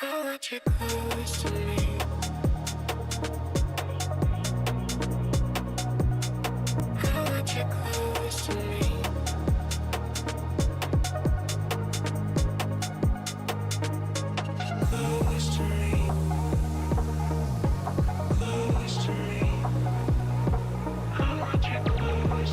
I want you close to me. I want you close to me. Close to me. Close to me. I want you close to me.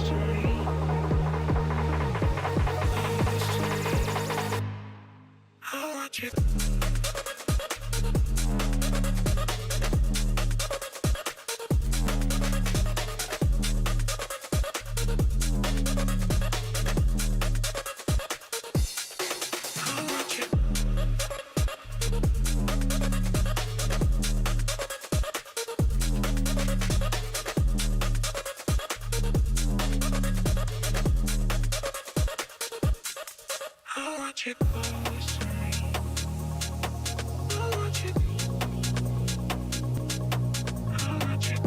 Close to me. I want you.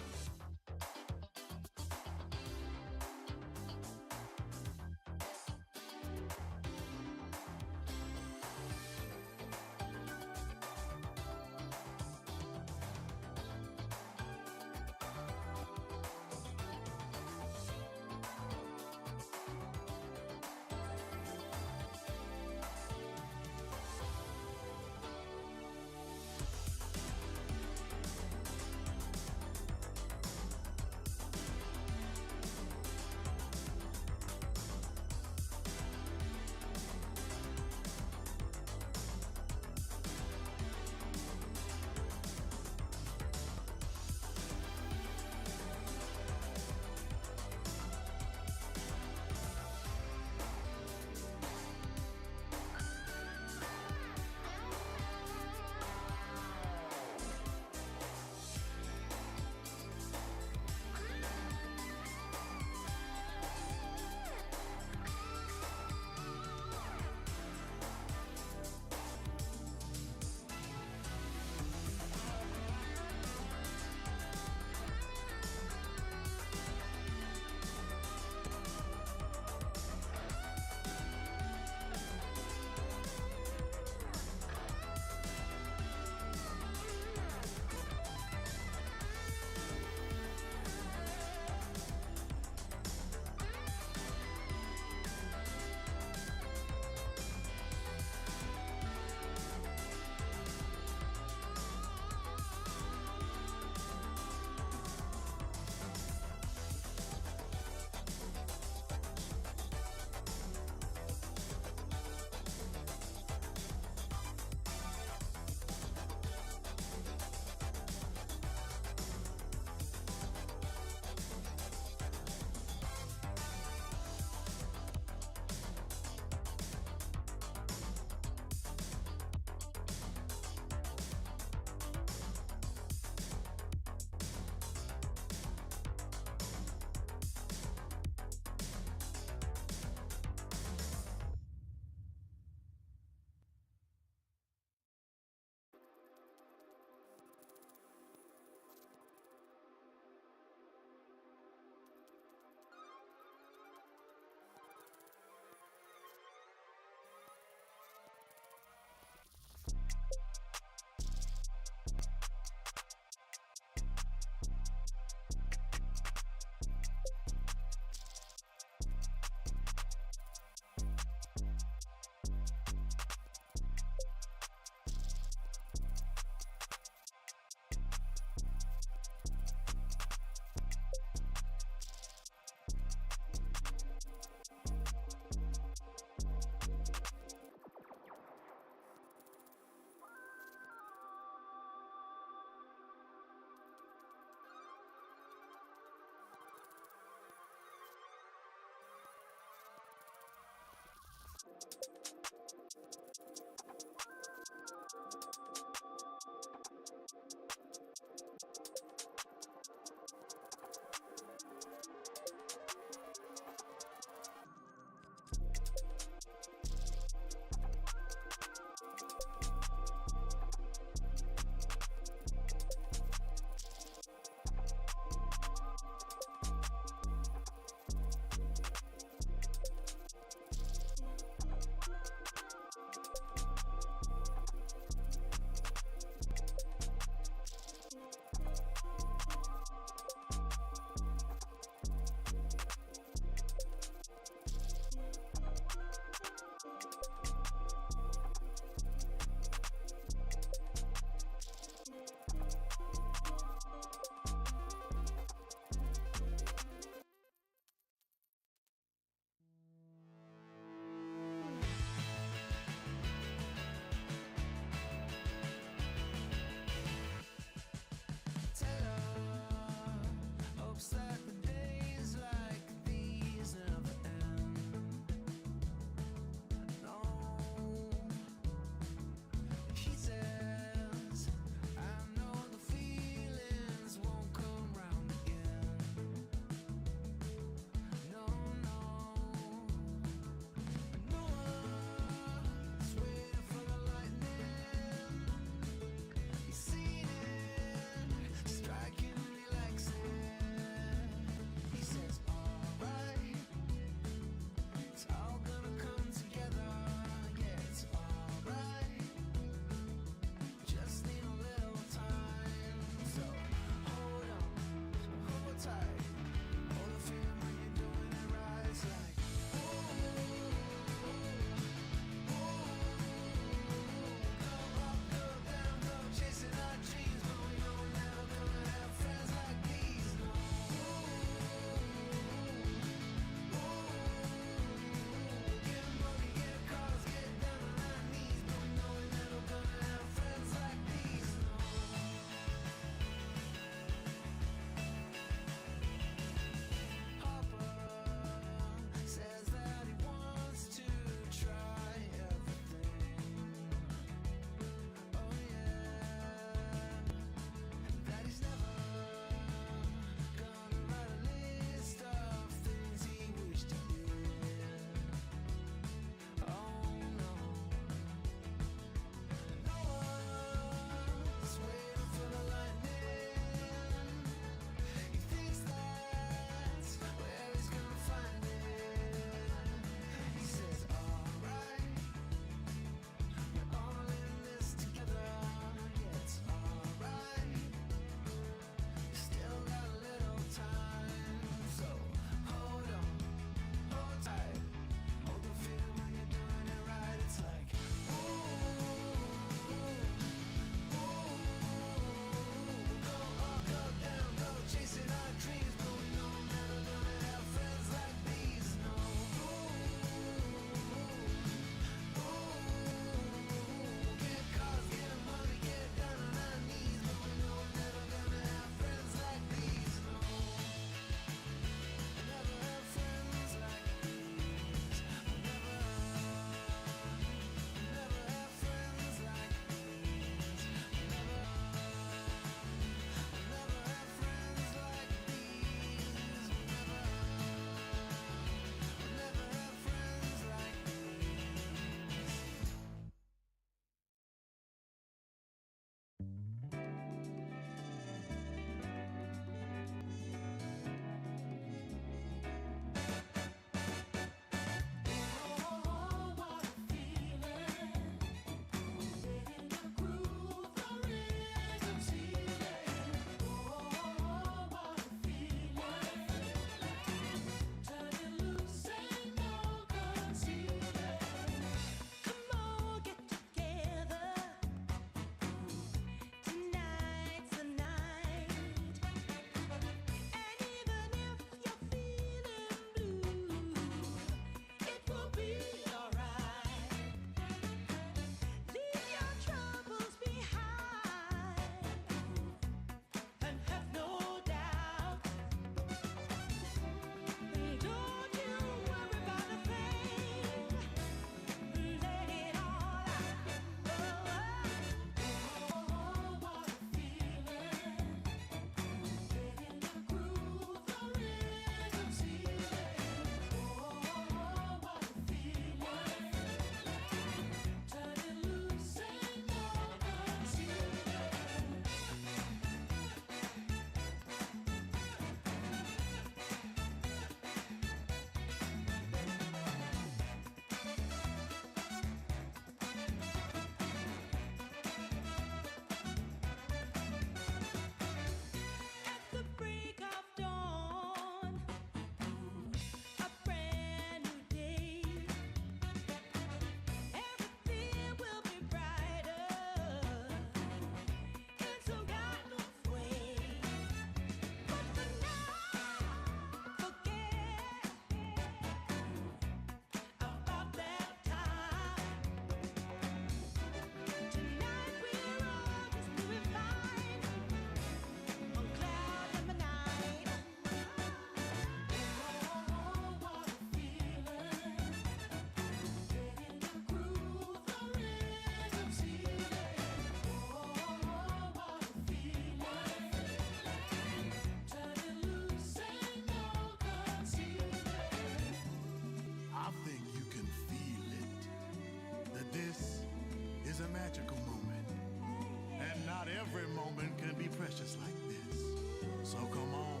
feels just like this. So come on,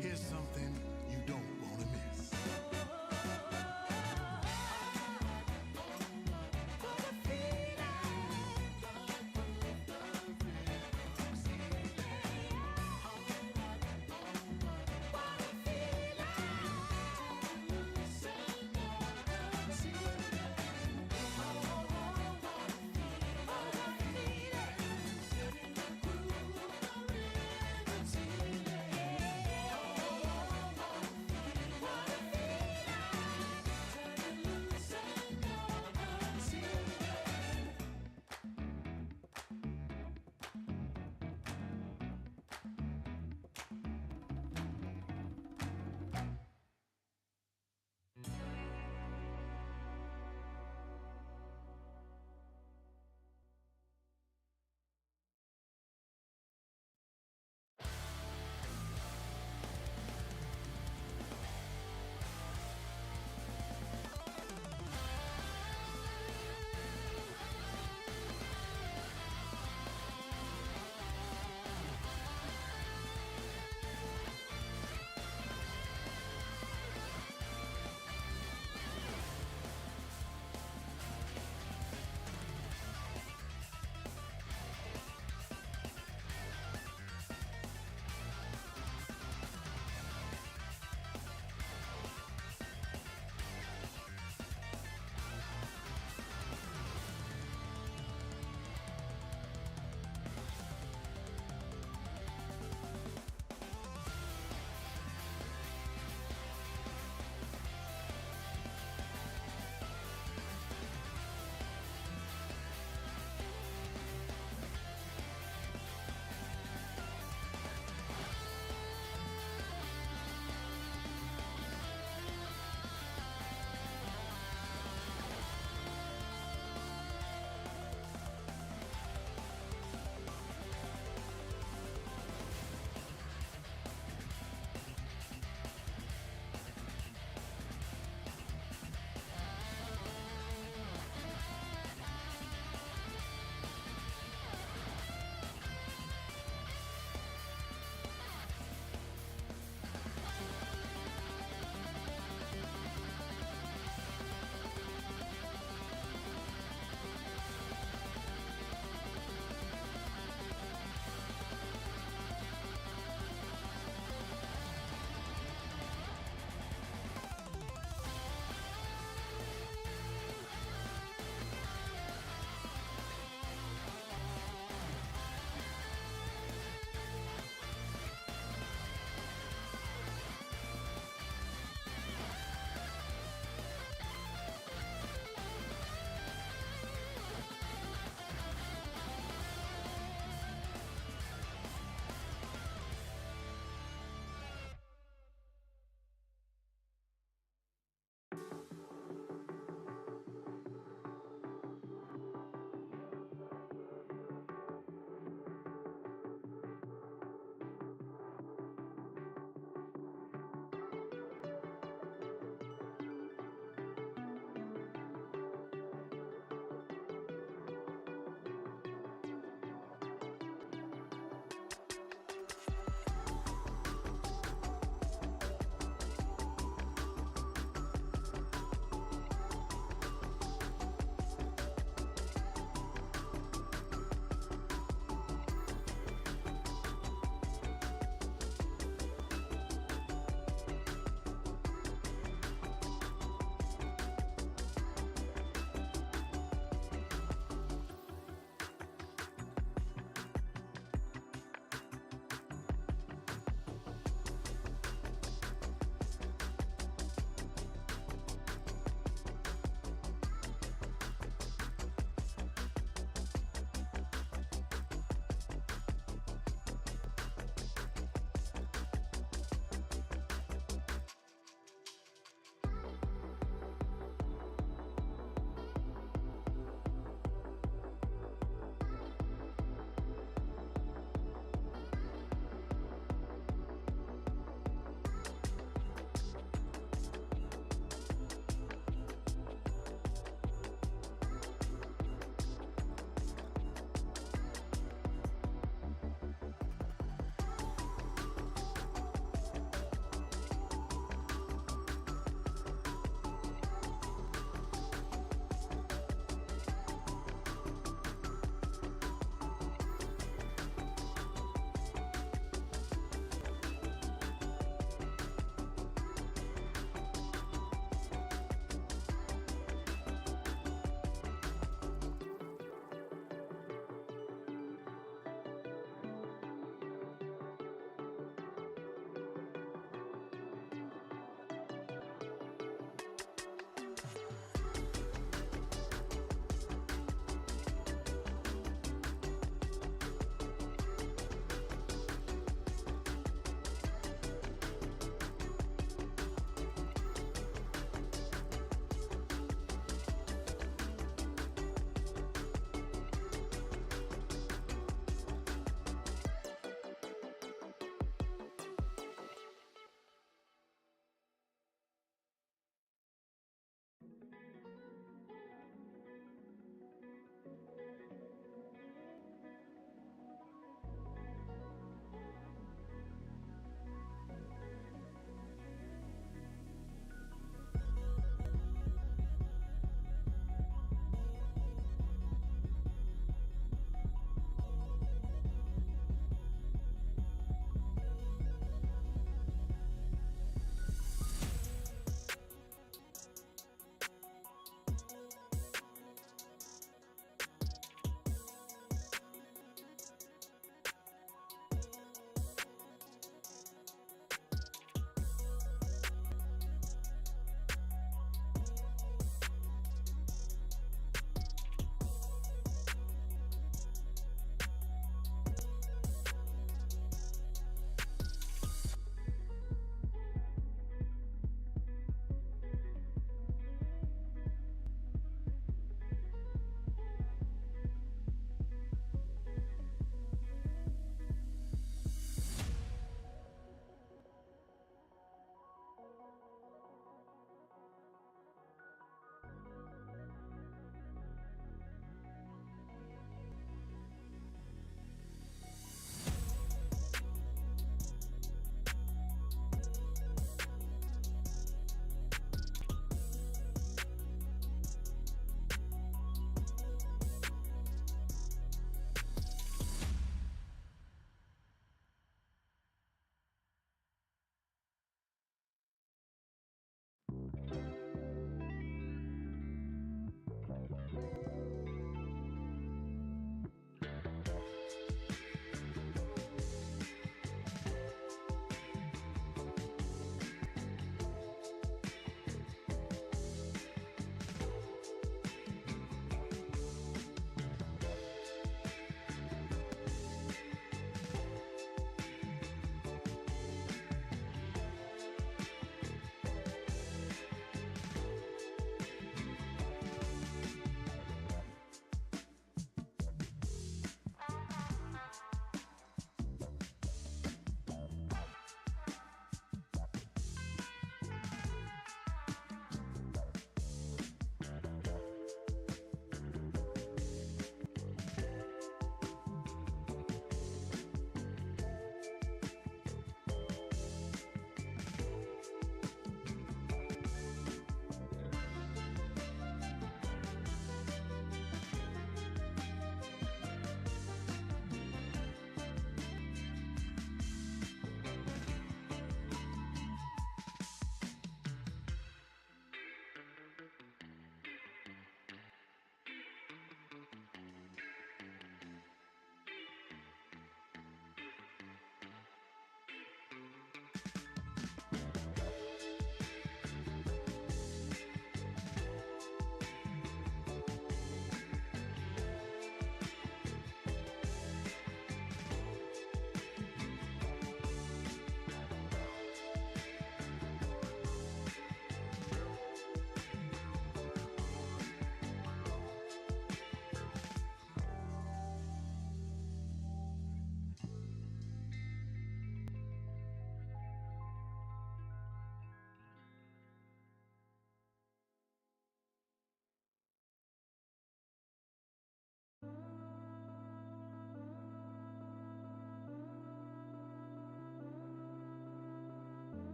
here's something you don't want to miss.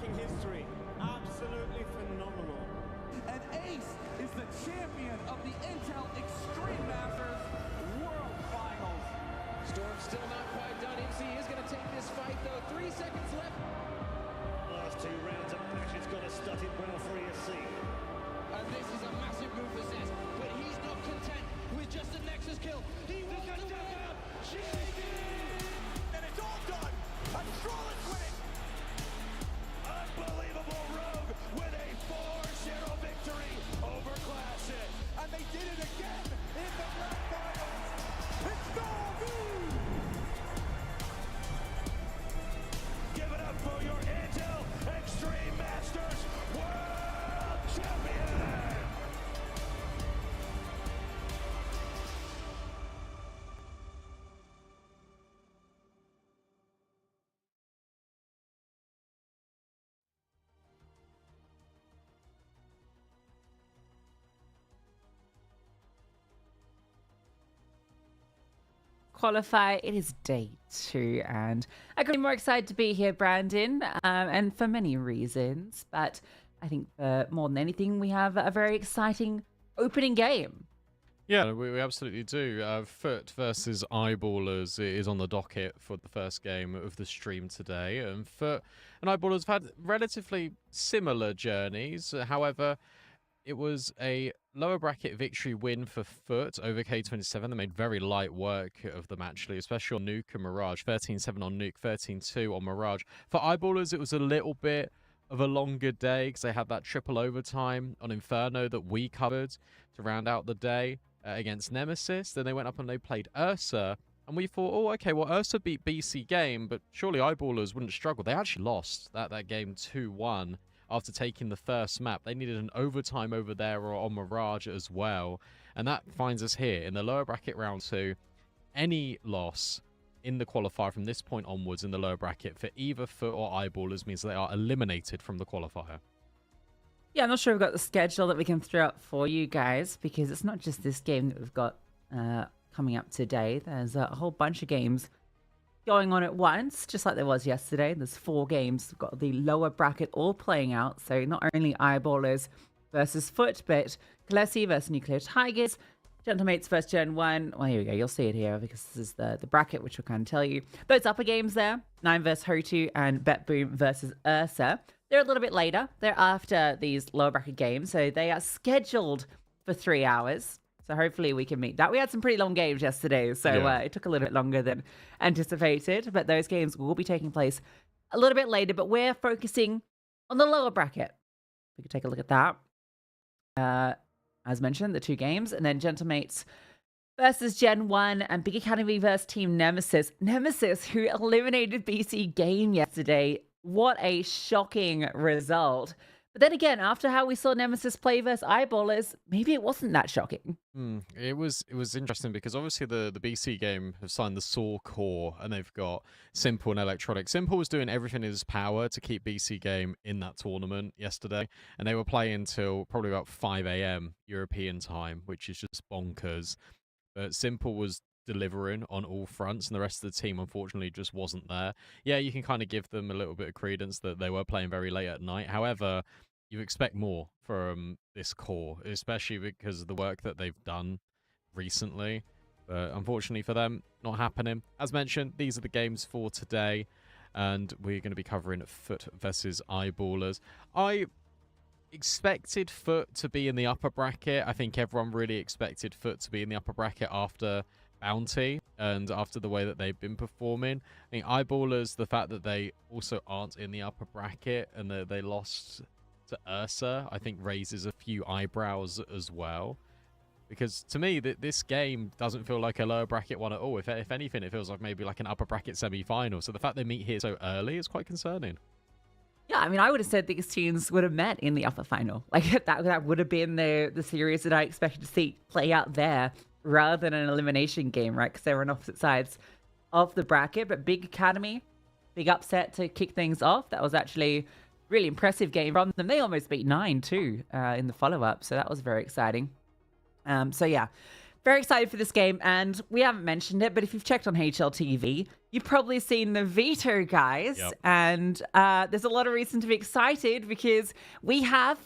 making history. Absolutely phenomenal. And Ace is the champion of the Intel Extreme Masters World Finals. Storm's still not quite done. MC is going to take this fight, though. 3 seconds left. Last 2 rounds of matches got to start it well for ESC. And this is a massive move for Zez, but he's not content with just a Nexus kill. He wants to win out. And it's all done. Astralis winning. Unbelievable Rogue with a 4-0 victory over Classic. And they did it again in the grand finals. It's Nuke! Give it up for your Intel Extreme Masters World Champion! Qualifier. It is day 2, and I couldn't be more excited to be here, Brandon, and for many reasons. But I think for more than anything, we have a very exciting opening game. Yeah, we absolutely do. Foot versus Eyeballers is on the docket for the first game of the stream today. And Foot and Eyeballers have had relatively similar journeys. However, it was a lower bracket victory win for Foot over K27. They made very light work of them, actually, especially on Nuke and Mirage. 13-7 on Nuke, 13-2 on Mirage. For Eyeballers, it was a little bit of a longer day because they had that triple overtime on Inferno that we covered to round out the day against Nemesis. Then they went up and they played Ursa. And we thought, oh, okay, well, Ursa beat BC Game, but surely Eyeballers wouldn't struggle. They actually lost that game 2-1. After taking the first map. They needed an overtime over there or on Mirage as well. And that finds us here in the lower bracket round 2. Any loss in the qualifier from this point onwards in the lower bracket for either Foot or Eyeballers means they are eliminated from the qualifier. Yeah, I'm not sure we've got the schedule that we can throw up for you guys, because it's not just this game that we've got coming up today. There's a whole bunch of games going on at once, just like there was yesterday. There's 4 games. We've got the lower bracket all playing out. So not only Eyeballers versus Foot, but Kalesi versus Nuclear Tigers, Gentlemates versus Gen 1. Well, here we go. You'll see it here because this is the bracket, which will kind of tell you. Those upper games there, 9 versus HOTU and BetBoom versus Ursa. They're a little bit later. They're after these lower bracket games. So they are scheduled for 3 hours. So hopefully we can meet that. We had some pretty long games yesterday, so it took a little bit longer than anticipated. But those games will be taking place a little bit later. But we're focusing on the lower bracket. We could take a look at that. As mentioned, the 2 games. And then Gentlemates versus Gen 1 and Big Academy versus Team Nemesis. Nemesis, who eliminated BC Game yesterday. What a shocking result. But then again, after how we saw Nemesis play versus Eyeballers, maybe it wasn't that shocking. It was interesting because obviously the BC Game have signed the Saw core and they've got Simple and Electronic. Simple was doing everything in his power to keep BC Game in that tournament yesterday, and they were playing till probably about 5 AM European time, which is just bonkers. But Simple was delivering on all fronts, and the rest of the team unfortunately just wasn't there. Yeah, you can kind of give them a little bit of credence that they were playing very late at night. However, you expect more from this core, especially because of the work that they've done recently. But unfortunately for them, not happening. As mentioned, these are the games for today, and we're going to be covering Foot versus Eyeballers. I expected Foot to be in the upper bracket. I think everyone really expected Foot to be in the upper bracket after Bounty and after the way that they've been performing. I think Eyeballers, the fact that they also aren't in the upper bracket and that they lost to Ursa, I think raises a few eyebrows as well. Because to me, this game doesn't feel like a lower bracket one at all. If anything, it feels like maybe like an upper bracket semi-final. So the fact they meet here so early is quite concerning. Yeah, I mean, I would have said these teams would have met in the upper final. Like that would have been the series that I expected to see play out there rather than an elimination game, right? Because they were on opposite sides of the bracket. But Big Academy, big upset to kick things off. That was actually really impressive game from them. They almost beat 9 too in the follow-up, so that was very exciting. So yeah, very excited for this game. And we haven't mentioned it, but if you've checked on HLTV, you've probably seen the veto, guys. Yep. And there's a lot of reason to be excited because we have,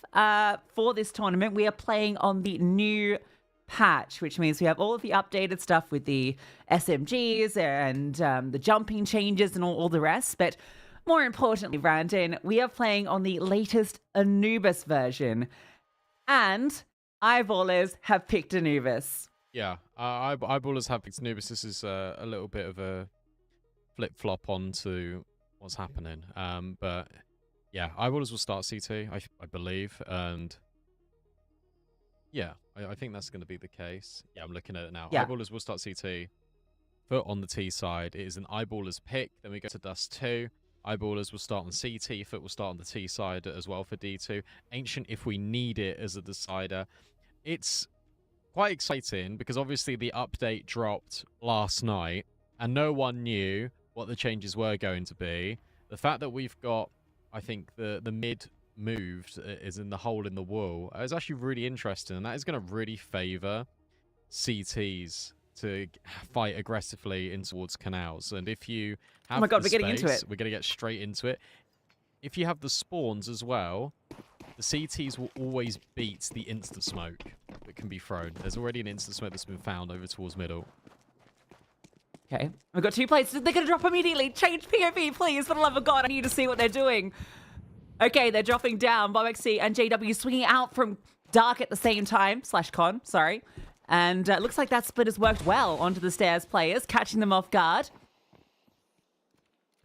for this tournament, we are playing on the new patch, which means we have all of the updated stuff with the SMGs and the jumping changes and all the rest. But more importantly, Brandon, we are playing on the latest Anubis version. And Eyeballers have picked Anubis. Yeah, Eyeballers have picked Anubis. This is a little bit of a flip-flop onto what's happening. But yeah, Eyeballers will start CT, I believe. And yeah, I think that's going to be the case. Yeah, I'm looking at it now. Yeah. Eyeballers will start CT. Foot on the T side. It is an Eyeballers pick. Then we go to Dust 2. Eyeballers will start on CT. Foot will start on the T side as well for D2. Ancient if we need it as a decider. It's quite exciting because obviously the update dropped last night and no one knew what the changes were going to be. The fact that we've got, I think, the mid moved is in the hole in the wall is actually really interesting, and that is going to really favor CTs to fight aggressively in towards canals. And if you have Oh my God, the we're getting into space, it. we're going to get straight into it. If you have the spawns as well, the CTs will always beat the instant smoke that can be thrown. There's already an instant smoke that's been found over towards middle. Okay, we've got 2 players. They're going to drop immediately. Change POV, please. For the love of God, I need to see what they're doing. Okay, they're dropping down. Bob XC and JW swinging out from dark at the same time. /con, sorry. And it looks like that split has worked well onto the stairs players, catching them off guard.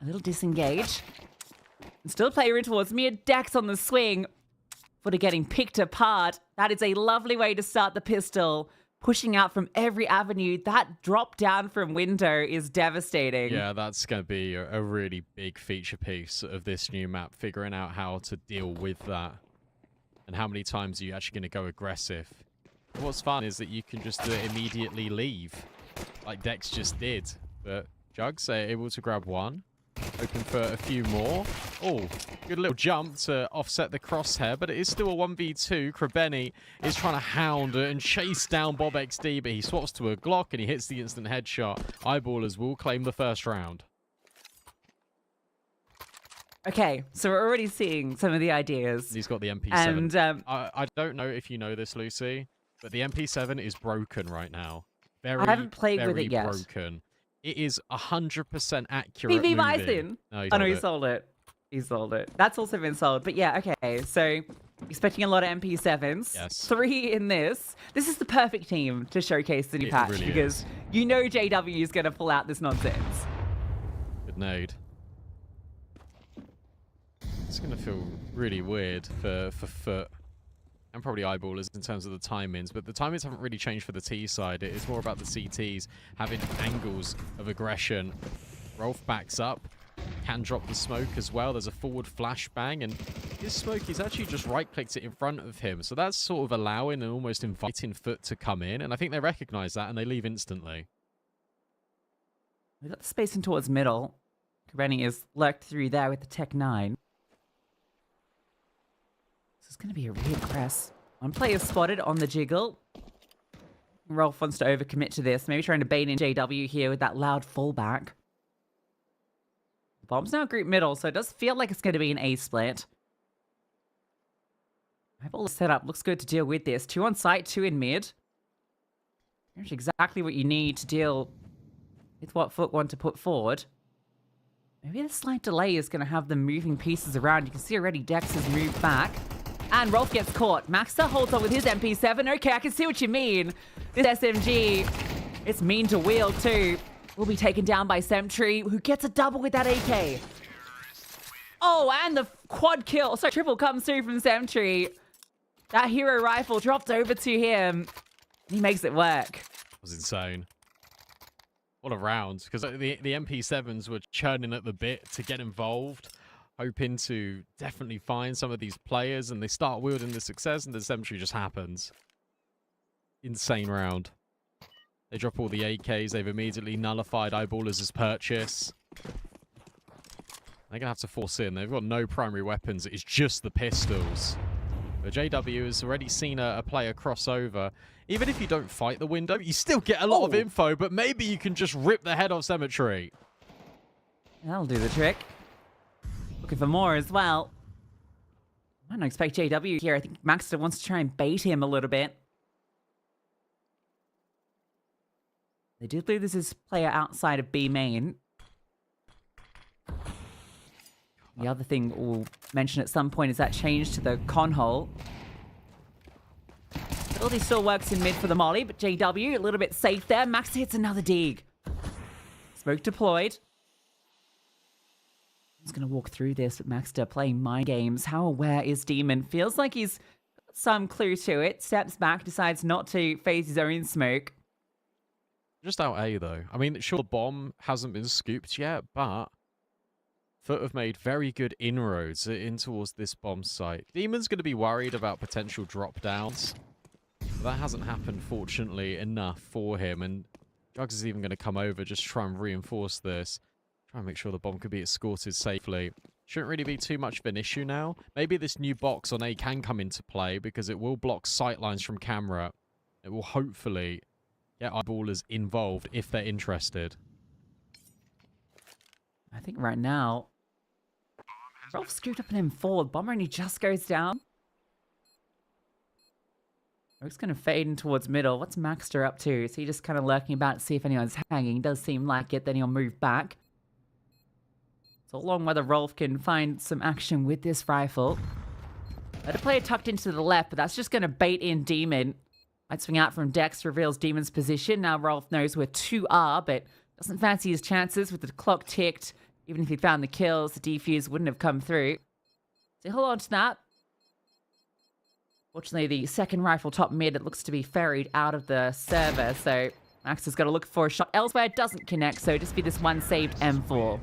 A little disengage. And still player in towards me. Dex on the swing. Footer getting picked apart. That is a lovely way to start the pistol. Pushing out from every avenue. That drop down from window is devastating. Yeah, that's going to be a really big feature piece of this new map, figuring out how to deal with that. And how many times are you actually going to go aggressive. What's fun is that you can just immediately leave, like Dex just did. But Jugs able to grab one. Hoping for a few more. Oh, good little jump to offset the crosshair, but it is still a 1v2. Krebeni is trying to hound and chase down Bob XD, but he swaps to a Glock and he hits the instant headshot. Eyeballers will claim the first round. Okay, so we're already seeing some of the ideas. He's got the MP7. And I don't know if you know this, Lucy, but the MP7 is broken right now. Very, I haven't played with it yet. Broken. It is 100% accurate. BB moving. Bison. No, Oh no, he sold it. He sold it. That's also been sold. But yeah, okay. So expecting a lot of MP7s. Yes. 3 in this. This is the perfect team to showcase the new patch really because you know JW is going to pull out this nonsense. Good nade. It's going to feel really weird for Foot and probably Eyeballers in terms of the timings, but the timings haven't really changed for the T side. It's more about the CTs having angles of aggression. Rolf backs up, can drop the smoke as well. There's a forward flashbang, and his smoke, he's actually just right-clicked it in front of him. So that's sort of allowing and almost inviting Foot to come in, and I think they recognize that, and they leave instantly. We've got the space in towards middle. Rennie is lurked through there with the Tech 9. This is going to be a real press. One player spotted on the jiggle. Rolf wants to overcommit to this. Maybe trying to bait in JW here with that loud fallback. The bomb's now group middle, so it does feel like it's going to be an A split. Eyeball setup looks good to deal with this. 2 on site, 2 in mid. Here's exactly what you need to deal with what Foot want to put forward. Maybe the slight delay is going to have them moving pieces around. You can see already Dex has moved back. And Rolf gets caught. Maxter holds on with his MP7. Okay, I can see what you mean. This SMG, it's mean to wield too. Will be taken down by Sentry, who gets a double with that AK. Oh, and the quad kill. So triple comes through from Sentry. That hero rifle dropped over to him. He makes it work. That was insane. What a round, because the MP7s were churning at the bit to get involved, hoping to definitely find some of these players, and they start wielding the success, and the Sentry just happens. Insane round. They drop all the AKs, they've immediately nullified Eyeballers' purchase. They're going to have to force in. They've got no primary weapons, it's just the pistols. But JW has already seen a player cross over. Even if you don't fight the window, you still get a lot of info, but maybe you can just rip the head off Cemetery. That'll do the trick. Looking for more as well. I don't expect JW here. I think Maxter wants to try and bait him a little bit. They do believe this is player outside of B main. The other thing we'll mention at some point is that change to the con hole. Ability still works in mid for the molly, but JW a little bit safe there. Maxter hits another dig. Smoke deployed. He's going to walk through this with Maxter playing mind games. How aware is Demon? Feels like he's got some clue to it. Steps back, decides not to phase his own smoke. Just out A, though. I mean, sure, the bomb hasn't been scooped yet, but Foot have made very good inroads in towards this bomb site. Demon's going to be worried about potential drop-downs. That hasn't happened, fortunately, enough for him, and Jugs is even going to come over, just try and reinforce this. Try and make sure the bomb could be escorted safely. Shouldn't really be too much of an issue now. Maybe this new box on A can come into play because it will block sightlines from camera. It will hopefully get eyeballers involved if they're interested. I think right now, Rolf scooped up an M4. Bomber only just goes down. Rogue's going to fade in towards middle. What's Maxter up to? Is he just kind of lurking about to see if anyone's hanging? Does seem like it. Then he'll move back. So long whether Rolf can find some action with this rifle. Let a player tucked into the left, but that's just going to bait in Demon. Might swing out from Dex, reveals Demon's position. Now Rolf knows where 2 are, but doesn't fancy his chances with the clock ticked. Even if he found the kills, the defuse wouldn't have come through. So hold on to that. Fortunately, the second rifle top mid, it looks to be ferried out of the server, so Max has got to look for a shot elsewhere. It doesn't connect, so just be this one saved M4.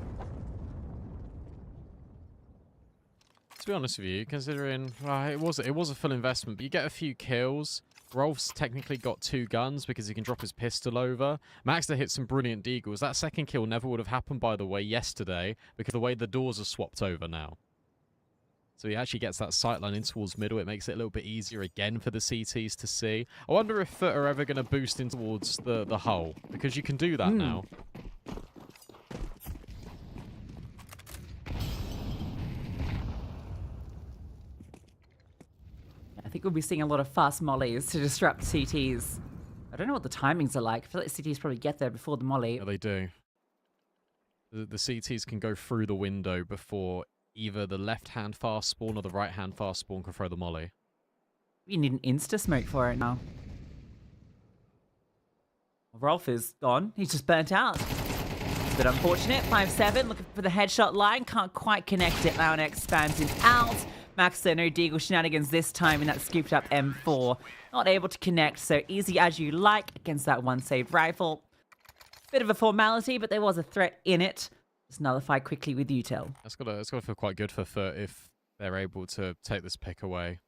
To be honest with you, considering it was a full investment, but you get a few kills. Rolf's technically got 2 guns because he can drop his pistol over. Maxter hit some brilliant deagles. That second kill never would have happened, by the way, yesterday, because the way the doors are swapped over now. So he actually gets that sightline in towards middle. It makes it a little bit easier again for the CTs to see. I wonder if Foot are ever going to boost in towards the hull, because you can do that now. I think we'll be seeing a lot of fast mollies to disrupt CTs. I don't know what the timings are like. I feel like CTs probably get there before the molly. Yeah, they do. The CTs can go through the window before either the left-hand fast spawn or the right-hand fast spawn can throw the molly. We need an insta-smoke for it now. Rolf is gone. He's just burnt out. It's a bit unfortunate. 5-7, looking for the headshot line. Can't quite connect it. Now expands out. Maxter, no deagle shenanigans this time in that scooped up M4. Not able to connect, so easy as you like against that one saved rifle. Bit of a formality, but there was a threat in it. Just nullify quickly with util. It's got to feel quite good for Foot if they're able to take this pick away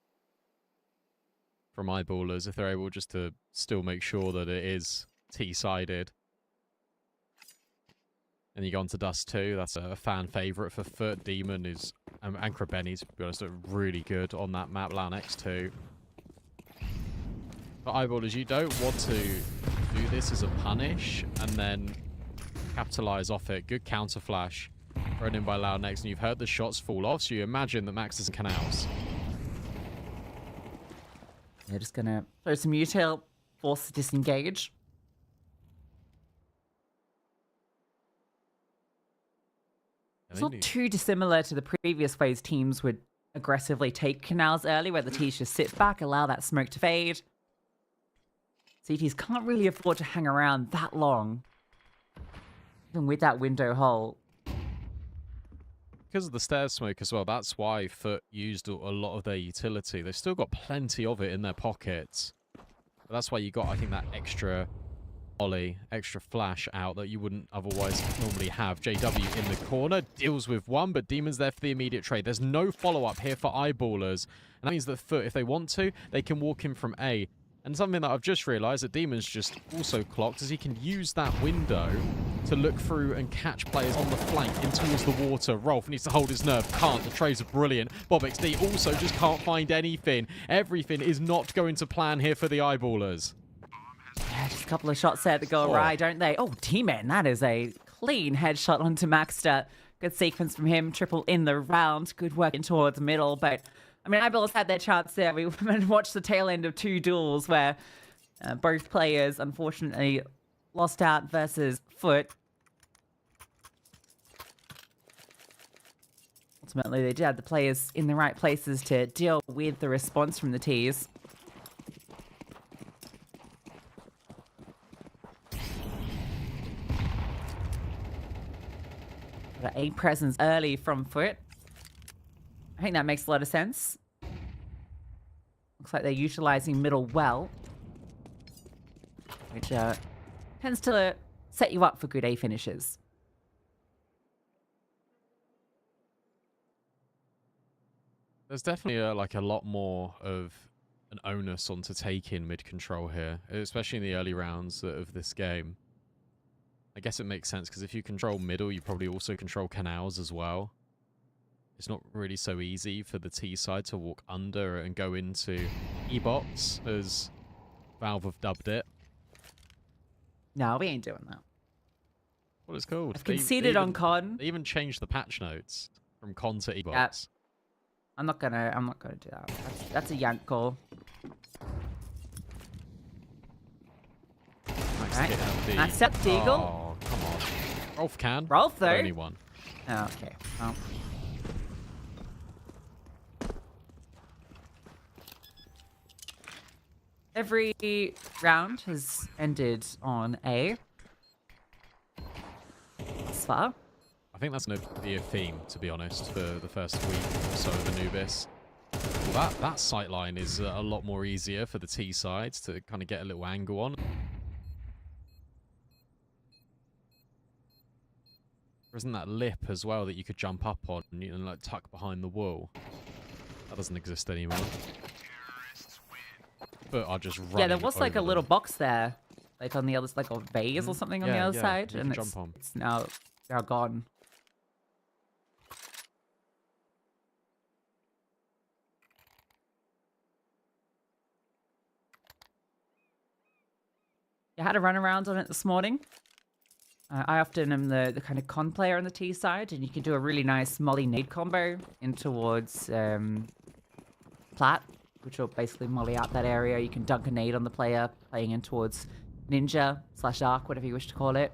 from eyeballers, if they're able just to still make sure that it is T-sided. And you go on to Dust 2. That's a fan favourite for Foot. Demon is, and Krabeni, to be honest, are really good on that map. Launex 2. But eyeballers, you don't want to do this as a punish and then capitalise off it. Good counter flash thrown in by Launex, and you've heard the shots fall off, so you imagine that Max is canals. They're just going to throw some util, force disengage. It's not too dissimilar to the previous ways teams would aggressively take canals early, where the T's just sit back, allow that smoke to fade. CTs can't really afford to hang around that long, even with that window hole. Because of the stairs smoke as well, that's why Foot used a lot of their utility. They've still got plenty of it in their pockets. But that's why you got, I think, that extra ollie, extra flash out that you wouldn't otherwise normally have. JW in the corner, deals with one, but Demon's there for the immediate trade. There's no follow-up here for eyeballers. And that means that Foot, if they want to, they can walk in from A. And something that I've just realised that Demon's just also clocked is he can use that window to look through and catch players on the flank in towards the water. Rolf needs to hold his nerve. Can't. The trades are brilliant. BobXD also just can't find anything. Everything is not going to plan here for the eyeballers. Yeah, just a couple of shots there that go awry, don't they? Oh, T-Man, that is a clean headshot onto Maxter. Good sequence from him. Triple in the round. Good work in towards middle. But, I mean, Eyeballs had their chance there. We watched the tail end of 2 duels where both players, unfortunately, lost out versus Foot. Ultimately, they did have the players in the right places to deal with the response from the T's. Got a presence early from Foot. I think that makes a lot of sense. Looks like they're utilizing middle well, which tends to set you up for good A finishes. There's definitely like a lot more of an onus on to take in mid control here, especially in the early rounds of this game. I guess it makes sense because if you control middle, you probably also control canals as well. It's not really so easy for the T side to walk under and go into E-bots, as Valve have dubbed it. No, we ain't doing that. What it's called? I've conceded on con. They even changed the patch notes from con to E-bots. I'm not gonna do that. That's a yank call. Alright. Nice up, Deagle. Oh, come on. Rolf can. Rolf, though. Only one. Oh, okay. Well. Every round has ended on A. Thus far. I think that's going to be a theme, to be honest, for the first week or so of Anubis. Well, that sight line is a lot more easier for the T sides to kind of get a little angle on. There isn't that lip as well that you could jump up on and like tuck behind the wall. That doesn't exist anymore. But I'll just run. Yeah, there was like a little box there, like on the other, like a vase or something on the other side, and it's now gone. I had a run around on it this morning. I often am the kind of con player on the T side, and you can do a really nice molly nade combo in towards Plat, which will basically molly out that area. You can dunk a nade on the player, playing in towards Ninja / Arc, whatever you wish to call it.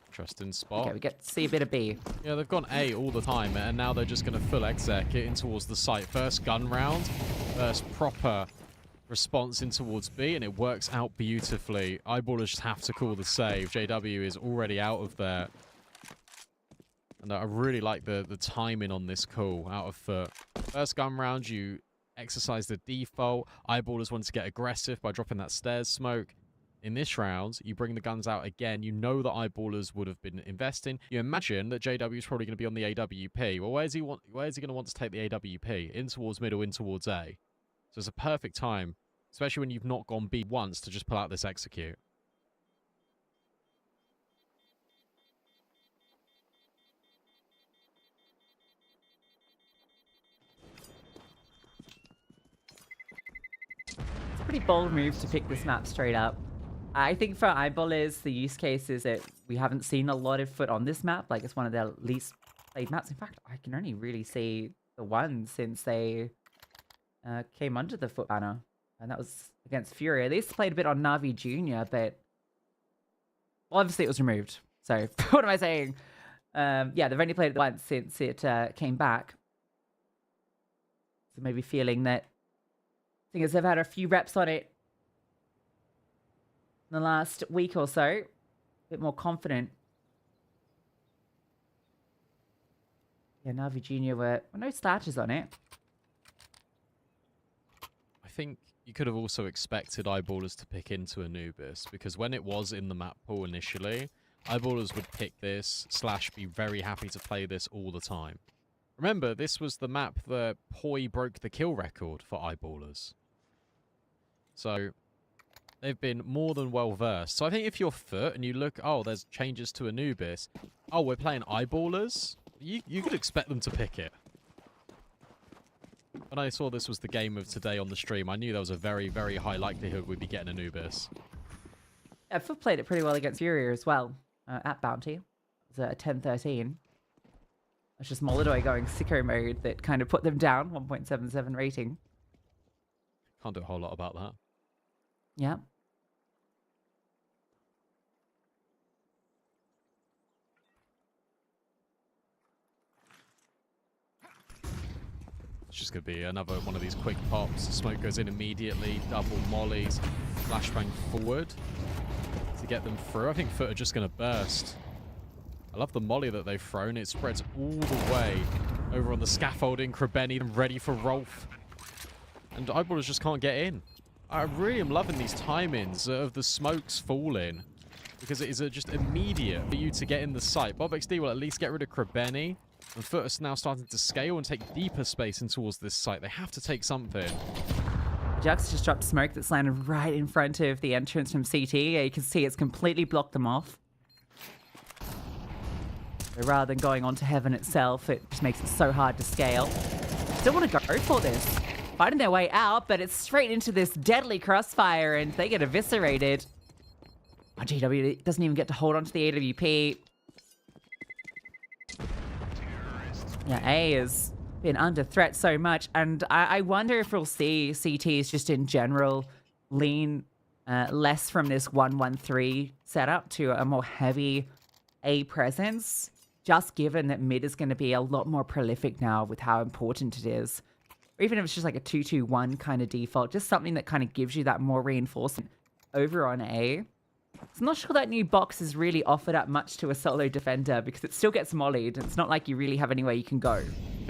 Interesting spot. Okay, we get to see a bit of B. Yeah, they've gone A all the time, and now they're just going to full exec it in towards the site. First gun round, first proper response in towards B, and it works out beautifully. Eyeballers just have to call the save. JW is already out of there. And I really like the timing on this call out of Foot. First gun round, you exercise the default. Eyeballers want to get aggressive by dropping that stairs smoke. In this round, you bring the guns out again. You know that Eyeballers would have been investing. You imagine that JW is probably going to be on the AWP. Well, where's he going to want to take the AWP? In towards middle, in towards A. So it's a perfect time, especially when you've not gone B once, to just pull out this execute. It's a pretty bold move to pick this map straight up. I think for Eyeballers, the use case is that we haven't seen a lot of Foot on this map. Like, it's one of their least played maps. In fact, I can only really see the one since they came under the Foot banner. And that was against Fury. They used to play a bit on Navi Jr., but obviously it was removed. So, what am I saying? Yeah, they've only played it once since it came back. So maybe feeling that, seeing as they've had a few reps on it in the last week or so, a bit more confident. Yeah, Navi Jr. were no starters on it. I think you could have also expected Eyeballers to pick into Anubis, because when it was in the map pool initially, Eyeballers would pick this / be very happy to play this all the time. Remember, this was the map that Poi broke the kill record for Eyeballers. So they've been more than well versed. So I think if you're Foot and you look, oh, there's changes to Anubis. Oh, we're playing Eyeballers. You could expect them to pick it. When I saw this was the game of today on the stream, I knew there was a very, very high likelihood we'd be getting Anubis. Yeah, Foot played it pretty well against Furia as well at Bounty. It was a 10-13. It's just Molidoy going sicko mode that kind of put them down, 1.77 rating. Can't do a whole lot about that. Yeah. It's just going to be another one of these quick pops. The smoke goes in immediately. Double mollies. Flashbang forward to get them through. I think Foot are just going to burst. I love the molly that they've thrown. It spreads all the way over on the scaffolding. Krebeni ready for Rolf. And Eyeballers just can't get in. I really am loving these timings of the smokes falling. Because it is just immediate for you to get in the site. BobXD will at least get rid of Krebeni. And Foot is now starting to scale and take deeper space in towards this site. They have to take something. Jux just dropped smoke that's landed right in front of the entrance from CT. Yeah, you can see it's completely blocked them off. So rather than going on to Heaven itself, it just makes it so hard to scale. Still want to go for this. Fighting their way out, but it's straight into this deadly crossfire and they get eviscerated. Oh, GW doesn't even get to hold on to the AWP. Yeah, A has been under threat so much, and I wonder if we'll see CTs just in general lean less from this 1-1-3 setup to a more heavy A presence, just given that mid is going to be a lot more prolific now with how important it is. Or even if it's just like a 2-2-1 kind of default, just something that kind of gives you that more reinforcement over on A. So I'm not sure that new box has really offered up much to a solo defender because it still gets mollied. It's not like you really have anywhere you can go.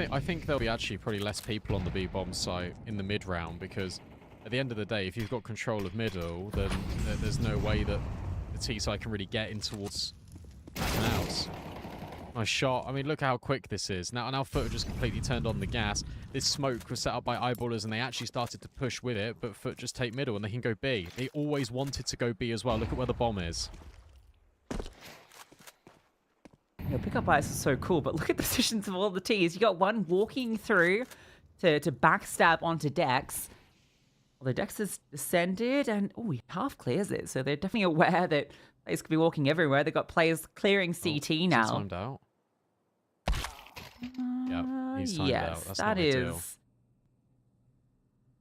I think there'll be actually probably less people on the B-bomb site in the mid round because at the end of the day, if you've got control of middle, then there's no way that the T side can really get in towards an house. Nice shot. I mean, look how quick this is. Now Foot just completely turned on the gas. This smoke was set up by Eyeballers and they actually started to push with it, but Foot just take middle and they can go B. They always wanted to go B as well. Look at where the bomb is. Yeah, pickup bias is so cool, but look at the positions of all the Ts. You got one walking through to backstab onto Dex. Well, the Dex has descended and, oh, he half clears it. So they're definitely aware that players could be walking everywhere. They've got players clearing CT now. He's timed out. Yeah, he's timed out. That's not ideal.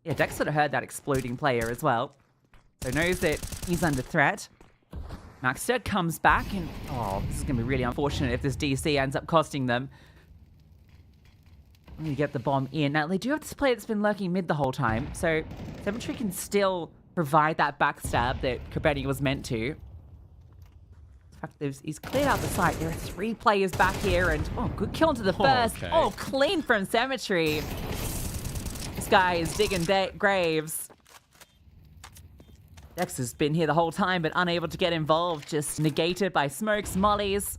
Yeah, Dex sort of heard that exploding player as well. So knows that he's under threat. Maxter comes back and, oh, this is going to be really unfortunate if this DC ends up costing them. I'm going to get the bomb in. Now, they do have this player that's been lurking mid the whole time, so Cemetery can still provide that backstab that Krebeni was meant to. In fact, he's cleared out the site. There are 3 players back here, and, oh, good kill into the first. Okay. Oh, clean from Cemetery. This guy is digging graves. Dex has been here the whole time, but unable to get involved. Just negated by smokes, mollies.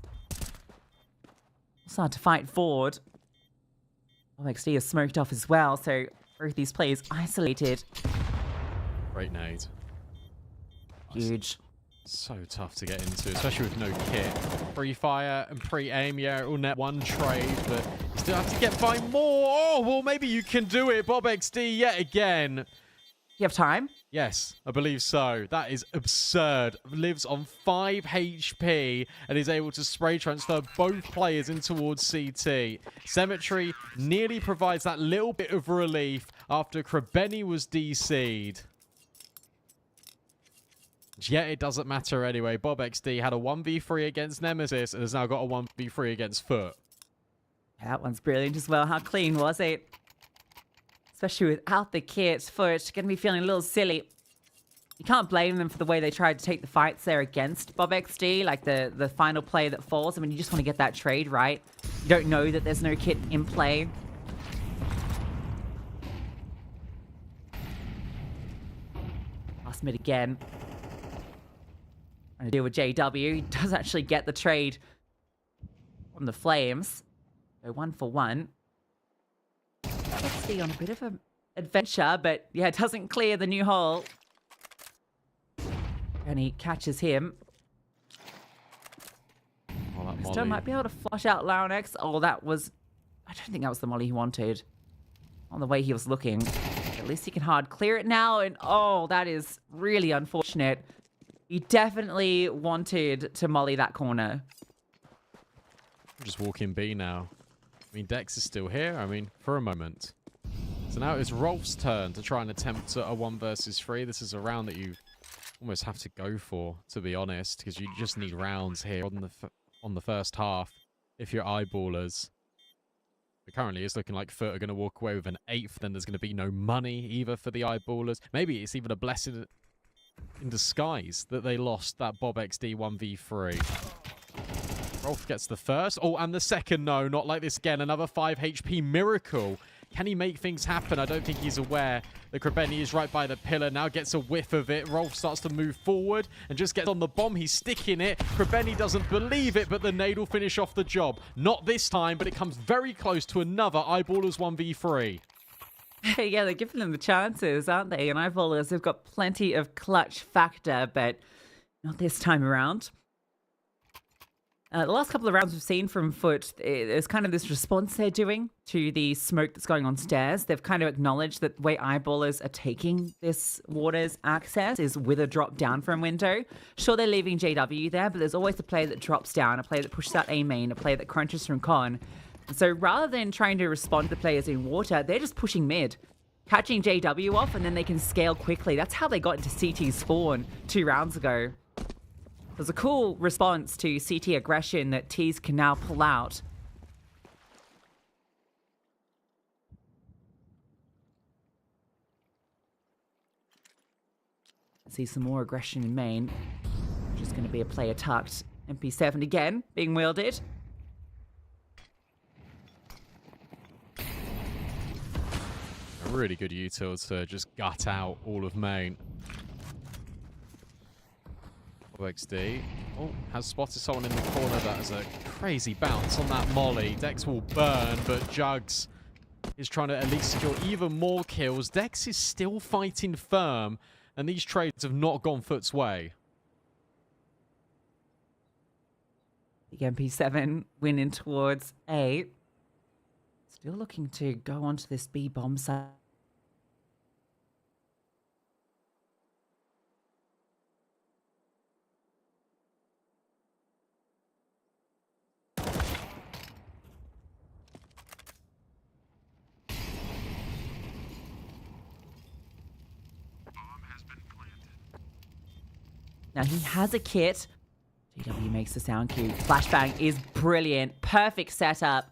It's hard to fight forward. XD is smoked off as well, so both these players isolated. Great nade. Huge. So tough to get into, especially with no kit. Pre-fire and pre-aim, yeah, all net one trade, but you still have to get by more. Oh, well, maybe you can do it, BobXD, yet again. You have time? Yes, I believe so. That is absurd. Lives on 5 HP and is able to spray transfer both players in towards CT. Cemetery nearly provides that little bit of relief after Krebeni was DC'd. Yet it doesn't matter anyway. BobXD had a 1v3 against Nemesis and has now got a 1v3 against Foot. That one's brilliant as well. How clean was it? Especially without the kit. Foot going to be feeling a little silly. You can't blame them for the way they tried to take the fights there against BobXD, like the final play that falls. I mean, you just want to get that trade right. You don't know that there's no kit in play. Last mid again. Trying to deal with JW. He does actually get the trade from the Flames. So 1 for 1. XD on a bit of an adventure, but yeah, it doesn't clear the new hole. And he catches him. Oh, that Still might be able to flush out Launex. Oh, that was... I don't think that was the molly he wanted. On the way he was looking. At least he can hard clear it now. And oh, that is really unfortunate. He definitely wanted to molly that corner. I'm just walking B now. I mean, Dex is still here. I mean, for a moment. So now it's Rolf's turn to try and attempt a 1 versus 3. This is a round that you almost have to go for, to be honest, because you just need rounds here on the first half if you're eyeballers. But currently, it's looking like Foot are going to walk away with an 8th. Then there's going to be no money either for the eyeballers. Maybe it's even a blessing in disguise that they lost that Bob XD 1v3. Rolf gets the first. Oh, and the second. No, not like this again. Another 5 HP miracle. Can he make things happen? I don't think he's aware that Krebeni is right by the pillar. Now gets a whiff of it. Rolf starts to move forward and just gets on the bomb. He's sticking it. Krebeni doesn't believe it, but the nade will finish off the job. Not this time, but it comes very close to another Eyeballers 1v3. Yeah, they're giving them the chances, aren't they? And Eyeballers have got plenty of clutch factor, but not this time around. The last couple of rounds we've seen from Foot, there's kind of this response they're doing to the smoke that's going on stairs. They've kind of acknowledged that the way Eyeballers are taking this water's access is with a drop down from window. Sure, they're leaving JW there, but there's always a player that drops down, a player that pushes out A main, a player that crunches from con. So rather than trying to respond to the players in water, they're just pushing mid, catching JW off, and then they can scale quickly. That's how they got into CT spawn 2 rounds ago. It was a cool response to CT aggression that T's can now pull out. See some more aggression in main. Just going to be a player tucked. MP7 again being wielded. A really good util to just gut out all of main. XD. Oh, has spotted someone in the corner. That is a crazy bounce on that molly. Dex will burn, but Jugs is trying to at least secure even more kills. Dex is still fighting firm, and these trades have not gone Foot's way. The MP7 winning towards A. Still looking to go onto this B bomb side. Now he has a kit. GW makes the sound cue. Flashbang is brilliant. Perfect setup.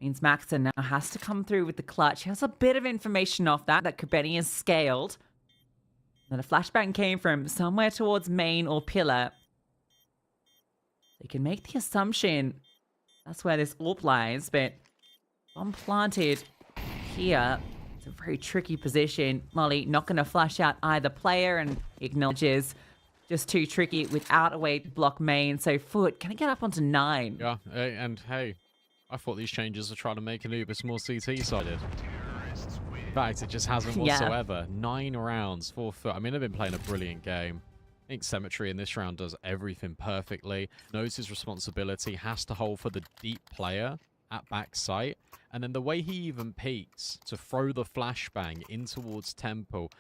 Means Maxon now has to come through with the clutch. He has a bit of information off that Krebeni is scaled. Then a flashbang came from somewhere towards main or pillar. They can make the assumption that's where this AWP lies, but bomb planted here. It's a very tricky position. Molly not going to flash out either player and acknowledges just too tricky without a way to block main. So Foot can get up onto 9. Yeah, and hey, I thought these changes were trying to make Anubis more CT-sided. In fact, it just hasn't whatsoever. 9 rounds for Foot. I mean, they've been playing a brilliant game. I think Cemetery in this round does everything perfectly. Knows his responsibility, has to hold for the deep player at back sight. And then the way he even peeks to throw the flashbang in towards Temple,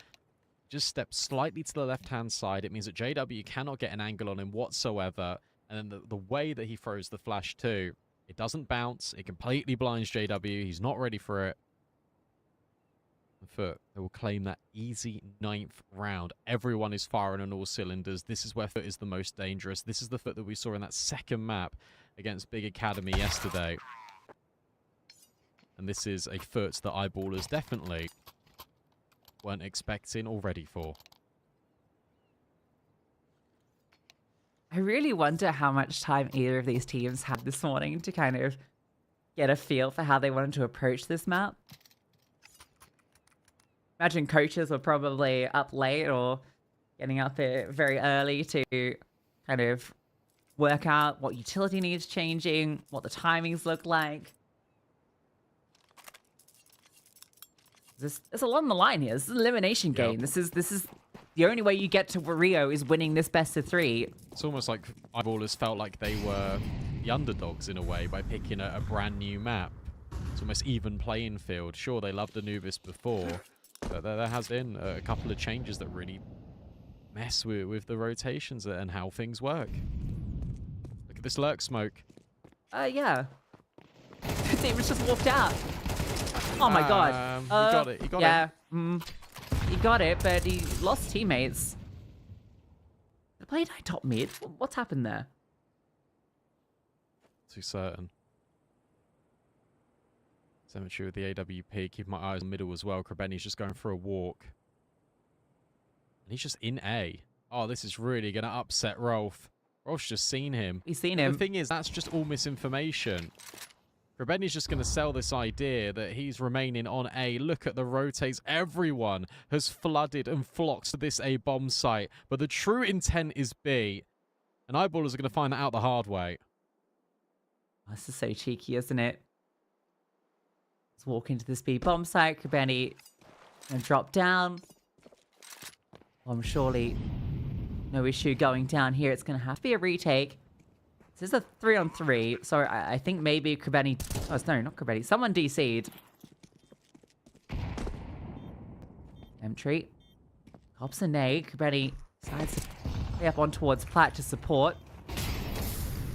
just steps slightly to the left-hand side. It means that JW cannot get an angle on him whatsoever. And then the way that he throws the flash too, it doesn't bounce. It completely blinds JW. He's not ready for it. Foot, they will claim that easy 9th round. Everyone is firing on all cylinders. This is where Foot is the most dangerous. This is the Foot that we saw in that second map against Big Academy yesterday. And this is a Foot that Eyeballers definitely weren't expecting or ready for. I really wonder how much time either of these teams had this morning to kind of get a feel for how they wanted to approach this map. Imagine coaches were probably up late or getting up there very early to kind of work out what utility needs changing, what the timings look like. There's a lot on the line here. This is an elimination game. This is the only way you get to Rio is winning this best of 3. It's almost like Eyeballers felt like they were the underdogs in a way by picking a brand new map. It's almost even playing field. Sure, they loved Anubis before, but there has been a couple of changes that really mess with the rotations and how things work. Look at this lurk smoke. Yeah. David's just walked out. Oh my god. He got it. He got yeah. it. He got it, but he lost teammates. The play died top mid. What's happened there? Too certain. Cemetery with the AWP. Keep my eyes on middle as well. Krabeni's just going for a walk. And he's just in A. Oh, this is really going to upset Rolf. Rolf's just seen him. He's seen him. The thing is, that's just all misinformation. Krabeni's just going to sell this idea that he's remaining on A. Look at the rotates. Everyone has flooded and flocked to this A bomb site. But the true intent is B. And Eyeballers are going to find that out the hard way. This is so cheeky, isn't it? Let's walk into this B bomb site. Krabeni and drop down. Bomb surely no issue going down here. It's going to have to be a retake. This is a 3-on-3. So I think maybe Krabeni... Oh, no, not Krabeni. Someone DC'd. Entry. Hops an A. Krabeni decides to play up on towards Plat to support.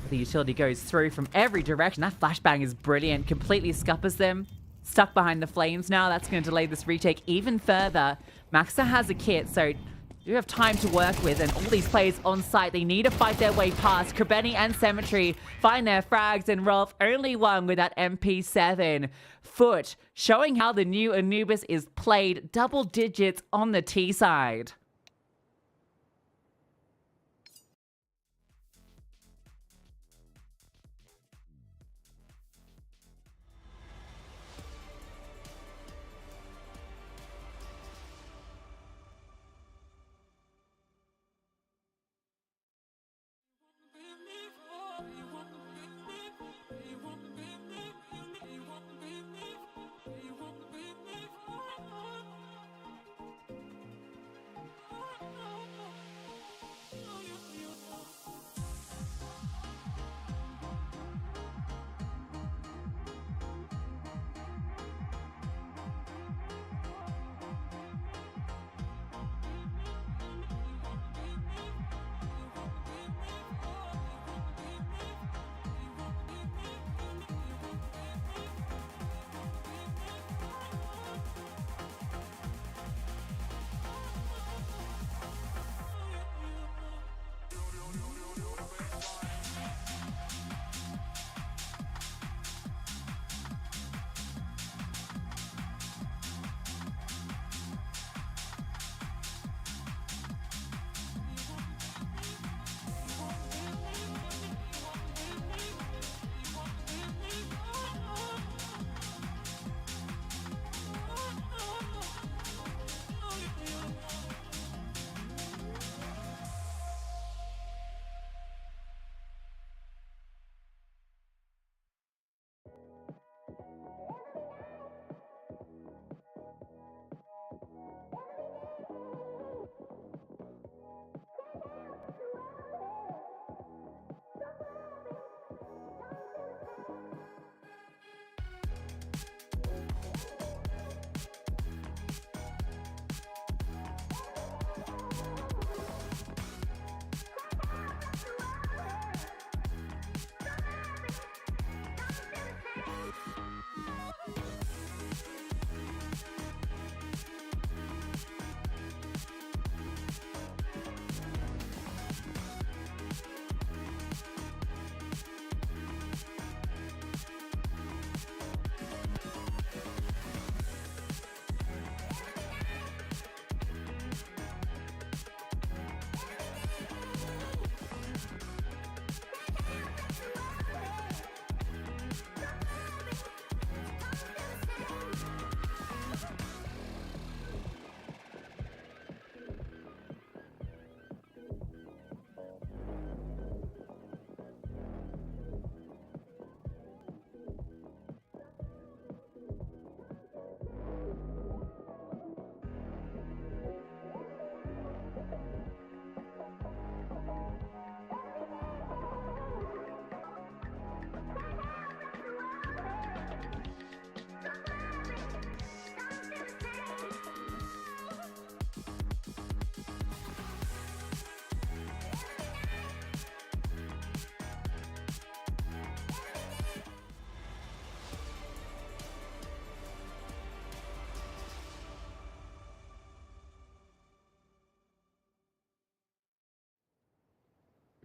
The utility goes through from every direction. That flashbang is brilliant. Completely scuppers them. Stuck behind the flames now. That's going to delay this retake even further. Maxa has a kit, so do have time to work with, and all these players on site, they need to fight their way past. Krabeni and Cemetery find their frags, and Rolf only one with that MP7. Foot showing how the new Anubis is played, double digits on the T side.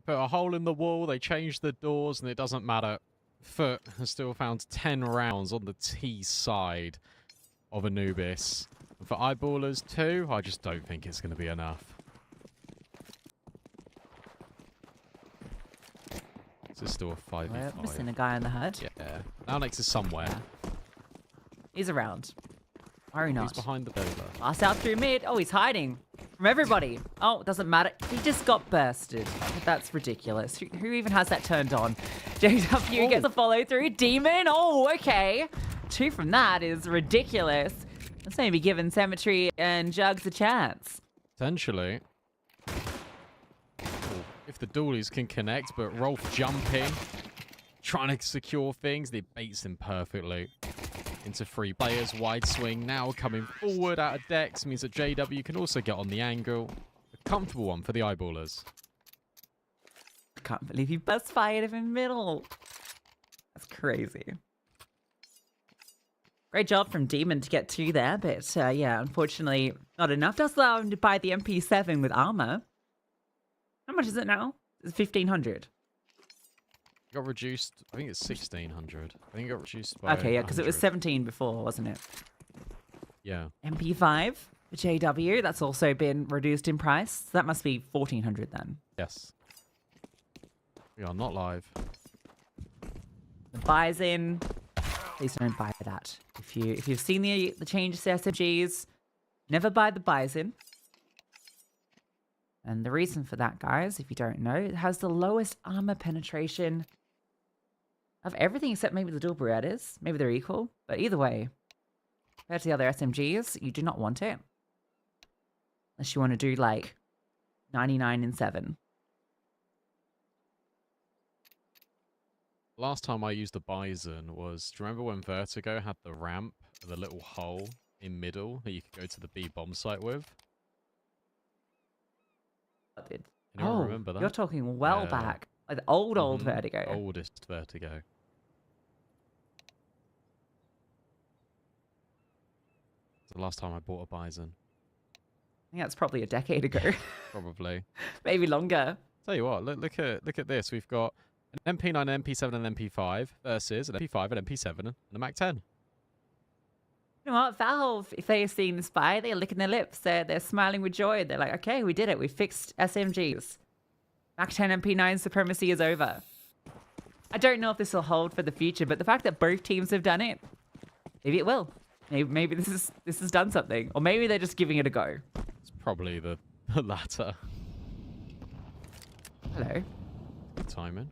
put a hole in the wall, they changed the doors, and it doesn't matter. Foot has still found 10 rounds on the T side of Anubis. And for Eyeballers 2, I just don't think it's going to be enough. This is still a 5v5. We're missing a guy on the HUD. Yeah. Now next is somewhere. Yeah. He's around. Worry not. He's behind the bowler. Pass out through mid. Oh, he's hiding from everybody. Oh, it doesn't matter. He just got bursted. That's ridiculous. Who even has that turned on? JW gets a follow through. Demon. Oh, okay. 2 from that is ridiculous. Let's maybe giving Cemetery and Jugs a chance. Potentially. If the dualies can connect, but Rolf jumping, trying to secure things, they baits him perfectly. Into 3 players, wide swing now coming forward out of decks, means that JW can also get on the angle. A comfortable one for the Eyeballers. I can't believe he bust fired him in middle. That's crazy. Great job from Demon to get 2 there, but yeah, unfortunately not enough. Does allow him to buy the MP7 with armor. How much is it now? It's 1,500. Got reduced, I think it's 1,600. I think it got reduced by Okay, yeah, because it was 100. 17 before, wasn't it? Yeah. MP5 for JW, that's also been reduced in price. So that must be 1,400 then. Yes. We are not live. The buys in. Please don't buy that. If you've seen the changes to SMGs, never buy the buys in. And the reason for that, guys, if you don't know, it has the lowest armor penetration of everything except maybe the dual Berettas. Maybe they're equal, but either way, compared to the other SMGs, you do not want it. Unless you want to do like 99 and 7. Last time I used the Bison was, do you remember when Vertigo had the ramp, the little hole in middle that you could go to the B bomb site with? Anyone remember that? You're talking well back. Like the old Vertigo. Oldest Vertigo. It's the last time I bought a Bison. I think that's probably a decade ago. Probably. Maybe longer. Tell you what, look at this. We've got an MP9, an MP7, and an MP5 versus an MP5, an MP7, and a Mac 10. You know what, Valve, if they are seeing this buy, they're licking their lips. They're smiling with joy. They're like, okay, we did it. We fixed SMGs. Mac 10 MP9 supremacy is over. I don't know if this will hold for the future, but the fact that both teams have done it, maybe it will. Maybe this has done something. Or maybe they're just giving it a go. It's probably the latter. Hello. Good timing.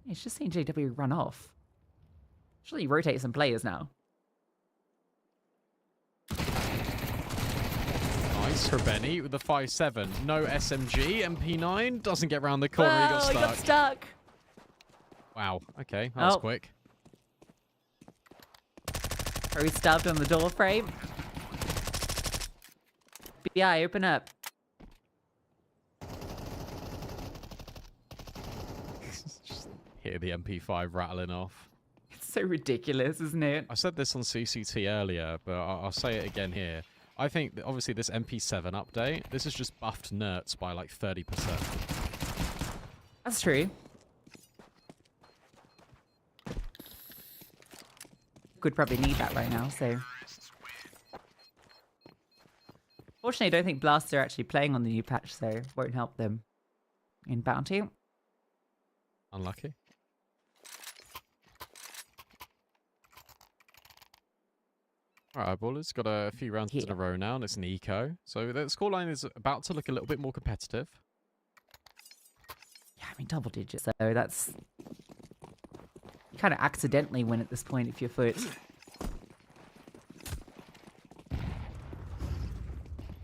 It's just seen JW run off. Actually rotate some players now. Nice for Benny with the 5-7. No SMG. MP9 doesn't get round the corner. Oh, He got stuck. Wow. Okay. That was quick. Are we stubbed on the door frame? BI, open up. Just hear the MP5 rattling off. It's so ridiculous, isn't it? I said this on CCT earlier, but I'll say it again here. I think that obviously this MP7 update, this has just buffed nerds by like 30%. That's true. Could probably need that right now, so. Fortunately, I don't think Blasts are actually playing on the new patch, so it won't help them in Bounty. Unlucky. Alright, Eyeballers, got a few rounds in a row now, and it's an eco. So the scoreline is about to look a little bit more competitive. Yeah, I mean, double digits, so that's... You kind of accidentally win at this point if you're foot.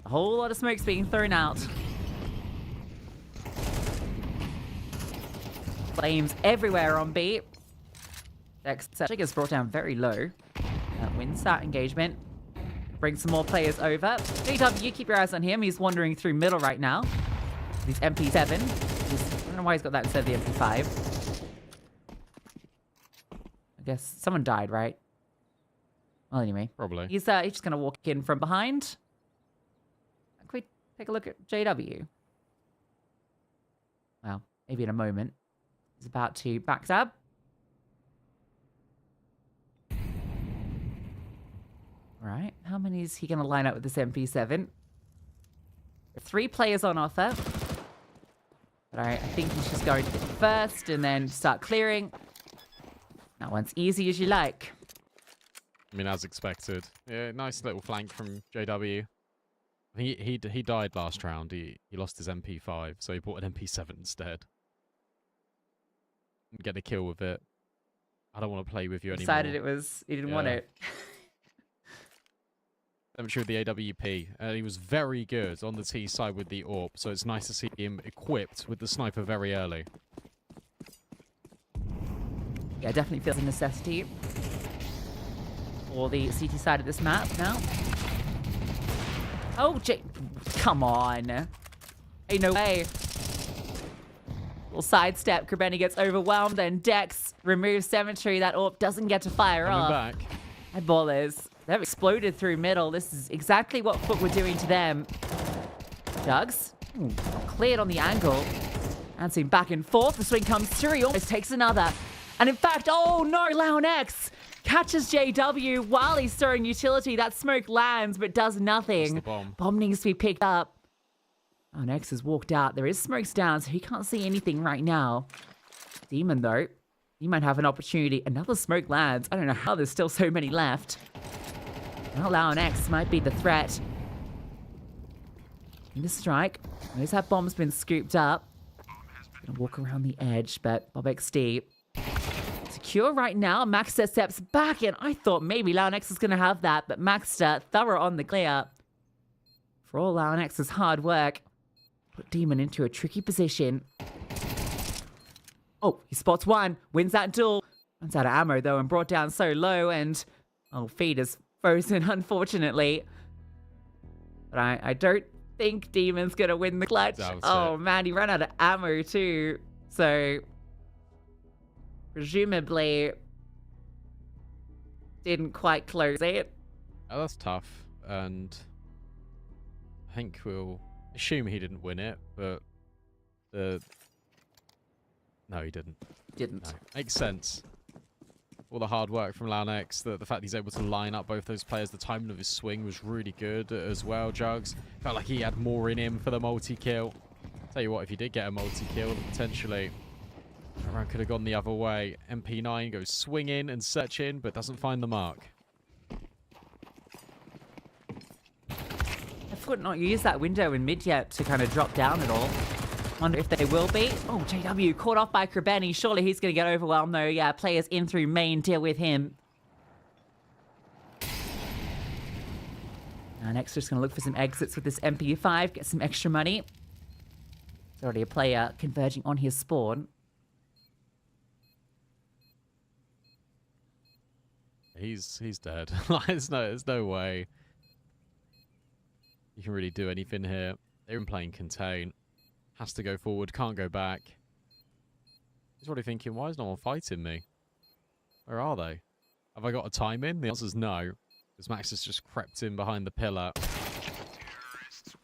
A whole lot of smoke's being thrown out. Flames everywhere on B. Dex gets brought down very low. Wins that engagement. Bring some more players over. JW, keep your eyes on him. He's wandering through middle right now. He's MP7. I don't know why he's got that instead of the MP5. I guess someone died, right? Well, anyway. Probably. He's just going to walk in from behind. Can we take a look at JW? maybe in a moment. He's about to backstab. Right, how many is he going to line up with this MP7? 3 players on offer. But I think he's just going to get first and then start clearing. That one's easy as you like. I mean, as expected. Yeah, nice little flank from JW. He died last round. He lost his MP5, so he bought an MP7 instead. Get a kill with it. I don't want to play with you anymore. Decided it was, he didn't want it. With the AWP. He was very good on the T side with the AWP, so it's nice to see him equipped with the sniper very early. Yeah, definitely feels a necessity for the CT side of this map now. Oh, come on. Ain't no way. Little sidestep, Krabeni gets overwhelmed, and Dex removes Symmetry. That AWP doesn't get to fire off. Back. YEBALLERS. They've exploded through middle. This is exactly what Foot were doing to them. Jugs. Ooh, cleared on the angle. Dancing back and forth. The swing comes through. He almost takes another. And in fact, oh no, Leonex catches JW while he's throwing utility. That smoke lands but does nothing. Bomb needs to be picked up. Leonex has walked out. There is smokes down, so he can't see anything right now. Demon, though, he might have an opportunity. Another smoke lands. I don't know how there's still so many left. Well, Leonex might be the threat. In the strike. Notice that bomb's been scooped up. Gonna walk around the edge, but BobXD secure right now. Maxter steps back in. I thought maybe Leonex was gonna have that, but Maxter thorough on the clear. For all Leonex's hard work, put Demon into a tricky position. Oh, he spots one, wins that duel. Runs out of ammo though and brought down so low, and feed is frozen, unfortunately. But I don't think Demon's gonna win the clutch. Oh man, he ran out of ammo too. So presumably didn't quite close it. Oh, that's tough. And I think we'll assume he didn't win it, but no, he didn't. Didn't. No. Makes sense. All the hard work from Leonex, the fact he's able to line up both those players, the timing of his swing was really good as well, Jugs. Felt like he had more in him for the multi-kill. Tell you what, if he did get a multi-kill, then potentially that round could have gone the other way. MP9 goes swinging and searching, but doesn't find the mark. I thought not use that window in mid yet to kind of drop down at all. Wonder if they will be. Oh, JW caught off by Krabeni. Surely he's going to get overwhelmed though. Yeah, players in through main deal with him. Now next just going to look for some exits with this MP5. Get some extra money. There's already a player converging on his spawn. He's dead. there's no way you can really do anything here. They're playing contain. Has to go forward, can't go back. He's probably thinking, why is no one fighting me? Where are they? Have I got a time in? The answer's no. Because Max has just crept in behind the pillar.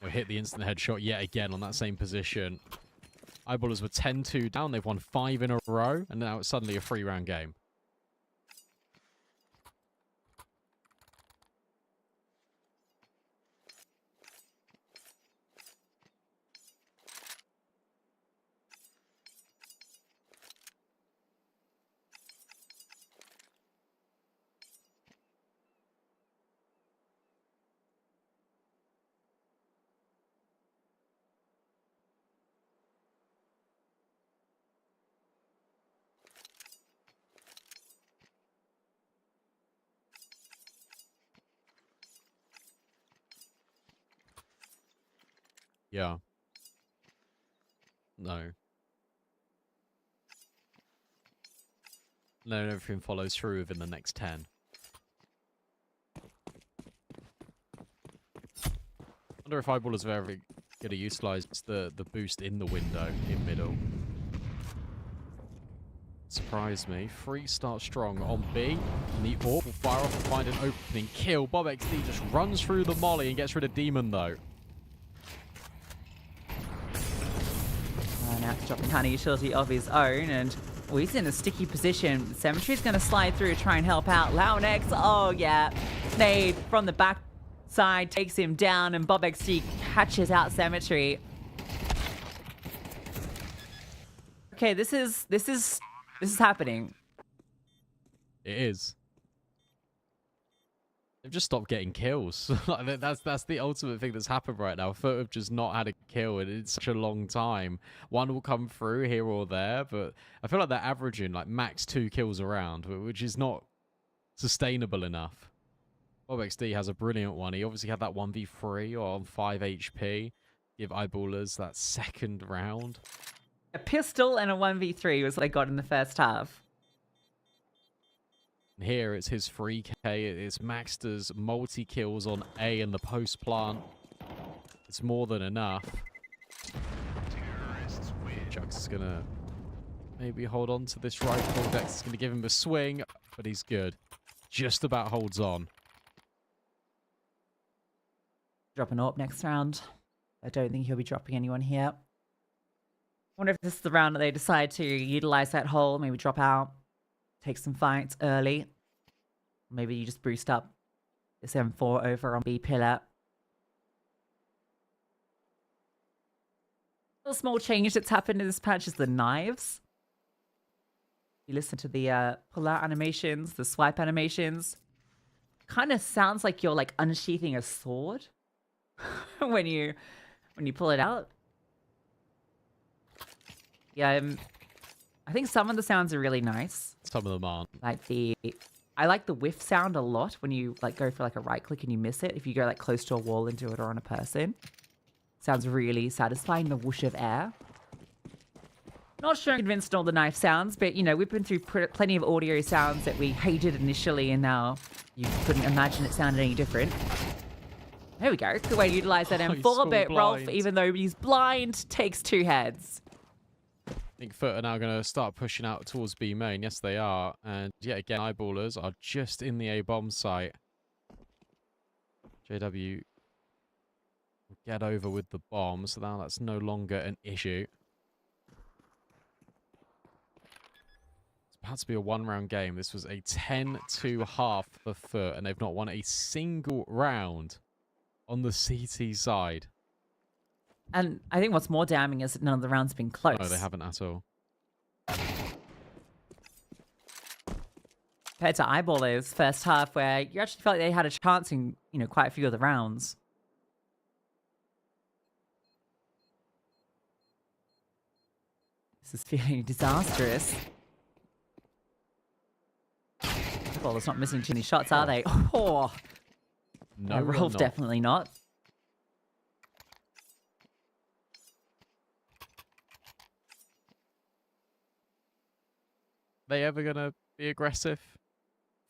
He'll hit the instant headshot yet again on that same position. YEBALLERS were 10-2 down. They've won 5 in a row. And now it's suddenly a 3-round game. Yeah. No. No, everything follows through within the next 10. I wonder if YEBALLERS are ever going to utilize the boost in the window in middle. Surprised me. 3 start strong on B. And the AWP will fire off and find an opening kill. BobXD just runs through the molly and gets rid of Demon though. Now he's dropping tiny utility of his own, and he's in a sticky position. Cemetery's going to slide through to try and help out. Launex, oh yeah, nade from the back side takes him down, and Bob XD catches out Cemetery. Okay, this is happening. It is. They've just stopped getting kills. that's the ultimate thing that's happened right now. FUT have just not had a kill in such a long time. One will come through here or there, but I feel like they're averaging like max 2 kills a round, which is not sustainable enough. Bob XD has a brilliant one. He obviously had that 1v3 on 5 HP. Give Eyeballers that second round. A pistol and a 1v3 was what they got in the first half. Here it's his 3k. It's maxed as multi-kills on A and the post plant. It's more than enough. Jugs is going to maybe hold on to this rifle. Dex is going to give him a swing, but he's good. Just about holds on. Dropping AWP next round. I don't think he'll be dropping anyone here. I wonder if this is the round that they decide to utilize that hole, maybe drop out, take some fights early. Maybe you just boost up this M4 over on B pillar. A small change that's happened in this patch is the knives. You listen to the pull-out animations, the swipe animations. Kind of sounds like you're like unsheathing a sword when you pull it out. Yeah, I think some of the sounds are really nice. Some of them aren't. I like the whiff sound a lot when you like go for like a right click and you miss it. If you go like close to a wall and do it or on a person, sounds really satisfying. The whoosh of air. Not sure I'm convinced in all the knife sounds, but you know we've been through plenty of audio sounds that we hated initially, and now you couldn't imagine it sounded any different. There we go. Good way to utilize that M4, but Rolf, even though he's blind, takes 2 heads. I think FUT are now going to start pushing out towards B main. Yes, they are. And yet again, Eyeballers are just in the A bomb site. JW will get over with the bomb, so now that's no longer an issue. It's about to be a 1-round game. This was a 10-2 half for FUT, and they've not won a single round on the CT side. And I think what's more damning is that none of the rounds have been close. No, they haven't at all. Compared to Eyeballers first half, where you actually felt like they had a chance in, you know, quite a few of the rounds. This is feeling disastrous. Eyeballers not missing too many shots, are they? Oh, No, Rolf definitely not. They ever gonna be aggressive?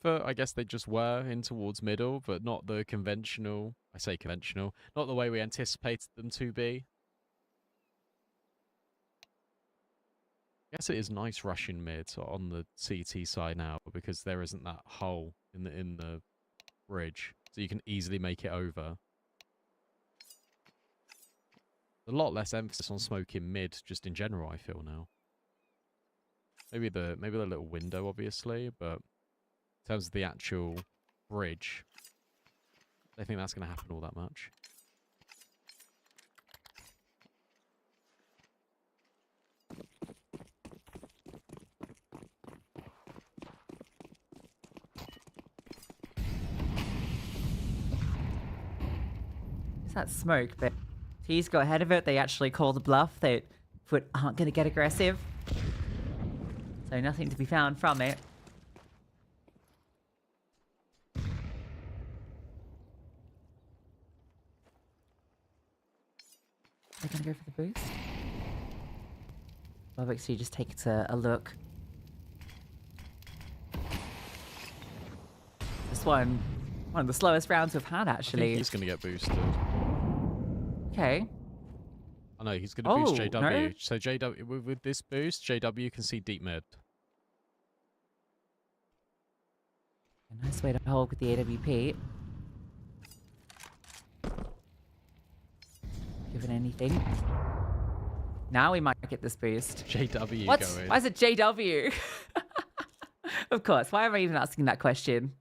I guess they just were in towards middle, but not the conventional. I say conventional, not the way we anticipated them to be. I guess it is nice rushing mid on the CT side now because there isn't that hole in the bridge, so you can easily make it over. A lot less emphasis on smoking mid, just in general. I feel now. Maybe the little window, obviously, but in terms of the actual bridge, I don't think that's going to happen all that much. It's that smoke, but T's go ahead of it. They actually call the bluff. They aren't going to get aggressive. So nothing to be found from it. They're going to go for the boost. Bob XD just takes a look. This one of the slowest rounds we've had, I actually. think he's going to get boosted. Okay. Oh no, he's going to boost JW. No? So JW with this boost, JW can see deep mid. A nice way to hold with the AWP. Given anything. Now we might get this boost. JW What? going. Why is it JW? Of course. Why am I even asking that question?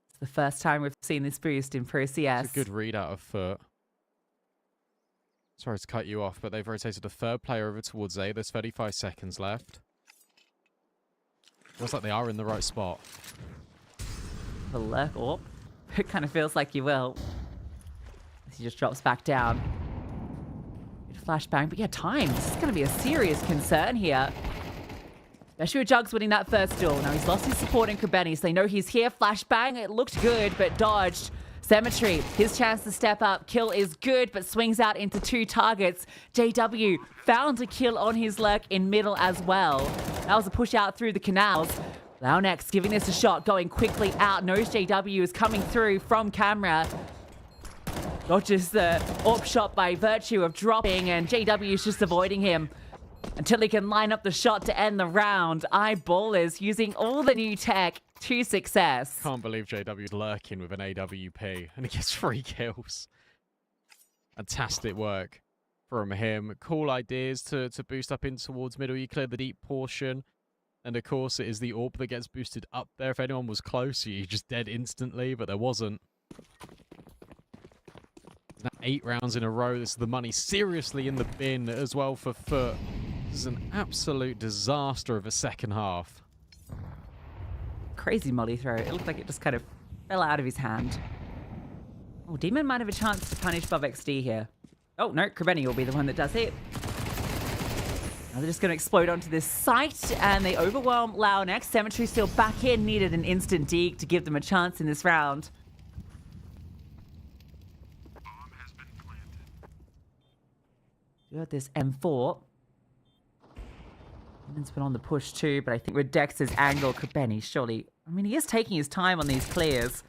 It's the first time we've seen this boost in Pro CS. It's a good read out of foot. Sorry to cut you off, but they've rotated a third player over towards A. There's 35 seconds left. Looks like they are in the right spot. The lurk. Oh, it kind of feels like you will. He just drops back down. Good flashbang, but yeah, time. This is going to be a serious concern here. Especially with Jugs winning that first duel. Now he's lost his support in Krebeni, so they know he's here. Flashbang, it looked good, but dodged. Cemetery, his chance to step up. Kill is good, but swings out into 2 targets. JW found a kill on his lurk in middle as well. That was a push out through the canals. Launex giving this a shot, going quickly out. Knows JW is coming through from camera. Dodges the AWP shot by virtue of dropping, and JW is just avoiding him until he can line up the shot to end the round. YEBALLERS using all the new tech to success. Can't believe JW's lurking with an AWP and he gets 3 kills. Fantastic work from him. Cool ideas to boost up in towards middle. You clear the deep portion. And of course it is the AWP that gets boosted up there. If anyone was close, you just dead instantly, but there wasn't. Now 8 rounds in a row. This is the money seriously in the bin as well for Foot. This is an absolute disaster of a second half. Crazy molly throw. It looked like it just kind of fell out of his hand. Oh, Demon might have a chance to punish Bob XD here. Oh, no, Krebeni will be the one that does it. Now they're just going to explode onto this site, and they overwhelm Launex. Cemetery still back in. Needed an instant deke to give them a chance in this round. You got this M4. Demon's been on the push too, but I think with Dex's angle, Krebeni surely... I mean, he is taking his time on these clears.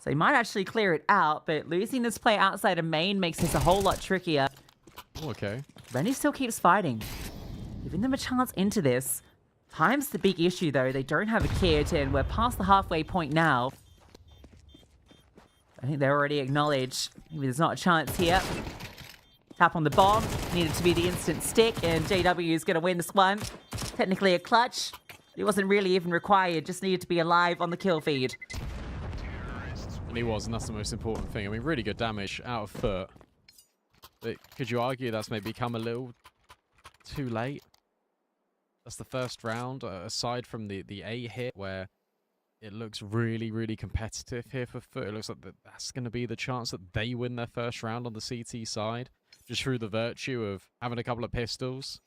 So he might actually clear it out, but losing this play outside of main makes this a whole lot trickier. Oh, okay. Krebeni still keeps fighting. Giving them a chance into this. Time's the big issue, though. They don't have a kit, and we're past the halfway point now. I think they already acknowledge maybe there's not a chance here. Tap on the bomb. Needed to be the instant stick, and JW is going to win this one. Technically a clutch. It wasn't really even required. Just needed to be alive on the kill feed. And he was, and that's the most important thing. I mean, really good damage out of Foot. But could you argue that's maybe come a little too late? That's the first round, aside from the A hit, where it looks really, really competitive here for Foot. It looks like that's going to be the chance that they win their first round on the CT side, just through the virtue of having a couple of pistols.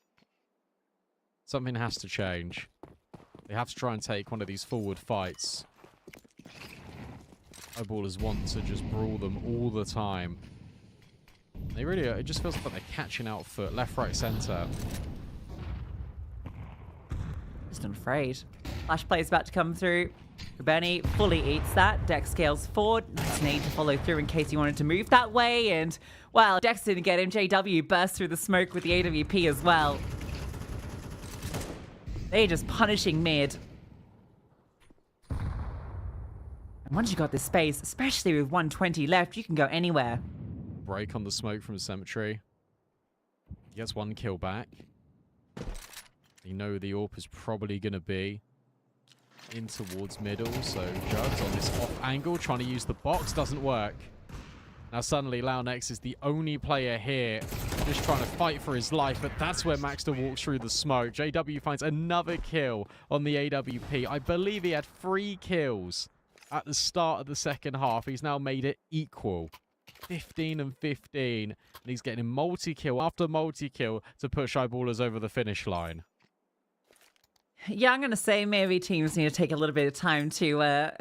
Something has to change. They have to try and take one of these forward fights. YEBALLERS want to just brawl them all the time. They really are. It just feels like they're catching out Foot, left, right, center. Just unafraid. Flash play is about to come through. Krebeni fully eats that. Dex scales forward. Nice need to follow through in case he wanted to move that way. And, well, Dex didn't get him. JW burst through the smoke with the AWP as well. They're just punishing mid. And once you got this space, especially with 120 left, you can go anywhere. Break on the smoke from the Cemetery. He gets 1 kill back. You know the AWP is probably going to be in towards middle, so Jugs on this off angle, trying to use the box, doesn't work. Now suddenly Launex is the only player here just trying to fight for his life, but that's where Maxter walks through the smoke. JW finds another kill on the AWP. I believe he had 3 kills at the start of the second half. He's now made it equal. 15 and 15, and he's getting multi-kill after multi-kill to push YEBALLERS over the finish line. Yeah, I'm going to say maybe teams need to take a little bit of time to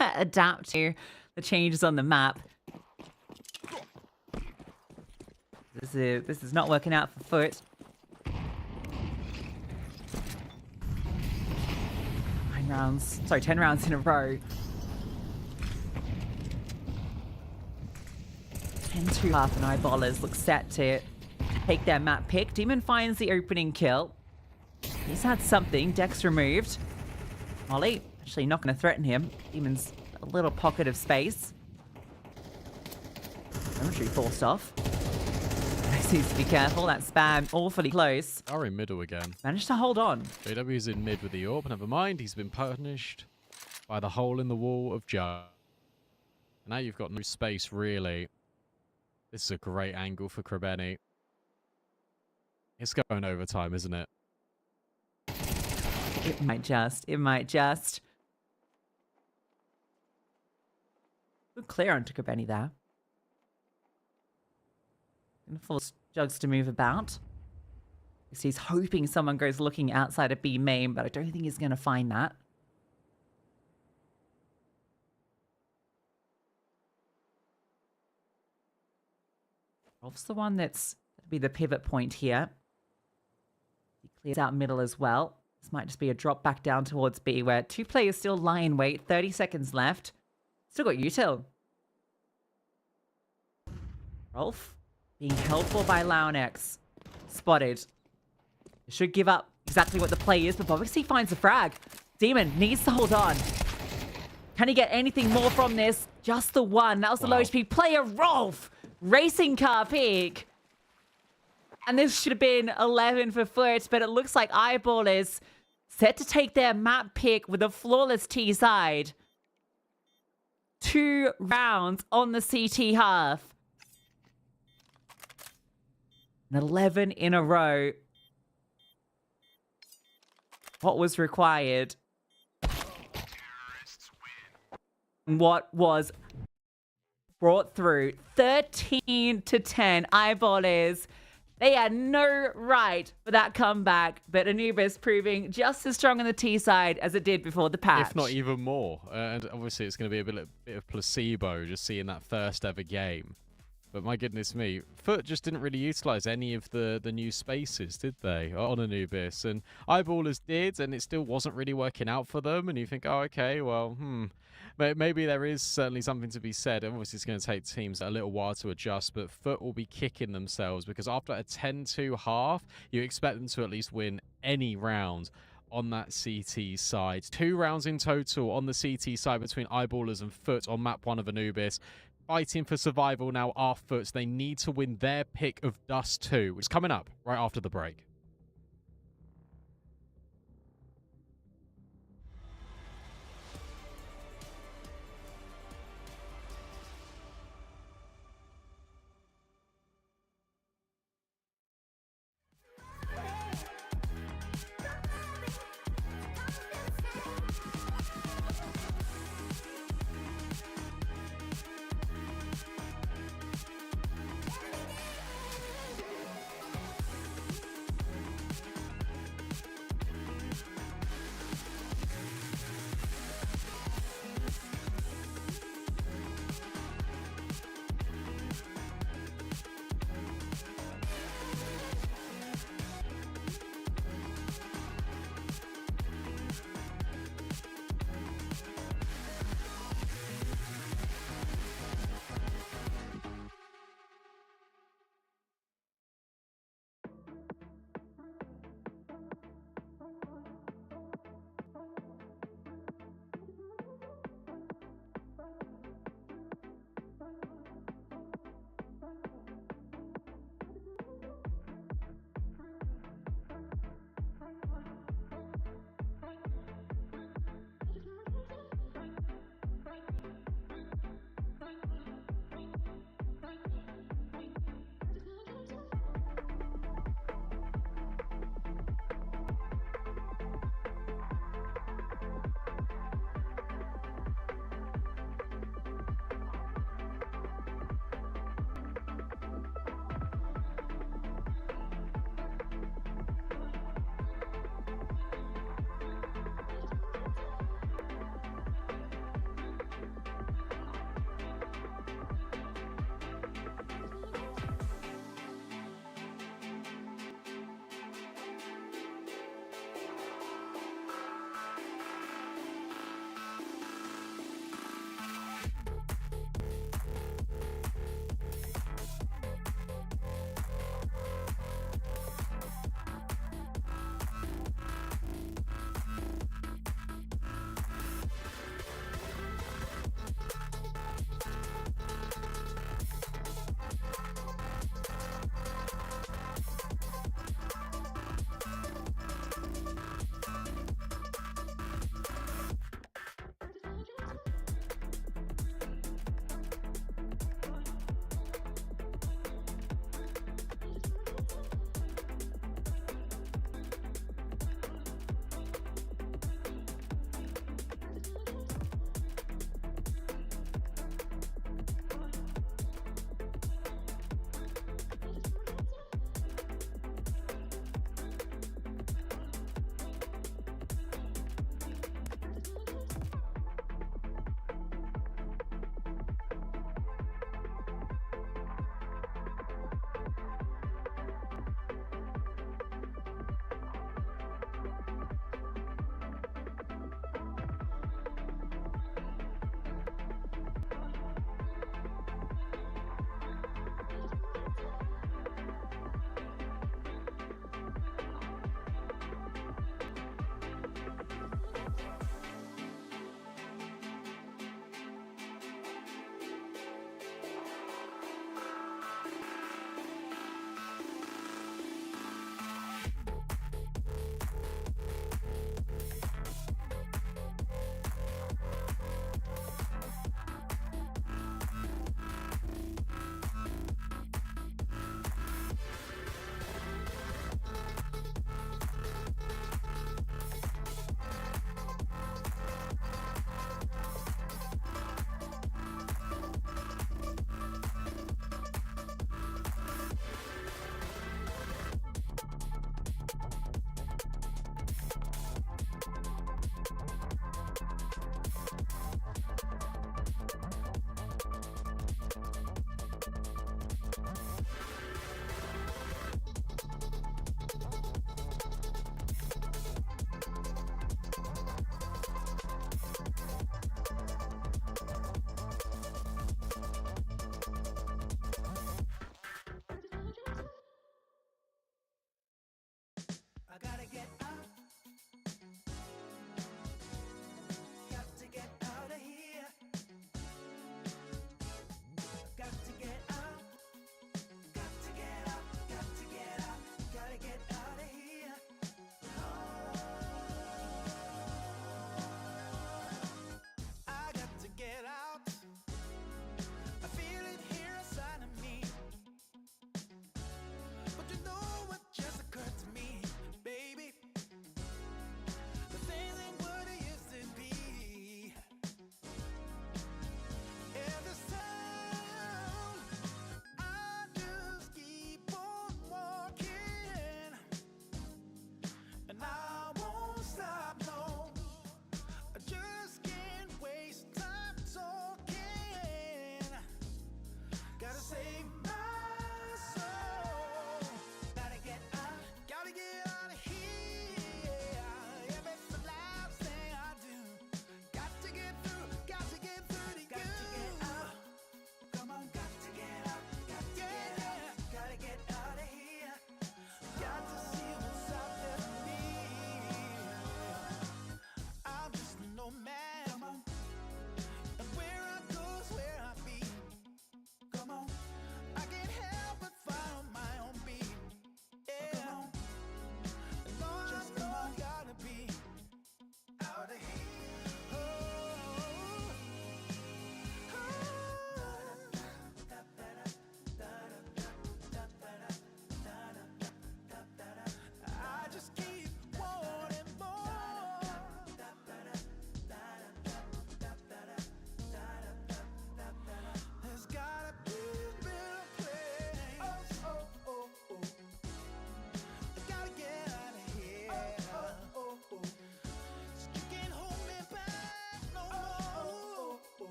adapt to the changes on the map. This is not working out for Foot. 10 rounds in a row. 10-2 half, and YEBALLERS look set to take their map pick. Demon finds the opening kill. He's had something. Dex removed. Molly actually not going to threaten him. Demon's a little pocket of space. Geometry forced off. Needs to be careful. That spam awfully close. Are in middle again. Managed to hold on. JW's in mid with the orb. Never mind. He's been punished by the hole in the wall of Joe. Now you've got no space, really. This is a great angle for Krebeni. It's going overtime, isn't it? It might just. It might just. Good clear onto Krebeni there. Gonna force Jugs to move about. He's hoping someone goes looking outside of B main, but I don't think he's going to find that. Rolf's the one that's going to be the pivot point here. He clears out middle as well. This might just be a drop back down towards B, where two players still lie in wait. 30 seconds left. Still got util. Rolf being held for by Launex. Spotted. Should give up exactly what the play is, but obviously finds a frag. Demon needs to hold on. Can he get anything more from this? Just the one. That was the low HP player, Rolf. Racing car pick. And this should have been 11 for Foot, but it looks like YEBALLERS set to take their map pick with a flawless T side. 2 rounds on the CT half. And 11 in a row. What was required? What was brought through? 13 to 10. YEBALLERS. They had no right for that comeback, but Anubis proving just as strong on the T side as it did before the patch. If not even more. And obviously it's going to be a bit of placebo just seeing that first ever game. But my goodness me, Foot just didn't really utilize any of the new spaces, did they, on Anubis? And YEBALLERS did, and it still wasn't really working out for them. And you think, oh, okay, well, maybe there is certainly something to be said. Obviously, it's going to take teams a little while to adjust, but Foot will be kicking themselves because after a 10-2 half, you expect them to at least win any round on that CT side. 2 rounds in total on the CT side between YEBALLERS and Foot on map 1 of Anubis. Fighting for survival now are Foot. They need to win their pick of Dust 2, which is coming up right after the break.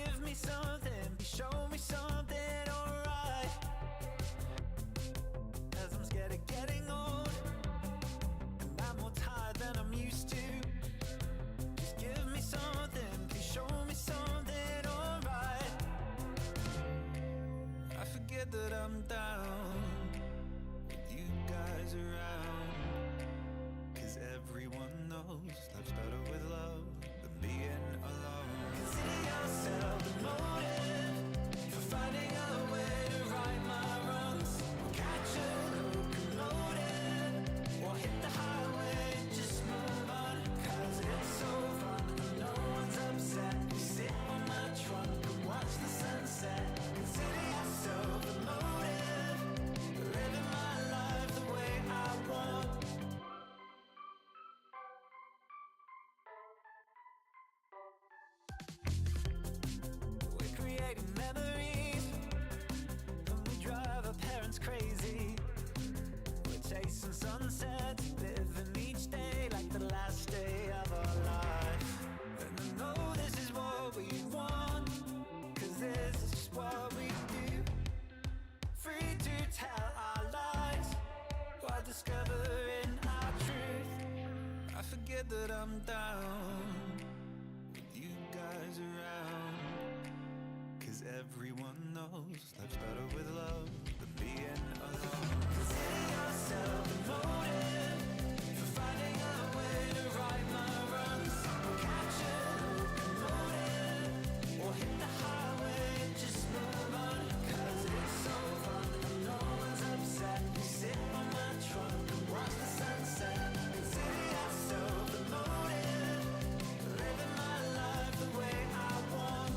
give me something, show me something alright. Cause I'm scared of getting old, and I'm more tired than I'm used to. Just give me something, please show me something alright. I forget that I'm down with you guys around. Cause everyone knows life's better with love than being alone. Consider yourself the motive for finding a way to right my wrongs. Catch a locomotive or hit the highway, just move on. Cause it's so fun and no one's upset. You sit on my trunk and watch the sunset. Consider yourself the motive for living my life the way I want. We're creating memories, and we drive our parents crazy. We're chasing sunsets, living each day like the last day of our life. And I know this is what we want, cause this is just what we do. Free to tell our lies while discovering our truth. I forget that I'm down with you guys around. Cause everyone knows life's better with love than being alone. Consider yourself the motive for finding a way to right my wrongs. Catch a locomotive or hit the highway, just move on. Cause it's so fun and no one's upset. You sit on my trunk and watch the sunset. Consider yourself the motive for living my life the way I want.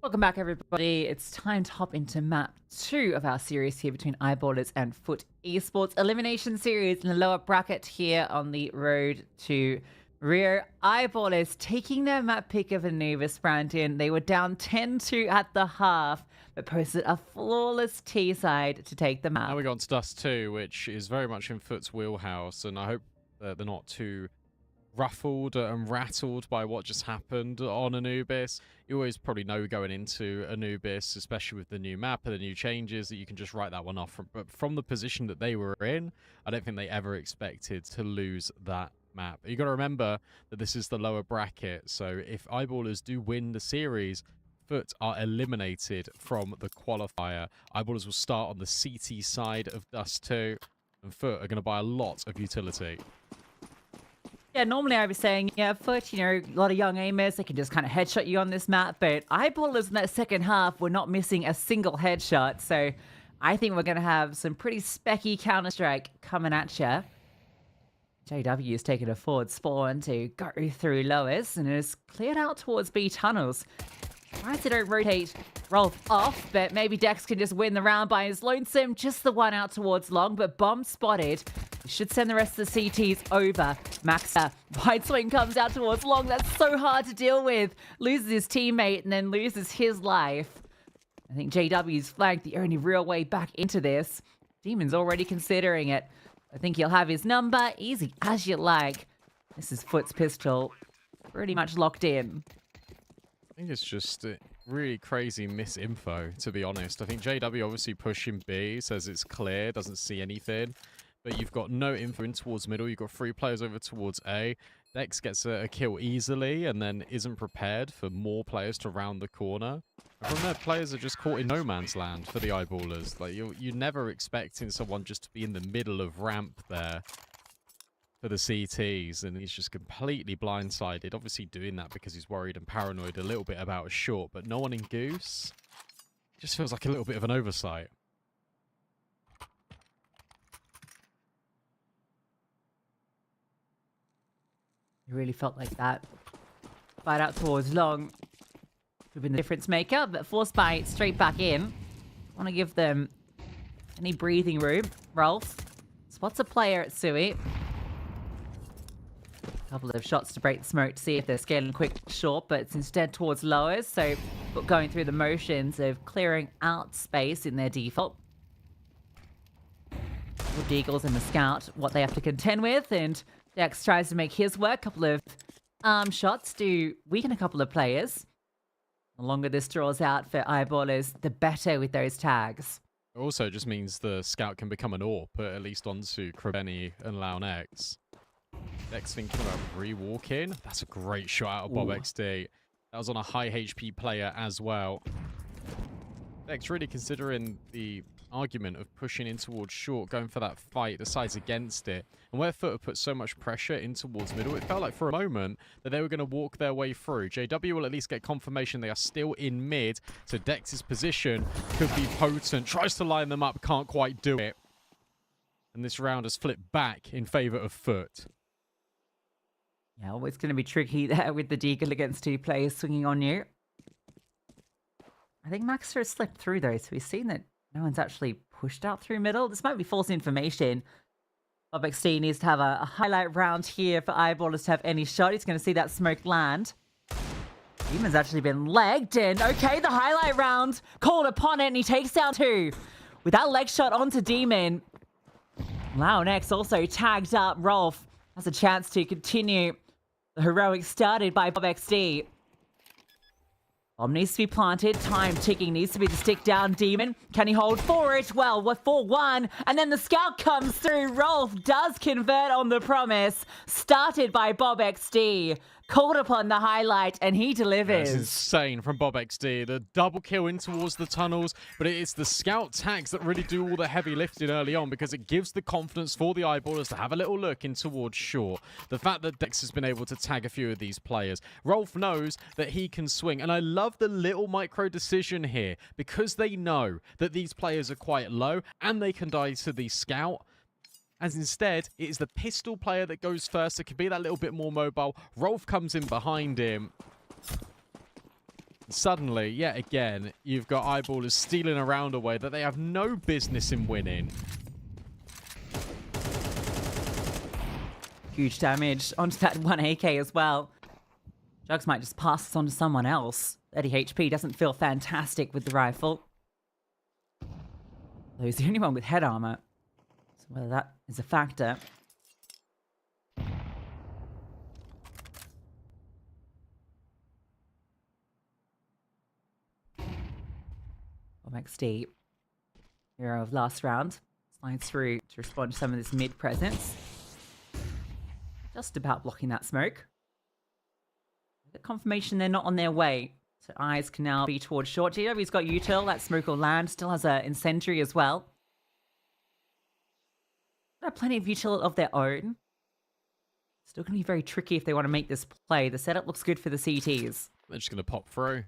Welcome back, everybody. It's time to hop into map 2 of our series here between Eyeballers and Foot Esports. Elimination series in the lower bracket here on the road to Rio. Eyeballers taking their map pick of Anubis, Brandon. They were down 10-2 at the half, but posted a flawless T-side to take the map. Now we got on to Dust 2, which is very much in Foot's wheelhouse, and I hope they're not too ruffled and rattled by what just happened on Anubis. You always probably know going into Anubis, especially with the new map and the new changes, that you can just write that one off. But from the position that they were in, I don't think they ever expected to lose that map. You got to remember that this is the lower bracket, so if Eyeballers do win the series, Foot are eliminated from the qualifier. Eyeballers will start on the CT side of Dust 2, and Foot are going to buy a lot of utility. Yeah, normally I was saying, yeah, Foot, you know, a lot of young aimers, they can just kind of headshot you on this map, but Eyeballers in that second half were not missing a single headshot, so I think we're going to have some pretty specky Counter-Strike coming at you. JW is taking a forward spawn to go through lowers and is cleared out towards B tunnels. Tries to don't rotate Rolf off, but maybe Dex can just win the round by his lonesome. Just the one out towards long, but bomb spotted. Should send the rest of the CTs over. Maxa, wide swing comes out towards long. That's so hard to deal with. Loses his teammate and then loses his life. I think JW's flanked the only real way back into this. Demon's already considering it. I think he'll have his number. Easy as you like. This is Foot's pistol. Pretty much locked in. I think it's just really crazy misinfo, to be honest. I think JW obviously pushing B, says it's clear, doesn't see anything. But you've got no info in towards middle. You've got 3 players over towards A. Dex gets a kill easily and then isn't prepared for more players to round the corner. And from there, players are just caught in no man's land for the Eyeballers. Like, you're never expecting someone just to be in the middle of ramp there for the CTs, and he's just completely blindsided. Obviously doing that because he's worried and paranoid a little bit about a short, but no one in Goose. It just feels like a little bit of an oversight. It really felt like that. Fight out towards long. Could have been the difference maker, but forced by straight back in. Want to give them any breathing room. Rolf spots a player at Sui. Couple of shots to break the smoke to see if they're scaling quick short, but it's instead towards lowers, so going through the motions of clearing out space in their default. With the Eagles and the Scout, what they have to contend with, and Dex tries to make his work. Couple of arm shots to weaken a couple of players. The longer this draws out for Eyeballers, the better with those tags. It also just means the Scout can become an AWP, put at least onto Krebeni and Launex. Dex thinking about re-walking. That's a great shot out of Bob XD. That was on a high HP player as well. Dex really considering the argument of pushing in towards short, going for that fight, decides against it. And where Foot have put so much pressure in towards middle, it felt like for a moment that they were going to walk their way through. JW will at least get confirmation they are still in mid, so Dex's position could be potent. Tries to line them up, can't quite do it. And this round has flipped back in favor of Foot. Yeah, always going to be tricky there with the Deagle against two players swinging on you. I think Maxter has slipped through though, so we've seen that no one's actually pushed out through middle. This might be false information. Bob XD needs to have a highlight round here for Eyeballers to have any shot. He's going to see that smoke land. Demon's actually been legged, and okay, the highlight round called upon it, and he takes down two. With that leg shot onto Demon, Launex also tagged up. Rolf has a chance to continue the heroic started by Bob XD. Bomb needs to be planted. Time ticking needs to be the stick down. Demon, can he hold for it? Well, we're 4-1. And then the scout comes through. Rolf does convert on the promise. Started by Bob XD. Called upon the highlight, and he delivers. That's insane from Bob XD. The double kill in towards the tunnels, but it is the scout tags that really do all the heavy lifting early on, because it gives the confidence for the Eyeballers to have a little look in towards short. The fact that Dex has been able to tag a few of these players. Rolf knows that he can swing, and I love the little micro decision here, because they know that these players are quite low, and they can die to the scout. As instead, it is the pistol player that goes first. It can be that little bit more mobile. Rolf comes in behind him. Suddenly, yet again, you've got Eyeballers stealing a round away that they have no business in winning. Huge damage onto that 1 AK as well. Jugs might just pass this on to someone else. 30 HP doesn't feel fantastic with the rifle. Though he's the only one with head armor. Whether that is a factor. Bob XD, hero of last round, slides through to respond to some of this mid presence. Just about blocking that smoke. The confirmation they're not on their way. So eyes can now be towards short. GW's got util, that smoke will land, still has an incendiary as well. They have plenty of utility of their own. Still going to be very tricky if they want to make this play. The setup looks good for the CTs. They're just going to pop through.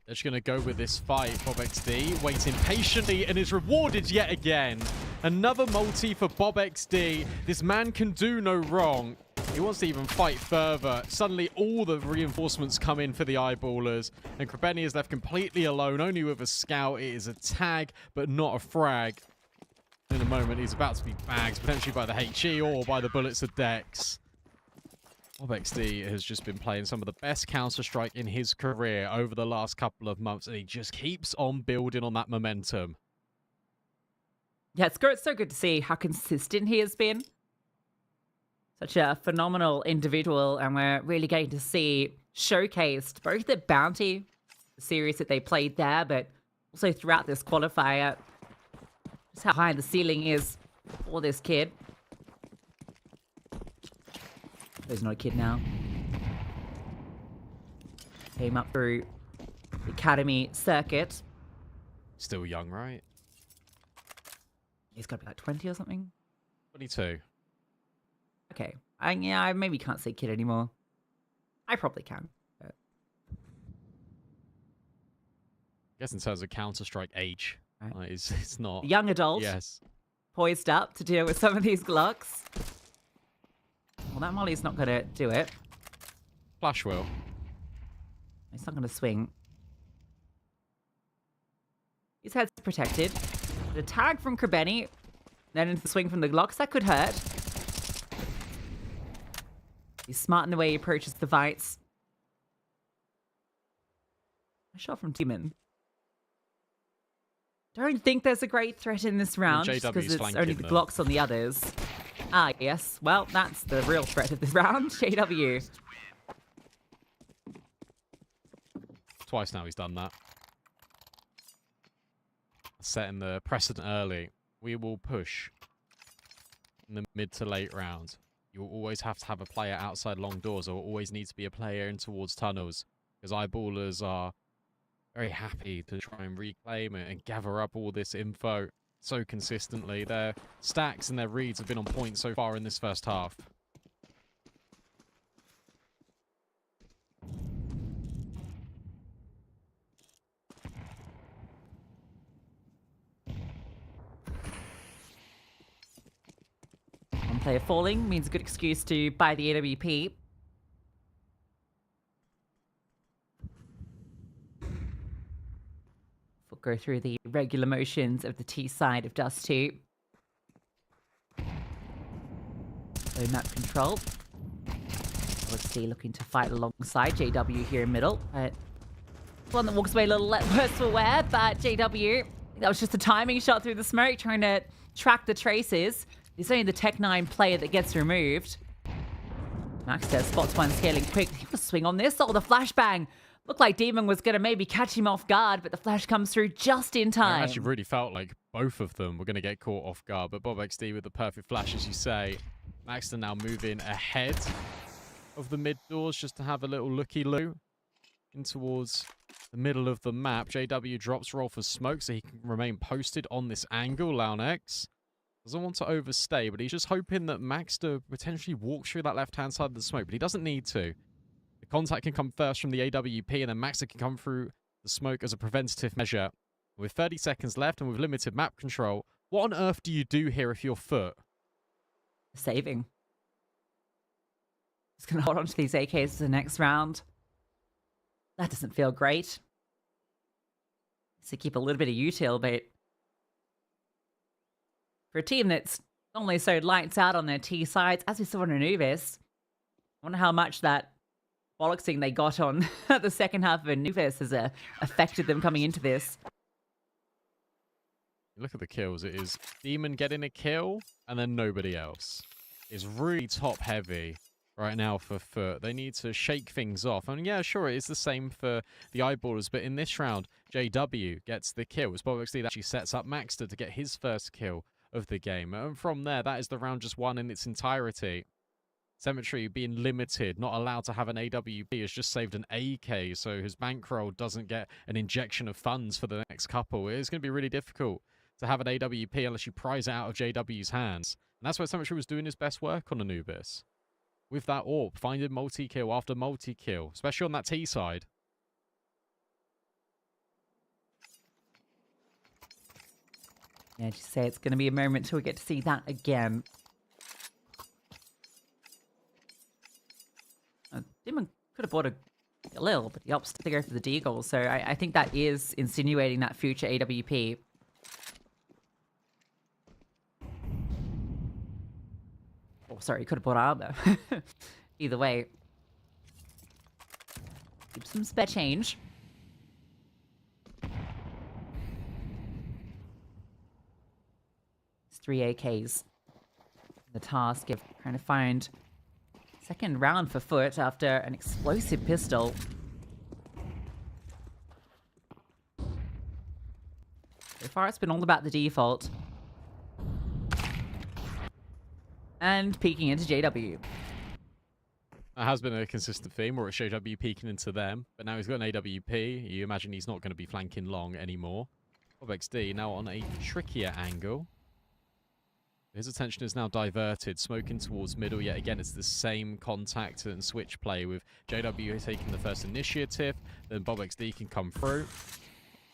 They're just going to go with this fight. Bob XD waiting patiently and is rewarded yet again. Another multi for Bob XD. This man can do no wrong. He wants to even fight further. Suddenly, all the reinforcements come in for the Eyeballers. And Krebeni is left completely alone, only with a scout. It is a tag, but not a frag. In a moment, he's about to be bagged, potentially by the HE or by the bullets of Dex. Bob XD has just been playing some of the best Counter-Strike in his career over the last couple of months, and he just keeps on building on that momentum. Yeah, it's so good to see how consistent he has been. Such a phenomenal individual, and we're really getting to see showcased both the Bounty series that they played there, but also throughout this qualifier. Just how high the ceiling is for this kid. He's not a kid now. Came up through the academy circuit. Still young, right? He's got to be like 20 or something. 22. Okay. Yeah, I maybe can't say kid anymore. I probably can. But... I guess in terms of Counter-Strike age, right. It's not... Young adult. Yes. Poised up to deal with some of these Glocks. Well, that Molly's not going to do it. Flash will. He's not going to swing. His head's protected. The tag from Krebeni. Then into the swing from the Glocks. That could hurt. He's smart in the way he approaches the fights. A shot from Demon. Don't think there's a great threat in this round just because it's only the Glocks on the others. Ah, yes. Well, that's the real threat of this round. JW. Twice now he's done that. Setting the precedent early. We will push in the mid to late round. You will always have to have a player outside long doors. There will always need to be a player in towards tunnels. Because eyeballers are very happy to try and reclaim it and gather up all this info so consistently. Their stacks and their reads have been on point so far in this first half. One player falling means a good excuse to buy the AWP. We'll go through the regular motions of the T side of Dust 2. So map control. Let's see, looking to fight alongside JW here in middle. One that walks away a little worse for wear, but JW, that was just a timing shot through the smoke, trying to track the traces. It's only the Tech 9 player that gets removed. Maxter spots one scaling quick. He will swing on this. Oh, the flashbang. Looked like Demon was going to maybe catch him off guard, but the flash comes through just in time. I actually really felt like both of them were going to get caught off guard, but BobXD with the perfect flash, as you say. Maxter now moving ahead of the mid doors just to have a little looky-loo in towards the middle of the map. JW drops roll for smoke so he can remain posted on this angle. Launex doesn't want to overstay, but he's just hoping that Maxter potentially walks through that left-hand side of the smoke, but he doesn't need to. The contact can come first from the AWP, and then Maxter can come through the smoke as a preventative measure. With 30 seconds left and with limited map control, what on earth do you do here if you're foot? Saving. Just going to hold on to these AKs for the next round. That doesn't feel great. So keep a little bit of util, but for a team that's normally so lights out on their T sides, as we saw in Anubis, I wonder how much that bollocksing they got on the second half of Anubis has affected them coming into this. Look at the kills. It is Demon getting a kill and then nobody else. It's really top heavy right now for Foot. They need to shake things off. And yeah, sure, it is the same for the eyeballers, but in this round, JW gets the kill. As BobXD actually sets up Maxter to get his first kill of the game. And from there, that is the round just won in its entirety. Cemetery being limited, not allowed to have an AWP, has just saved an AK, so his bankroll doesn't get an injection of funds for the next couple. It's going to be really difficult to have an AWP unless you prize it out of JW's hands. And that's why Cemetery was doing his best work on Anubis. With that AWP, finding multi-kill after multi-kill, especially on that T side. Yeah, just say it's going to be a moment till we get to see that again. Demon could have bought a little, but he opts to go for the deagle. So I think that is insinuating that future AWP. Oh, sorry, he could have bought armor. Either way. Keep some spare change. It's 3 AKs. The task of trying to find second round for Foot after an explosive pistol. So far, it's been all about the default. And peeking into JW. That has been a consistent theme, or it's JW peeking into them. But now he's got an AWP. You imagine he's not going to be flanking long anymore. BobXD now on a trickier angle. His attention is now diverted, smoking towards middle. Yet again, it's the same contact and switch play with JW taking the first initiative. Then BobXD can come through.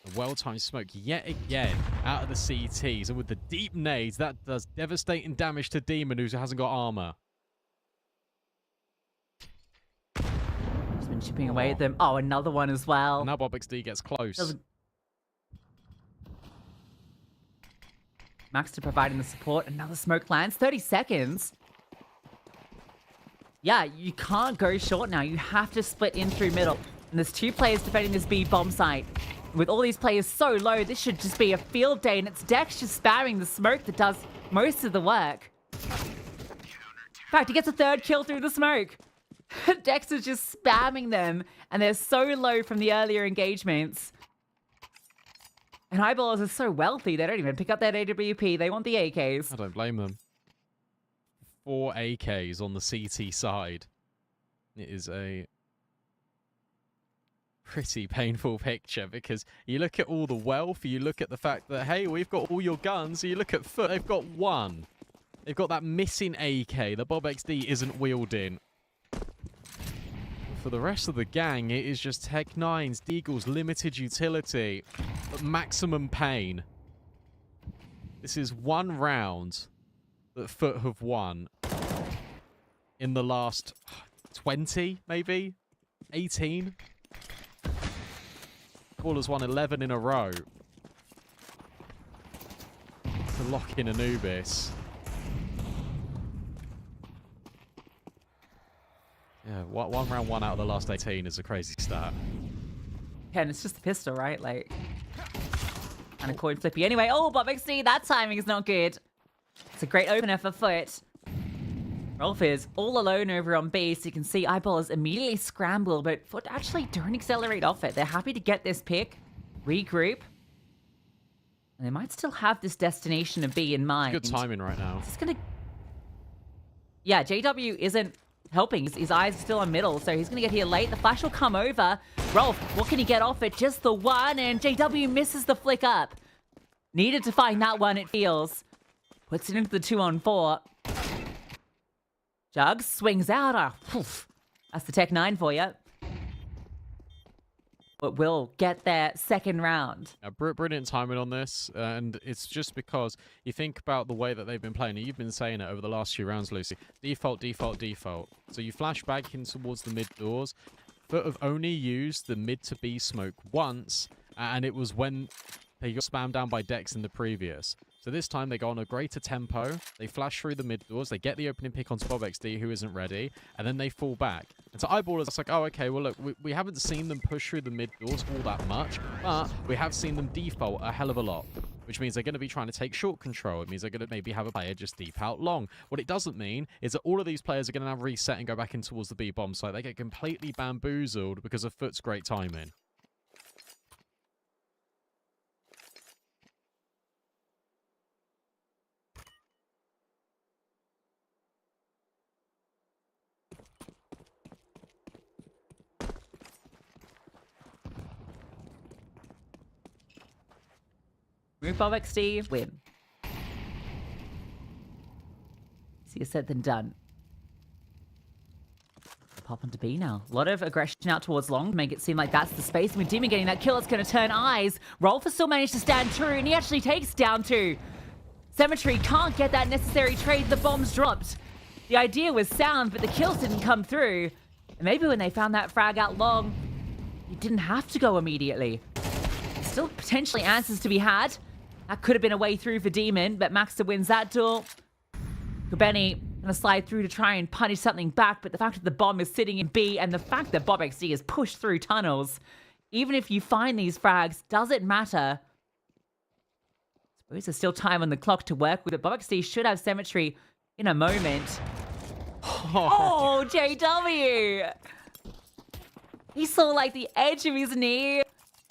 A well-timed smoke yet again out of the CTs. And with the deep nades, that does devastating damage to Demon, who hasn't got armor. been chipping away at them. Oh, another one as well. And now BobXD gets close. Max to providing the support. Another smoke lands. 30 seconds. Yeah, you can't go short now. You have to split in through middle. And there's 2 players defending this B bomb site. With all these players so low, this should just be a field day. And it's Dex just spamming the smoke that does most of the work. In fact, he gets a 3rd kill through the smoke. Dex is just spamming them. And they're so low from the earlier engagements. And Eyeballers are so wealthy, they don't even pick up their AWP. They want the AKs. I don't blame them. 4 AKs on the CT side. It is a pretty painful picture because you look at all the wealth, you look at the fact that, hey, we've got all your guns, you look at Foot, they've got 1. They've got that missing AK that BobXD isn't wielding. For the rest of the gang, it is just Tech9's, Deagle's limited utility, but maximum pain. This is 1 round that Foot have won in the last 20, maybe? 18? Ballers won 11 in a row to lock in Anubis. Yeah, 1 round 1 out of the last 18 is a crazy stat. Yeah, and it's just a pistol, right? Like, and a coin flippy. Anyway, oh, BobXD, that timing is not good. It's a great opener for Foot. Rolf is all alone over on B, so you can see Eyeballers immediately scramble, but Foot actually don't accelerate off it. They're happy to get this pick, regroup, and they might still have this destination of B in mind. Good timing right now. It's gonna... Yeah, JW isn't helping. His eyes are still on middle, so he's gonna get here late. The flash will come over. Rolf, what can he get off it? Just the 1, and JW misses the flick up. Needed to find that one, it feels. Puts it into the 2-on-4. Jugs swings out. That's the Tech9 for you. But will get their 2nd round. Brilliant timing on this, and it's just because you think about the way that they've been playing, and you've been saying it over the last few rounds, Lucy. Default, default, default. So you flash back in towards the mid doors. Foot have only used the mid to B smoke once, and it was when they got spammed down by Dex in the previous. So this time they go on a greater tempo, they flash through the mid doors, they get the opening pick onto BobXD, who isn't ready, and then they fall back. And to Eyeballers, it's like, oh, okay, well, look, we haven't seen them push through the mid doors all that much, but we have seen them default a hell of a lot, which means they're going to be trying to take short control. It means they're going to maybe have a player just deep out long. What it doesn't mean is that all of these players are going to now reset and go back in towards the B bomb site. They get completely bamboozled because of Foot's great timing. Move BobXD, win. Easier said than done. Pop onto B now. A lot of aggression out towards long to make it seem like that's the space. And with Demon getting that kill, it's going to turn eyes. Rolf has still managed to stand true, and he actually takes down 2. Cemetery can't get that necessary trade. The bomb's dropped. The idea was sound, but the kills didn't come through. And maybe when they found that frag out long, you didn't have to go immediately. Still potentially answers to be had. That could have been a way through for Demon, but Maxter wins that duel. Kubeni gonna slide through to try and punish something back, but the fact that the bomb is sitting in B and the fact that BobXD is pushed through tunnels, even if you find these frags, doesn't matter. I suppose there's still time on the clock to work with it. BobXD should have Cemetery in a moment. Oh, JW! He saw like the edge of his knee,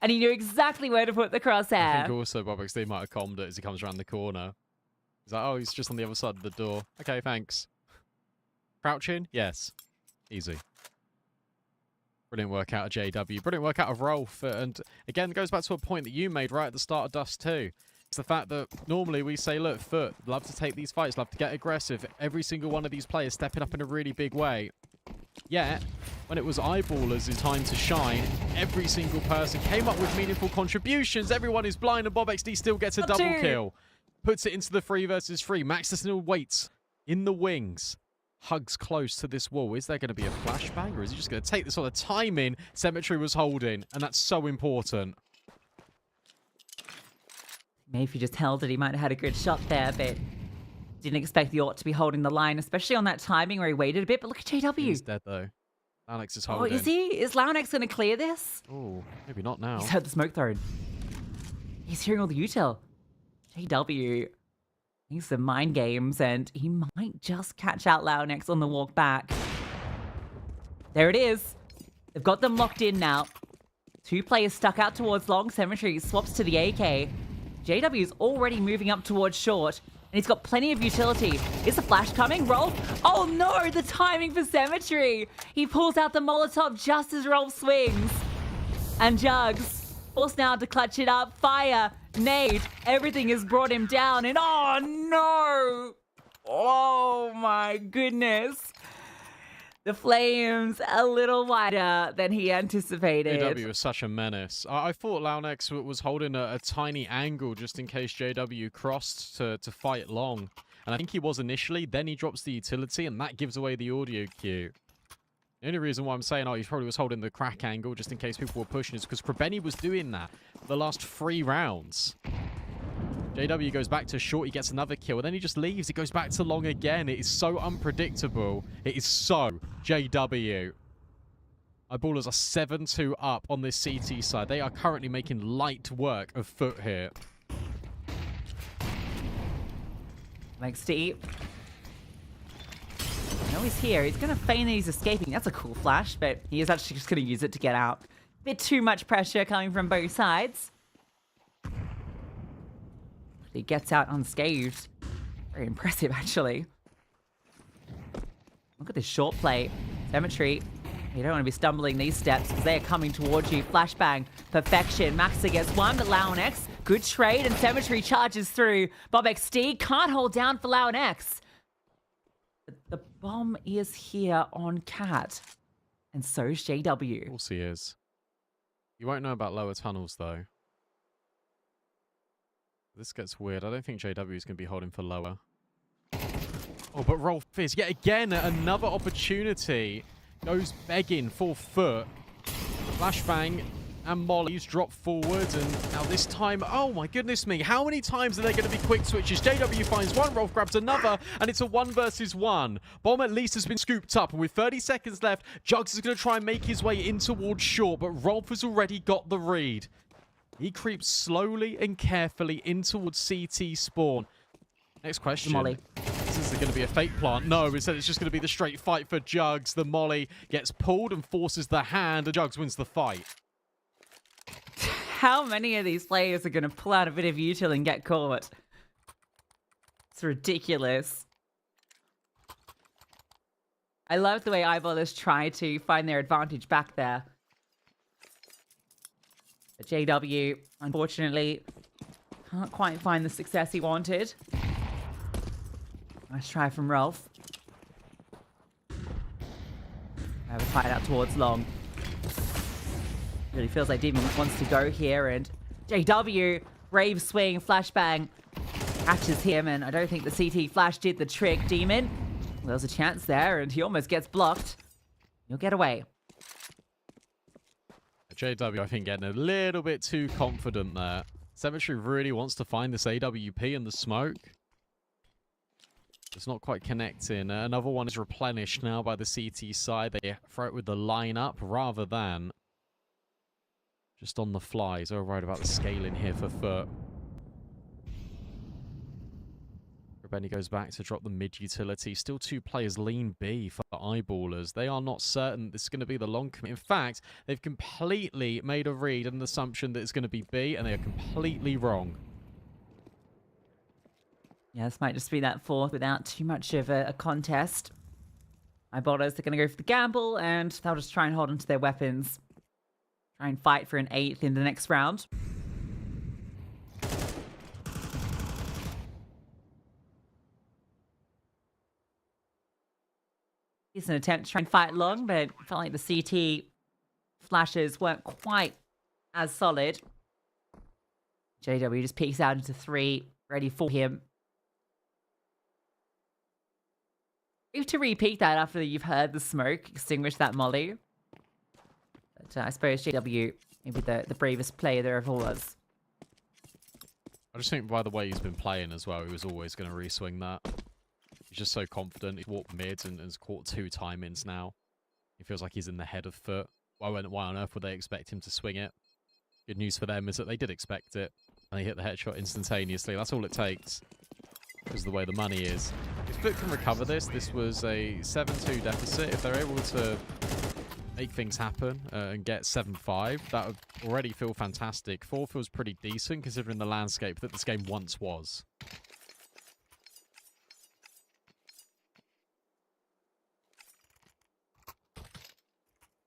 and he knew exactly where to put the crosshair. I think also BobXD might have calmed it as he comes around the corner. He's like, oh, he's just on the other side of the door. Okay, thanks. Crouching? Yes. Easy. Brilliant work out of JW. Brilliant work out of Rolf. And again, it goes back to a point that you made right at the start of Dust 2. It's the fact that normally we say, look, Foot, love to take these fights, love to get aggressive. Every single one of these players stepping up in a really big way. Yet, when it was Eyeballers' time to shine, every single person came up with meaningful contributions. Everyone is blind, and BobXD still gets a double kill. Puts it into the 3 versus 3. Max still waits in the wings. hugs close to this wall. Is there going to be a flashbang, or is he just going to take this on? The timing Cemetery was holding, and that's so important. Maybe if he just held it, he might have had a good shot there, but didn't expect the Ort to be holding the line, especially on that timing where he waited a bit. But look at JW. He's dead, though. Alex is Oh, holding. is he? Is Launex going to clear this? Oh, maybe not now. He's heard the smoke thrown. He's hearing all the util. JW, he's some mind games, and he might just catch out Launex on the walk back. There it is. They've got them locked in now. 2 players stuck out towards long. Cemetery swaps to the AK. JW is already moving up towards short, and he's got plenty of utility. Is the flash coming? Rolf? Oh no, the timing for Cemetery. He pulls out the Molotov just as Rolf swings. And Jugs, forced now to clutch it up. Fire, nade, everything has brought him down, and oh no! Oh my goodness. The flames a little wider than he anticipated. JW was such a menace. I thought Launex was holding a tiny angle just in case JW crossed to fight long. And I think he was initially, then he drops the utility, and that gives away the audio cue. The only reason why I'm saying, he probably was holding the crack angle just in case people were pushing is because Krebeni was doing that for the last 3 rounds. JW goes back to short, he gets another kill, and then he just leaves. He goes back to long again. It is so unpredictable. It is so JW. Eyeballers are 7-2 up on this CT side. They are currently making light work of foot here. Like Steve. No, he's here. He's going to feign that he's escaping. That's a cool flash, but he is actually just going to use it to get out. Bit too much pressure coming from both sides. He gets out unscathed. Very impressive, actually. Look at this short play. Cemetery. You don't want to be stumbling these steps because they are coming towards you. Flashbang. Perfection. Maxa gets one, but Launex. Good trade, and Cemetery charges through. Bob XD can't hold down for Launex. The bomb is here on Cat. And so is JW. Of course he is. You won't know about lower tunnels, though. This gets weird. I don't think JW is going to be holding for lower. Oh, but Rolf is yet again another opportunity. Goes begging for foot. Flashbang and Molly's drop forward, and now this time, oh my goodness me, how many times are there going to be quick switches? JW finds one, Rolf grabs another, and it's a 1 versus 1. Bomb at least has been scooped up, and with 30 seconds left, Jugs is going to try and make his way in towards short, but Rolf has already got the read. He creeps slowly and carefully in towards CT spawn. Next question. Molly. Is there going to be a fake plant? No, instead it's just going to be the straight fight for Jugs. The Molly gets pulled and forces the hand, and Jugs wins the fight. How many of these players are going to pull out a bit of util and get caught? It's ridiculous. I love the way Eyeballers try to find their advantage back there. But JW, unfortunately, can't quite find the success he wanted. Nice try from Rolf. Have a fight out towards long. Really feels like Demon wants to go here, and JW, brave swing, flashbang, catches him, and I don't think the CT flash did the trick. Demon, well, there's a chance there, and he almost gets blocked. He'll get away. JW, I think, getting a little bit too confident there. Cemetery really wants to find this AWP in the smoke. It's not quite connecting. Another one is replenished now by the CT side. They throw it with the lineup rather than just on the fly. So worried about the scaling here for foot. Benny goes back to drop the mid utility. Still 2 players lean B for Eyeballers. They are not certain this is going to be the long commit. In fact, they've completely made a read and an assumption that it's going to be B, and they are completely wrong. Yeah, this might just be that 4th without too much of a contest. Eyeballers are going to go for the gamble, and they'll just try and hold onto their weapons. Try and fight for an 8th in the next round. It's an attempt to try and fight long, but felt like the CT flashes weren't quite as solid. JW just peeks out into 3, ready for him. Brave to repeat that after you've heard the smoke extinguish that molly. But I suppose JW, maybe the bravest player there ever was. I just think by the way he's been playing as well, he was always going to re-swing that. He's just so confident. He's walked mid and has caught 2 time-ins now. He feels like he's in the head of foot. Why on earth would they expect him to swing it? Good news for them is that they did expect it. And they hit the headshot instantaneously. That's all it takes. Because of the way the money is. If Foot can recover this, this was a 7-2 deficit. If they're able to make things happen and get 7-5, that would already feel fantastic. 4 feels pretty decent considering the landscape that this game once was.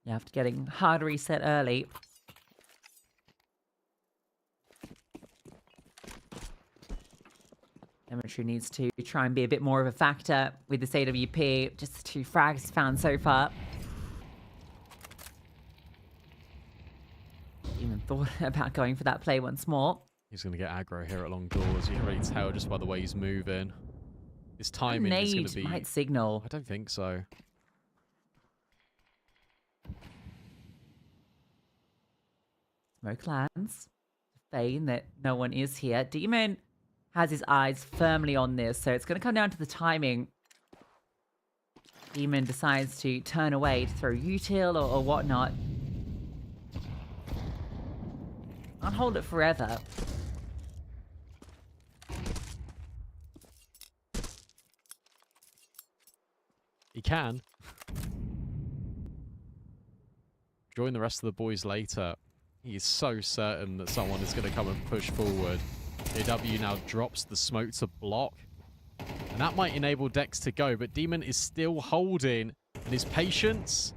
Yeah, after getting hard reset early. Inventory needs to try and be a bit more of a factor with this AWP. Just the 2 frags he's found so far. Even thought about going for that play once more. He's going to get aggro here at long doors. You can already tell just by the way he's moving. His timing is going to be... might signal. I don't think so. Smoke lands. Feign that no one is here. Demon has his eyes firmly on this, so it's going to come down to the timing. Demon decides to turn away to throw util or whatnot. Can't hold it forever. He can. Join the rest of the boys later. He is so certain that someone is going to come and push forward. JW now drops the smoke to block. And that might enable Dex to go, but Demon is still holding. And his patience,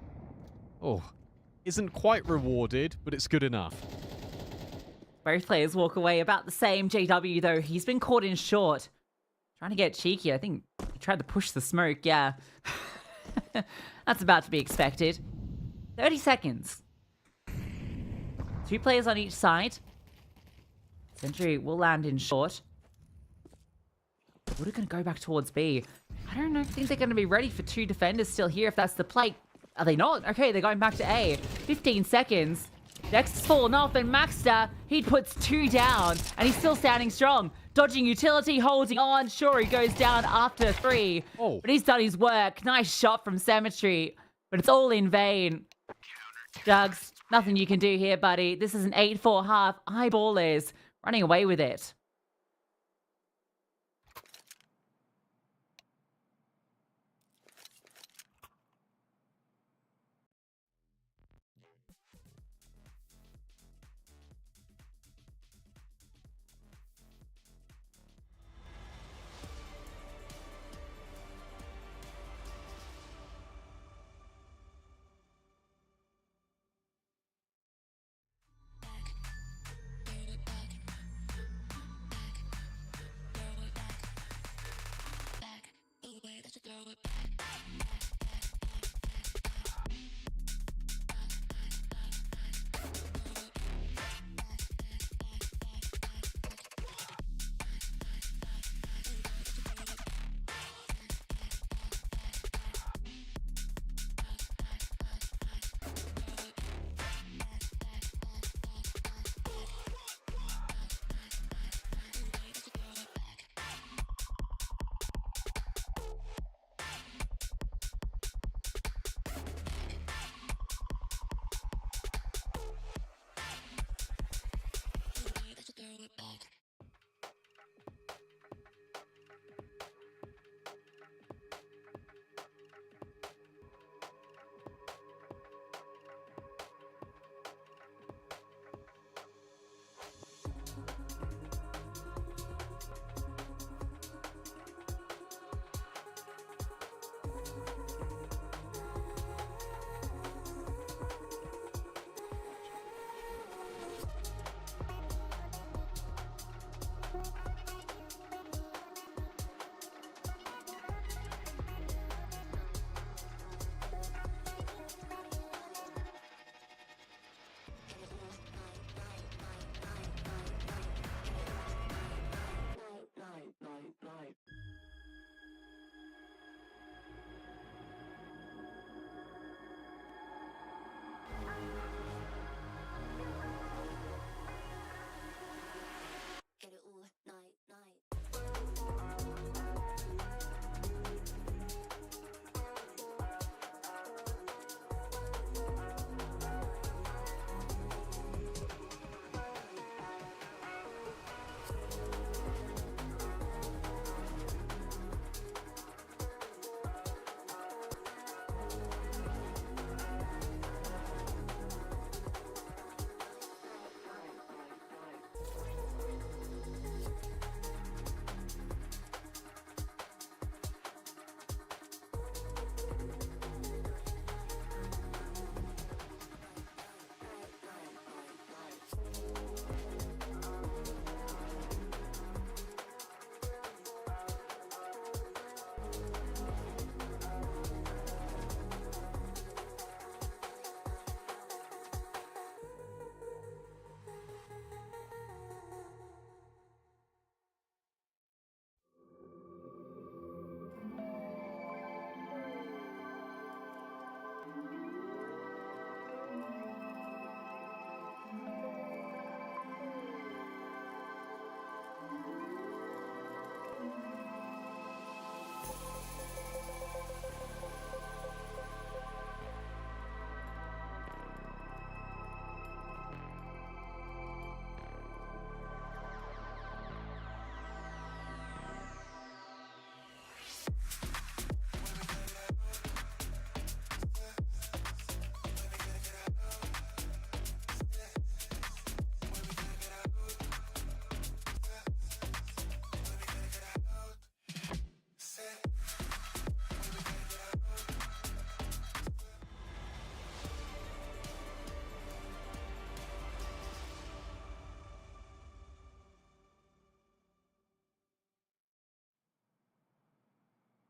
isn't quite rewarded, but it's good enough. Both players walk away about the same. JW, though, he's been caught in short. Trying to get cheeky. I think he tried to push the smoke, yeah. That's about to be expected. 30 seconds. 2 players on each side. Sentry will land in short. We're going to go back towards B. I don't know. I think they're going to be ready for 2 defenders still here if that's the play. Are they not? Okay, they're going back to A. 15 seconds. Dex has fallen off, and Maxter, he puts 2 down, and he's still standing strong. Dodging utility, holding on. Sure, he goes down after 3. Oh. But he's done his work. Nice shot from Cemetery, but it's all in vain. Jugs, nothing you can do here, buddy. This is an 8-4 half. Eyeballers running away with it.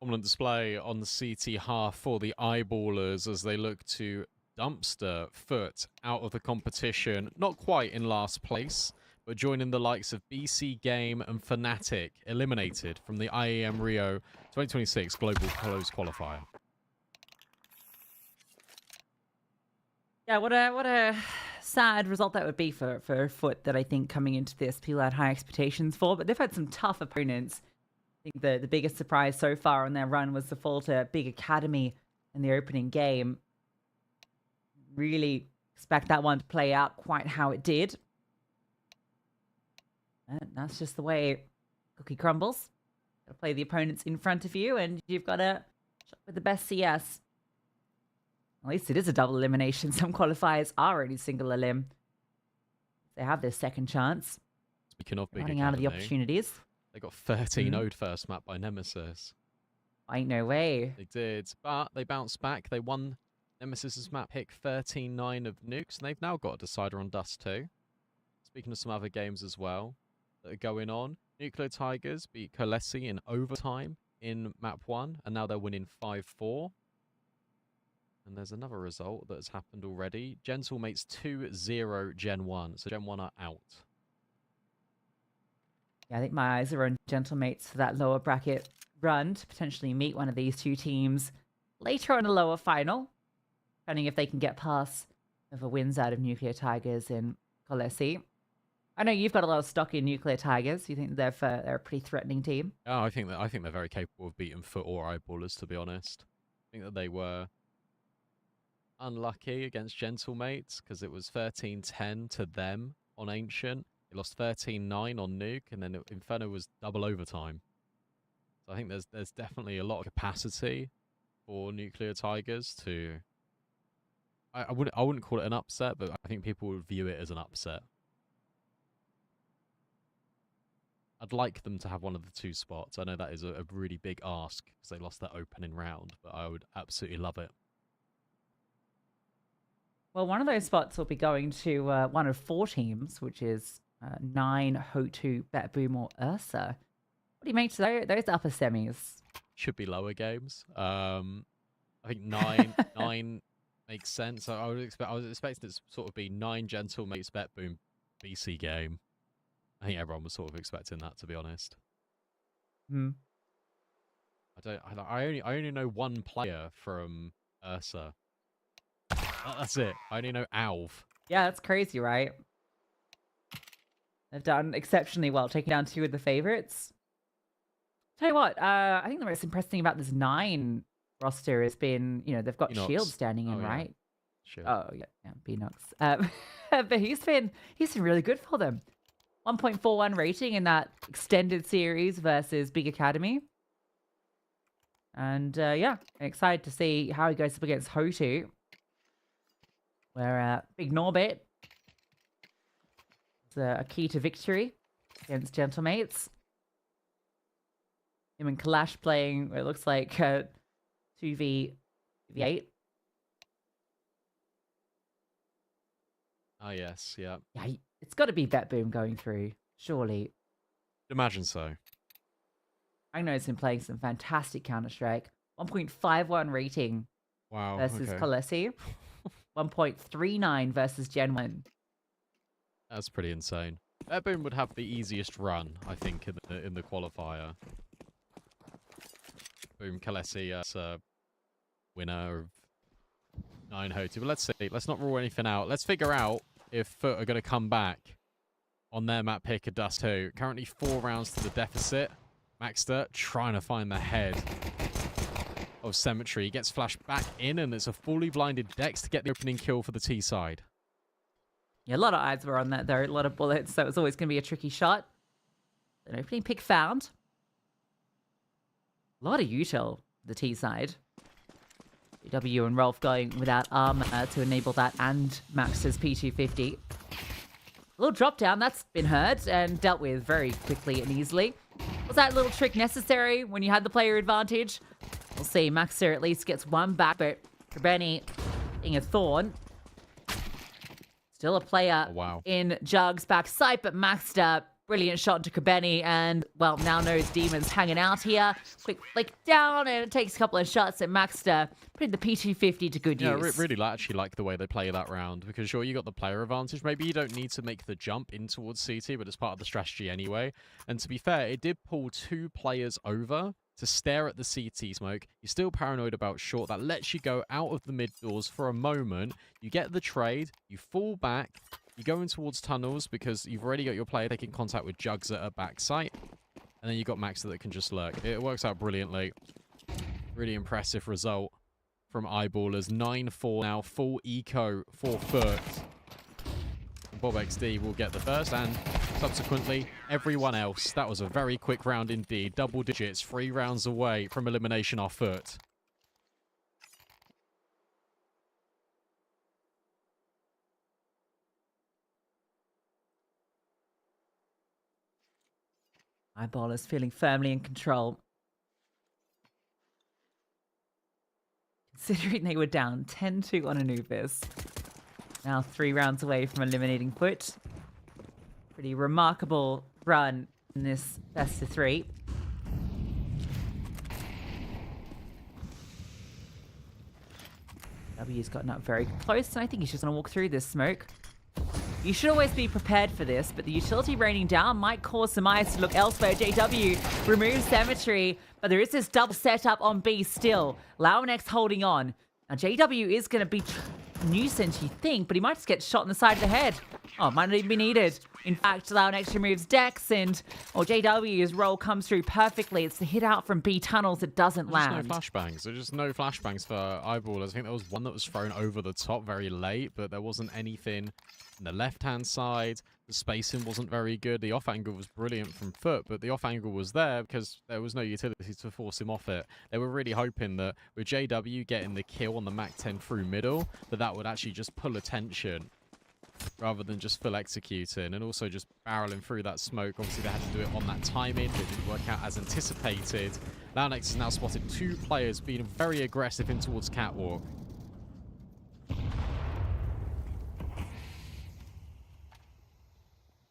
Dominant display on the CT half for the Eyeballers as they look to dumpster foot out of the competition. Not quite in last place, but joining the likes of BC Game and Fnatic, eliminated from the IEM Rio 2026 Global Close Qualifier. Yeah, what a sad result that would be for Foot, that I think coming into this people had high expectations for, but they've had some tough opponents. I think the biggest surprise so far on their run was the fall to Big Academy in the opening game. Really expect that one to play out quite how it did. And that's just the way cookie crumbles. Got to play the opponents in front of you, and you've got to shot with the best CS. At least it is a double elimination. Some qualifiers are only single elim. They have their second chance. Speaking of Big Running Academy, out of the opportunities. they got 13-0'd first map by Nemesis. Ain't no way. They did, but they bounced back. They won Nemesis's map pick 13-9 of Nukes, and they've now got a decider on Dust 2. Speaking of some other games as well that are going on, Nuclear Tigers beat Kolesi in overtime in map 1, and now they're winning 5-4. And there's another result that has happened already. Gentlemates 2-0 Gen 1, so Gen 1 are out. Yeah, I think my eyes are on Gentlemates for that lower bracket run to potentially meet one of these two teams later on a lower final, depending if they can get past the wins out of Nuclear Tigers and Kolesi. I know you've got a lot of stock in Nuclear Tigers. You think they're a pretty threatening team? Oh, I think they're very capable of beating Foot or Eyeballers, to be honest. I think that they were unlucky against Gentlemates because it was 13-10 to them on Ancient. They lost 13-9 on Nuke, and then Inferno was double overtime. So I think there's definitely a lot of capacity for Nuclear Tigers to. I wouldn't call it an upset, but I think people would view it as an upset. I'd like them to have one of the two spots. I know that is a really big ask because they lost that opening round, but I would absolutely love it. Well, one of those spots will be going to one of 4 teams, which is 9, HOTU, BetBoom, or Ursa. What do you make to those upper semis? Should be lower games. I think 9 makes sense. I was expecting it to sort of be 9 Gentlemates, BetBoom, BC Game. I think everyone was sort of expecting that, to be honest. Hmm. I only know one player from Ursa. That's it. I only know Alv. Yeah, that's crazy, right? They've done exceptionally well, taking down 2 of the favorites. Tell you what, I think the most impressive thing about this 9 roster has been, they've got Beanox. Shield standing in, Oh, yeah. right? Shield. Oh, yeah, Beanox. But he's been really good for them. 1.41 rating in that extended series versus Big Academy. And yeah, I'm excited to see how he goes up against HOTU. Where Big Norbit is a key to victory against Gentlemates. Him and Kalash playing, it looks like 2v8. Oh, yes, yeah. Yeah, it's got to be BetBoom going through, surely. Imagine so. I know he's been playing some fantastic Counter-Strike. 1.51 rating Wow. versus okay. Kolesi. 1.39 versus Gen 1. That's pretty insane. BetBoom would have the easiest run, I think, in the qualifier. Boom, Kolesi as a winner of 9 HOTU. But let's see. Let's not rule anything out. Let's figure out if Foot are going to come back on their map pick of Dust 2. Currently 4 rounds to the deficit. Maxter trying to find the head of Cemetery. He gets flashed back in, and it's a fully blinded Dex to get the opening kill for the T side. Yeah, a lot of eyes were on that, though. A lot of bullets, so it was always going to be a tricky shot. An opening pick found. A lot of util, the T side. W and Rolf going without armor to enable that, and Max's P250. A little drop down, that's been heard and dealt with very quickly and easily. Was that little trick necessary when you had the player advantage? We'll see. Maxter at least gets one back, but Benny being a thorn. Still a player Oh, wow. in Jug's backside, but Maxter Brilliant shot to Krebeni, and, well, now knows Demon's hanging out here. Quick flick down, and it takes a couple of shots at Maxter, putting the P250 to good use. Yeah, really actually like the way they play that round, because sure, you got the player advantage. Maybe you don't need to make the jump in towards CT, but it's part of the strategy anyway. And to be fair, it did pull 2 players over to stare at the CT smoke. You're still paranoid about short. That lets you go out of the mid doors for a moment. You get the trade, you fall back, you go in towards tunnels because you've already got your player taking contact with Jugs at a back site. And then you've got Maxter that can just lurk. It works out brilliantly. Really impressive result from Eyeballers. 9-4 now. Full eco for Foot. Bob XD will get the first, and subsequently everyone else. That was a very quick round indeed. Double digits, 3 rounds away from elimination off Foot. Eyeballers feeling firmly in control. Considering they were down 10-2 on Anubis. Now 3 rounds away from eliminating Foot. Pretty remarkable run in this best of 3. W's gotten up very close, and I think he's just going to walk through this smoke. You should always be prepared for this, but the utility raining down might cause some eyes to look elsewhere. JW removes Cemetery, but there is this double setup on B still. Launex holding on. Now JW is going to be nuisance, you think, but he might just get shot in the side of the head. Oh, might not even be needed. In fact, Launex removes Dex, and JW's roll comes through perfectly. It's the hit out from B tunnels that doesn't land. No flashbangs. There's just no flashbangs for Eyeballers. I think there was one that was thrown over the top very late, but there wasn't anything on the left-hand side. The spacing wasn't very good. The off angle was brilliant from Foot, but the off angle was there because there was no utility to force him off it. They were really hoping that with JW getting the kill on the MAC-10 through middle, that would actually just pull attention rather than just full executing, and also just barreling through that smoke. Obviously, they had to do it on that timing. It didn't work out as anticipated. Launex has now spotted 2 players being very aggressive in towards Catwalk.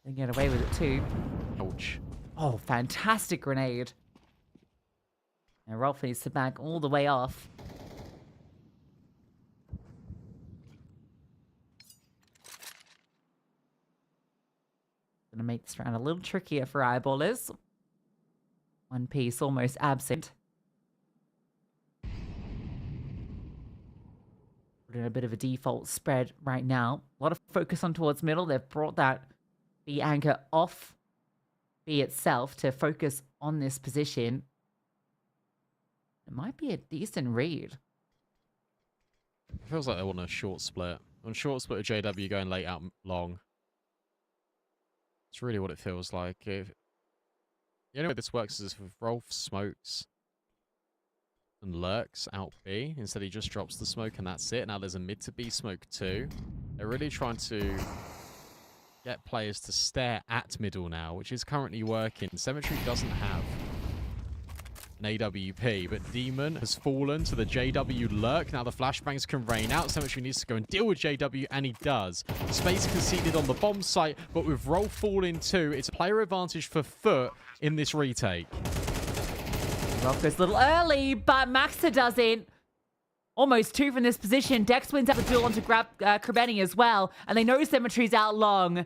They get away with it too. Ouch. Oh, fantastic grenade. And Rolf needs to back all the way off. Gonna make this round a little trickier for Eyeballers. One piece almost absent. Put in a bit of a default spread right now. A lot of focus on towards middle. They've brought that B anchor off B itself to focus on this position. It might be a decent read. It feels like they want a short split. On short split of JW going late out long. It's really what it feels like. The only way this works is if Rolf smokes and lurks out B. Instead, he just drops the smoke and that's it. Now there's a mid to B smoke too. They're really trying to get players to stare at middle now, which is currently working. Cemetery doesn't have an AWP, but Demon has fallen to the JW lurk. Now the flashbangs can rain out. Cemetery needs to go and deal with JW, and he does. Space conceded on the bomb site, but with Rolf falling too, it's a player advantage for Foot in this retake. Rolf goes a little early, but Maxter doesn't. Almost 2 from this position. Dex wins out the duel onto grab Krebeni as well, and they know Cemetery's out long.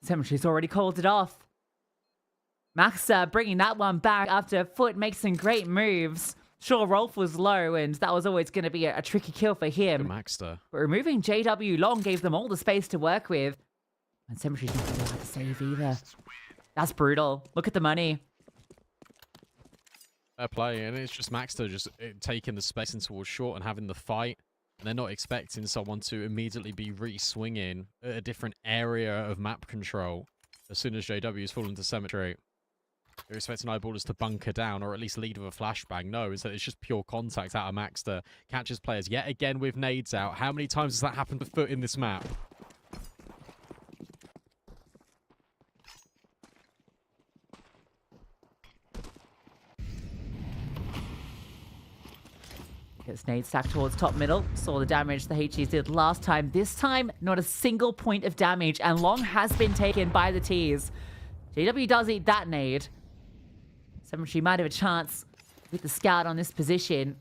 Cemetery's already called it off. Maxter bringing that one back after Foot makes some great moves. Sure, Rolf was low, and that was always going to be a tricky kill for him. Maxter. But removing JW long gave them all the space to work with. And Cemetery's not going to be able to save either. That's brutal. Look at the money. Fair play, and it's just Maxter just taking the space in towards short and having the fight. And they're not expecting someone to immediately be re-swinging at a different area of map control as soon as JW's fallen to Cemetery. They're expecting Eyeballers to bunker down or at least lead with a flashbang. No, instead it's just pure contact out of Maxter. Catches players yet again with nades out. How many times has that happened to Foot in this map? Gets nade stacked towards top middle. Saw the damage the HGs did last time. This time, not a single point of damage, and long has been taken by the T's. JW does eat that nade. Cemetery might have a chance with the scout on this position.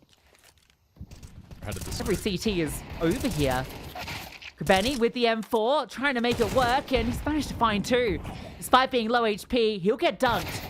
Every CT is over here. Krebeni with the M4, trying to make it work, and he's managed to find two. Despite being low HP, he'll get dunked.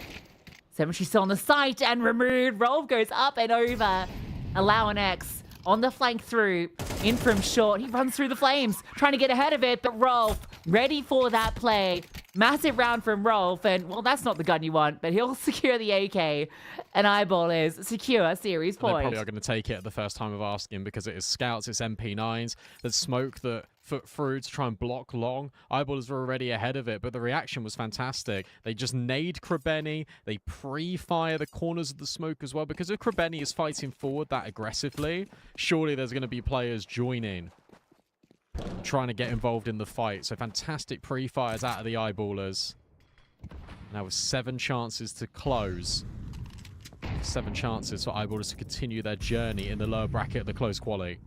Cemetery still on the site and removed. Rolf goes up and over. Allow an X on the flank through. In from short. He runs through the flames, trying to get ahead of it, but Rolf ready for that play. Massive round from Rolf, and well, that's not the gun you want, but he'll secure the AK. And Eyeballers secure a series point. They probably are going to take it at the first time of asking because it is scouts, it's MP9s. There's smoke that foot through to try and block long. Eyeballers were already ahead of it, but the reaction was fantastic. They just nade Krebeni. They pre-fire the corners of the smoke as well, because if Krebeni is fighting forward that aggressively, surely there's going to be players joining, trying to get involved in the fight. So fantastic pre-fires out of the Eyeballers. Now with 7 chances to close. 7 chances for Eyeballers to continue their journey in the lower bracket of the close quali.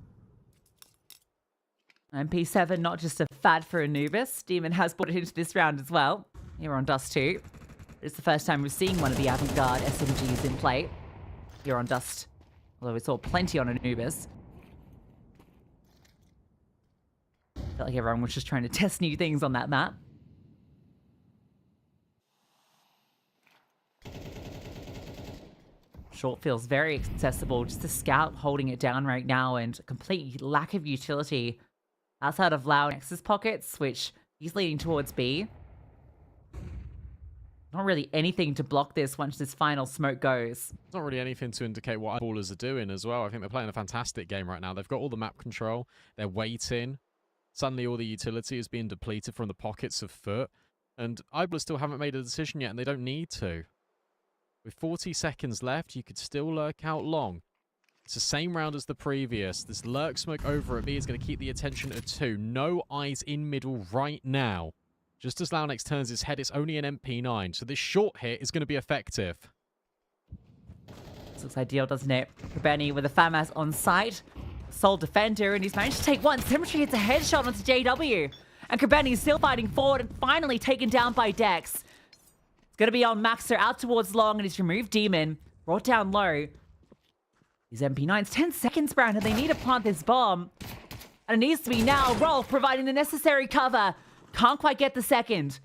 MP7, not just a fad for Anubis. Demon has brought it into this round as well. Here on Dust 2. It's the first time we've seen one of the avant-garde SMGs in play. Here on Dust. Although we saw plenty on Anubis. Felt like everyone was just trying to test new things on that map. Short feels very accessible. Just a scout holding it down right now, and a complete lack of utility outside of Lau Nexus pockets, which he's leading towards B. Not really anything to block this once this final smoke goes. It's not really anything to indicate what Eyeballers are doing as well. I think they're playing a fantastic game right now. They've got all the map control. They're waiting. Suddenly all the utility is being depleted from the pockets of foot. And Eyeballers still haven't made a decision yet, and they don't need to. With 40 seconds left, you could still lurk out long. It's the same round as the previous. This lurk smoke over at B is going to keep the attention of 2. No eyes in middle right now. Just as Launex turns his head, it's only an MP9. So this short hit is going to be effective. This looks ideal, doesn't it? Krebeni with a FAMAS on site. Sole defender, and he's managed to take one. Symmetry hits a headshot onto JW. And Krebeni's still fighting forward and finally taken down by Dex. It's going to be on Maxer out towards long, and he's removed Demon. Brought down low. These MP9s, 10 seconds, Brandon. They need to plant this bomb. And it needs to be now. Rolf providing the necessary cover. Can't quite get the second,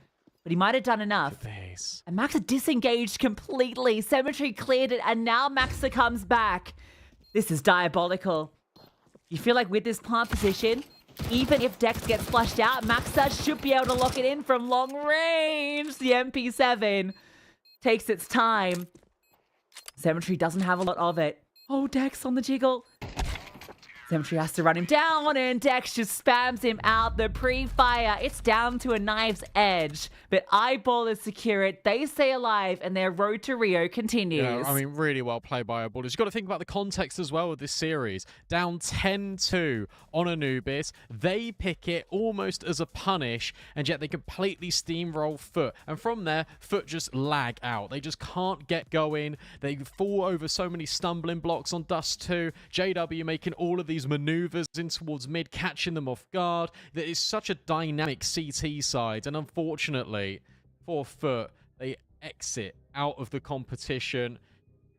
but he might have done enough. And Maxa disengaged completely. Cemetery cleared it, and now Maxa comes back. This is diabolical. You feel like with this plant position, even if Dex gets flushed out, Maxa should be able to lock it in from long range. The MP7 takes its time. Cemetery doesn't have a lot of it. Oh, Dex on the jiggle. Cemetery has to run him down, and Dex just spams him out. The pre-fire, it's down to a knife's edge. But Eyeballers secure it. They stay alive, and their road to Rio continues. Yeah, I mean, really well played by Eyeballers. You've got to think about the context as well of this series. Down 10-2 on Anubis. They pick it almost as a punish, and yet they completely steamroll Foot. And from there, Foot just lag out. They just can't get going. They fall over so many stumbling blocks on Dust 2. JW making all of these maneuvers in towards mid, catching them off guard. That is such a dynamic CT side, and unfortunately for Foot, they exit out of the competition.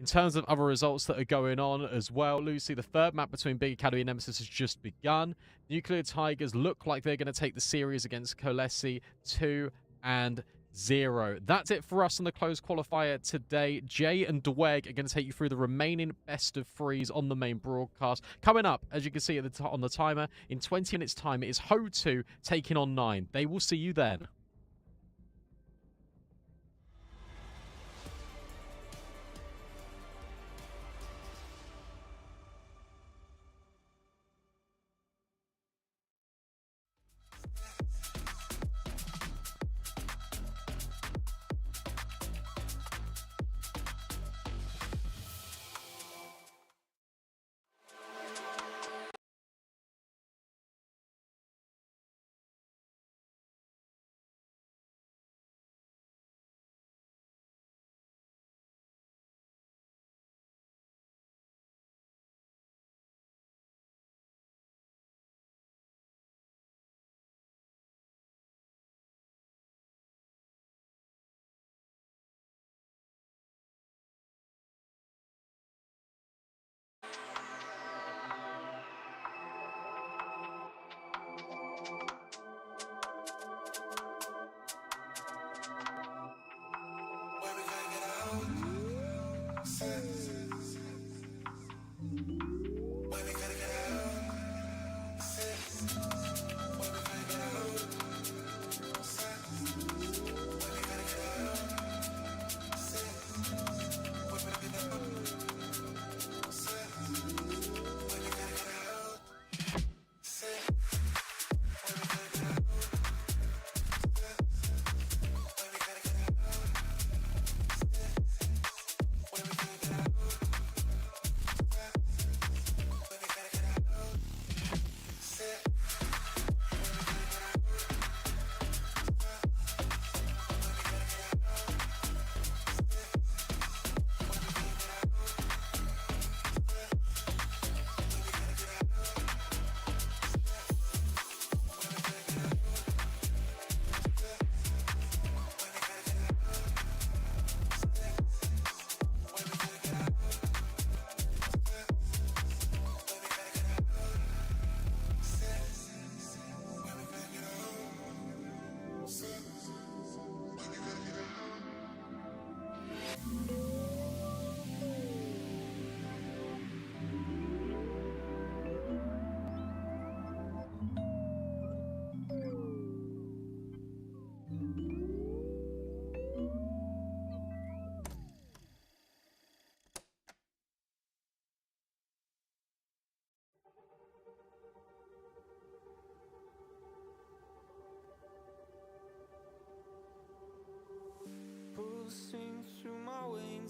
In terms of other results that are going on as well, Lucy, the third map between Big Academy and Nemesis has just begun. Nuclear Tigers look like they're going to take the series against Kolesi 2-0. That's it for us on the closed qualifier today. Jay and Dweg are going to take you through the remaining best of threes on the main broadcast. Coming up, as you can see at on the timer, in 20 minutes time, it is HOTU taking on 9. They will see you then.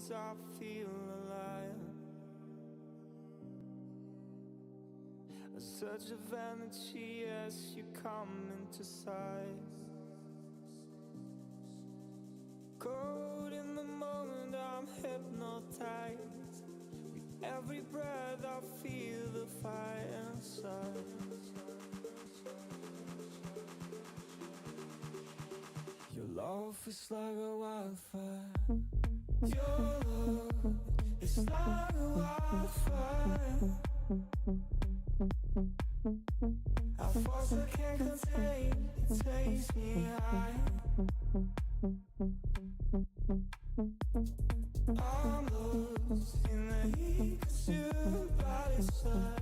moments I feel alive. A surge of energy as you come into sight. Caught in the moment, I'm hypnotized. With every breath I feel the fire inside. Your love is like a wildfire. Your love is like a wildfire. A force I can't contain, it takes me high. I'm lost in the heat consumed by the sun.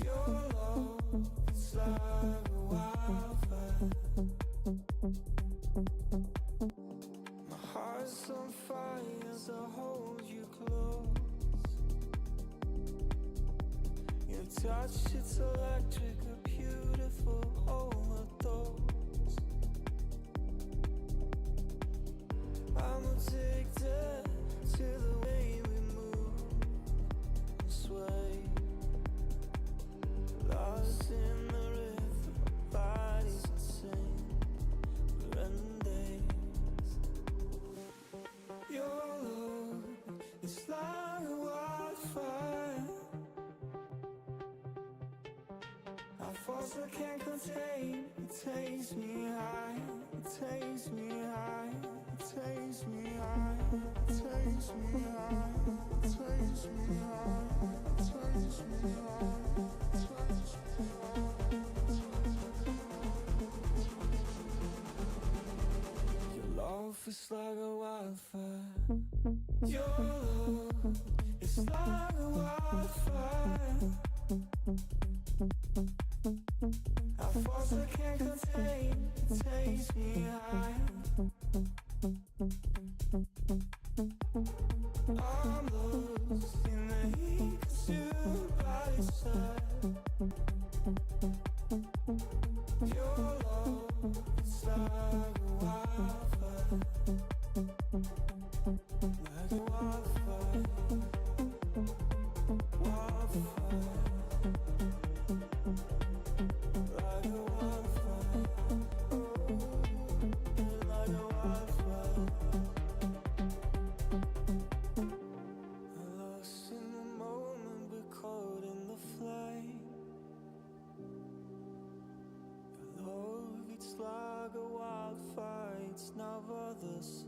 Your love is like a wildfire. My heart's on fire as I hold you close. Your touch, it's electric, a beautiful overdose. I'm addicted to the way we move and sway. Lost in the rhythm, body's insane. We're in daze. Your love is like a wildfire. A force I can't contain. It takes me high. It takes me high. It takes me high. It takes me high. It takes me high. It takes me high. It takes me high. Your love is like a wildfire. Your love is like a wildfire. A force I can't contain, it takes me high. I'm lost in the heat consumed by the sun. Your love is like a wildfire. Like a wildfire. Wildfire. Like a wildfire, like a wildfire. Lost in the moment, but caught in the flame. Your love, it's like a wildfire, it's never the same.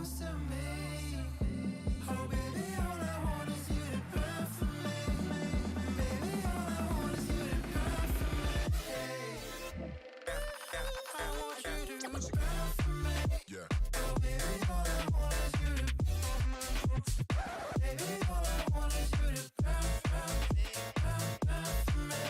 close to me. Oh baby, all I want is you to burn for me. Baby, all I want is you to burn for me. I want you to burn for me. Yeah. Oh baby, all I want is you to baby, all I want is you to burn for me. Burn for me.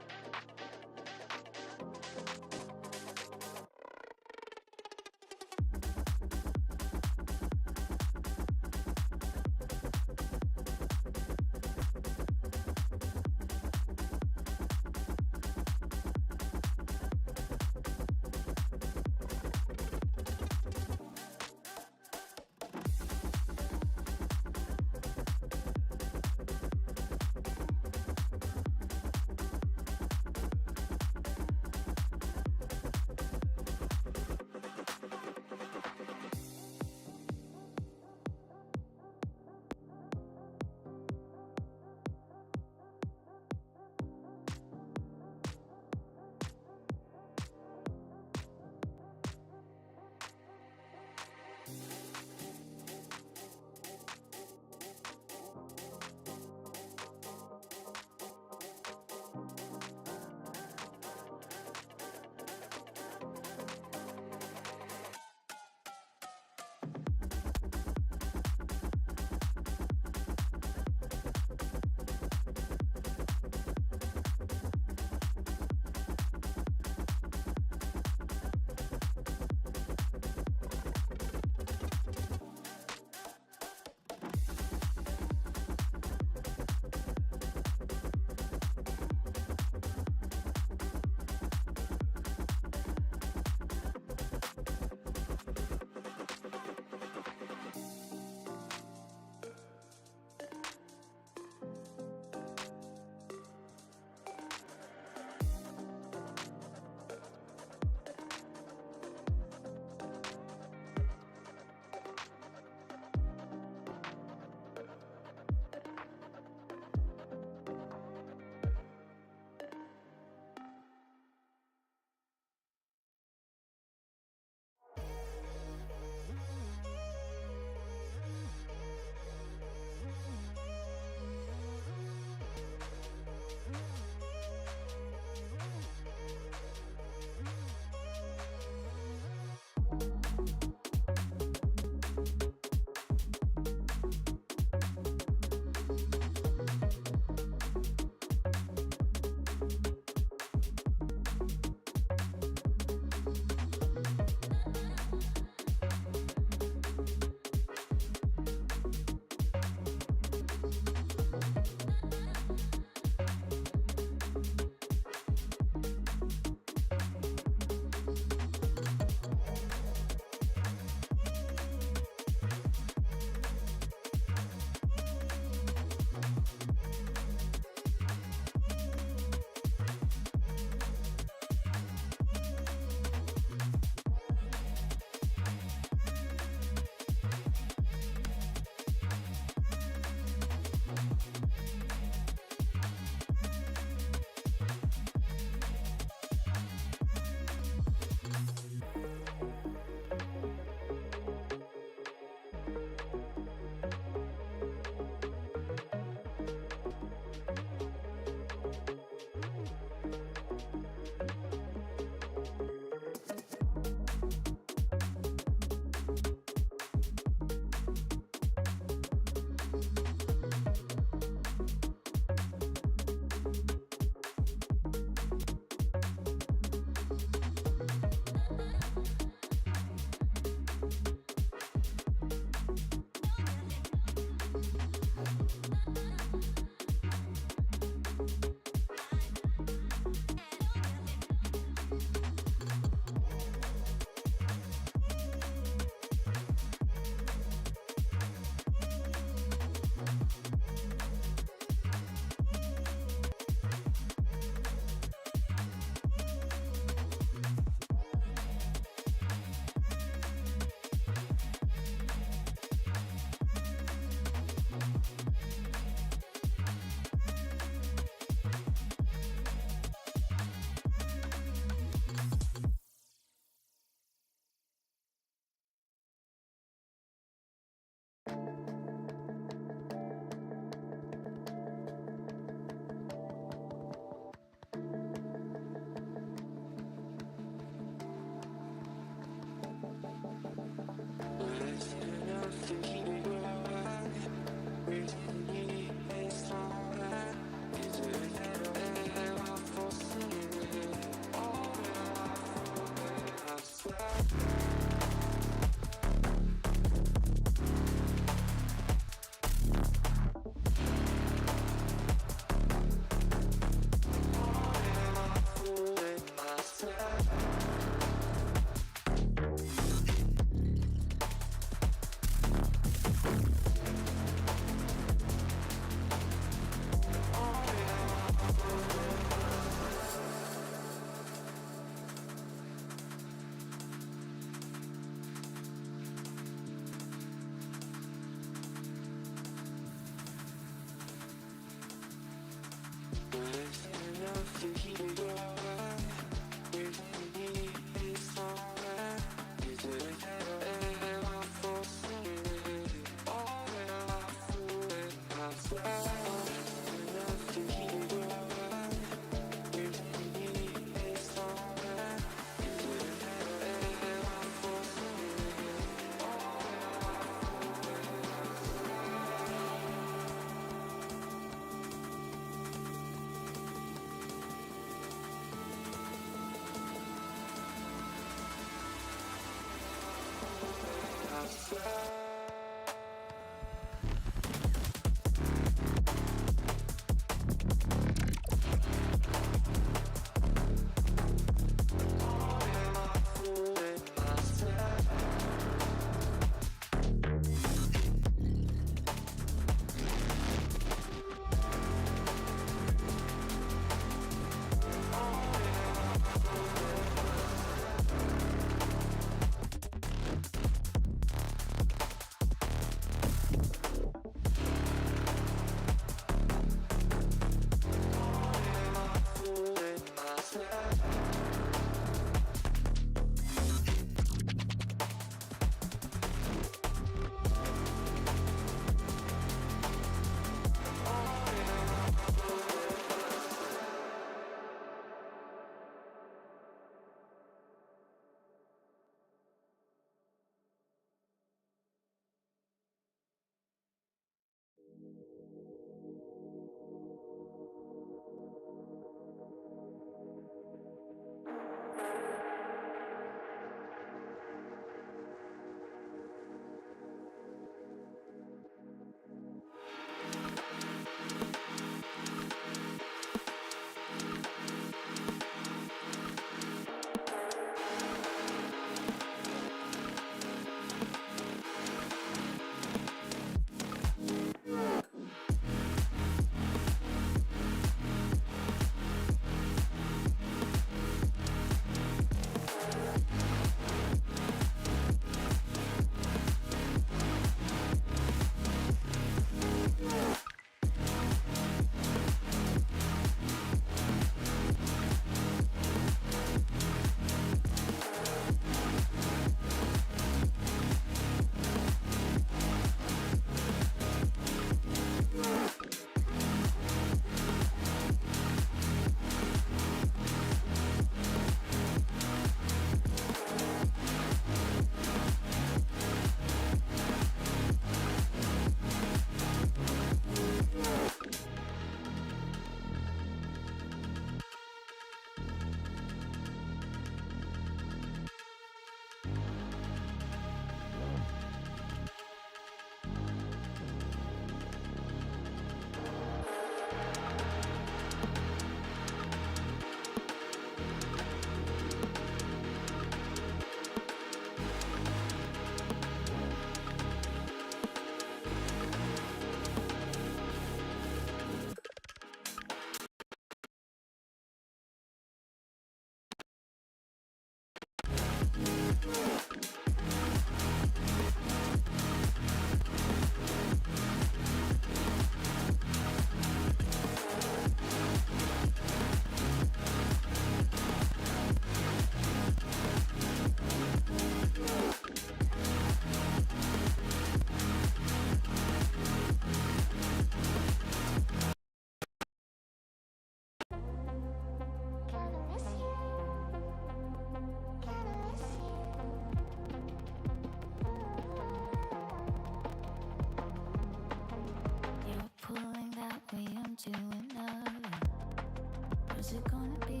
What's it gonna be?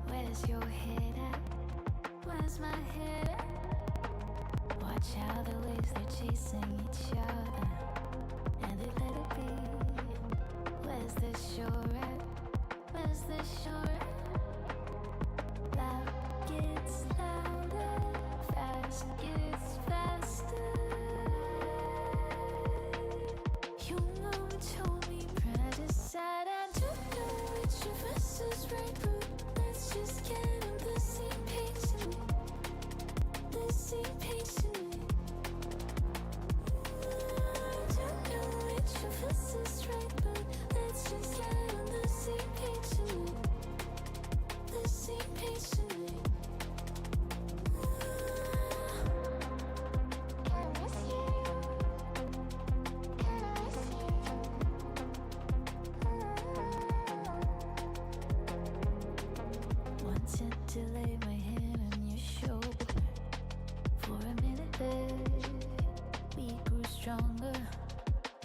Where's your head at? Where's my head at? Watch how the waves they're chasing each other, and they let it be. Where's the shore at? Where's the shore at? Loud gets louder, fast gets faster. Your mom told me pride is sad. I don't know which of us is right, but let's just get on the same page tonight. The same page tonight. I don't know which of us is right, but let's just get on the same page tonight. The same page tonight. Can I miss you? Can I miss you? Wanted to lay my hand on your shoulder for a minute there. We grew stronger.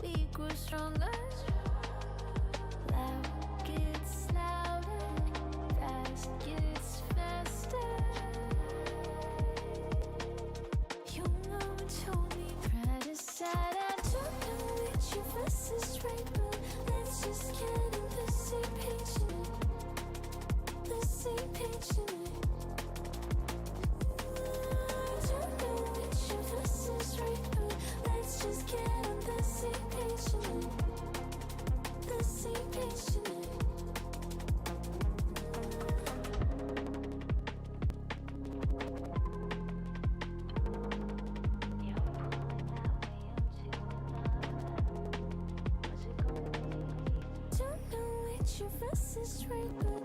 We grew stronger. Loud gets louder, fast gets faster. Your mom told me pride is sad. I don't know which of us is right, but let's just get on the same page tonight. The same page tonight. I don't know which of us is right, but let's just get on the same page tonight. The same page tonight. You're pulling that way into another. What's it gonna be? Don't know which of us is right, but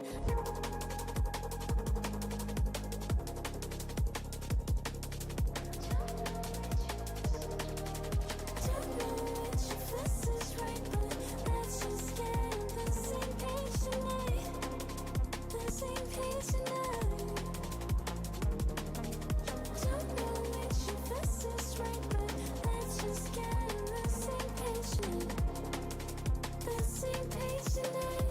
don't know which of us is right, but let's just get on the same page tonight. The same page tonight. Don't know which of us is right, but let's just get on the same page tonight. The same page tonight.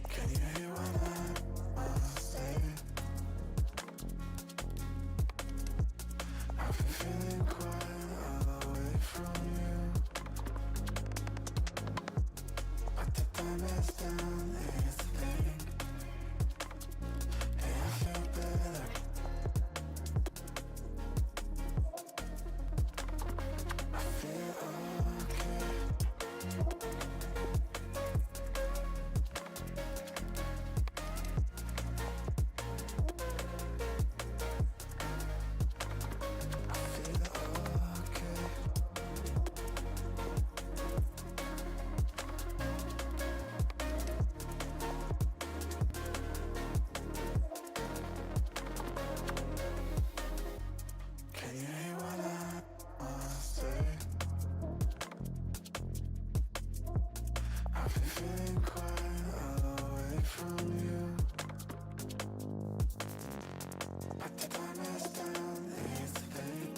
Can you hear what I say? I've been feeling quite away from you, but the time is done. It's a thing, and I feel better. I feel okay. Can you hear what I wanna say? I've been feeling quite away from you, but the time is done. It's a thing,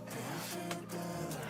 and I feel better.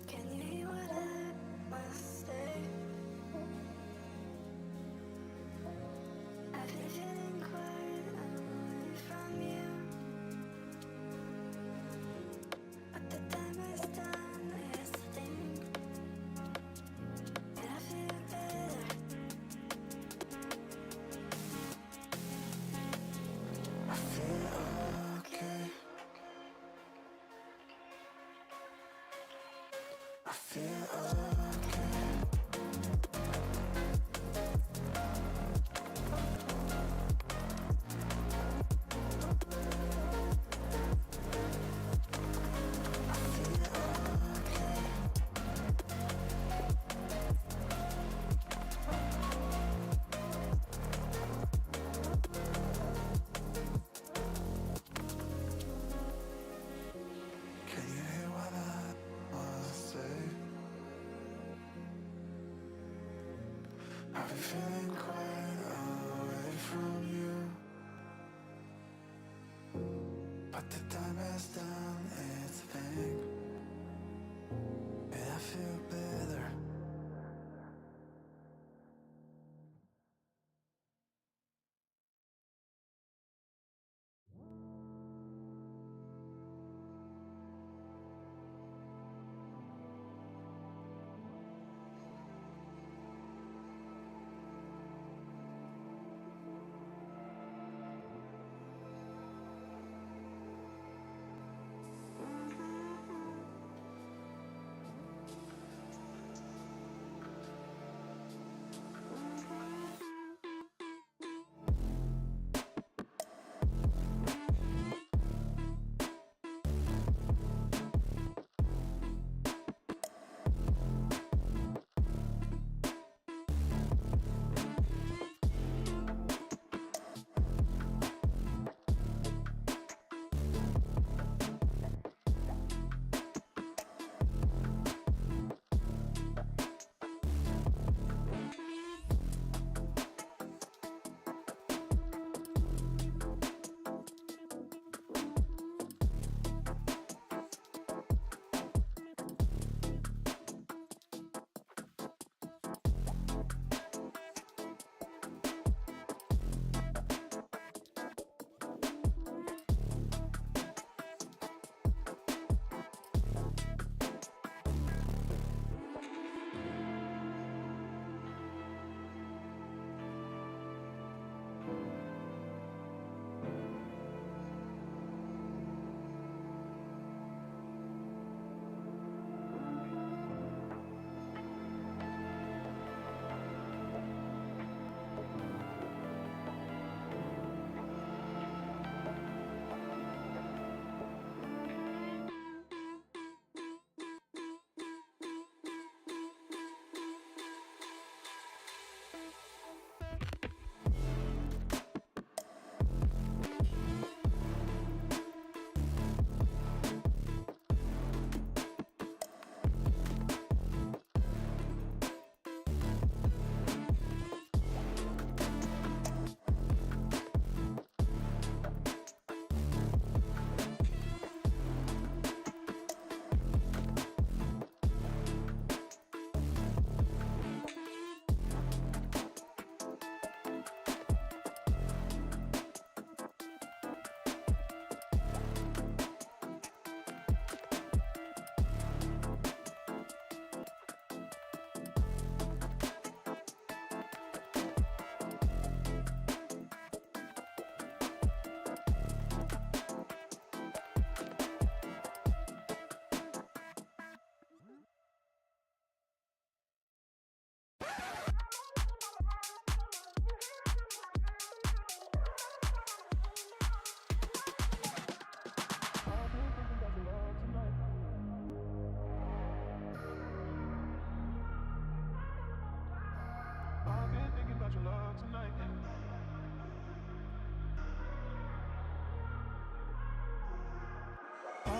Can you hear what I must say? I've been feeling quite away from you, but the time is done. It's a thing, and I feel better. I feel okay. I feel okay. Can you hear what I wanna say? I've been feeling quite away from you, but the time is done. It's a thing, and I feel better.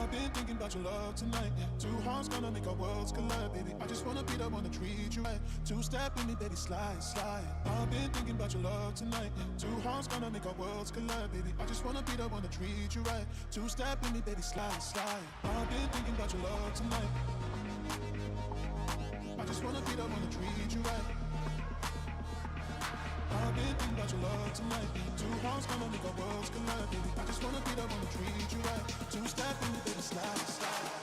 I've been thinking about your love tonight. Two hearts gonna make our worlds collide, baby. I just wanna be the one to treat you right. Two-step in me, baby, slide, slide. I've been thinking about your love tonight. Two hearts gonna make our worlds collide, baby. I just wanna be the one to treat you right. Two-step in me, baby, slide, slide. I've been thinking about your love tonight. I just wanna be the one to treat you right. I've been thinking about your love tonight. Two hearts gonna make our worlds collide, baby. I just wanna be the one to treat you right. Two-step in me, baby, slide, slide.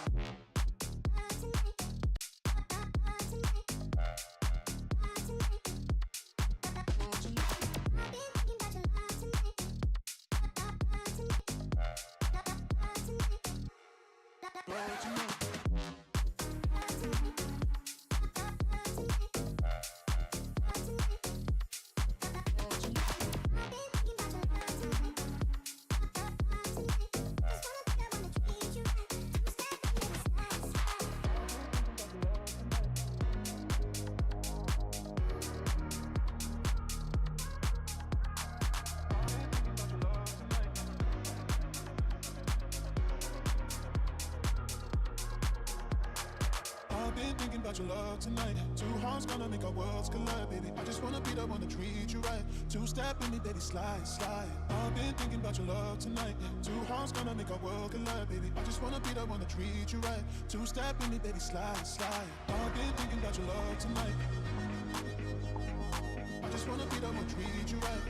Your love tonight. Two hearts gonna make our worlds collide, baby. I just wanna be the one to treat you right. Two-step in me, baby, slide, slide. I've been thinking about your love tonight. Two hearts gonna make our world collide, baby. I just wanna be the one to treat you right. Two-step in me, baby, slide, slide. I've been thinking about your love tonight. I just wanna be the one to treat you right.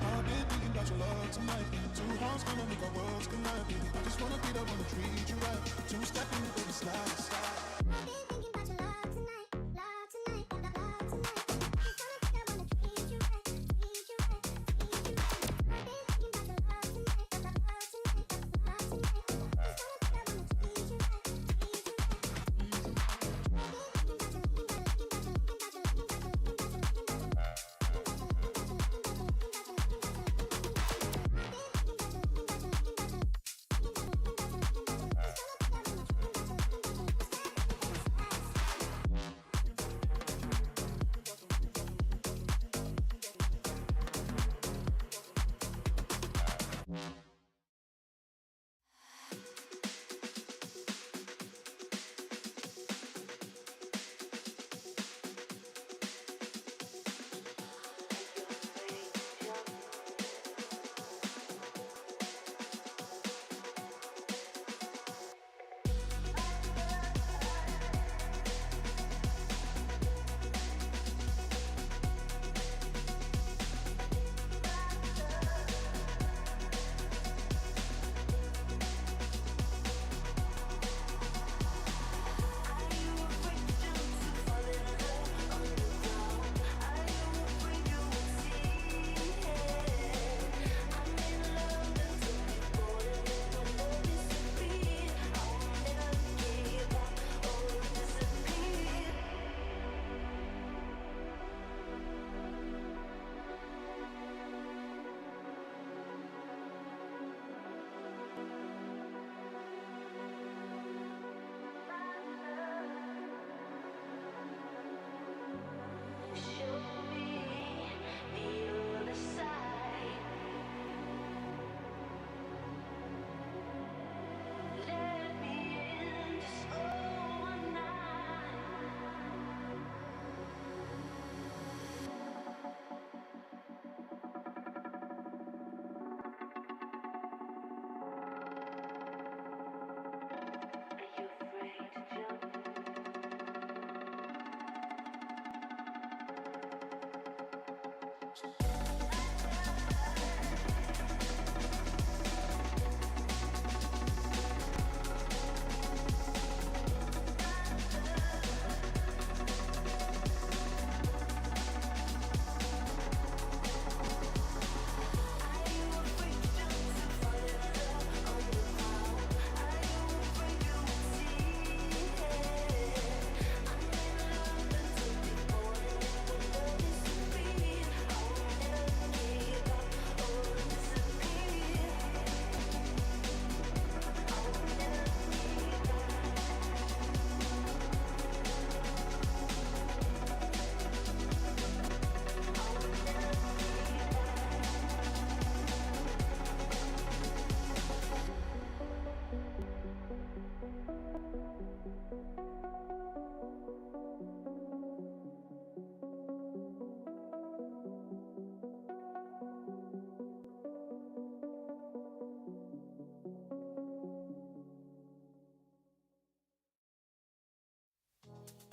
I've been thinking about your love tonight. Two hearts gonna make our worlds collide, baby. I just wanna be the one to treat you right. Two-step in me, baby, slide, slide. I've been thinking about your love tonight, love tonight, and the love tonight. I just wanna be the one to treat you right, treat you right, treat you right. I've been thinking about your love tonight, and the love tonight, and the love tonight. I just wanna be the one to treat you right, treat you right, treat you right. I've been thinking about your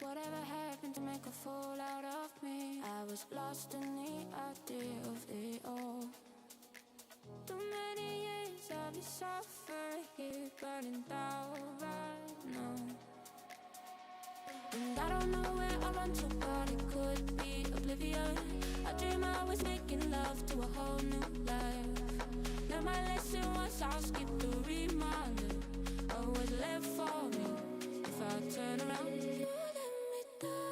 Whatever happened to make a fool out of me? I was lost in the idea of it all. Too many years of you suffering here, burning down right now. And I don't know where I run to, but it could be oblivion. I dream I was making love to a whole new life. Learn my lesson once, I'll skip the reminder of what's left for me. If I turn around, you let me down.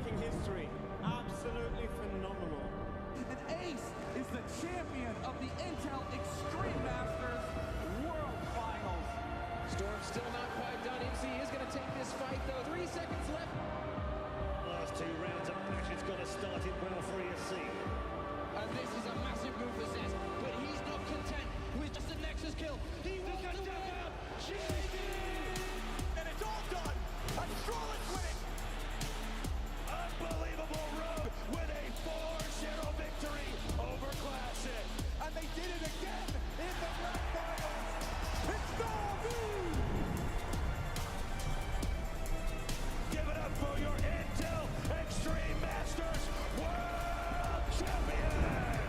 making history. Absolutely phenomenal. And Ace is the champion of the Intel Extreme Masters World Finals. Storm's still not quite done. MC is going to take this fight, though. 3 seconds left. Last 2 rounds of passion's got to start it well for ESC. And this is a massive move for Zez, but he's not content with just a Nexus kill. He wants to win out. And it's all done. A Stroll's winning. Unbelievable road with a 4-0 victory over Classic. And they did it again in the grand finals. It's Nuke! Give it up for your Intel Extreme Masters World Champion!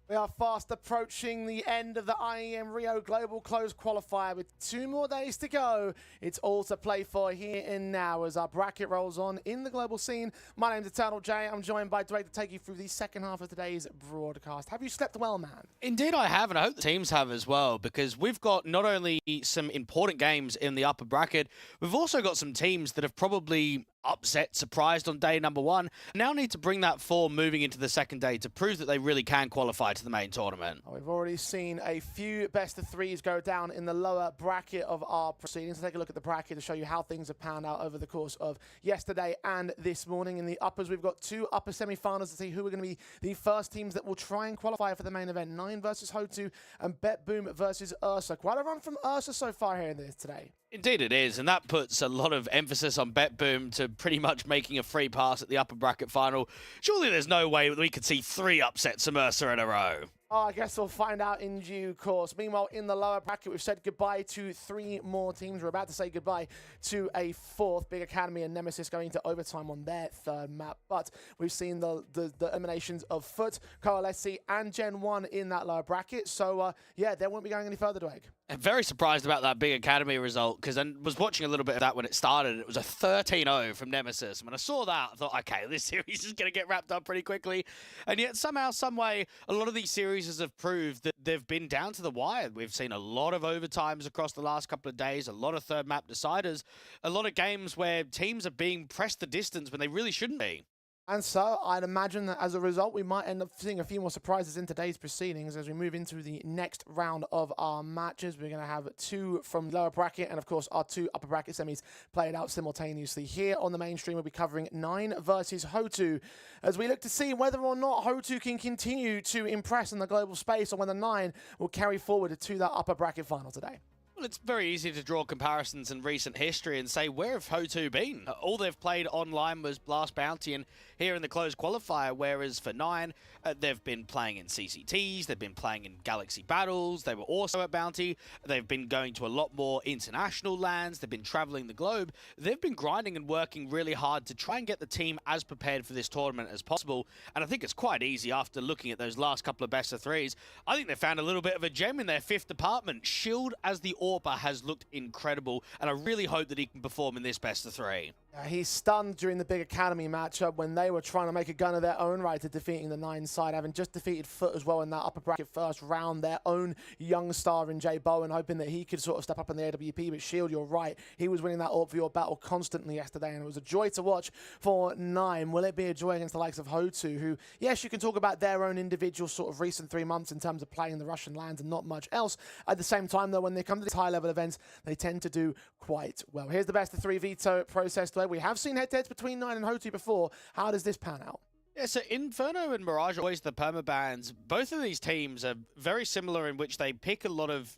We are fast approaching the end of the IEM Rio Global Close Qualifier with 2 more days to go. It's all to play for here and now as our bracket rolls on in the global scene. My name's Eternal J. I'm joined by Drake to take you through the second half of today's broadcast. Have you slept well, man? Indeed I have, and I hope the teams have as well, because we've got not only some important games in the upper bracket, we've also got some teams that have probably upset, surprised on day number 1. Now need to bring that form moving into the second day to prove that they really can qualify to the main tournament. We've already seen a few best of 3s go down in the lower bracket of our proceedings. Take a look at the bracket to show you how things have panned out over the course of yesterday and this morning. In the uppers, we've got 2 upper semi-finals to see who are going to be the first teams that will try and qualify for the main event. 9 versus HOTU and Bet Boom versus Ursa. Quite a run from Ursa so far here in this today. Indeed it is, and that puts a lot of emphasis on Bet Boom to pretty much making a free pass at the upper bracket final. Surely there's no way that we could see 3 upsets from Ursa in a row. Oh, I guess we'll find out in due course. Meanwhile, in the lower bracket, we've said goodbye to 3 more teams. We're about to say goodbye to a 4th, Big Academy and Nemesis going to overtime on their 3rd map. But we've seen the eliminations of Foot, Coalesce, and Gen 1 in that lower bracket. So, yeah, they won't be going any further, Dweg. I'm very surprised about that Big Academy result, because I was watching a little bit of that when it started. It was a 13-0 from Nemesis. When I saw that, I thought, okay, this series is going to get wrapped up pretty quickly. And yet, somehow, some way, a lot of these series have proved that they've been down to the wire. We've seen a lot of overtimes across the last couple of days, a lot of 3rd map deciders, a lot of games where teams are being pressed the distance when they really shouldn't be. And so I'd imagine that as a result, we might end up seeing a few more surprises in today's proceedings as we move into the next round of our matches. We're going to have 2 from lower bracket and, of course, our 2 upper bracket semis played out simultaneously. Here on the mainstream, we'll be covering 9 versus HOTU as we look to see whether or not HOTU can continue to impress in the global space or whether 9 will carry forward to that upper bracket final today. Well, it's very easy to draw comparisons in recent history and say, where have HOTU been? All they've played online was Blast Bounty and here in the closed qualifier, whereas for 9, they've been playing in CCTs, they've been playing in Galaxy Battles, they were also at Bounty, they've been going to a lot more international lands, they've been traveling the globe, they've been grinding and working really hard to try and get the team as prepared for this tournament as possible, and I think it's quite easy after looking at those last couple of best of 3s. I think they found a little bit of a gem in their 5th department. Shield as the Orpa has looked incredible, and I really hope that he can perform in this best of 3. He's stunned during the Big Academy matchup when they were trying to make a gun of their own right to defeating the 9 side, having just defeated Foot as well in that upper bracket first round, their own young star in Jay Bowen, hoping that he could sort of step up in the AWP. But Shield, you're right, he was winning that AWP for your battle constantly yesterday, and it was a joy to watch for 9. Will it be a joy against the likes of HOTU, who, yes, you can talk about their own individual sort of recent 3 months in terms of playing the Russian lands and not much else. At the same time, though, when they come to these high-level events, they tend to do quite well. Here's the best of 3 veto process today. We have seen head-to-heads between 9 and HOTU before. How does this pan out? Yeah, so Inferno and Mirage are always the permabans. Both of these teams are very similar in which they pick a lot of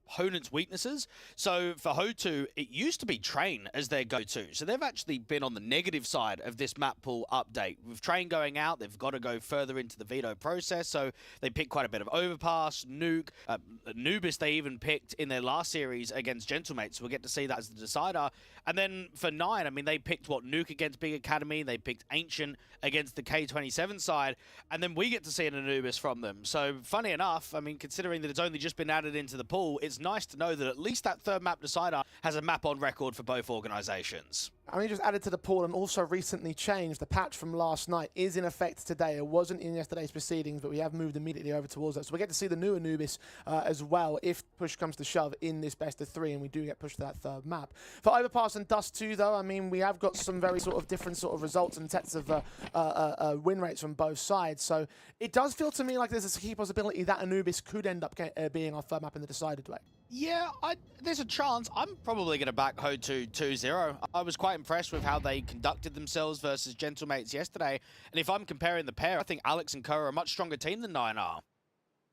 opponents' weaknesses. So for HOTU, it used to be Train as their go-to. So they've actually been on the negative side of this map pool update. With Train going out, they've got to go further into the veto process. So they pick quite a bit of Overpass, Nuke, Anubis they even picked in their last series against Gentlemates. So we'll get to see that as the decider. And then for 9, I mean, they picked Nuke against Big Academy. They picked Ancient against the K27 side. And then we get to see an Anubis from them. So funny enough, I mean, considering that it's only just been added into the pool, it's nice to know that at least that third map decider has a map on record for both organizations. Only just added to the pool and also recently changed. The patch from last night is in effect today. It wasn't in yesterday's proceedings, but we have moved immediately over towards that. So we get to see the new Anubis as well, if push comes to shove in this best of 3, and we do get pushed to that third map. For Overpass and Dust 2, though, I mean, we have got some very sort of different sort of results and sets of win rates from both sides. So it does feel to me like there's a key possibility that Anubis could end up being our third map in the decided way. Yeah, there's a chance. I'm probably going to back HOTU 2-0. I was quite impressed with how they conducted themselves versus Gentlemates yesterday. And if I'm comparing the pair, I think Alex and Co are a much stronger team than 9 are.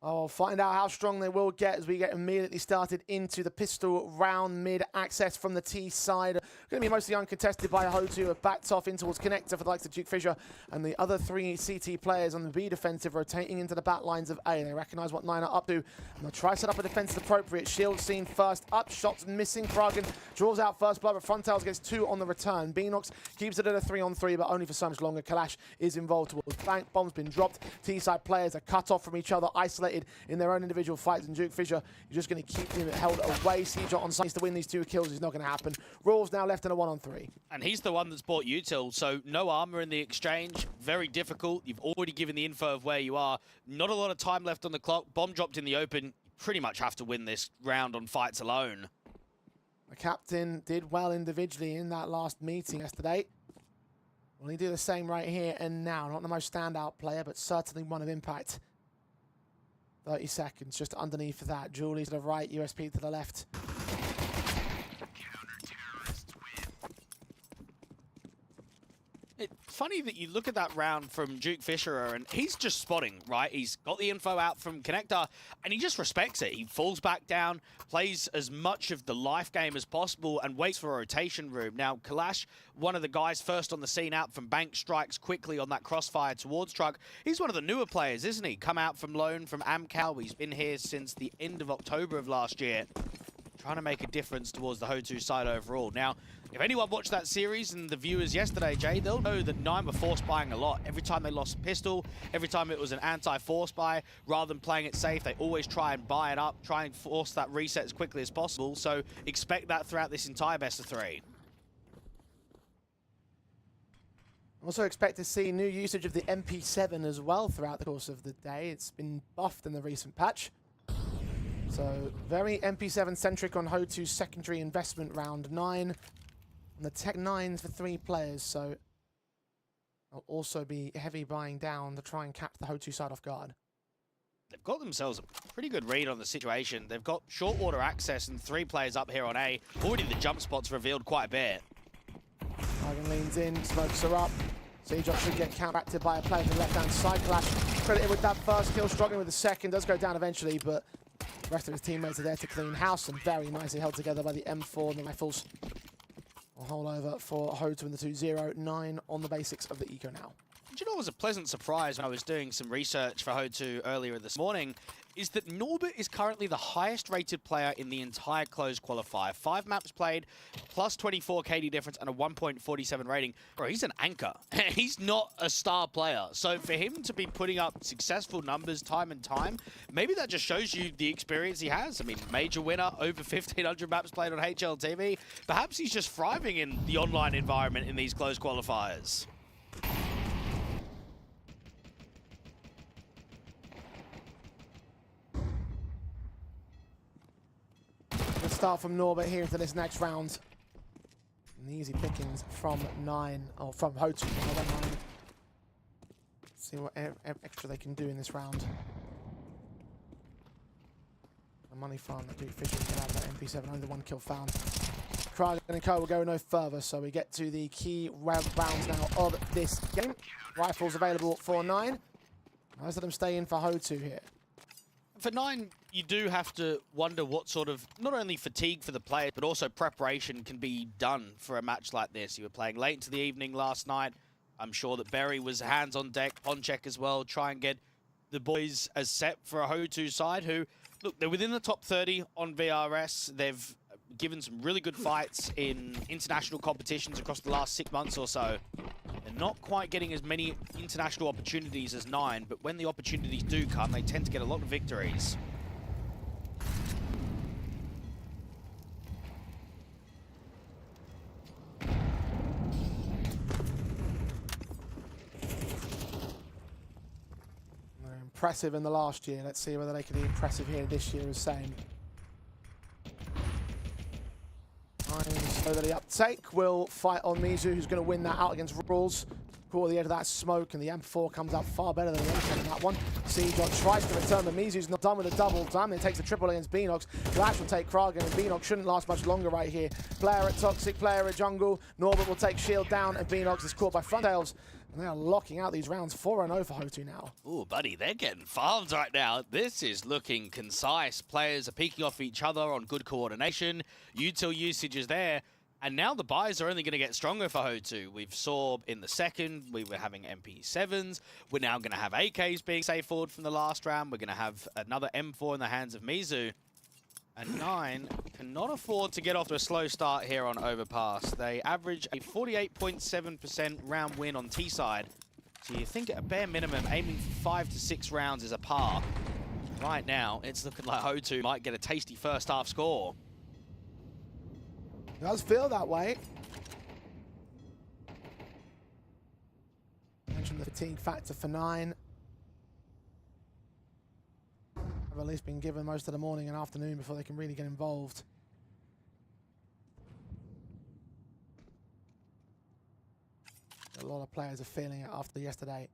I'll find out how strong they will get as we get immediately started into the pistol round. Mid access from the T side. Going to be mostly uncontested by HOTU, who have backed off in towards Connector for the likes of Duke Fisher. And the other 3 CT players on the B defensive rotating into the back lines of A. They recognise what 9 are up to. And they'll try to set up a defence appropriate. Shield seen first up. Shots missing. Kragan draws out first blood, but Frontales gets 2 on the return. Beanox keeps it at a 3-on-3, but only for so much longer. Kalash is involved towards bank. Bomb's been dropped. T side players are cut off from each other, isolated in their own individual fights, and Duke Fisher, you're just going to keep him held away. Siege on site to win these 2 kills is not going to happen. Rawls now left in a 1-on-3. And he's the one that's bought util, so no armor in the exchange. Very difficult. You've already given the info of where you are. Not a lot of time left on the clock. Bomb dropped in the open. You pretty much have to win this round on fights alone. The captain did well individually in that last meeting yesterday. Will he do the same right here and now? Not the most standout player, but certainly one of impact. 30 seconds just underneath that. Julie to the right, USP to the left. It's funny that you look at that round from Duke Fisher and he's just spotting, right? He's got the info out from Connector and he just respects it. He falls back down, plays as much of the life game as possible and waits for a rotation room. Now, Kalash, one of the guys first on the scene out from Bank, strikes quickly on that crossfire towards Truck. He's one of the newer players, isn't he? Come out from loan from Amcal. He's been here since the end of October of last year. Trying to make a difference towards the HOTU side overall. Now, if anyone watched that series and the viewers yesterday, Jay, they'll know that 9 were force buying a lot. Every time they lost pistol, every time it was an anti-force buy, rather than playing it safe, they always try and buy it up, try and force that reset as quickly as possible. So expect that throughout this entire best of 3. Also expect to see new usage of the MP7 as well throughout the course of the day. It's been buffed in the recent patch. So very MP7 centric on HOTU's secondary investment round 9. And the Tech 9s for 3 players, so they'll also be heavy buying down to try and catch the HOTU side off guard. They've got themselves a pretty good read on the situation. They've got short water access and 3 players up here on A. Already the jump spot's revealed quite a bit. Ivan leans in, smokes her up. Siege should get counteracted by a player to the left-hand side. Clash credited with that first kill, struggling with the second. Does go down eventually, but the rest of his teammates are there to clean house, and very nicely held together by the M4 and the rifles. A holdover for HOTU in the 2-0, 9 on the basics of the eco now. Do you know what was a pleasant surprise when I was doing some research for HOTU earlier this morning? Is that Norbert is currently the highest rated player in the entire closed qualifier. 5 maps played, plus 24 KD difference and a 1.47 rating. Bro, he's an anchor. He's not a star player. So for him to be putting up successful numbers time and time, maybe that just shows you the experience he has. I mean, major winner, over 1,500 maps played on HLTV. Perhaps he's just thriving in the online environment in these closed qualifiers. Start from Norbert here into this next round. And the easy pickings from 9, or from HOTU. See what extra they can do in this round. The money farm that Duke Fisher can have that MP7, only the 1 kill found. Kragan and Co will go no further, so we get to the key rounds now of this game. Rifles available for 9. Most of them stay in for HOTU here. For 9, you do have to wonder what sort of, not only fatigue for the players, but also preparation can be done for a match like this. You were playing late into the evening last night. I'm sure that Berry was hands on deck, on check as well, try and get the boys as set for a HOTU side who, look, they're within the top 30 on VRS. They've given some really good fights in international competitions across the last 6 months or so. They're not quite getting as many international opportunities as 9, but when the opportunities do come, they tend to get a lot of victories. impressive in the last year. Let's see whether they can be impressive here this year as same. So that the uptake will fight on Mizu, who's going to win that out against Rules. Caught the edge of that smoke, and the M4 comes out far better than the M4 in that one. Seedot tries to return, but Mizu's not done with a double. Damn, it takes a triple against Beanox. Clash will take Kragen, and Beanox shouldn't last much longer right here. Player at Toxic, player at Jungle. Norbert will take Shield down, and Beanox is caught by Frontails. And they are locking out these rounds 4-0 for HOTU now. Ooh, buddy, they're getting farmed right now. This is looking concise. Players are peeking off each other on good coordination. Util usage is there. And now the buys are only going to get stronger for HOTU. We've saw in the second, we were having MP7s. We're now going to have AKs being safe forward from the last round. We're going to have another M4 in the hands of Mizu. And 9 cannot afford to get off to a slow start here on Overpass. They average a 48.7% round win on T-side. So you think at a bare minimum, aiming for 5 to 6 rounds is a par. Right now, it's looking like HOTU might get a tasty first half score. It does feel that way. Mentioned the fatigue factor for 9. Have at least been given most of the morning and afternoon before they can really get involved. A lot of players are feeling it after yesterday.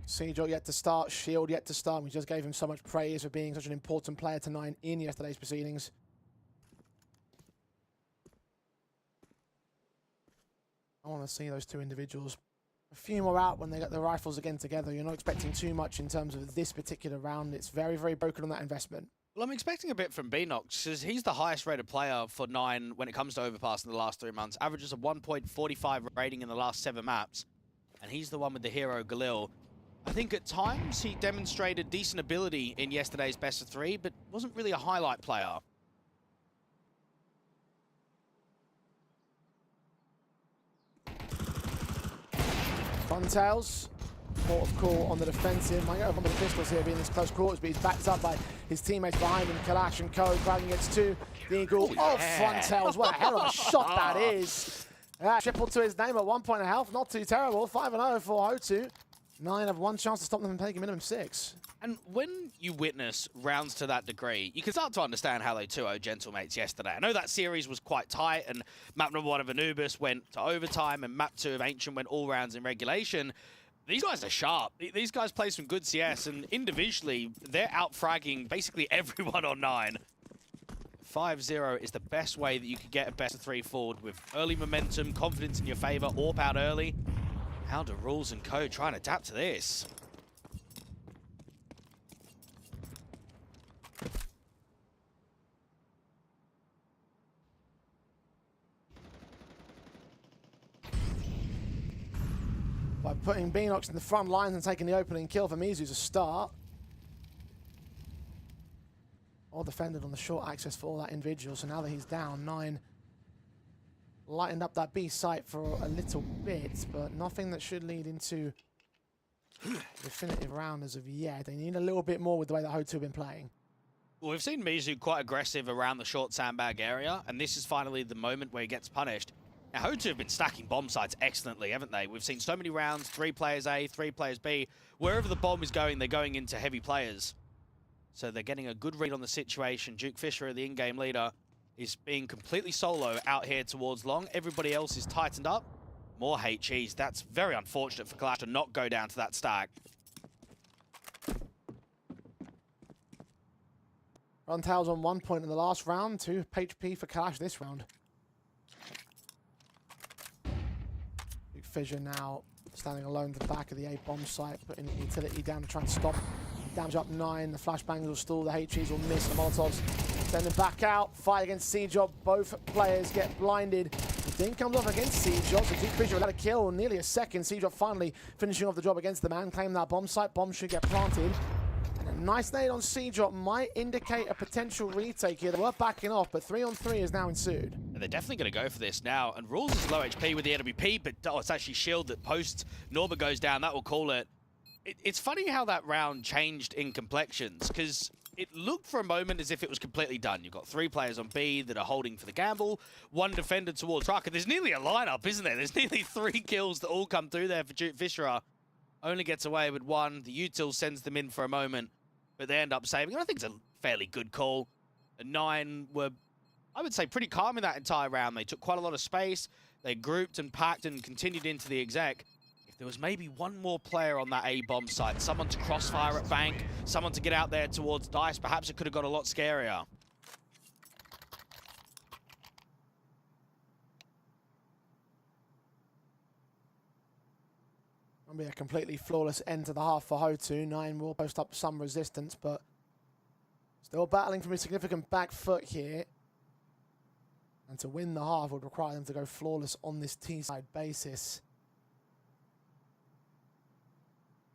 Seedot yet to start, Shield yet to start. We just gave him so much praise for being such an important player to 9 in yesterday's proceedings. I want to see those two individuals. A few more out when they get their rifles again together. You're not expecting too much in terms of this particular round. It's very, very broken on that investment. Well, I'm expecting a bit from Beanox, because he's the highest rated player for 9 when it comes to Overpass in the last 3 months. Averages a 1.45 rating in the last 7 maps. And he's the one with the hero, Galil. I think at times he demonstrated decent ability in yesterday's best of 3, but wasn't really a highlight player. Funtails, port of call on the defensive. Might go up on the pistols here, being this close quarters, but he's backed up by his teammates behind him. Kalash and Co. Kragen gets 2. The Eagle. Oh, Funtails, what a hell of a shot that is. Triple to his name at 1 point of health. Not too terrible. 5-0 for HOTU. 9 have 1 chance to stop them from taking minimum 6. And when you witness rounds to that degree, you can start to understand how they 2-0 Gentlemates yesterday. I know that series was quite tight, and map number 1 of Anubis went to overtime, and map 2 of Ancient went all rounds in regulation. These guys are sharp. These guys play some good CS, and individually, they're out-fragging basically everyone on 9. 5-0 is the best way that you could get a best of 3 forward with early momentum, confidence in your favor, AWP out early. How do Rules and Co try and adapt to this? By putting Beanox in the front lines and taking the opening kill for Mizu's a start. All defended on the short access for all that individual, so now that he's down, 9 lightened up that B site for a little bit, but nothing that should lead into definitive round as of yet. They need a little bit more with the way that HOTU have been playing. Well, we've seen Mizu quite aggressive around the short sandbag area, and this is finally the moment where he gets punished. Now, HOTU have been stacking bomb sites excellently, haven't they? We've seen so many rounds, 3 players A, 3 players B. Wherever the bomb is going, they're going into heavy players. So they're getting a good read on the situation. Duke Fisher, the in-game leader, is being completely solo out here towards long. Everybody else is tightened up. More HEs. That's very unfortunate for Clash to not go down to that stack. Runtails on 1 point in the last round. 2 HP for Clash this round. Big Fissure now standing alone at the back of the A bomb site, putting utility down to try and stop. Damage up 9. The flashbangs will stall. The HEs will miss. The Molotovs send them back out. Fight against Seedot. Both players get blinded. The thing comes off against Seedot. So Duke Fisher without a kill. Nearly a second. Seedot finally finishing off the job against the man. Claim that bomb site. Bomb should get planted. And a nice nade on Seedot might indicate a potential retake here. They were backing off, but 3-on-3 is now ensued. And they're definitely going to go for this now. And Rules is low HP with the NWP, but it's actually Shield that posts. Norbert goes down. That will call it. It's funny how that round changed in complexions, because it looked for a moment as if it was completely done. You've got 3 players on B that are holding for the gamble, 1 defender towards truck, and there's nearly a lineup, isn't there? There's nearly 3 kills that all come through there for Duke Fisher. only gets away with one. The util sends them in for a moment, but they end up saving. And I think it's a fairly good call. The 9 were, I would say, pretty calm in that entire round. They took quite a lot of space. They grouped and packed and continued into the exec. If there was maybe one more player on that A-bomb side, someone to crossfire at bank, someone to get out there towards Dice, perhaps it could have got a lot scarier. It'll be a completely flawless end to the half for HOTU. 9 will post up some resistance, but still battling from a significant back foot here. And to win the half would require them to go flawless on this T-side basis.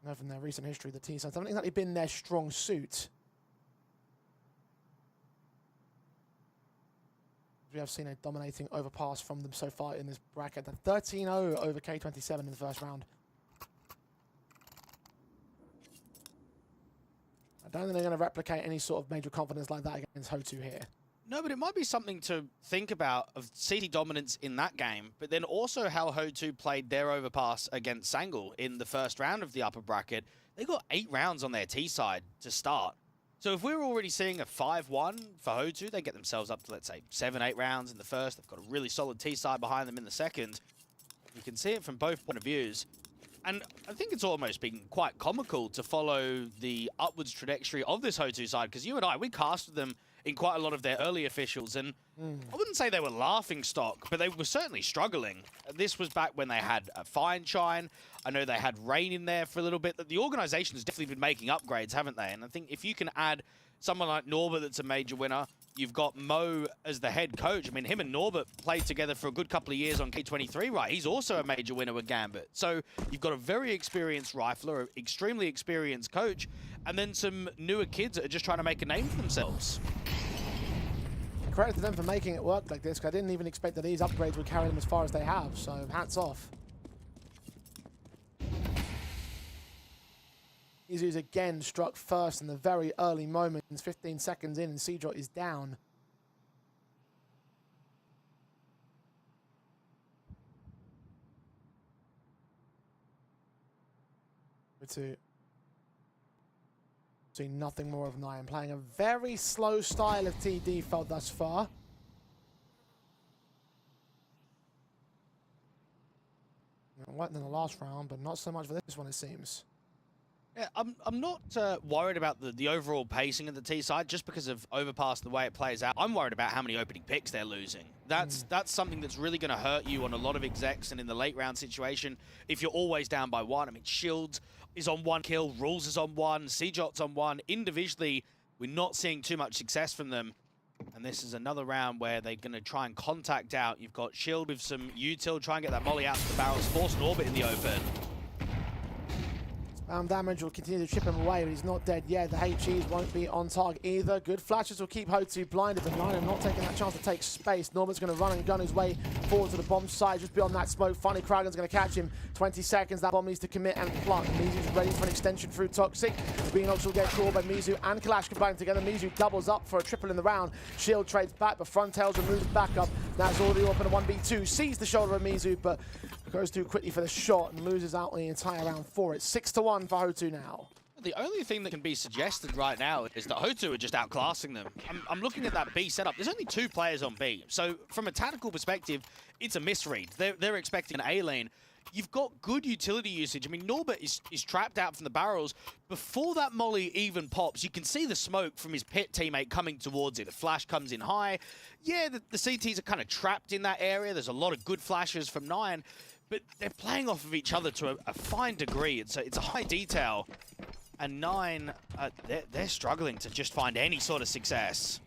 I know from their recent history, the T-sides haven't exactly been their strong suit. We have seen a dominating overpass from them so far in this bracket. 13-0 over K27 in the first round. I don't think they're going to replicate any sort of major confidence like that against HOTU here. No, but it might be something to think about of CT dominance in that game, but then also how HOTU played their overpass against Sangul in the first round of the upper bracket. They got 8 rounds on their T side to start. So if we're already seeing a 5-1 for HOTU, they get themselves up to, let's say, 7-8 rounds in the first. They've got a really solid T side behind them in the second. You can see it from both point of views. And I think it's almost been quite comical to follow the upwards trajectory of this HOTU side, because you and I, we casted them in quite a lot of their early officials, and I wouldn't say they were laughing stock, but they were certainly struggling. This was back when they had a Fine Shine. I know they had Rain in there for a little bit. The organization has definitely been making upgrades, haven't they? And I think if you can add someone like Norbert that's a major winner, you've got Mo as the head coach. I mean, him and Norbert played together for a good couple of years on K23, right? He's also a major winner with Gambit. So you've got a very experienced rifler, an extremely experienced coach, and then some newer kids that are just trying to make a name for themselves. Credit to them for making it work like this, because I didn't even expect that these upgrades would carry them as far as they have, so hats off. Izu's again struck first in the very early moments, 15 seconds in, and Seedrot is down. To see nothing more of Nyan, playing a very slow style of T default thus far. Worked in the last round, but not so much for this one, it seems. Yeah, I'm not worried about the overall pacing of the T side just because of Overpass and the way it plays out. I'm worried about how many opening picks they're losing. That's something that's really going to hurt you on a lot of execs and in the late round situation if you're always down by 1. I mean, Shield is on 1 kill, Rules is on 1, Seejot's on 1. Individually, we're not seeing too much success from them. And this is another round where they're going to try and contact out. You've got Shield with some util, try and get that molly out to the barrels, force an orbit in the open. Damage will continue to chip him away, but he's not dead yet. The HEs won't be on target either. Good flashes will keep HOTU blinded, but Nyan not taking that chance to take space. Norman's going to run and gun his way forward to the bomb site, just beyond that smoke. Finally, Kragan's going to catch him. 20 seconds, that bomb needs to commit and plant. Mizu's ready for an extension through Toxic. Beanox will get caught by Mizu and Kalash combining together. Mizu doubles up for a triple in the round. Shield trades back, but Frontails removes back up. That's already up in a 1v2. Sees the shoulder of Mizu, but goes too quickly for the shot and loses out on the entire round for it. 6-1 for HOTU now. The only thing that can be suggested right now is that HOTU are just outclassing them. I'm looking at that B setup. There's only 2 players on B. So from a tactical perspective, it's a misread. They're expecting an A lane. You've got good utility usage. I mean, Norbert is trapped out from the barrels. Before that molly even pops, you can see the smoke from his pit teammate coming towards it. The flash comes in high. Yeah, the CTs are kind of trapped in that area. There's a lot of good flashes from Nyan, but they're playing off of each other to a fine degree. It's a high detail. And Nyan, they're struggling to just find any sort of success.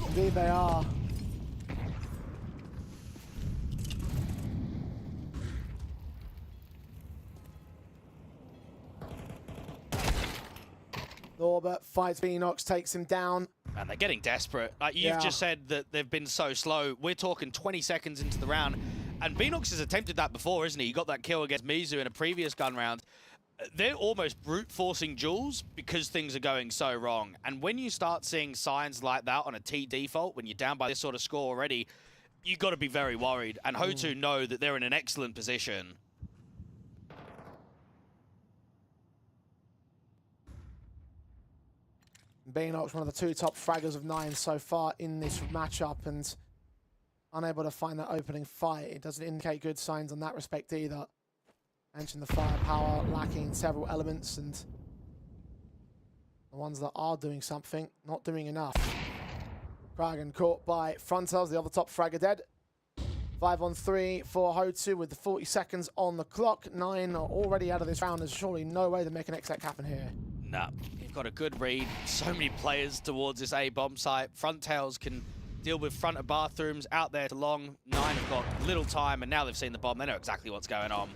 Indeed they are. Norbert fights Beanox, takes him down. And they're getting desperate. Like you've just said that they've been so slow. We're talking 20 seconds into the round. And Beanox has attempted that before, isn't he? He got that kill against Mizu in a previous gun round. They're almost brute forcing Jules because things are going so wrong. And when you start seeing signs like that on a T default, when you're down by this sort of score already, you've got to be very worried. And HOTU know that they're in an excellent position. Beanox, one of the 2 top fraggers of 9 so far in this matchup, and unable to find that opening fight. It doesn't indicate good signs on that respect either. Mentioned the firepower lacking in several elements, and the ones that are doing something, not doing enough. Kragan caught by Frontals, the other top fragger dead. 5-on-3 for HOTU with the 40 seconds on the clock. 9 are already out of this round. There's surely no way to make an exec happen here. Nah, you've got a good read. So many players towards this A bomb site. Frontails can deal with front of bathrooms out there to long. 9 have got little time, and now they've seen the bomb. They know exactly what's going on.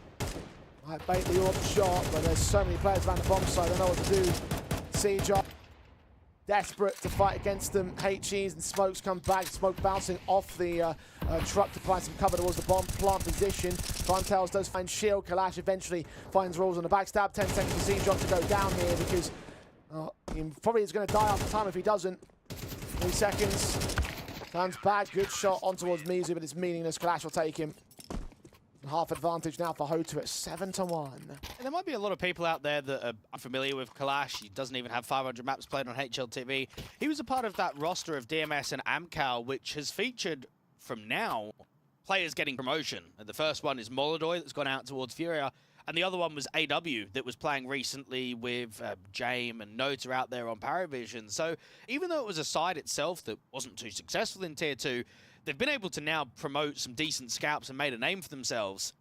Might bait the AWP shot, but there's so many players around the bomb site. They know what to do. Siege up. Desperate to fight against them. HEs and smokes come back. Smoke bouncing off the truck to find some cover towards the bomb plant position. Frontals does find shield. Kalash eventually finds rolls on the backstab. 10 seconds for Siege to go down here because he probably is going to die after time if he doesn't. 3 seconds. Turns back. Good shot on towards Mizu, but it's meaningless. Kalash will take him. Half advantage now for HOTU at 7-1. And there might be a lot of people out there that are unfamiliar with Kalash. He doesn't even have 500 maps played on HLTV. He was a part of that roster of DMS and Amcal, which has featured, from now, players getting promotion. And the first one is Molodoy, that's gone out towards Furia. And the other one was AW, that was playing recently with Jame and Nota out there on Paravision. So even though it was a side itself that wasn't too successful in Tier 2, they've been able to now promote some decent scalps and made a name for themselves.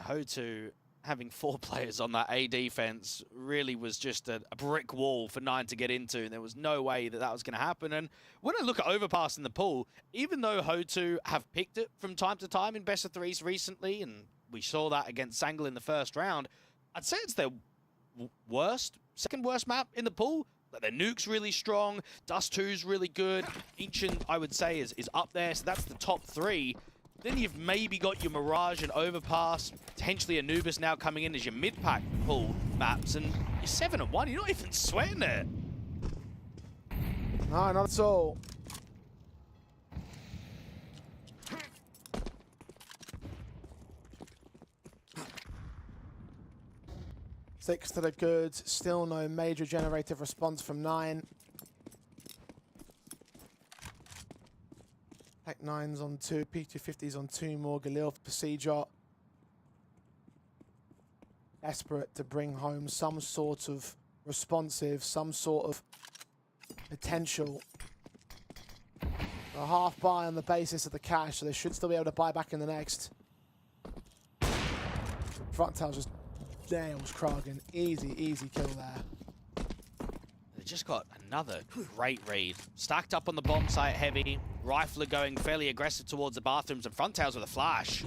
HOTU having 4 players on that A defense really was just a brick wall for 9 to get into, and there was no way that that was going to happen. And when I look at Overpass in the pool, even though HOTU have picked it from time to time in best of 3s recently, and we saw that against Sangle in the first round, I'd say it's their second worst map in the pool. Like, their Nuke's really strong, Dust 2's really good, Ancient, I would say, is up there, so that's the top 3. Then you've maybe got your Mirage and Overpass, potentially Anubis now coming in as your mid-pack pool maps, and you're 7-1, you're not even sweating it. No, not at all. Six to the good, still no major generative response from 9. Tech 9's on 2, P250's on 2 more, Galil for Procedure. Desperate to bring home some sort of responsive, some sort of potential. A half buy on the basis of the cash, so they should still be able to buy back in the next. Frontails just nails Kragan. Easy, easy kill there. They just got another great read. Stacked up on the bomb site heavy. Rifler going fairly aggressive towards the bathrooms, and Frontals with a flash.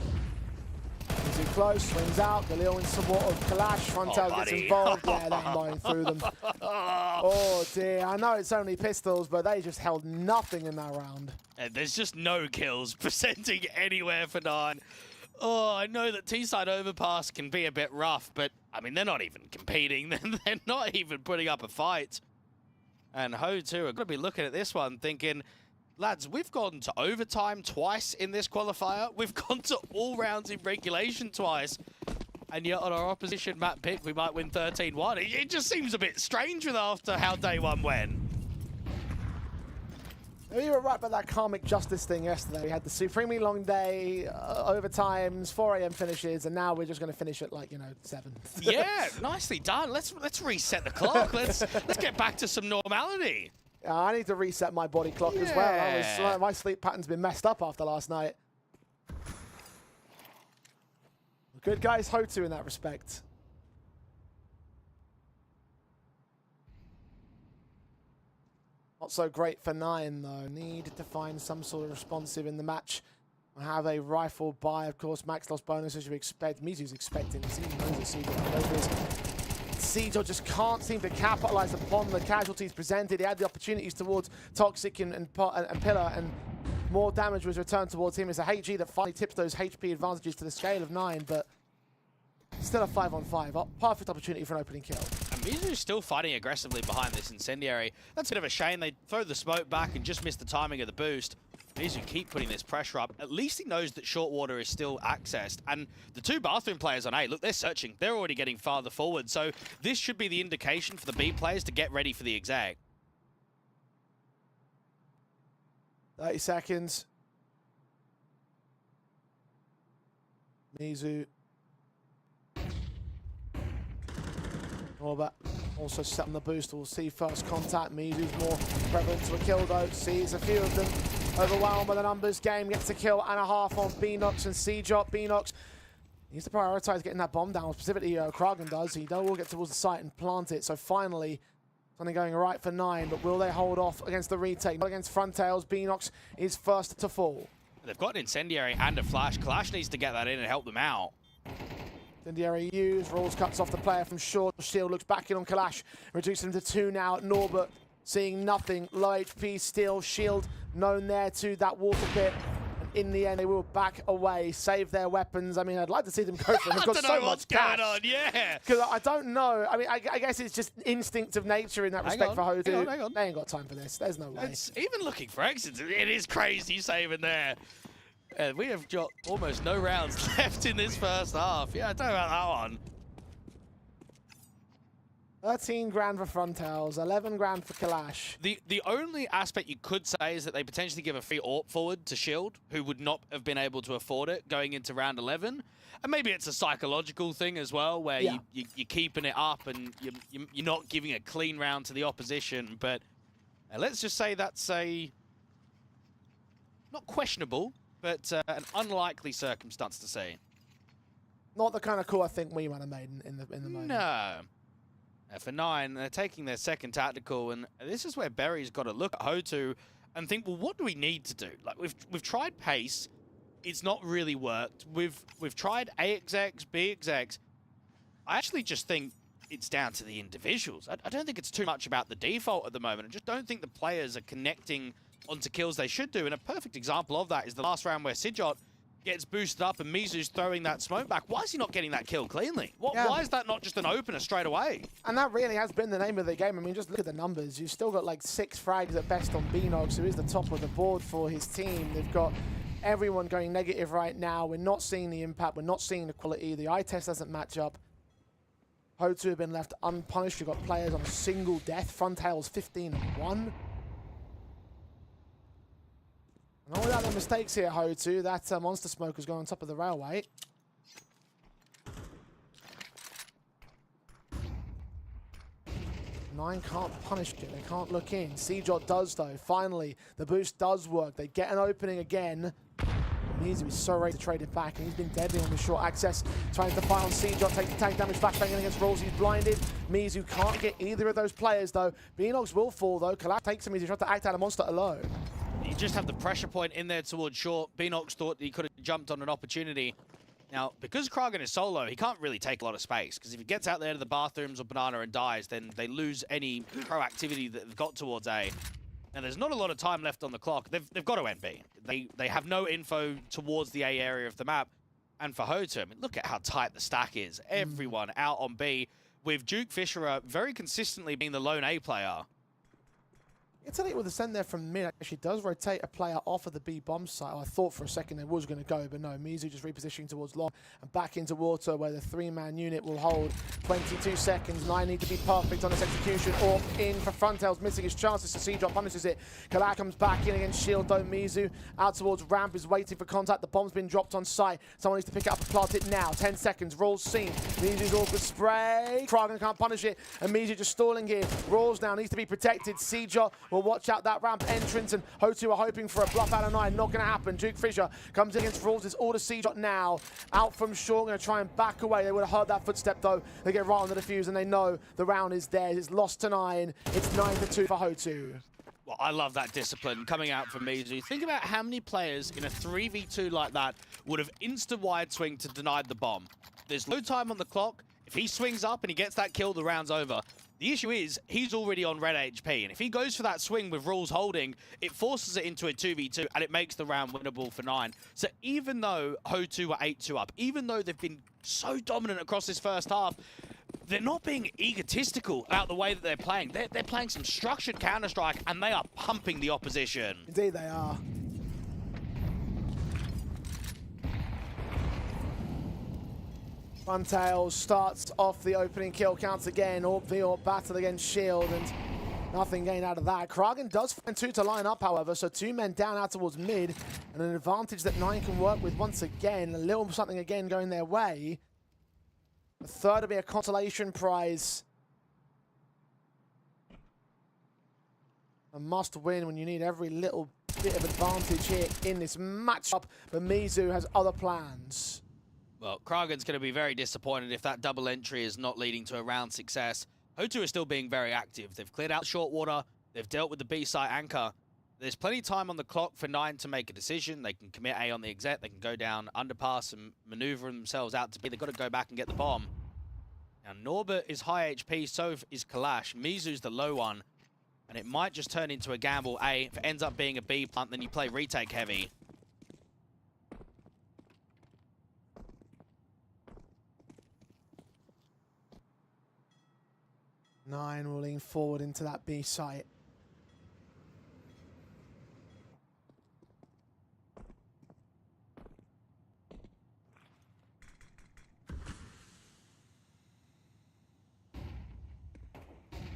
Too close, swings out. Galil in support of Kalash. Frontals gets involved. Yeah, they're mowing through them. Oh dear, I know it's only pistols, but they just held nothing in that round. And there's just no kills presenting anywhere for 9. Oh, I know that T-side Overpass can be a bit rough, but, I mean, they're not even competing. They're not even putting up a fight. And HOTU are going to be looking at this one thinking, lads, we've gone to overtime twice in this qualifier. We've gone to all rounds in regulation twice. And yet on our opposition map pick, we might win 13-1. It just seems a bit strange after how day 1 went. You were right about that karmic justice thing yesterday. We had the supremely long day, overtimes, 4 AM finishes, and now we're just going to finish at, like, 7. Yeah, nicely done. Let's reset the clock. Let's get back to some normality. I need to reset my body clock as well. My sleep pattern's been messed up after last night. Good guys, HOTU in that respect. Not so great for 9, though. Need to find some sort of responsive in the match. I have a rifle buy, of course. Max loss bonus, as you expect. Mizu's expecting. Siege just can't seem to capitalize upon the casualties presented. He had the opportunities towards Toxic and Pillar, and more damage was returned towards him. It's a HG that finally tips those HP advantages to the scale of 9, but still a 5-on-5. Perfect opportunity for an opening kill. And Mizu's still fighting aggressively behind this incendiary. That's a bit of a shame. They throw the smoke back and just miss the timing of the boost. Mizu keep putting this pressure up. At least he knows that short water is still accessed. And the two bathroom players on A, look, they're searching. They're already getting farther forward. So this should be the indication for the B players to get ready for the exec. 30 seconds. Mizu. Orbit also setting the boost. We'll see first contact. Mizu's more prevalent to a kill though. Sees a few of them. Overwhelmed by the numbers. Game gets a kill and a half on Beenox and C-Drop. Beenox needs to prioritize getting that bomb down. Specifically, Kragan does. He will get towards the site and plant it. So finally, something going right for 9. But will they hold off against the retake? Not against Frontails. Beenox is first to fall. They've got an incendiary and a flash. Clash needs to get that in and help them out. Incendiary used. Rolls cuts off the player from short. Shield looks back in on Kalash. Reducing him to 2 now. Norbert seeing nothing. Low HP still. Shield known there to that water pit. And in the end, they will back away. Save their weapons. I mean, I'd like to see them go for it. They've got so much cash. Going on, yeah. Because I don't know. I mean, I guess it's just instinct of nature in that respect for HOTU. Hang on. They ain't got time for this. There's no way. It's even looking for exits. It is crazy saving there. And we have got almost no rounds left in this first half. Yeah, I don't know about that one. 13 grand for Frontails, 11 grand for Kalash. The only aspect you could say is that they potentially give a free AWP forward to Shield, who would not have been able to afford it going into round 11. And maybe it's a psychological thing as well, where you're keeping it up and you're not giving a clean round to the opposition. But let's just say that's a not questionable, but an unlikely circumstance to see. Not the kind of call I think we might have made in the moment. No. For 9, they're taking their second tactical, and this is where Berry's got to look at HOTU and think, well, what do we need to do? Like we've tried pace, it's not really worked. We've tried A execs, B execs. I actually just think it's down to the individuals. I don't think it's too much about the default at the moment. I just don't think the players are connecting onto kills they should do. And a perfect example of that is the last round where Sijot gets boosted up and Mizu's throwing that smoke back. Why is he not getting that kill cleanly? Why is that not just an opener straight away? And that really has been the name of the game. I mean, just look at the numbers. You've still got like 6 frags at best on Beenox, who is the top of the board for his team. They've got everyone going negative right now. We're not seeing the impact. We're not seeing the quality. The eye test doesn't match up. HOTU have been left unpunished. We've got players on a single death. Frontails 15-1. Not without their mistakes here, HOTU. That monster smoker's going on top of the railway. Nine can't punish it. They can't look in. C-Jot does, though. Finally, the boost does work. They get an opening again. Mizu is so ready to trade it back, and he's been deadly on the short access. Trying to fight on C-Jot, takes the tank damage, flashbanging against Rolls. He's blinded. Mizu can't get either of those players, though. Beenox will fall, though. Kalash takes him. He's trying to act out a monster alone. You just have the pressure point in there towards short. Beenox thought he could have jumped on an opportunity. Now, because Kragan is solo, he can't really take a lot of space, because if he gets out there to the bathrooms or banana and dies, then they lose any proactivity that they've got towards A. Now, there's not a lot of time left on the clock. They've got to end B. They have no info towards the A area of the map. And for HOTU, I mean, look at how tight the stack is. Everyone out on B, with Duke Fisher very consistently being the lone A player. Italy with a send there from mid actually does rotate a player off of the B bomb site. I thought for a second they was going to go, but no. Mizu just repositioning towards long and back into water where the 3-man unit will hold. 22 seconds. 9 need to be perfect on this execution. Or in for Frontails, missing his chances. C-Drop punishes it. Kalash comes back in against Shield though. Mizu out towards ramp is waiting for contact. The bomb's been dropped on site. Someone needs to pick it up and plant it now. 10 seconds. Rolls seen. Mizu's awkward spray. Kragan can't punish it. And Mizu just stalling here. Rolls now needs to be protected. C-Drop will watch out that ramp entrance, and HOTU are hoping for a bluff out of 9. Not going to happen. Duke Fisher comes against Rawls. It's all to C-Shot now. Out from short, going to try and back away. They would have heard that footstep, though. They get right on the defuse, and they know the round is theirs. It's lost to 9. It's 9-2 for HOTU. Well, I love that discipline coming out from Mizu. Think about how many players in a 3v2 like that would have insta-wide swing to deny the bomb. There's no time on the clock. If he swings up and he gets that kill, the round's over. The issue is, he's already on red HP, and if he goes for that swing with Rules holding, it forces it into a 2v2, and it makes the round winnable for 9. So even though HOTU were 8-2 up, even though they've been so dominant across this first half, they're not being egotistical about the way that they're playing. They're playing some structured Counter-Strike, and they are pumping the opposition. Indeed they are. Funtails starts off the opening kill counts again. Orb v Orb battle against Shield, and nothing gained out of that. Kragan does find 2 to line up, however, so 2 men down out towards mid, and an advantage that 9 can work with once again. A little something again going their way. The third will be a consolation prize. A must win when you need every little bit of advantage here in this matchup, but Mizu has other plans. Well, Kragan's going to be very disappointed if that double entry is not leading to a round success. HOTU is still being very active. They've cleared out short water. They've dealt with the B site anchor. There's plenty of time on the clock for 9 to make a decision. They can commit A on the exec. They can go down underpass and maneuver themselves out to B. They've got to go back and get the bomb. Now, Norbert is high HP, so is Kalash. Mizu's the low one. And it might just turn into a gamble. A, if it ends up being a B plant, then you play retake heavy. Nine will lean forward into that B site.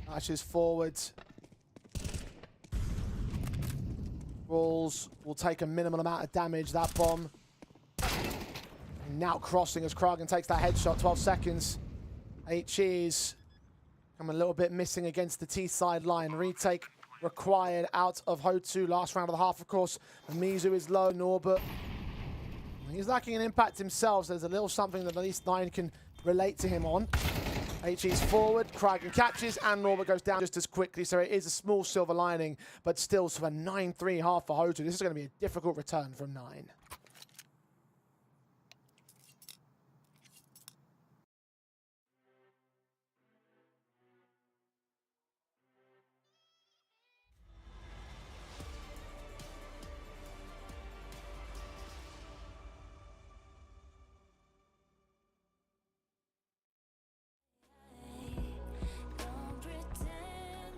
Lashes forwards. Rolls will take a minimal amount of damage. That bomb. And now crossing as Kragan takes that headshot. 12 seconds. 8 cheers. Come a little bit missing against the T side line. Retake required out of HOTU. Last round of the half, of course. Mizu is low. Norbert. He's lacking an impact himself, so there's a little something that at least 9 can relate to him on. HE's forward, Kragan catches, and Norbert goes down just as quickly, so it is a small silver lining, but still sort of a 9-3 half for HOTU. This is going to be a difficult return from 9. Don't pretend this is a lie. You don't know what is crazy.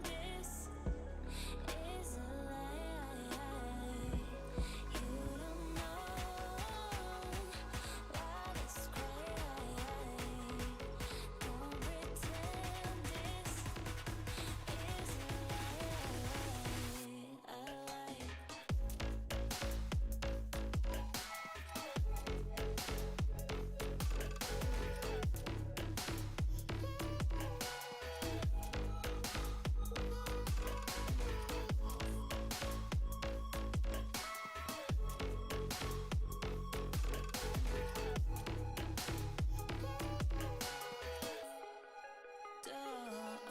Don't pretend this is a lie.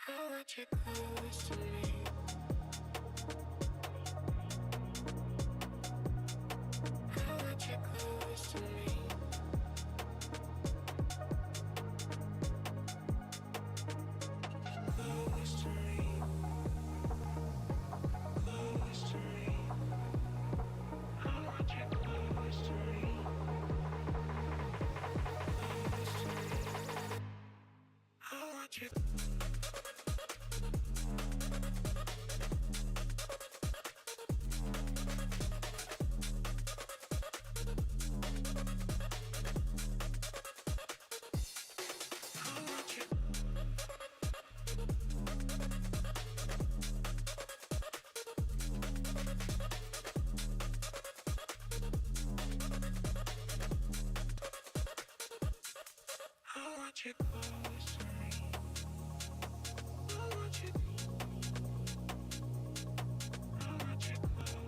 I want you close to me. I want you close to me. Close to me. Close to me. I want you close to me. Close to me. I want you. I want you close to me. I want you. I want you close.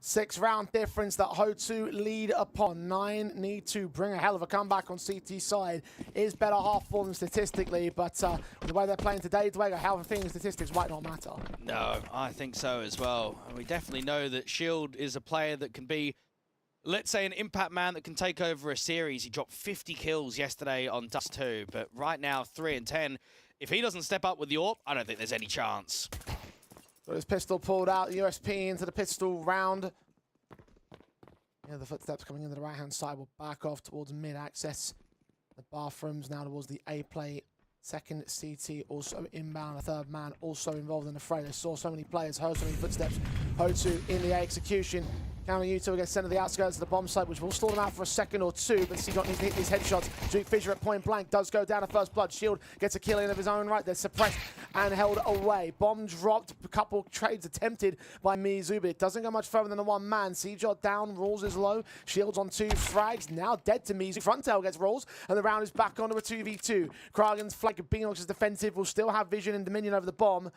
6-round difference that HOTU lead upon. 9 need to bring a hell of a comeback on CT side. Is better half for them statistically, but the way they're playing today, Dwayne, how I'm feeling statistics might not matter. No, I think so as well. And we definitely know that Shield is a player that can be, let's say, an impact man that can take over a series. He dropped 50 kills yesterday on Dust 2, but right now 3 and 10. If he doesn't step up with the AWP, I don't think there's any chance. Got his pistol pulled out, USP into the pistol round. Yeah, the footsteps coming into the right-hand side will back off towards mid-access. The bathrooms now towards the A-play. Second CT also inbound, a third man also involved in the fray. They saw so many players, heard so many footsteps. HOTU in the execution. Counter U2 gets sent to the outskirts of the bomb site, which will stall them out for a second or two, but C-Dot needs to hit these headshots. Duke Fissure at point blank does go down to first blood. Shield gets a kill in of his own right. They're suppressed and held away. Bomb dropped, a couple trades attempted by Mizu, but it doesn't go much further than a one man. C-Dot down, Rules is low. Shield's on 2 frags, now dead to Mizu. Frontail gets Rules, and the round is back onto a 2v2. Kragen's flank of Beanox is defensive, will still have vision and dominion over the bomb.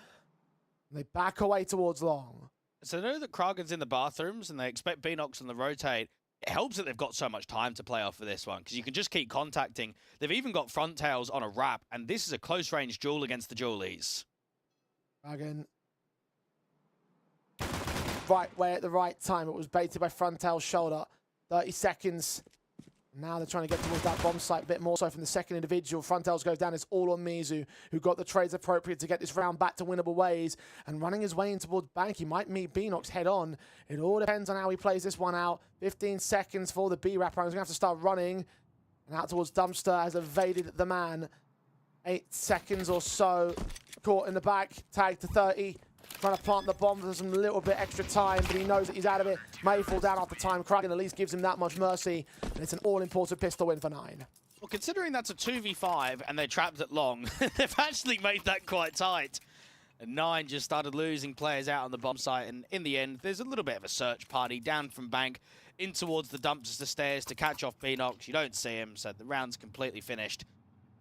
They back away towards long. So they know that Kragen's in the bathrooms and they expect Beanox on the rotate. It helps that they've got so much time to play off for this one because you can just keep contacting. They've even got front tails on a wrap, and this is a close-range duel against the Julies. Kragen. Right way at the right time. It was baited by Frontail's shoulder. 30 seconds. Now they're trying to get towards that bomb site a bit more so from the second individual. Frontails goes down. It's all on Mizu, who got the trades appropriate to get this round back to winnable ways. And running his way in towards bank, he might meet Beanox head on. It all depends on how he plays this one out. 15 seconds for the B wrap round. He's going to have to start running. And out towards Dumpster has evaded the man. 8 seconds or so. Caught in the back. Tagged to 30. Trying to plant the bomb for some little bit extra time, but he knows that he's out of it. May fall down after time. Kragen at least gives him that much mercy, and it's an all-important pistol win for 9. Well, considering that's a 2v5 and they're trapped at long, they've actually made that quite tight. And 9 just started losing players out on the bomb site, and in the end, there's a little bit of a search party down from bank in towards the dumpster stairs to catch off Beanox. You don't see him, so the round's completely finished.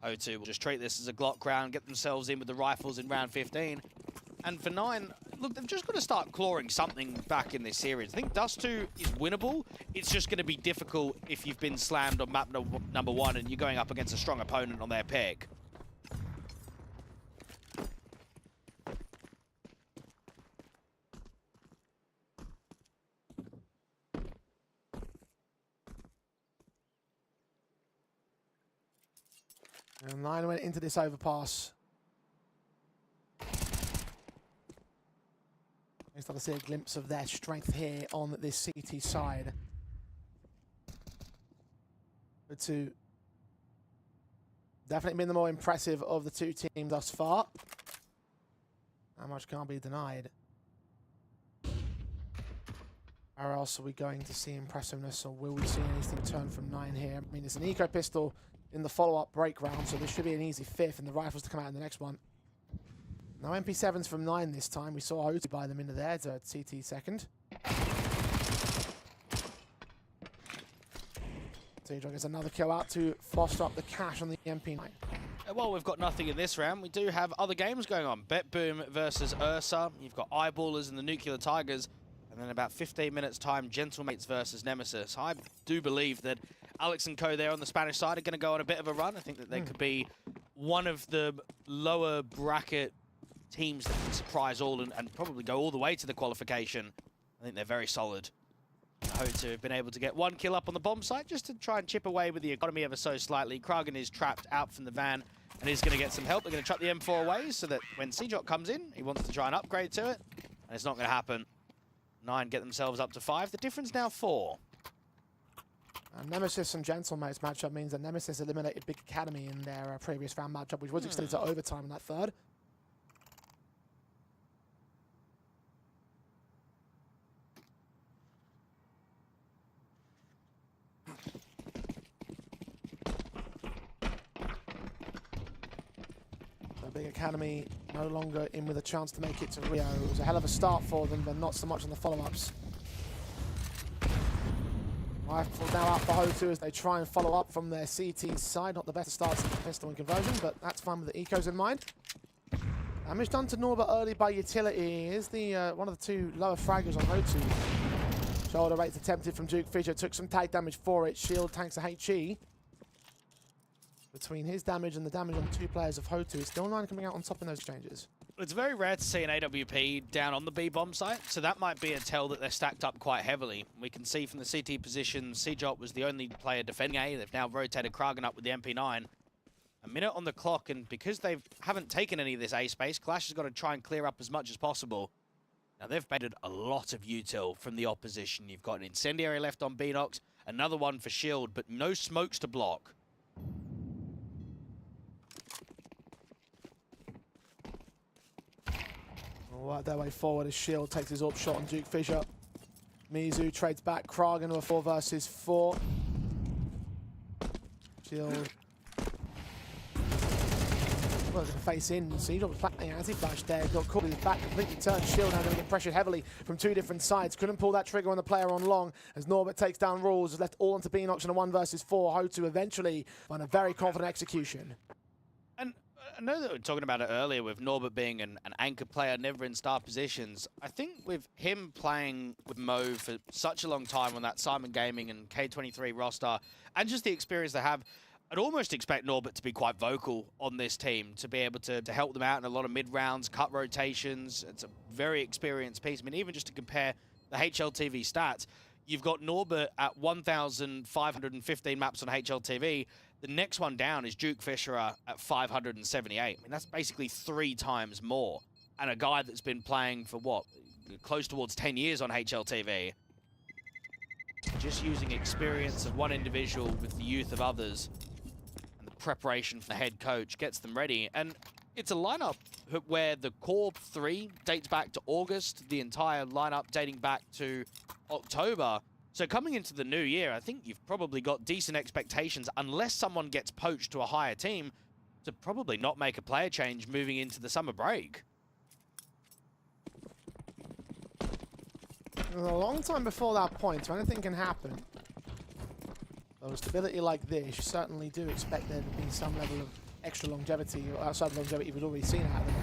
HOTU will just treat this as a Glock round, get themselves in with the rifles in round 15. And for 9, look, they've just got to start clawing something back in this series. I think Dust 2 is winnable. It's just going to be difficult if you've been slammed on map number 1 and you're going up against a strong opponent on their pick. And 9 went into this overpass. We start to see a glimpse of their strength here on this CT side. HOTU definitely been the more impressive of the two teams thus far. How much can't be denied. Where else are we going to see impressiveness, or will we see anything turn from 9 here? I mean, it's an eco pistol in the follow-up break round, so this should be an easy 5th, and the rifles to come out in the next one. No MP7s from 9 this time. We saw HOTU buy them into there to CT second. C-Dog gets another kill out to foster up the cash on the MP9. Well, we've got nothing in this round. We do have other games going on. Bet Boom versus Ursa. You've got Eyeballers and the Nuclear Tigers. And then about 15 minutes time, Gentlemates versus Nemesis. I do believe that Alex and co there on the Spanish side are going to go on a bit of a run. I think that they could be one of the lower bracket teams that can surprise all and probably go all the way to the qualification. I think they're very solid. HOTU have been able to get 1 kill up on the bomb site just to try and chip away with the economy ever so slightly. Kragen is trapped out from the van and he's going to get some help. They're going to chuck the M4 away so that when C-Jot comes in, he wants to try and upgrade to it. And it's not going to happen. 9 get themselves up to 5. The difference now 4. Nemesis and Gentlemates matchup means that Nemesis eliminated Big Academy in their previous round matchup, which was extended to overtime in that third. Big Academy no longer in with a chance to make it to Rio. It was a hell of a start for them, but not so much on the follow-ups. Rifle now out for HOTU as they try and follow up from their CT side. Not the best starts in the pistol and conversion, but that's fine with the ecos in mind. Damage done to Norbert early by Utility. Is the one of the 2 lower fraggers on HOTU. Shoulder rates attempted from Duke Fisher. Took some tag damage for it. Shield tanks the HE. Between his damage and the damage on 2 players of HOTU, it's still 9 coming out on top in those exchanges. It's very rare to see an AWP down on the B bomb site, so that might be a tell that they're stacked up quite heavily. We can see from the CT position, CJOT was the only player defending A. They've now rotated Kragan up with the MP9. A minute on the clock, and because they haven't taken any of this A space, Clash has got to try and clear up as much as possible. Now, they've baited a lot of util from the opposition. You've got an incendiary left on Beanox, another one for Shield, but no smokes to block. Right their way forward as Shield takes his AWP shot on Duke Fisher. Mizu trades back Kragan to a 4 versus 4. Shield. Well, going to face in. CJOT was planting an anti-flash there. Got caught with his back completely turned. Shield now going to get pressured heavily from 2 different sides. Couldn't pull that trigger on the player on long as Norbert takes down Rules. Has left all onto Beanox in a 1 versus 4. HOTU eventually on a very confident execution. And I know that we were talking about it earlier with Norbert being an anchor player, never in star positions. I think with him playing with Mo for such a long time on that Simon Gaming and K23 roster, and just the experience they have, I'd almost expect Norbert to be quite vocal on this team, to be able to help them out in a lot of mid-rounds, cut rotations. It's a very experienced piece. I mean, even just to compare the HLTV stats, you've got Norbert at 1,515 maps on HLTV. The next one down is Duke Fisher at 578. I mean, that's basically 3 times more. And a guy that's been playing for, what, close towards 10 years on HLTV. Just using experience of one individual with the youth of others and the preparation from the head coach gets them ready. And it's a lineup where the core 3 dates back to August, the entire lineup dating back to October. So coming into the new year, I think you've probably got decent expectations, unless someone gets poached to a higher team, to probably not make a player change moving into the summer break. A long time before that point, so anything can happen. But with stability like this, you certainly do expect there to be some level of extra longevity, or outside the longevity we've already seen out of them.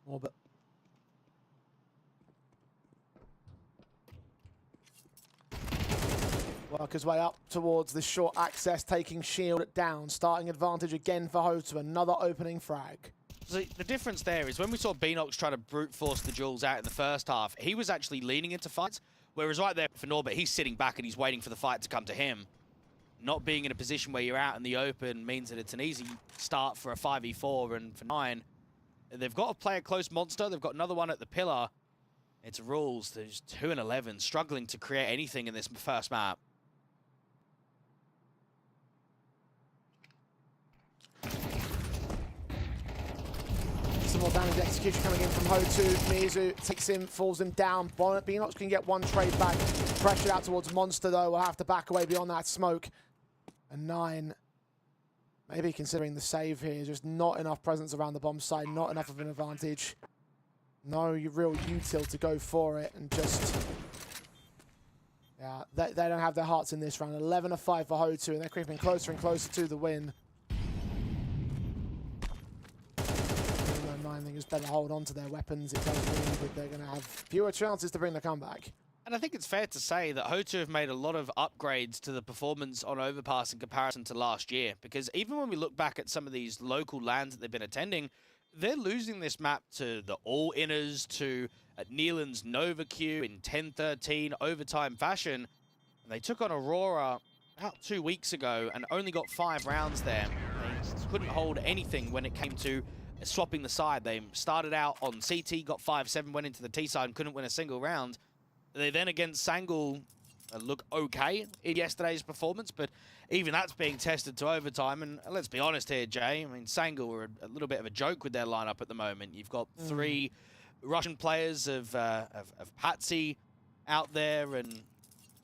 Orbit. Work his way up towards the short access, taking Shield down. Starting advantage again for HOTU, another opening frag. So the difference there is when we saw Beanox try to brute force the duels out in the first half, he was actually leaning into fights, whereas right there for Norbert, he's sitting back and he's waiting for the fight to come to him. Not being in a position where you're out in the open means that it's an easy start for a 5v4 and for 9. They've got to play a close monster. They've got another one at the pillar. It's Rules. There's 2 and 11, struggling to create anything in this first map. Some more damage execution coming in from HOTU. Mizu takes him, falls him down. Beanox can get 1 trade back. Pressured out towards Monster, though. Will have to back away beyond that smoke. And 9. Maybe considering the save here, just not enough presence around the bomb side, not enough of an advantage. No real util to go for it, and just... Yeah, they don't have their hearts in this round. 11-5 for HOTU, and they're creeping closer and closer to the win. Even though 9 think it's better to hold on to their weapons, it does mean that they're going to have fewer chances to bring the comeback. And I think it's fair to say that HOTU have made a lot of upgrades to the performance on Overpass in comparison to last year. Because even when we look back at some of these local lands that they've been attending, they're losing this map to the All-Inners, to Neelan's Nova Q in 10-13 overtime fashion. And they took on Aurora about 2 weeks ago and only got 5 rounds there. They couldn't hold anything when it came to swapping the side. They started out on CT, got 5-7, went into the T side and couldn't win a single round. They then against Sangul look okay in yesterday's performance, but even that's being tested to overtime. And let's be honest here, Jay. I mean, Sangul are a little bit of a joke with their lineup at the moment. You've got 3 Russian players of Patsy out there, and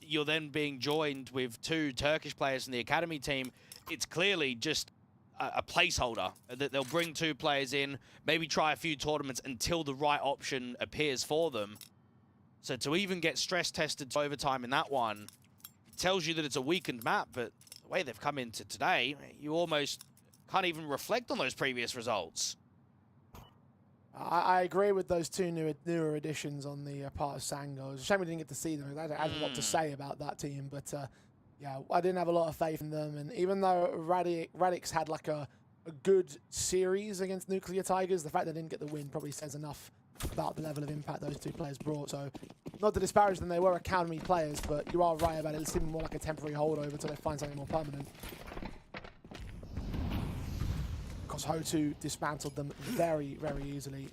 you're then being joined with 2 Turkish players from the academy team. It's clearly just a placeholder that they'll bring 2 players in, maybe try a few tournaments until the right option appears for them. So to even get stress tested to overtime in that one, tells you that it's a weakened map, but the way they've come into today, you almost can't even reflect on those previous results. I agree with those two newer additions on the part of Sango. It's a shame we didn't get to see them. I had a lot to say about that team, but yeah, I didn't have a lot of faith in them. And even though Radix had like a good series against Nuclear Tigers, the fact they didn't get the win probably says enough about the level of impact those two players brought. So not to disparage them, they were academy players, but you are right about it. It seemed more like a temporary holdover until they find something more permanent. Because HOTU dismantled them very, very easily.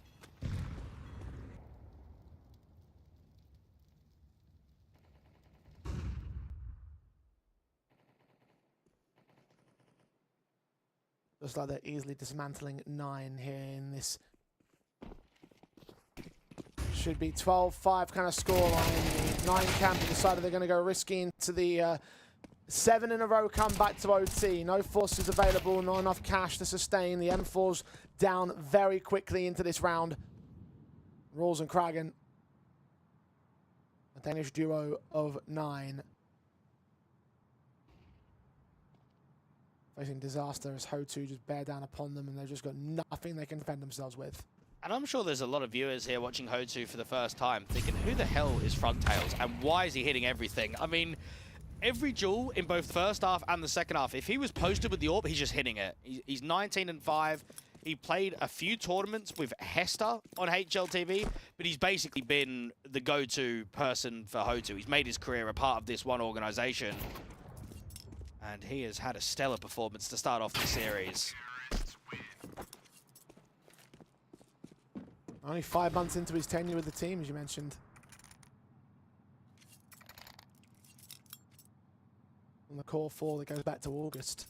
Just like they're easily dismantling 9 here in this. Should be 12-5 kind of scoreline. 9 camp decided they're going to go risky into the 7 in a row comeback to OT. No forces available, not enough cash to sustain. The M4's down very quickly into this round. Rawls and Kragan, a Danish duo of 9. Facing disaster as HOTU just bear down upon them, and they've just got nothing they can defend themselves with. And I'm sure there's a lot of viewers here watching HOTU for the first time thinking, who the hell is Frontails and why is he hitting everything? I mean, every duel in both the first half and the second half, if he was posted with the AWP, he's just hitting it. He's 19-5. He played a few tournaments with Hester on HLTV, but he's basically been the go-to person for HOTU. He's made his career a part of this one organization. And he has had a stellar performance to start off the series. Only 5 months into his tenure with the team, as you mentioned. On the core 4 that goes back to August.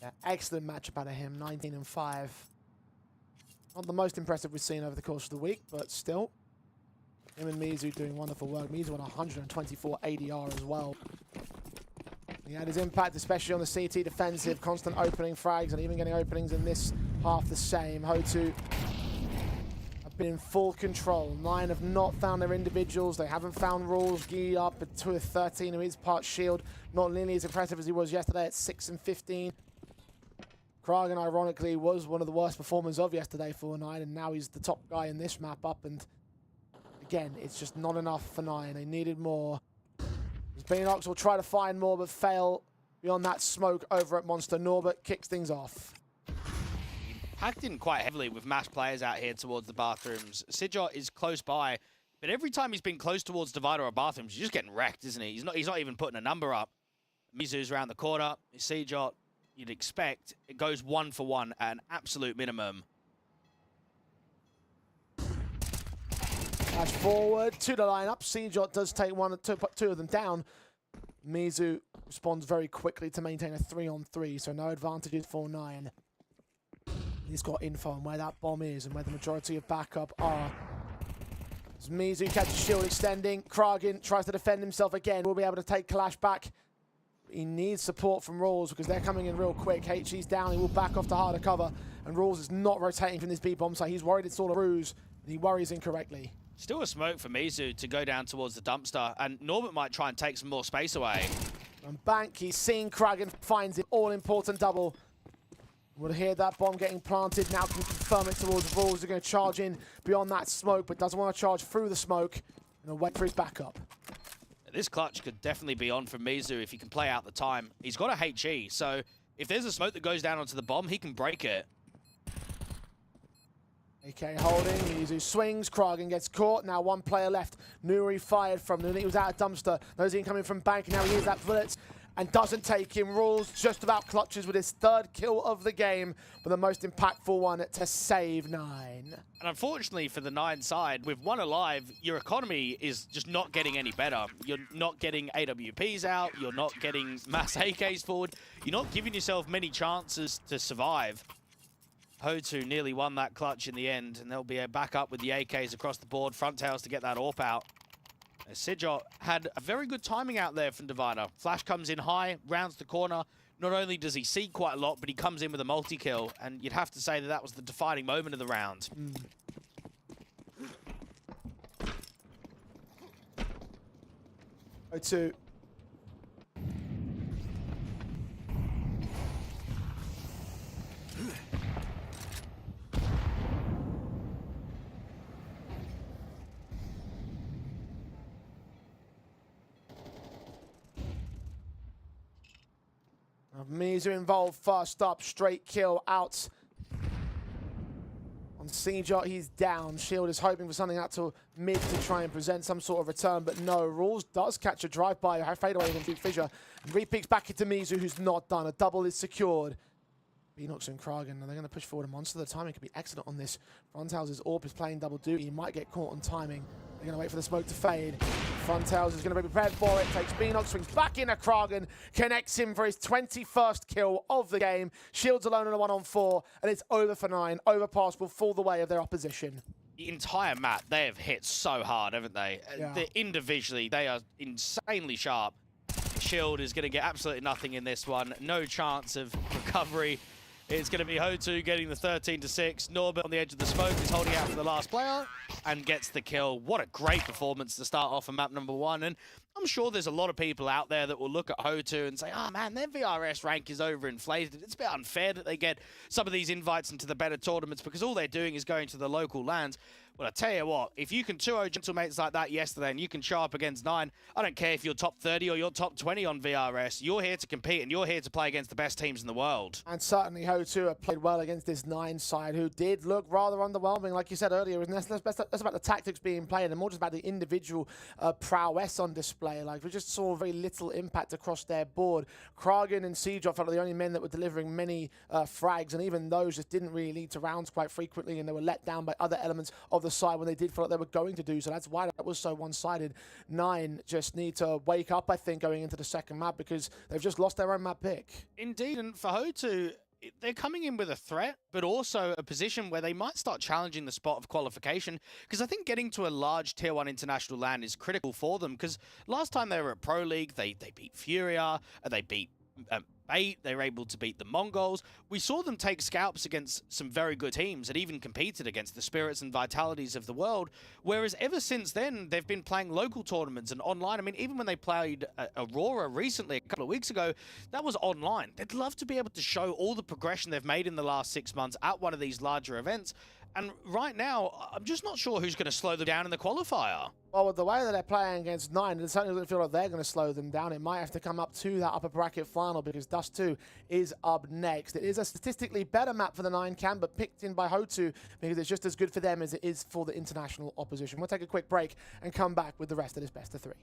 Yeah, excellent matchup out of him, 19-5. Not the most impressive we've seen over the course of the week, but still. Him and Mizu doing wonderful work. Mizu on 124 ADR as well. He had his impact, especially on the CT defensive, constant opening frags, and even getting openings in this half the same. HOTU have been in full control. 9 have not found their individuals. They haven't found Rawls. Gee up at 2-13 of his part shield. Not nearly as impressive as he was yesterday at 6-15. Kragan, ironically, was one of the worst performers of yesterday for 9, and now he's the top guy in this map up, and again, it's just not enough for 9. They needed more. Beanox will try to find more, but fail beyond that smoke over at Monster. Norbert kicks things off. He packed in quite heavily with mass players out here towards the bathrooms. Sijot is close by, but every time he's been close towards Divider or bathrooms, he's just getting wrecked, isn't he? He's not even putting a number up. Mizu's around the corner. Sijot, you'd expect, it goes 1-for-1 at an absolute minimum. Dash forward to the lineup. Sijot does take two of them down. Mizu responds very quickly to maintain a 3-on-3, so no advantages for 9. He's got info on where that bomb is and where the majority of backup are. As Mizu catches shield extending, Kragan tries to defend himself again. Will be able to take Kalash back. He needs support from Rawls because they're coming in real quick. HE's down. He will back off to harder cover, and Rawls is not rotating from this B bomb site. He's worried it's all a ruse, and he worries incorrectly. Still a smoke for Mizu to go down towards the dumpster, and Norbert might try and take some more space away. On bank, he's seen Kragan, finds it. All-important double. We'll hear that bomb getting planted. Now can confirm it towards Rawls. They're going to charge in beyond that smoke, but doesn't want to charge through the smoke, and wait for his backup. This clutch could definitely be on from Mizu if he can play out the time. He's got a HE, so if there's a smoke that goes down onto the bomb, he can break it. AK holding, Mizu swings, Kragan gets caught, now 1 player left. Nuri fired from, Nuri was out of dumpster, knows he coming from bank, and now he hears that bullet and doesn't take him. Rawls just about clutches with his 3rd kill of the game, but the most impactful one to save 9. And unfortunately for the 9 side, with 1 alive, your economy is just not getting any better. You're not getting AWPs out, you're not getting mass AKs forward, you're not giving yourself many chances to survive. HOTU nearly won that clutch in the end, and there'll be a backup with the AKs across the board. Frontails to get that AWP out. Sijot had a very good timing out there from Divider. Flash comes in high, rounds the corner. Not only does he see quite a lot, but he comes in with a multi-kill, and you'd have to say that that was the defining moment of the round. HOTU. Mizu involved first up, straight kill out on Seajot. He's down. Shield is hoping for something out to mid to try and present some sort of return, but no. Rules does catch a drive-by, fadeaway against Duke Fissure, and repeats back into Mizu, who's not done. A double is secured. Beanox and Kragen, and they're going to push forward a monster. The timing could be excellent on this. Fronthouse's AWP is playing double duty. He might get caught on timing. They're going to wait for the smoke to fade. Fronthouse is going to be prepared for it. Takes Beanox, swings back into Kragen, connects him for his 21st kill of the game. Shields alone on a 1-on-4, and it's over for 9. Overpass will fall the way of their opposition. The entire map, they have hit so hard, haven't they? Yeah. Individually, they are insanely sharp. Shield is going to get absolutely nothing in this one. No chance of recovery. It's going to be HOTU getting the 13-6. Norbert on the edge of the smoke is holding out for the last player and gets the kill. What a great performance to start off on map number 1. And I'm sure there's a lot of people out there that will look at HOTU and say, oh man, their VRS rank is overinflated. It's a bit unfair that they get some of these invites into the better tournaments because all they're doing is going to the local lands. Well, I tell you what, if you can 2-0 gentlemates like that yesterday and you can show up against 9, I don't care if you're top 30 or you're top 20 on VRS. You're here to compete and you're here to play against the best teams in the world. And certainly HOTU have played well against this 9 side, who did look rather underwhelming. Like you said earlier, that's about the tactics being played and more just about the individual prowess on display. Like, we just saw very little impact across their board. Kragen and Seedrop felt like the only men that were delivering many frags, and even those just didn't really lead to rounds quite frequently, and they were let down by other elements of the side when they did feel like they were going to do so. That's why that was so one-sided. 9 just need to wake up, I think, going into the second map, because they've just lost their own map pick. Indeed, and for HOTU, they're coming in with a threat, but also a position where they might start challenging the spot of qualification, because I think getting to a large Tier 1 international land is critical for them, because last time they were at Pro League, they beat Furia, they beat Bait, they were able to beat the Mongols. We saw them take scalps against some very good teams and even competed against the Spirits and Vitalities of the world, whereas ever since then, they've been playing local tournaments and online. I mean, even when they played Aurora recently, a couple of weeks ago, that was online. They'd love to be able to show all the progression they've made in the last 6 months at one of these larger events. And right now, I'm just not sure who's going to slow them down in the qualifier. Well, with the way that they're playing against 9, it certainly doesn't feel like they're going to slow them down. It might have to come up to that upper bracket final, because Dust 2 is up next. It is a statistically better map for the 9 camp, but picked in by HOTU because it's just as good for them as it is for the international opposition. We'll take a quick break and come back with the rest of this best of 3.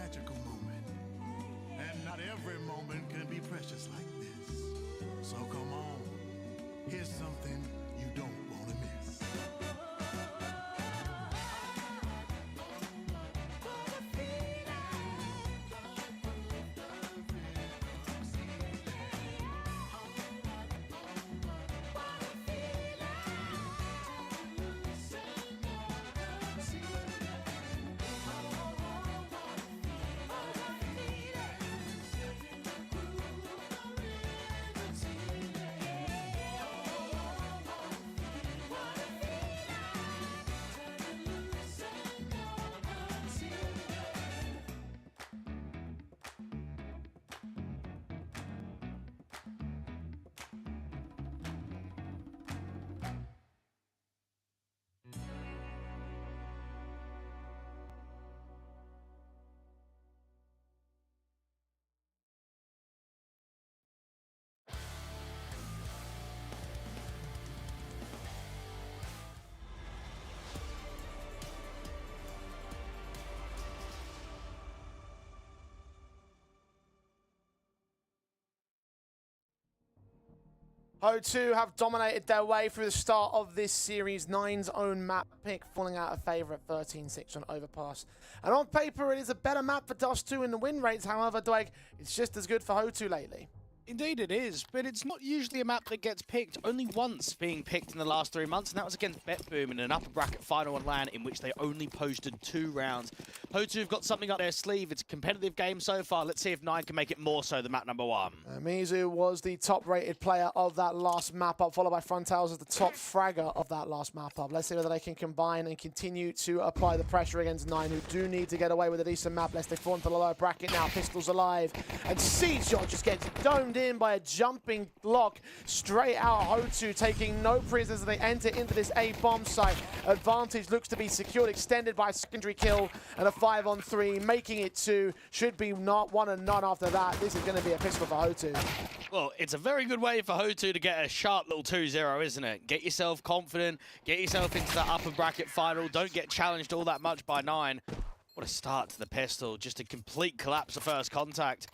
magical moment. And not every moment can be precious like this. So come on, here's something you don't want to miss. HOTU have dominated their way through the start of this series. Nine's own map pick falling out of favour at 13-6 on Overpass. And on paper, it is a better map for Dust 2 in the win rates. However, Dweg, it's just as good for HOTU lately. Indeed it is, but it's not usually a map that gets picked. Only once being picked in the last 3 months, and that was against BetBoom in an upper bracket final on LAN in which they only posted 2 rounds. HOTU have got something up their sleeve. It's a competitive game so far. Let's see if 9 can make it more so than map number 1. Mizu was the top-rated player of that last map-up, followed by Frontals as the top fragger of that last map-up. Let's see whether they can combine and continue to apply the pressure against 9, who do need to get away with a decent map, lest they fall into the lower bracket now. Pistols alive, and Seashot just gets domed in by a jumping block straight out. HOTU taking no prisoners as they enter into this A bomb site. Advantage looks to be secured, extended by a secondary kill and a 5-on-3, making it 2. Should be not 1 and none after that. This is going to be a pistol for HOTU. Well, it's a very good way for HOTU to get a sharp little 2-0, isn't it? Get yourself confident, get yourself into that upper bracket final, don't get challenged all that much by 9. What a start to the pistol, just a complete collapse of first contact.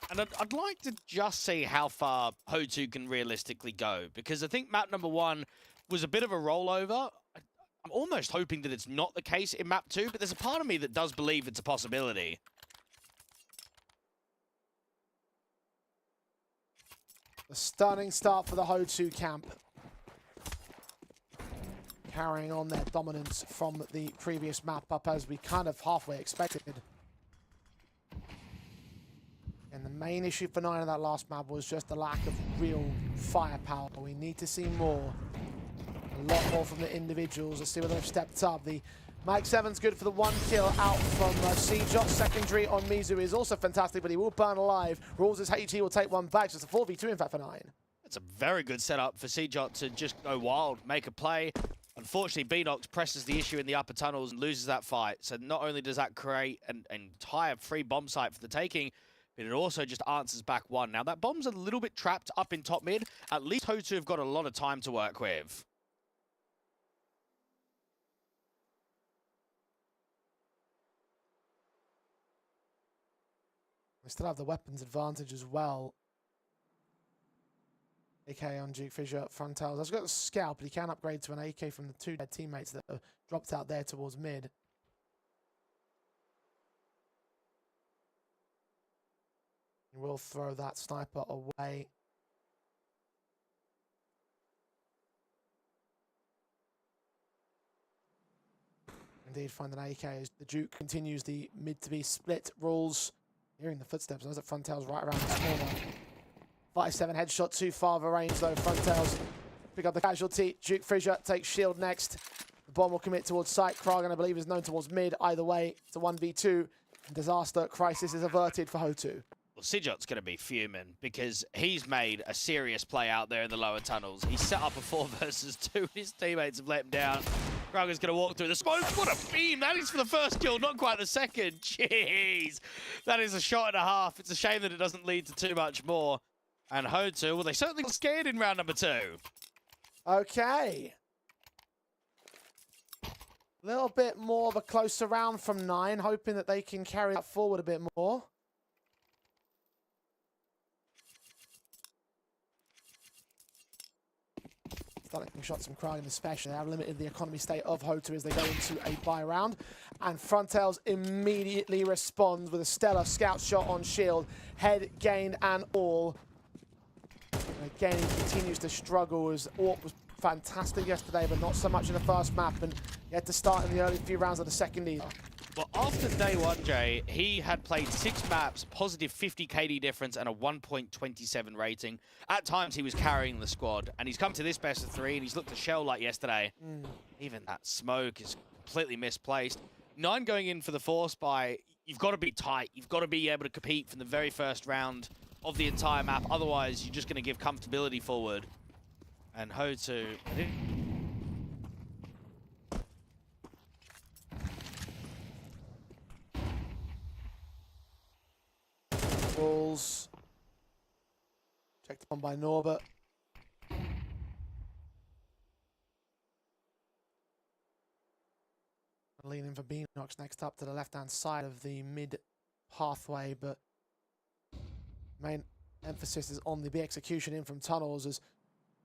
And I'd like to just see how far HOTU can realistically go, because I think map number 1 was a bit of a rollover. I'm almost hoping that it's not the case in map 2, but there's a part of me that does believe it's a possibility. A stunning start for the HOTU camp. Carrying on their dominance from the previous map up, as we kind of halfway expected. And the main issue for 9 on that last map was just the lack of real firepower. We need to see more. A lot more from the individuals. Let's see whether they've stepped up. The Mike 7's good for the 1 kill out from Seajot. Secondary on Mizu is also fantastic, but he will burn alive. Rules is HT will take 1 back. Just a 4v2 in fact for 9. It's a very good setup for Seajot to just go wild, make a play. Unfortunately, Beanox presses the issue in the upper tunnels and loses that fight. So not only does that create an entire free bomb site for the taking, but it also just answers back 1. Now, that bomb's a little bit trapped up in top mid. At least HOTU have got a lot of time to work with. They still have the weapons advantage as well. AK on Duke Fisher, Frontals. I've got a Scout, but he can upgrade to an AK from the 2 dead teammates that have dropped out there towards mid. He will throw that sniper away. Indeed, find an AK as the Duke continues the mid to be split rules. Hearing the footsteps, those at Frontals right around the corner. 5-7 headshot, too far of a range though. Frontals pick up the casualty. Duke Fisher takes shield next. The bomb will commit towards site. Kragan, I believe, is known towards mid. Either way, it's a 1v2. Disaster crisis is averted for HOTU. Well, Seajot's going to be fuming because he's made a serious play out there in the lower tunnels. He set up a 4 versus 2. His teammates have let him down. Kragan's going to walk through the smoke. What a beam! That is for the first kill, not quite the second. Jeez. That is a shot and a half. It's a shame that it doesn't lead to too much more. And HOTU, well, they certainly got scared in round number 2. Okay. A little bit more of a closer round from 9, hoping that they can carry that forward a bit more. Starting shots from Kragan especially. They have limited the economy state of HOTU as they go into a buy round. And Frontales immediately responds with a stellar scout shot on Shield. Head gained and all. And again, he continues to struggle as Orc was fantastic yesterday, but not so much in the first map. And he had to start in the early few rounds of the second either. Well, after day 1, Jay, he had played 6 maps, positive 50 KD difference, and a 1.27 rating. At times, he was carrying the squad, and he's come to this best of 3, and he's looked a shell like yesterday. Even that smoke is completely misplaced. 9 going in for the force buy, you've got to be tight. You've got to be able to compete from the very first round of the entire map. Otherwise, you're just going to give comfortability forward. And HOTU... Balls. Checked upon by Norbert. Leaning for Beanox next up to the left-hand side of the mid pathway, but main emphasis is on the B execution in from tunnels as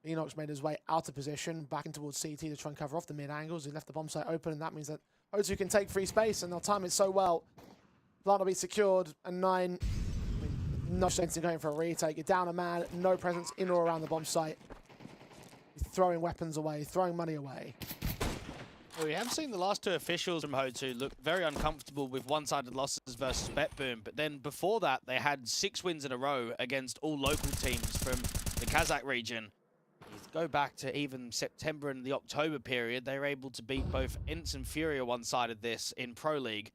Beanox made his way out of position, back in towards CT to try and cover off the mid angles. He left the bomb site open, and that means that HOTU can take free space, and they'll time it so well. Plant will be secured, and 9, no sense in going for a retake. You're down a man, no presence in or around the bomb site. He's throwing weapons away, throwing money away. Well, we have seen the last 2 officials from HOTU look very uncomfortable with one-sided losses versus BetBoom, but then before that, they had 6 wins in a row against all local teams from the Kazakh region. You go back to even September and the October period, they were able to beat both Ents and Furia one-sided this in Pro League,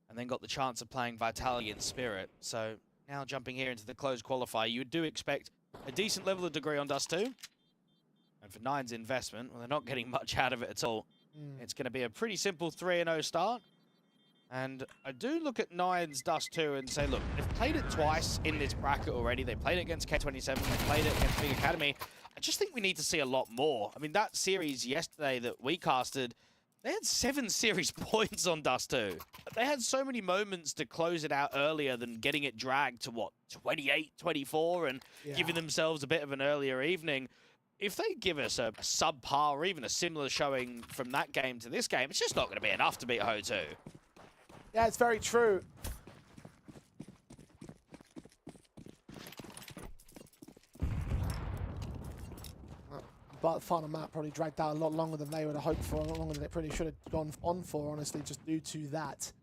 and then got the chance of playing Vitality and Spirit. So now jumping here into the closed qualifier, you do expect a decent level of degree on Dust 2. And for 9's investment, well, they're not getting much out of it at all. It's going to be a pretty simple 3-0 start. And I do look at 9's Dust 2 and say, look, they've played it twice in this bracket already. They played it against K27, they played it against Big Academy. I just think we need to see a lot more. I mean, that series yesterday that we casted, they had 7 series points on Dust 2. They had so many moments to close it out earlier than getting it dragged to, what, 28, 24, and giving themselves a bit of an earlier evening. If they give us a subpar or even a similar showing from that game to this game, it's just not going to be enough to beat HOTU. Yeah, it's very true. But the final map probably dragged out a lot longer than they would have hoped for, a lot longer than it probably should have gone on for, honestly, just due to that.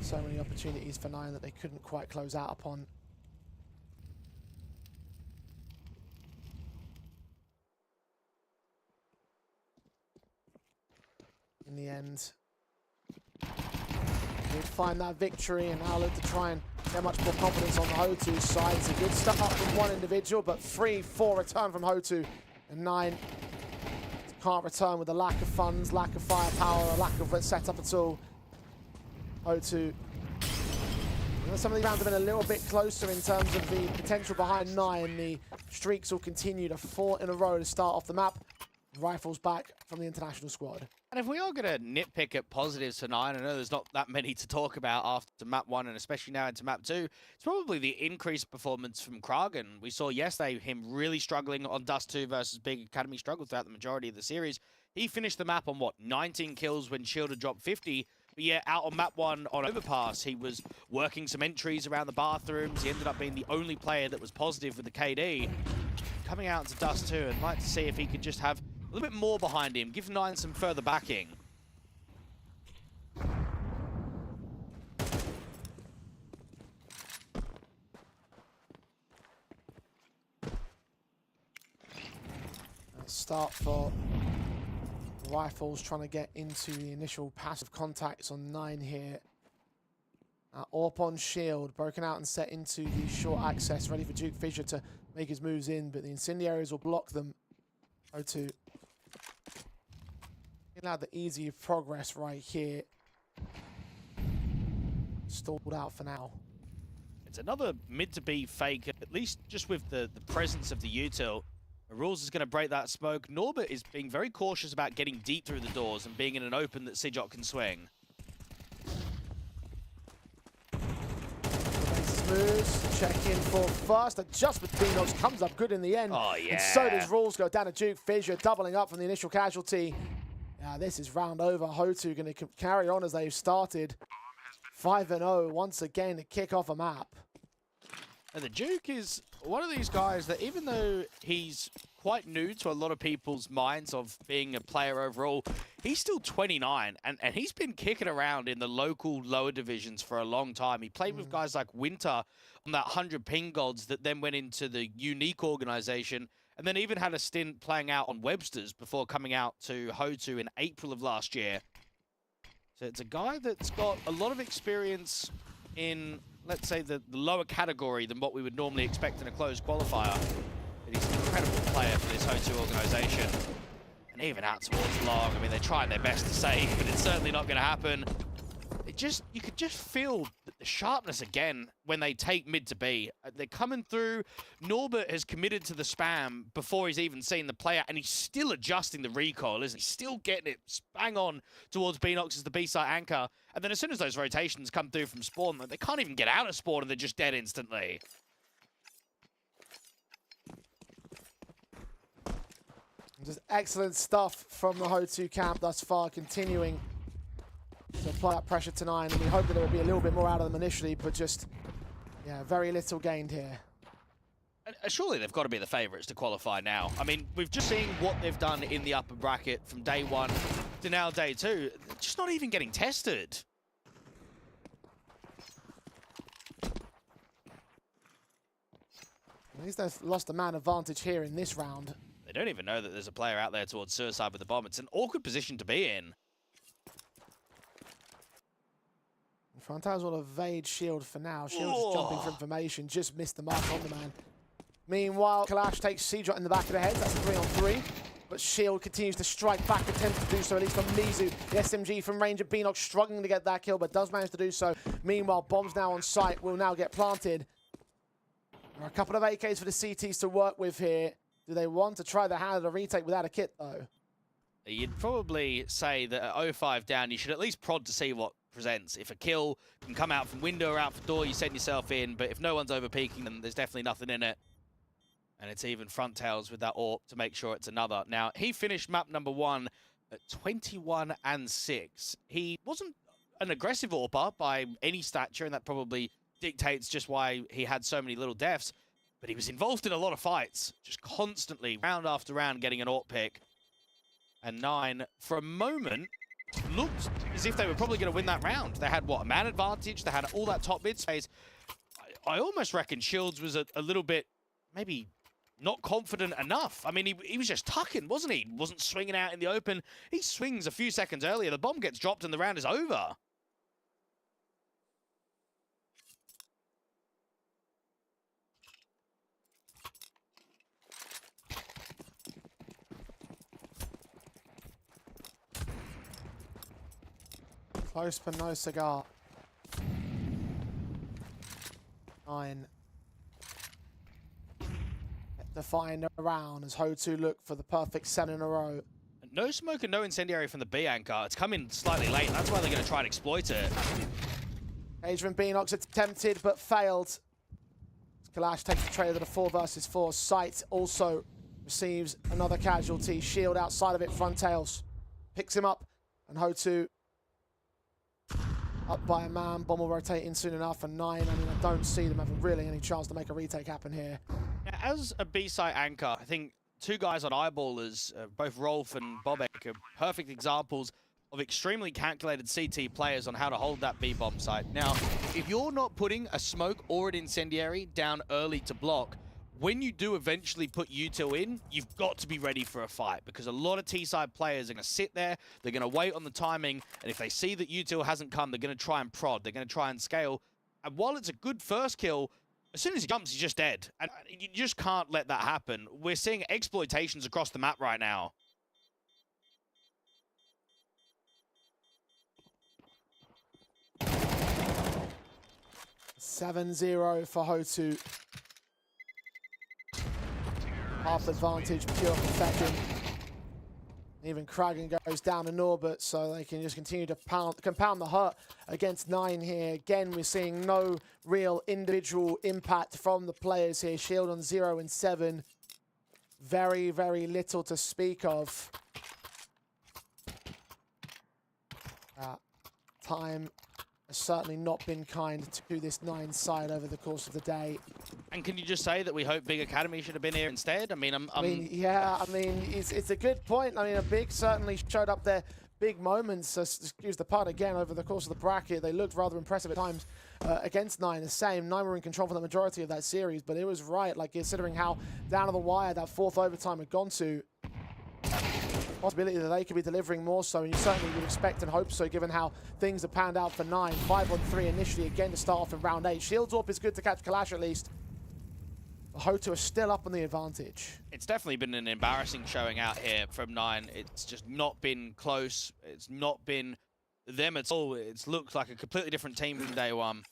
So many opportunities for 9 that they couldn't quite close out upon. In the end, we'll find that victory and now look to try and get much more confidence on the HOTU side. It's a good start up from one individual, but 3-4 return from HOTU, and 9 can't return with a lack of funds, lack of firepower, a lack of setup at all. HOTU. Some of these rounds have been a little bit closer in terms of the potential behind 9. The streaks will continue to 4 in a row to start off the map. Rifles back from the international squad. And if we are going to nitpick at positives for 9, I know there's not that many to talk about after map 1 and especially now into map 2. It's probably the increased performance from Kragan. We saw yesterday him really struggling on Dust 2 versus Big Academy, struggled throughout the majority of the series. He finished the map on, what, 19 kills when Shield had dropped 50. But yeah, out on map 1 on Overpass, he was working some entries around the bathrooms. He ended up being the only player that was positive with the KD. Coming out into Dust 2, I'd like to see if he could just have a little bit more behind him, give 9 some further backing. Start for Rifles trying to get into the initial passive contacts on 9 here. Orp on Shield, broken out and set into the short access, ready for Duke Fisher to make his moves in, but the incendiaries will block them. HOTU allowed the easy progress right here. Stalled out for now. It's another mid to B fake, at least just with the presence of the util. Rules is going to break that smoke. Norbert is being very cautious about getting deep through the doors and being in an open that Sijok can swing. Moves, check in for first. Adjustment Beanox comes up good in the end. Oh, yeah. And so does Rules go down to Duke. Fissure doubling up from the initial casualty. Yeah, this is round over. HOTU going to carry on as they've started. 5-0 once again to kick off a map. And the Duke is one of these guys that even though he's quite new to a lot of people's minds of being a player overall, he's still 29 and he's been kicking around in the local lower divisions for a long time. He played with guys like Winter on that 100 ping gods that then went into the Unique organization and then even had a stint playing out on Webster's before coming out to HOTU in April of last year. So it's a guy that's got a lot of experience in, let's say, the lower category than what we would normally expect in a closed qualifier. But he's an incredible player for this HOTU organization. And even out towards long, I mean, they're trying their best to save, but it's certainly not going to happen. You could just feel the sharpness again when they take mid to B. They're coming through. Norbert has committed to the spam before he's even seen the player, and he's still adjusting the recoil, isn't he? Still getting it bang on towards Beanox as the B-side anchor. And then as soon as those rotations come through from spawn, they can't even get out of spawn and they're just dead instantly. Just excellent stuff from the HOTU camp thus far, continuing to apply that pressure to 9, and we hope that there will be a little bit more out of them initially, but just, yeah, very little gained here. Surely they've got to be the favourites to qualify now. I mean, we've just seen what they've done in the upper bracket from day 1 to now day 2. They're just not even getting tested. At least they've lost a man advantage here in this round. They don't even know that there's a player out there towards suicide with the bomb. It's an awkward position to be in. Frontal's will evade Shield for now. Shield's jumping for information, just missed the mark on the man. Meanwhile, Kalash takes Seedrot in the back of the head. That's a 3-on-3. But Shield continues to strike back, attempts to do so, at least from Mizu. The SMG from Ranger Beanox struggling to get that kill, but does manage to do so. Meanwhile, bombs now on site will now get planted. There are a couple of AKs for the CTs to work with here. Do they want to try their hand at a retake without a kit, though? You'd probably say that at 0-5 down, you should at least prod to see what presents. If a kill can come out from window or out for door, you send yourself in, but if no one's over-peaking, then there's definitely nothing in it. And it's even front tails with that AWP to make sure it's another. Now, he finished map number 1 at 21-6. He wasn't an aggressive AWPer by any stature, and that probably dictates just why he had so many little deaths. But he was involved in a lot of fights, just constantly, round after round, getting an AWP pick. And 9, for a moment, looked as if they were probably going to win that round. They had, what, a man advantage? They had all that top mid space. I almost reckon Shields was a little bit, maybe not confident enough. I mean, he was just tucking, wasn't he? Wasn't swinging out in the open. He swings a few seconds earlier. The bomb gets dropped and the round is over. Close but no cigar. 9. To find around as HOTU look for the perfect 7 in a row. No smoke and no incendiary from the B anchor. It's come in slightly late. That's why they're going to try and exploit it. Adrian Beanox attempted but failed. Kalash takes the trade of the 4 versus 4. Sight also receives another casualty. Shield outside of it, front tails. Picks him up, and HOTU up by a man. Bomb will rotate in soon enough, and 9, I mean, I don't see them having really any chance to make a retake happen here. As a B-side anchor, I think 2 guys on Eyeballers, both Rolf and Bobek, are perfect examples of extremely calculated CT players on how to hold that B-bomb site. Now, if you're not putting a smoke or an incendiary down early to block, when you do eventually put util in, you've got to be ready for a fight, because a lot of T-side players are going to sit there, they're going to wait on the timing, and if they see that util hasn't come, they're going to try and prod, they're going to try and scale. And while it's a good first kill, as soon as he jumps, he's just dead. And you just can't let that happen. We're seeing exploitations across the map right now. half advantage, pure perfection. Even Kragan goes down in orbit, so they can just continue to compound the hurt against 9 here. Again, we're seeing no real individual impact from the players here. Shield on 0 and 7. Very, very little to speak of. Time has certainly not been kind to this 9 side over the course of the day. And can you just say that we hope Big Academy should have been here instead? I mean, yeah, I mean, it's a good point. I mean, a Big certainly showed up their big moments. Excuse the pun again, over the course of the bracket. They looked rather impressive at times against 9. The same. 9 were in control for the majority of that series, but it was right, like, considering how down to the wire that 4th overtime had gone to. Possibility that they could be delivering more so, and you certainly would expect and hope so, given how things have panned out for 9. 5-on-3 initially, again, to start off in round 8. Shields up is good to catch Kalash at least. HOTU are still up on the advantage. It's definitely been an embarrassing showing out here from 9. It's just not been close. It's not been them at all. It's looked like a completely different team from day one.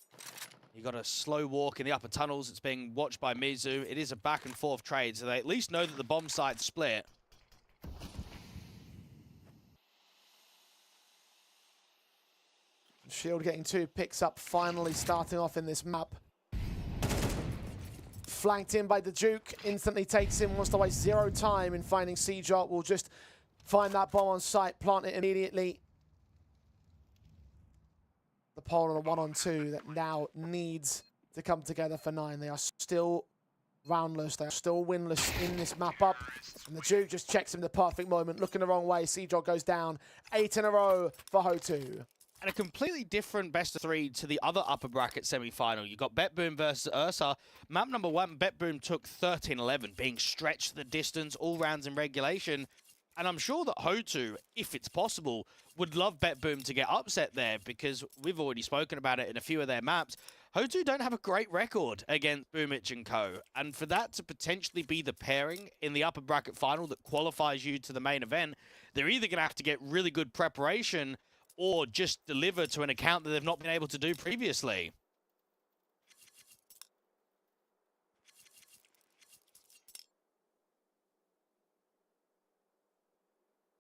You got a slow walk in the upper tunnels. It's being watched by Mizu. It is a back and forth trade, so they at least know that the bomb site's split. Shield getting 2 picks up, finally starting off in this map. Flanked in by the Duke, instantly takes him, wants to waste 0 time in finding Seajot. Will just find that bomb on site, plant it immediately. The pole on a 1-on-2 that now needs to come together for 9. They are still roundless, they are still winless in this map up. And the Duke just checks him the perfect moment, looking the wrong way. Seajot goes down, 8 in a row for HOTU. And a completely different best-of-3 to the other upper bracket semi-final. You got BetBoom versus Ursa. Map number 1, BetBoom took 13-11, being stretched the distance, all rounds in regulation. And I'm sure that HOTU, if it's possible, would love BetBoom to get upset there, because we've already spoken about it in a few of their maps. HOTU don't have a great record against Boomich and co. And for that to potentially be the pairing in the upper bracket final that qualifies you to the main event, they're either going to have to get really good preparation or just deliver to an account that they've not been able to do previously.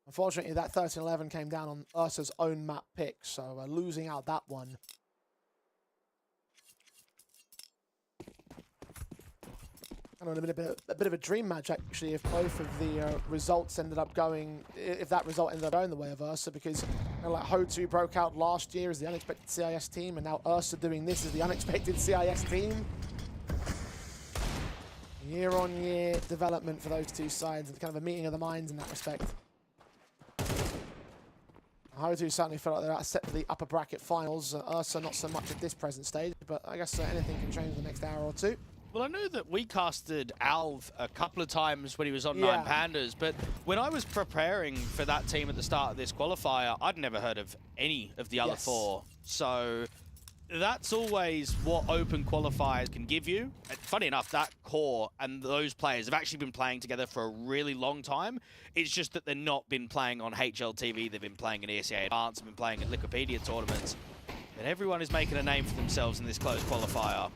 Unfortunately, that 13-11 came down on Ursa's own map pick, so losing out that one. And a bit of a dream match, actually, if both of the results ended up going, if that result ended up going the way of Ursa, because like HOTU broke out last year as the unexpected CIS team, and now Ursa doing this as the unexpected CIS team. Year-on-year development for those two sides, and kind of a meeting of the minds in that respect. HOTU certainly feel like they're set for the upper bracket finals. Ursa not so much at this present stage, but I guess anything can change in the next hour or two. Well, I know that we casted Alv a couple of times when he was on 9 Pandas, but when I was preparing for that team at the start of this qualifier, I'd never heard of any of the other 4. So that's always what open qualifiers can give you. And funny enough, that core and those players have actually been playing together for a really long time. It's just that they've not been playing on HLTV. They've been playing in ESEA Advanced, been playing at Wikipedia tournaments. But everyone is making a name for themselves in this close qualifier.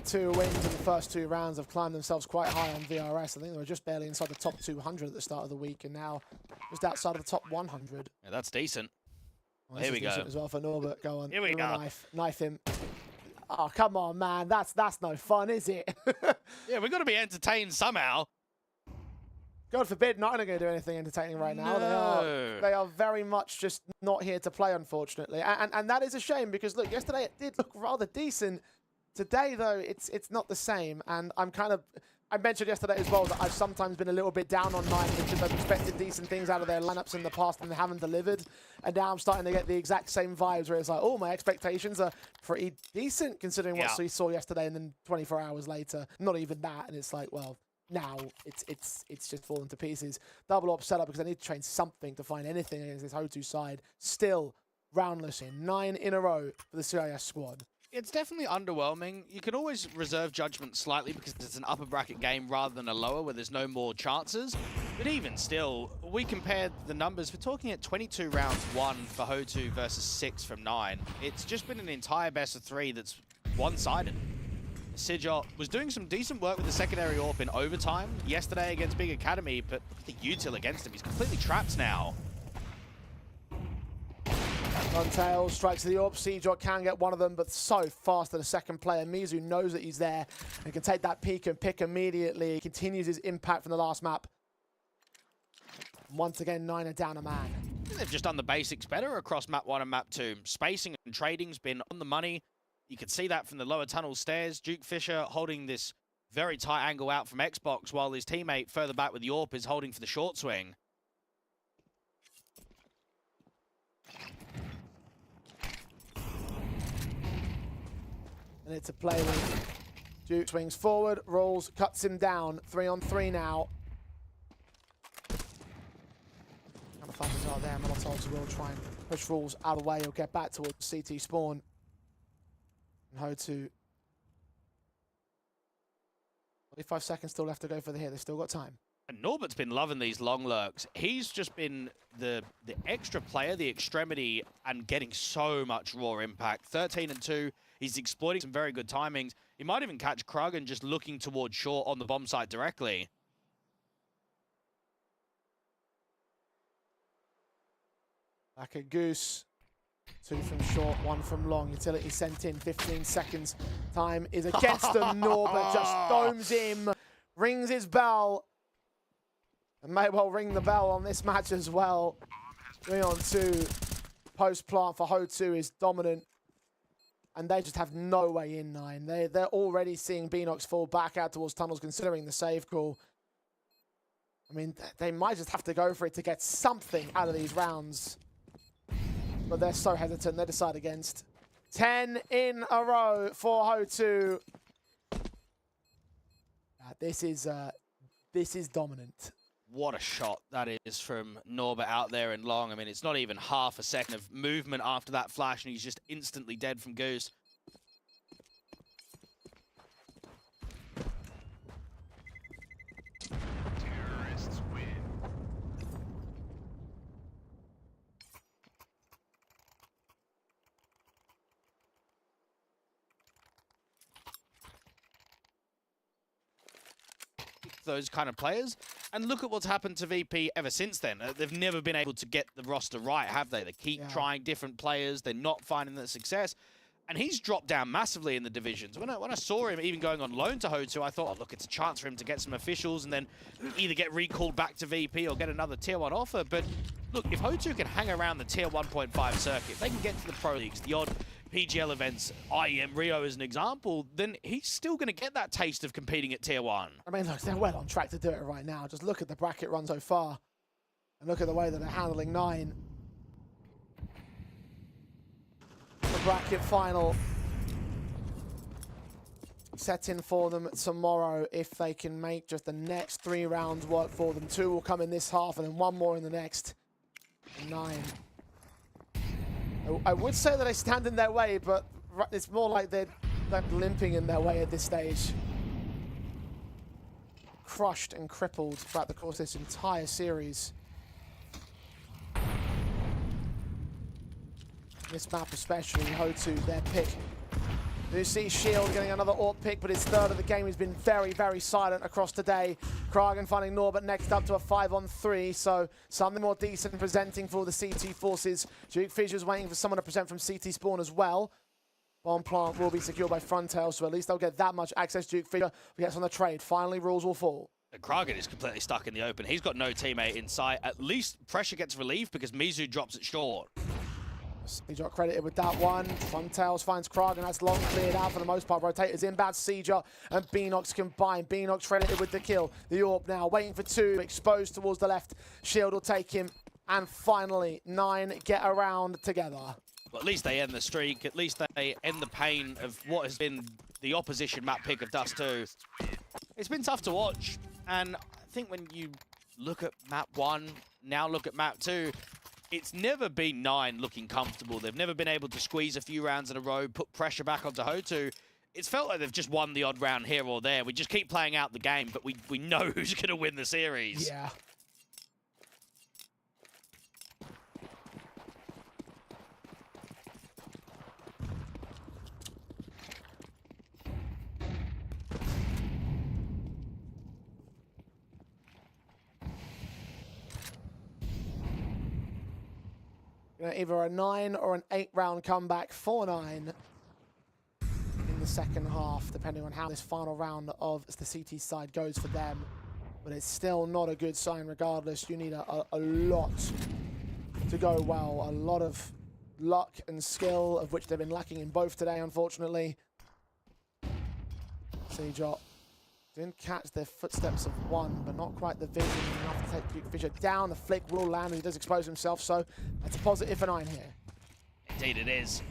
2 wins in the first 2 rounds have climbed themselves quite high on VRS. I think they were just barely inside the top 200 at the start of the week, and now just outside of the top 100. Yeah, that's decent. Well, here we go. As well for Norbert. Go on. Here we go. Knife him. Oh, come on, man. That's no fun, is it? Yeah, we've got to be entertained somehow. God forbid, not going to do anything entertaining right now. No. They are very much just not here to play, unfortunately. And that is a shame, because, look, yesterday it did look rather decent. Today, though, it's not the same, and I mentioned yesterday as well that I've sometimes been a little bit down on 9 because I've expected decent things out of their lineups in the past and they haven't delivered, and now I'm starting to get the exact same vibes where it's like, oh, my expectations are pretty decent considering what we saw yesterday, and then 24 hours later, not even that, and it's like, well, now it's just fallen to pieces. Double up setup because I need to train something to find anything against this HOTU side. Still roundless in 9 in a row for the CIS squad. It's definitely underwhelming. You can always reserve judgment slightly because it's an upper bracket game rather than a lower where there's no more chances. But even still, we compared the numbers. We're talking at 22 rounds won for HOTU versus 6 from 9. It's just been an entire best of 3 that's one-sided. Sidger was doing some decent work with the secondary AWP in overtime yesterday against Big Academy, but the util against him, he's completely trapped now. Runtail strikes the AWP. Sidger can get one of them, but so fast to the second player. Mizu knows that he's there and can take that peek and pick immediately. He continues his impact from the last map. Once again, 9 are down a man. They've just done the basics better across map 1 and map 2. Spacing and trading's been on the money. You can see that from the lower tunnel stairs. Duke Fisher holding this very tight angle out from Xbox, while his teammate further back with the AWP is holding for the short swing. And it's a play with Duke swings forward, rolls, cuts him down. 3-on-3 now. Kind of fighters are there. Molotovs will try and push Rules out of the way. He'll get back towards CT spawn. And HOTU. 45 seconds still left to go for the hit. They've still got time. And Norbert's been loving these long lurks. He's just been the extra player, the extremity, and getting so much raw impact. 13 and 2. He's exploiting some very good timings. He might even catch Kragan just looking towards short on the bomb site directly. Back at Goose. 2 from short, 1 from long. Utility sent in. 15 seconds. Time is against them. Norbert just domes him. Rings his bell. And may well ring the bell on this match as well. 3-on-2. Post plant for HOTU is dominant. And they just have no way in 9. They're already seeing Beanox fall back out towards tunnels, considering the save call. I mean, they might just have to go for it to get something out of these rounds. But they're so hesitant. They decide against. 10 in a row for HOTU. This is dominant. What a shot that is from Norbert out there in long. I mean, it's not even half a second of movement after that flash, and he's just instantly dead from Goose. Terrorists win. Those kind of players. And look at what's happened to VP ever since then. They've never been able to get the roster right, have they? They keep trying different players. They're not finding the success. And he's dropped down massively in the divisions. When I saw him even going on loan to HOTU, I thought, oh, look, it's a chance for him to get some officials and then either get recalled back to VP or get another Tier 1 offer. But look, if HOTU can hang around the Tier 1.5 circuit, if they can get to the Pro Leagues, the odd PGL events, IEM, Rio as an example, then he's still going to get that taste of competing at Tier 1. I mean, look, they're well on track to do it right now. Just look at the bracket run so far. And look at the way that they're handling 9. The bracket final set in for them tomorrow if they can make just the next 3 rounds work for them. 2 will come in this half and then 1 more in the next. 9. I would say that they stand in their way, but it's more like they're limping in their way at this stage. Crushed and crippled throughout the course of this entire series. This map especially, HOTU, their pick. You see Shield getting another AWP pick, but his third of the game has been very, very silent across today. Kragan finding Norbert next up to a 5-on-3, so something more decent presenting for the CT forces. Duke Fisher's waiting for someone to present from CT spawn as well. Bomb plant will be secured by Frontail, so at least they'll get that much access. Duke Fisher gets on the trade. Finally, rules will fall. Kragan is completely stuck in the open. He's got no teammate in sight. At least pressure gets relieved because Mizu drops it short. Seeger credited with that one. Frontails finds Kragan. That's long cleared out for the most part. Rotators inbound. Seeger and Beanox combined. Beanox credited with the kill. The AWP now waiting for 2. Exposed towards the left. Shield will take him. And finally, 9 get around together. Well, at least they end the streak. At least they end the pain of what has been the opposition map pick of Dust 2. It's been tough to watch. And I think when you look at map 1, now look at map 2, it's never been 9 looking comfortable. They've never been able to squeeze a few rounds in a row, put pressure back onto HOTU. It's felt like they've just won the odd round here or there. We just keep playing out the game, but we know who's going to win the series. Yeah. Either a 9 or an 8 round comeback, 4-9 in the second half, depending on how this final round of the CT side goes for them. But it's still not a good sign regardless. You need a lot to go well. A lot of luck and skill, of which they've been lacking in both today, unfortunately. Seajot didn't catch their footsteps of one, but not quite the vision enough to take Fisher down. The flick will land, and he does expose himself, so that's a positive for 9 here. Indeed it is.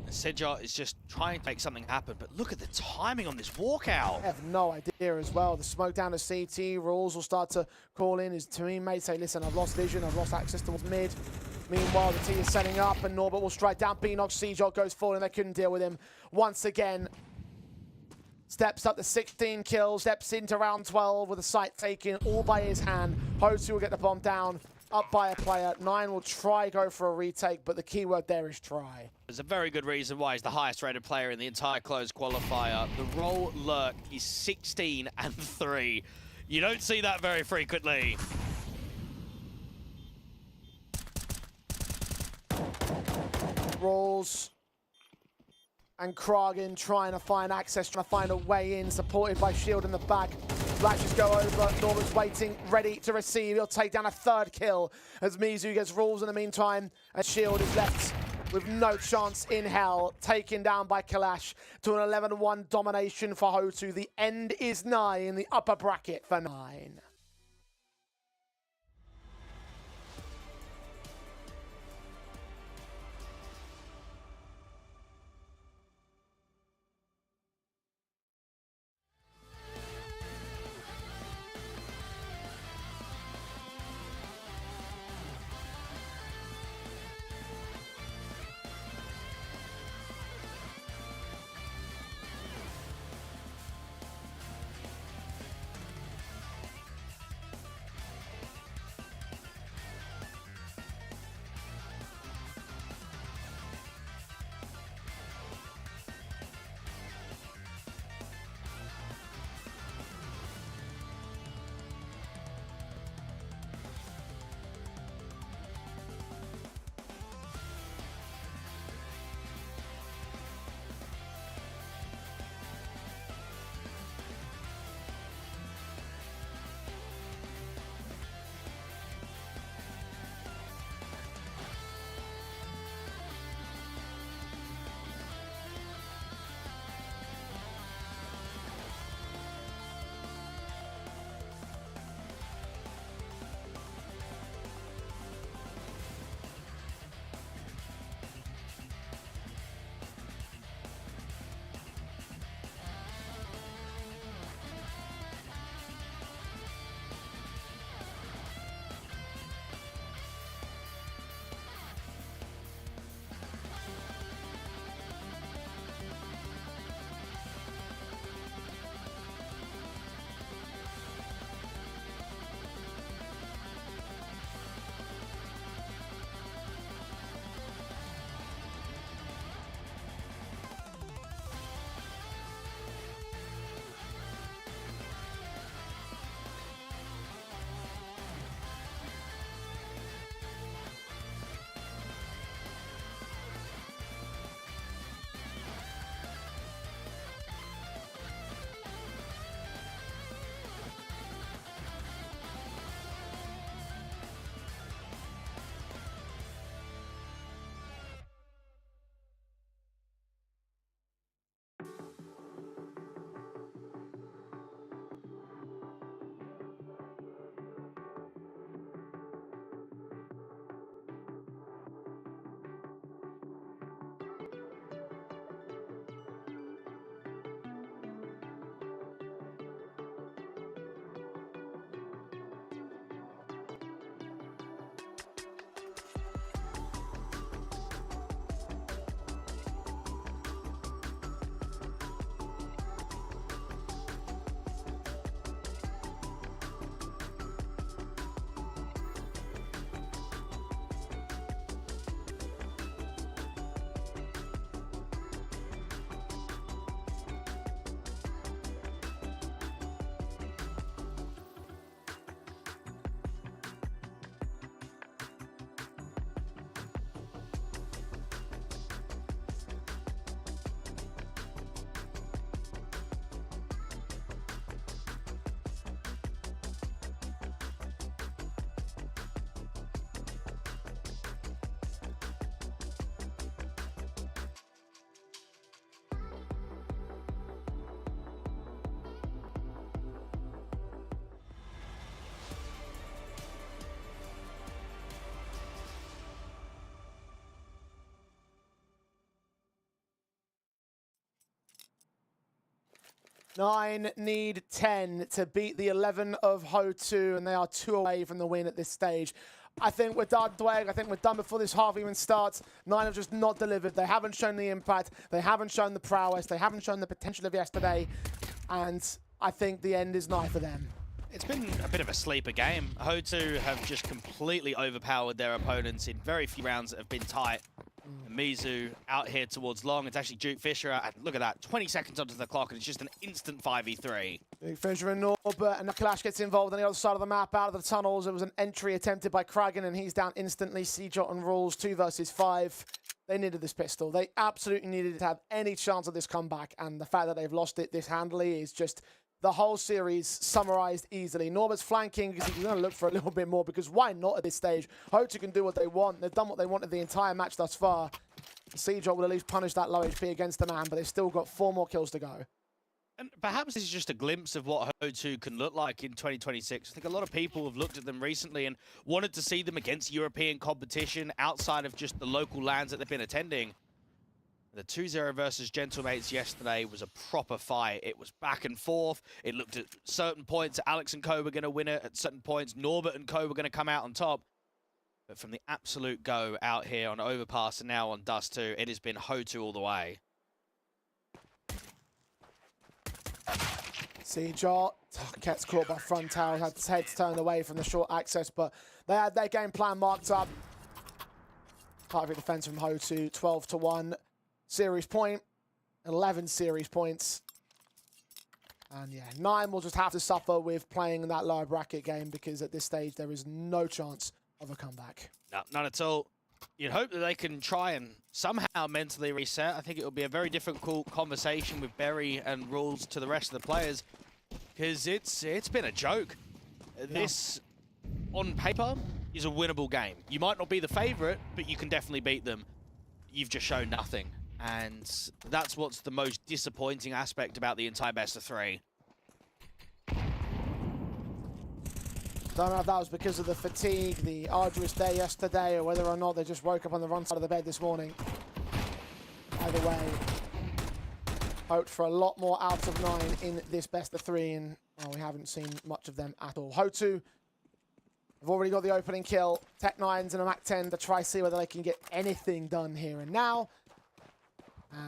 Seajot is just trying to make something happen, but look at the timing on this walkout. I have no idea as well. The smoke down to CT, Rules will start to call in. His teammates say, listen, I've lost vision, I've lost access towards mid. Meanwhile, the T is setting up, and Norbert will strike down Beanox. Seajot goes forward, and they couldn't deal with him once again. Steps up to 16 kills, steps into round 12 with the site taken all by his hand. HOTU will get the bomb down, up by a player. 9 will try go for a retake, but the key word there is try. There's a very good reason why he's the highest rated player in the entire closed qualifier. The role lurk is 16 and 3. You don't see that very frequently. Rolls and Kragen trying to find access, trying to find a way in, supported by Shield in the back. Flashes go over, Norman's waiting, ready to receive. He'll take down a 3rd kill as Mizu gets Rules in the meantime, and Shield is left with no chance in hell, taken down by Kalash to an 11-1 domination for HOTU. The end is nigh in the upper bracket for 9. 9 need 10 to beat the 11 of HOTU, and they are 2 away from the win at this stage. I think we're done, Dwayne. I think we're done before this half even starts. 9 have just not delivered. They haven't shown the impact. They haven't shown the prowess. They haven't shown the potential of yesterday. And I think the end is nigh for them. It's been a bit of a sleeper game. HOTU have just completely overpowered their opponents in very few rounds that have been tight. Mizu out here towards long. It's actually Duke Fisher. And look at that, 20 seconds onto the clock, and it's just an instant 5v3. Duke Fisher and Norbert, and Clash gets involved on the other side of the map, out of the tunnels. It was an entry attempted by Kragan, and he's down instantly. Seajot and Rules, 2 versus 5. They needed this pistol. They absolutely needed to have any chance of this comeback, and the fact that they've lost it this handily is just the whole series summarized easily. Norbert's flanking because he's going to look for a little bit more, because why not at this stage? HOTU can do what they want. They've done what they wanted the entire match thus far. Seajot will at least punish that low HP against the man, but they've still got 4 more kills to go. And perhaps this is just a glimpse of what HOTU can look like in 2026. I think a lot of people have looked at them recently and wanted to see them against European competition outside of just the local lands that they've been attending. The 2-0 versus Gentlemates yesterday was a proper fight. It was back and forth. It looked at certain points Alex and co were going to win it. At certain points, Norbert and co were going to come out on top. But from the absolute go out here on Overpass and now on Dust 2, it has been HOTU all the way. Seajot gets caught by front tower, had his head turned away from the short access, but they had their game plan marked up. Perfect defense from HOTU, 12-1. Series point, 11 series points. And yeah, 9 will just have to suffer with playing in that lower bracket game, because at this stage there is no chance of a comeback. No, none at all. You'd hope that they can try and somehow mentally reset. I think it will be a very difficult conversation with Berry and Rules to the rest of the players, because it's been a joke. Yeah. This, on paper, is a winnable game. You might not be the favorite, but you can definitely beat them. You've just shown nothing. And that's what's the most disappointing aspect about the entire best of 3. Don't know if that was because of the fatigue, the arduous day yesterday, or whether or not they just woke up on the wrong side of the bed this morning. Either way, hoped for a lot more out of 9 in this best of 3, and well, we haven't seen much of them at all. HOTU have already got the opening kill. Tech9s and a Mac 10 to try see whether they can get anything done here and now.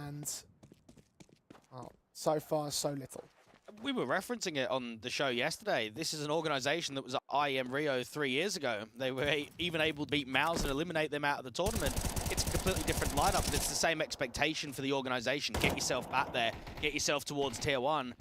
And well, so far, so little. We were referencing it on the show yesterday. This is an organization that was at IEM Rio 3 years ago. They were even able to beat Mouse and eliminate them out of the tournament. It's a completely different lineup, but it's the same expectation for the organization. Get yourself back there, get yourself towards tier 1.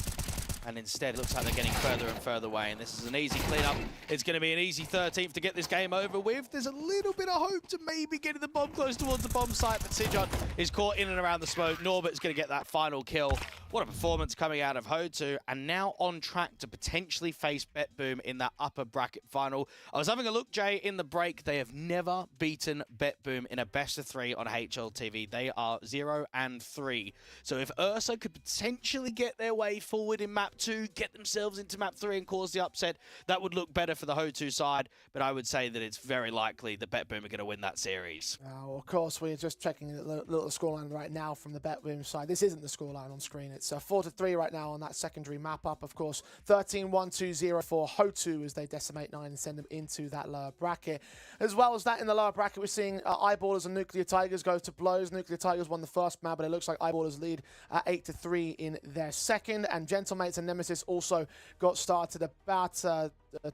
And instead, it looks like they're getting further and further away. And this is an easy cleanup. It's going to be an easy 13th to get this game over with. There's a little bit of hope to maybe getting the bomb close towards the bomb site, but Seajot is caught in and around the smoke. Norbert's going to get that final kill. What a performance coming out of HOTU, and now on track to potentially face BetBoom in that upper bracket final. I was having a look, Jay, in the break. They have never beaten BetBoom in a best of 3 on HLTV. They are 0-3. So if Ursa could potentially get their way forward in map 2, get themselves into map 3 and cause the upset, that would look better for the HOTU side. But I would say that it's very likely that BetBoom are going to win that series. Of course, we're just checking the little scoreline right now from the BetBoom side. This isn't the scoreline on screen. It's 4-3 right now on that secondary map up. Of course, 13-1-2-0 for HOTU as they decimate 9 and send them into that lower bracket. As well as that, in the lower bracket, we're seeing Eyeballers and Nuclear Tigers go to blows. Nuclear Tigers won the first map, but it looks like Eyeballers lead 8-3 in their second. And Gentlemates and Nemesis also got started about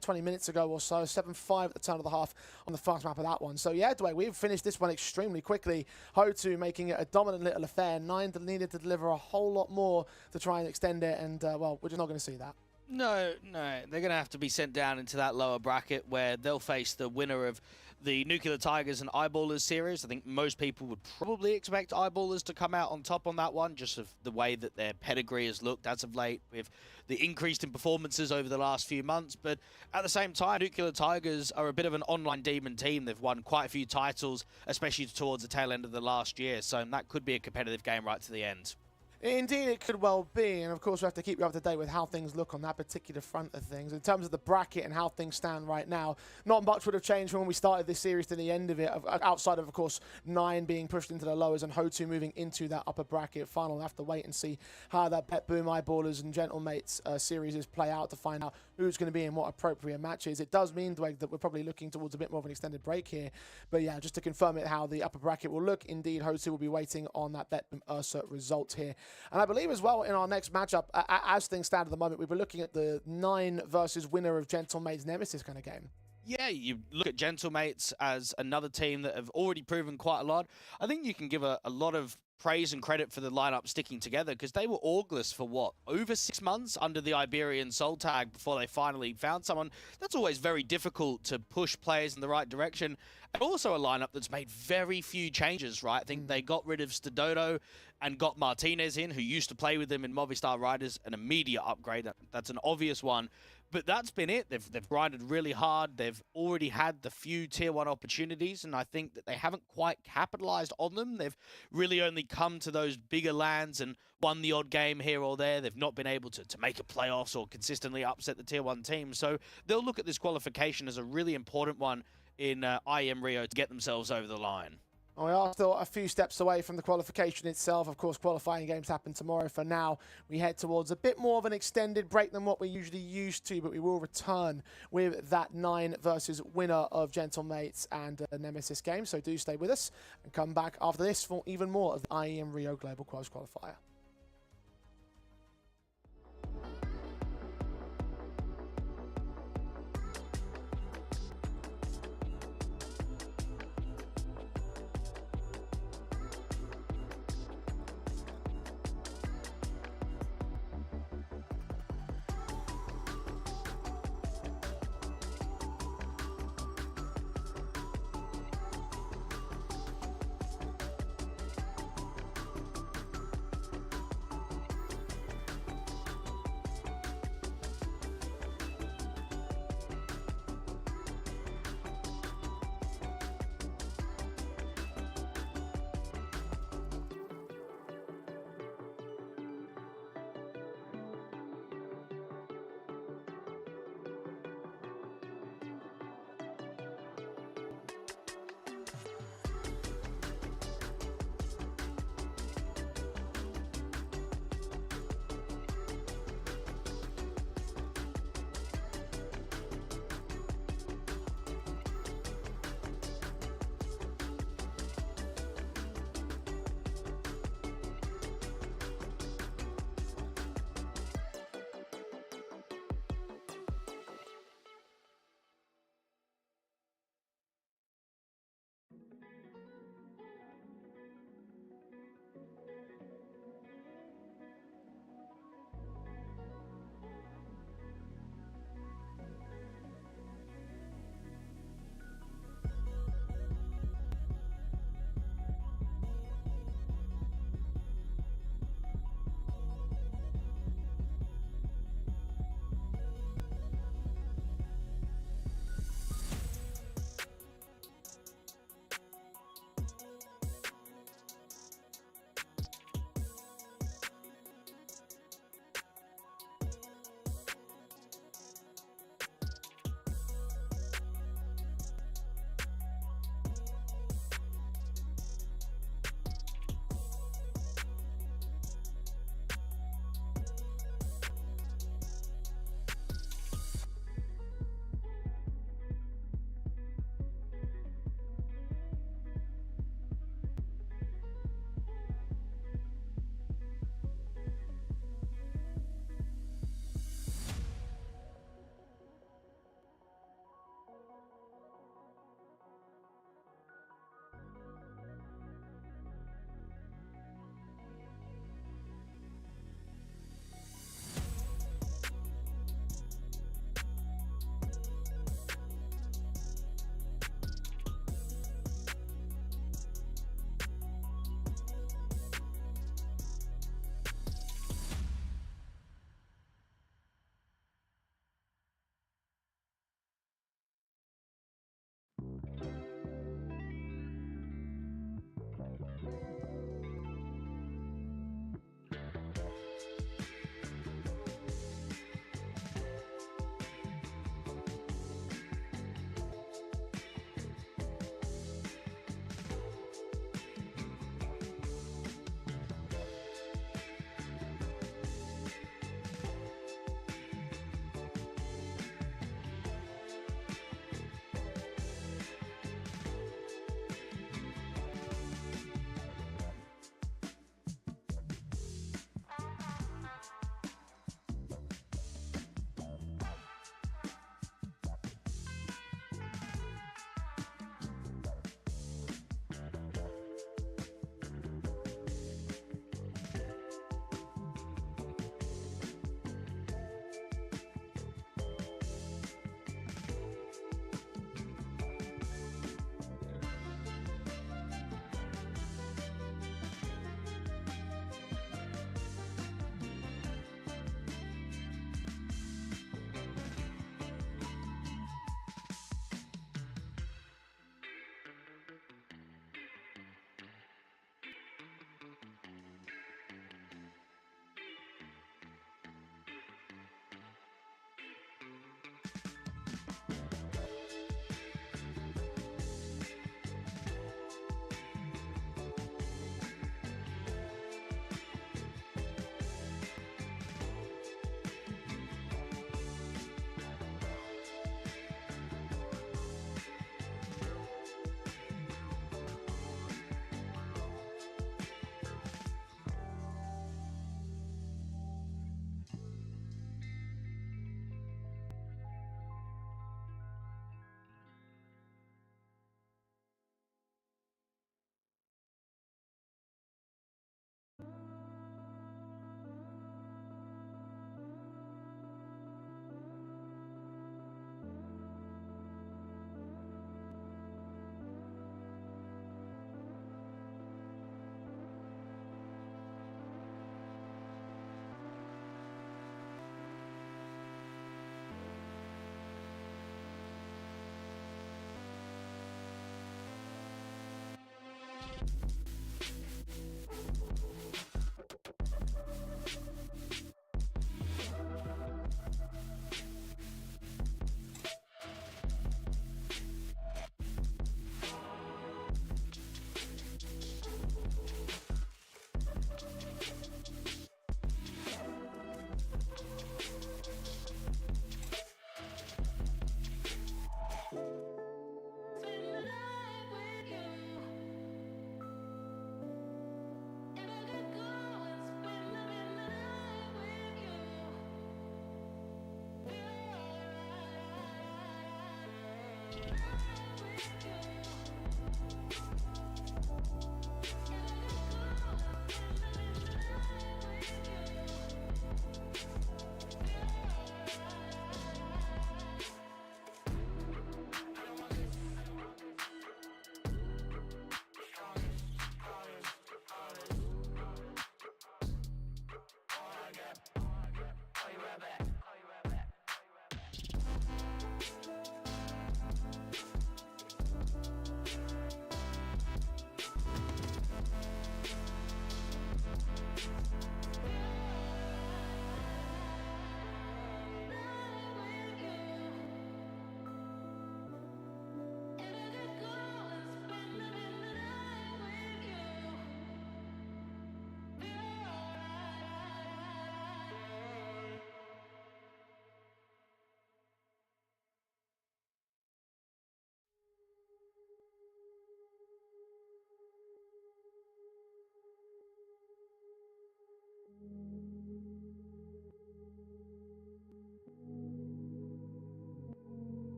20 minutes ago or so. 7-5 at the turn of the half on the first map of that one. So yeah, Dwayne, we've finished this one extremely quickly. HOTU making it a dominant little affair. 9 needed to deliver a whole lot more to try and extend it, and well, we're just not going to see that. No, they're going to have to be sent down into that lower bracket where they'll face the winner of the Nuclear Tigers and Eyeballers series. I think most people would probably expect Eyeballers to come out on top on that one, just of the way that their pedigree has looked as of late with the increase in performances over the last few months. But at the same time, Nuclear Tigers are a bit of an online demon team. They've won quite a few titles, especially towards the tail end of the last year. So that could be a competitive game right to the end. Indeed, it could well be, and of course we have to keep you up to date with how things look on that particular front of things. In terms of the bracket and how things stand right now, not much would have changed from when we started this series to the end of it, outside of course, 9 being pushed into the lowers and HOTU moving into that upper bracket final. We'll have to wait and see how that Pet Boom, Eyeballers and Gentlemates series play out to find out who's going to be in what appropriate matches. It does mean, Dwayne, that we're probably looking towards a bit more of an extended break here, but yeah, just to confirm it, how the upper bracket will look, indeed, HOTU will be waiting on that Bet Boom Ursa result here. And I believe as well in our next matchup, as things stand at the moment, we were looking at the 9 versus winner of Gentlemates Nemesis kind of game. Yeah, you look at Gentlemates as another team that have already proven quite a lot. I think you can give a lot of praise and credit for the lineup sticking together, because they were orgless for what, over 6 months under the Iberian Soul tag before they finally found someone. That's always very difficult to push players in the right direction. And also a lineup that's made very few changes, right? I think they got rid of Stododo and got Martinez in, who used to play with them in Movistar Riders, an immediate upgrade. That's an obvious one. But that's been it. They've grinded really hard. They've already had the few tier 1 opportunities, and I think that they haven't quite capitalized on them. They've really only come to those bigger lands and won the odd game here or there. They've not been able to make a playoffs or consistently upset the tier 1 team. So they'll look at this qualification as a really important one in IEM Rio to get themselves over the line. We are still a few steps away from the qualification itself. Of course, qualifying games happen tomorrow. For now, we head towards a bit more of an extended break than what we're usually used to, but we will return with that 9 versus winner of Gentlemates and Nemesis game. So do stay with us and come back after this for even more of the IEM Rio Global Qualifier.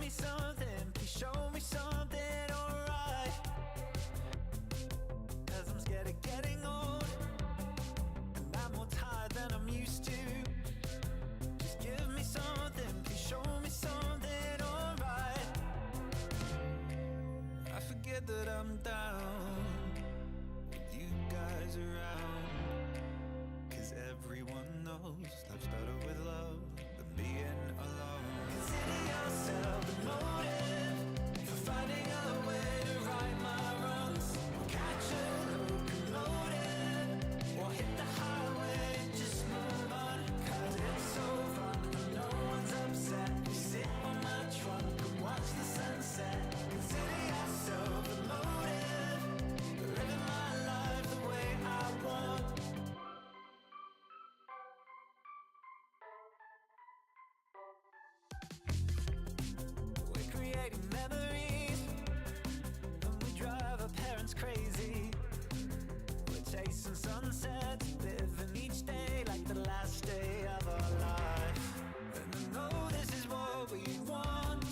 me something, please show me something alright. Cause I'm scared of getting old, and I'm more tired than I'm used to. Just give me something, please show me something alright. I forget that I'm down with you guys around. Cause everyone knows life's better with love than being alone. Consider yourself the motive for finding a way to right my wrongs. Catch a locomotive or hit the highway, just move on. Cause it's so fun and no one's upset. We sit on my trunk and watch the sunset. Consider yourself the motive, living my life the way I want. We're creating memories, and we drive our parents crazy. We're chasing sunsets, living each day like the last day of our life. And I know this is what we want,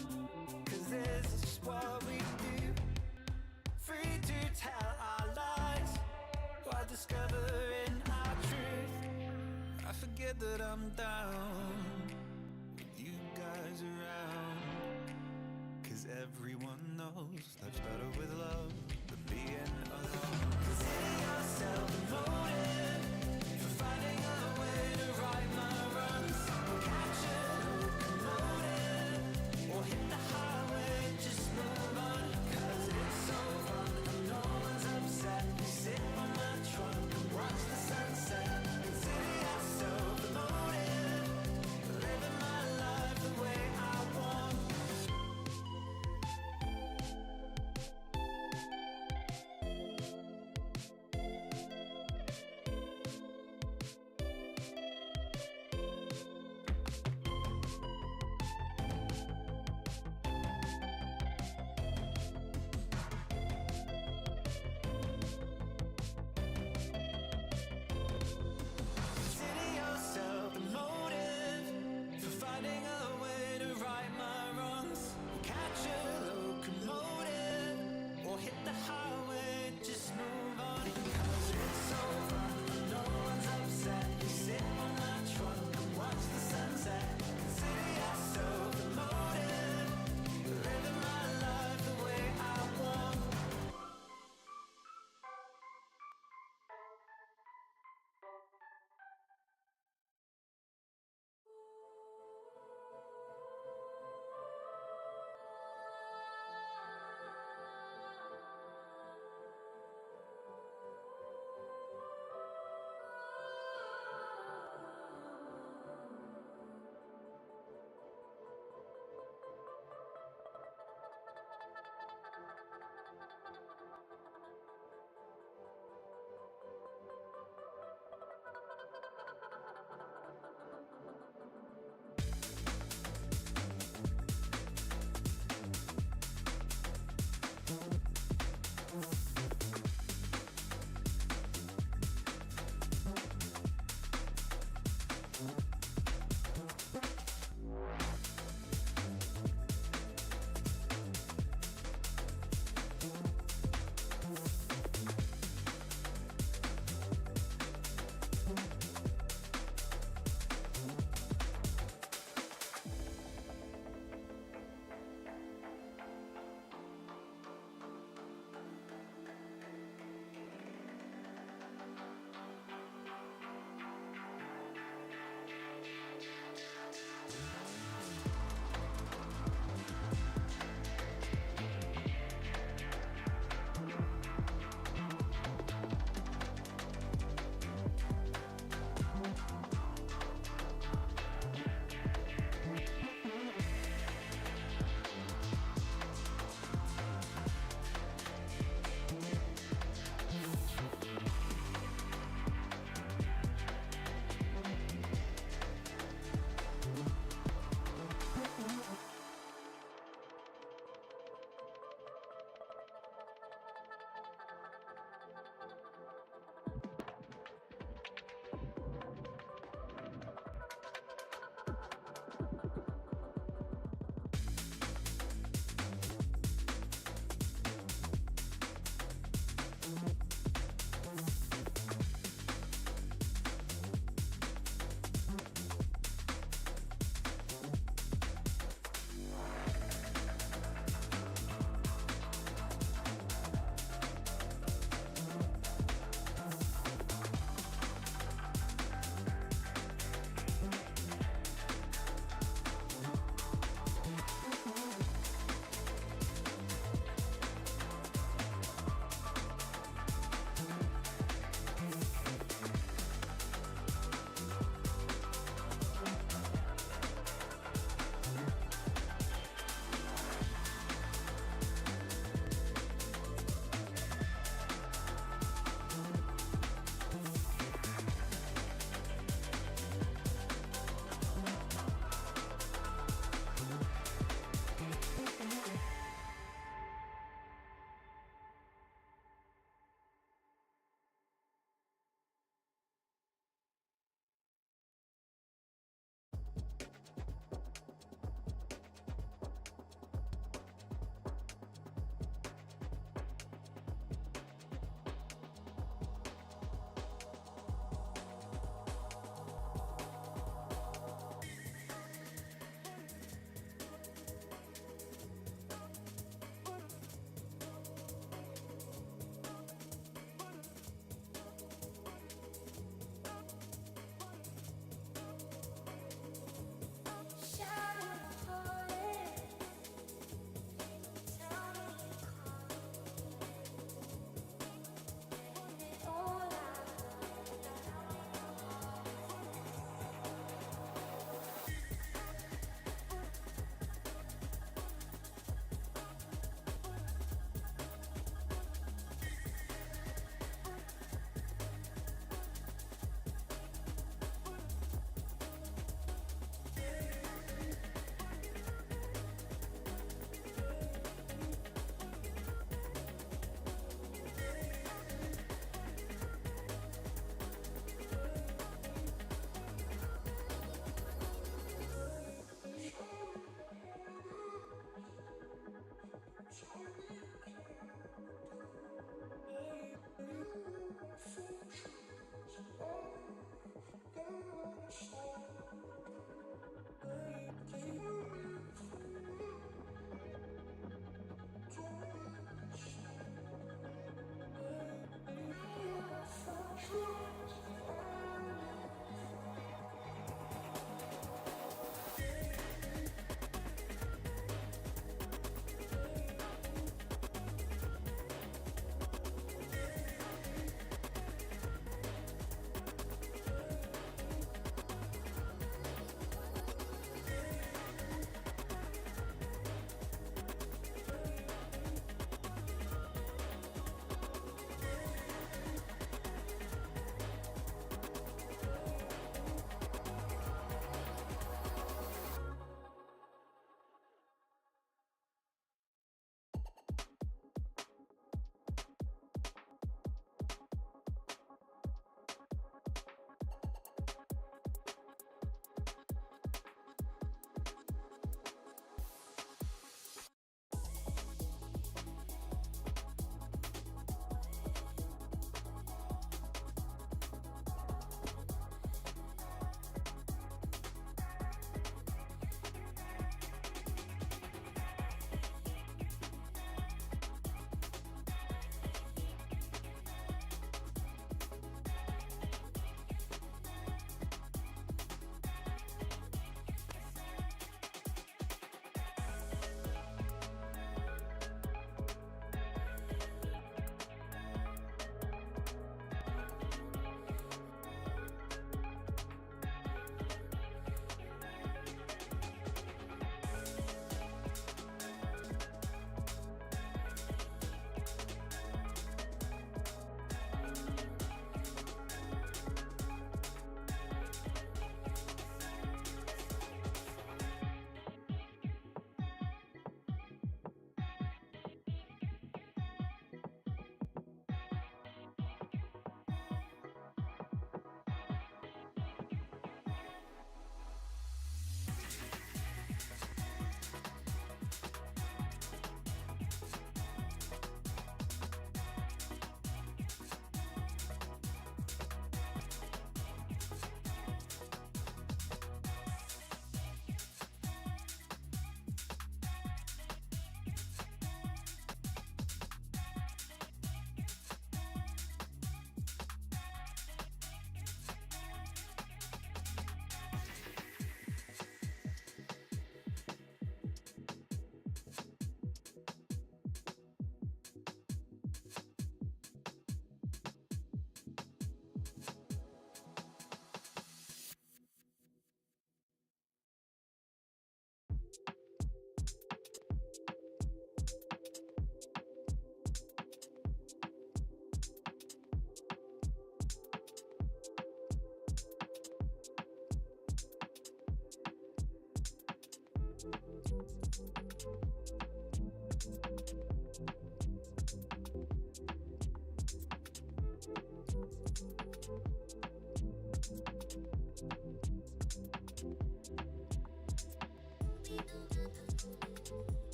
cause this is what we do. Free to tell our lies while discovering our truth. I forget that I'm down with you guys around. Cause everyone knows life's better with love than being alone. Consider yourself the motive for finding a way to right my wrongs. Catch a locomotive or hit the highway, just move on. Cause it's so fun and no one's upset. We sit on my trunk and watch the sunset. Consider yourself the motive, living my life the way I want.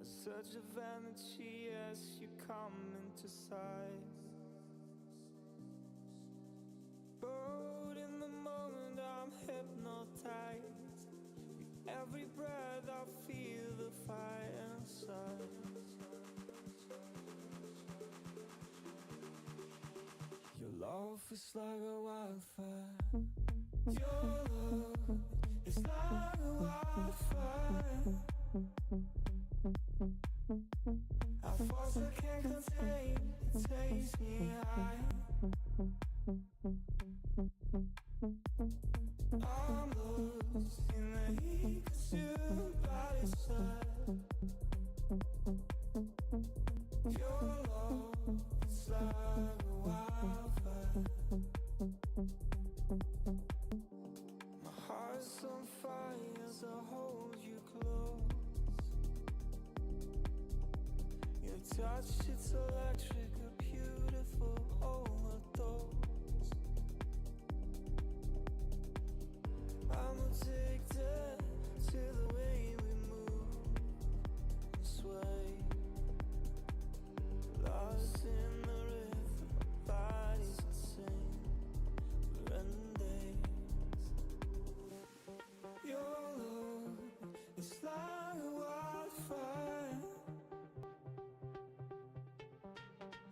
A surge of energy as you come into sight. But in the moment I'm hypnotized. With every breath I feel the fire inside. Your love is like a wildfire. Your love is like a wildfire. A force I can't contain, it takes me high. I'm lost in the heat, consumed by the sun. Your love is like a wildfire. My heart's on fire as I hold you close. Your touch, it's electric, a beautiful overdose. I'm addicted to the way we move and sway. Lost in the rhythm, body's insane. We're in days. Your love is like a wildfire.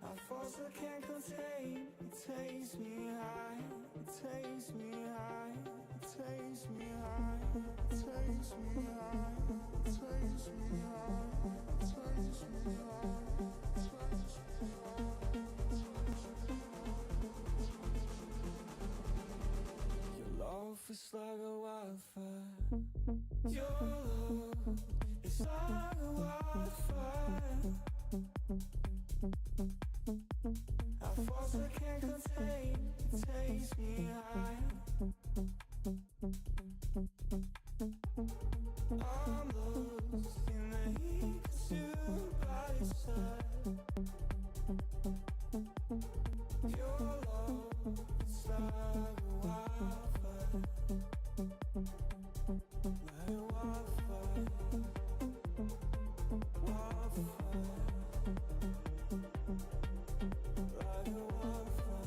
A force I can't contain. It takes me high. It takes me high. It takes me high. It takes me high. It takes me high. It takes me high. Your love is like a wildfire. Your love is like a wildfire. A force I can't contain, it takes me high. I'm lost in the heat, consumed by the sun. Your love is like a wildfire. Like a wildfire. Wildfire. Like a wildfire.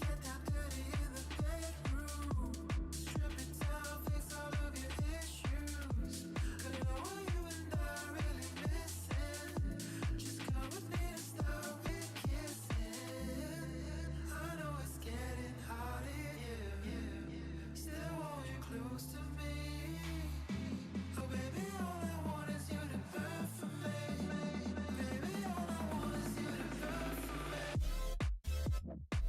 Get down dirty in the bedroom. Strip it down, fix all of your issues. Gonna know what you and I really missing. Just come with me and start with kissing. I know it's getting hot in here. Still want you close to me. Oh baby, all I want is you to burn for me. Baby, all I want is you to burn for me.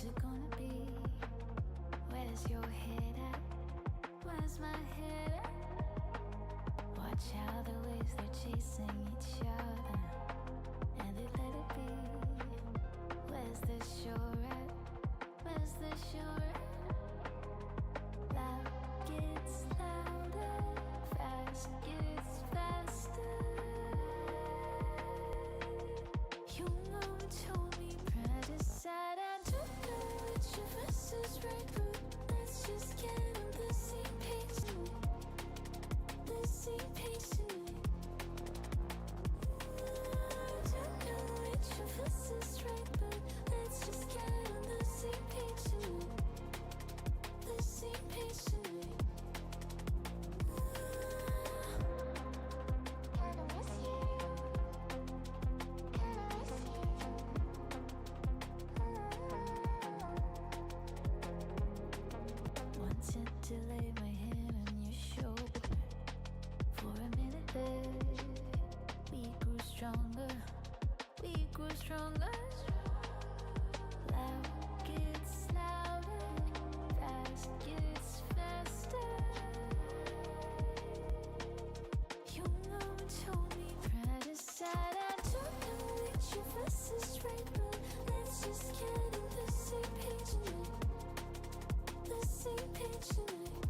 What's it gonna be? Where's your head at? Where's my head at? Watch how the waves they're chasing each other, and they let it be. Where's the shore at? Where's the shore at? Loud gets louder, fast gets faster. You know, told me pride aside, I don't know which of us is right, but let's just get on the same page tonight. The same page tonight. I don't know which of us is right, but let's just get on the same page tonight. The same page tonight. Kinda miss you. Kinda miss you. Wanted to lay my hand on your shoulder for a minute there. We grew stronger. We grew stronger. Loud gets louder. Fast gets faster. You know, told me pride aside, I don't know which of us is right, but let's just get on the same page tonight. The same page tonight.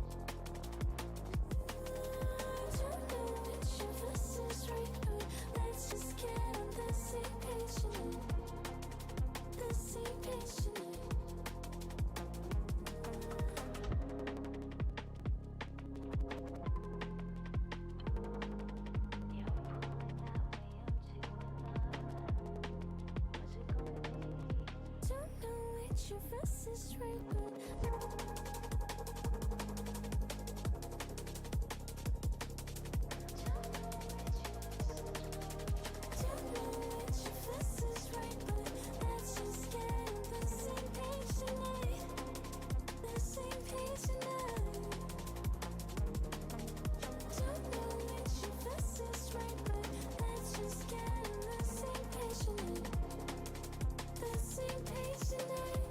I don't know which of us is right, but let's just get on the same page tonight. The same page tonight. Don't know which of us is right, but don't know which of us is right, but let's just get on the same page tonight. The same page tonight. Don't know which of us is right, but let's just get on the same page tonight. The same page tonight.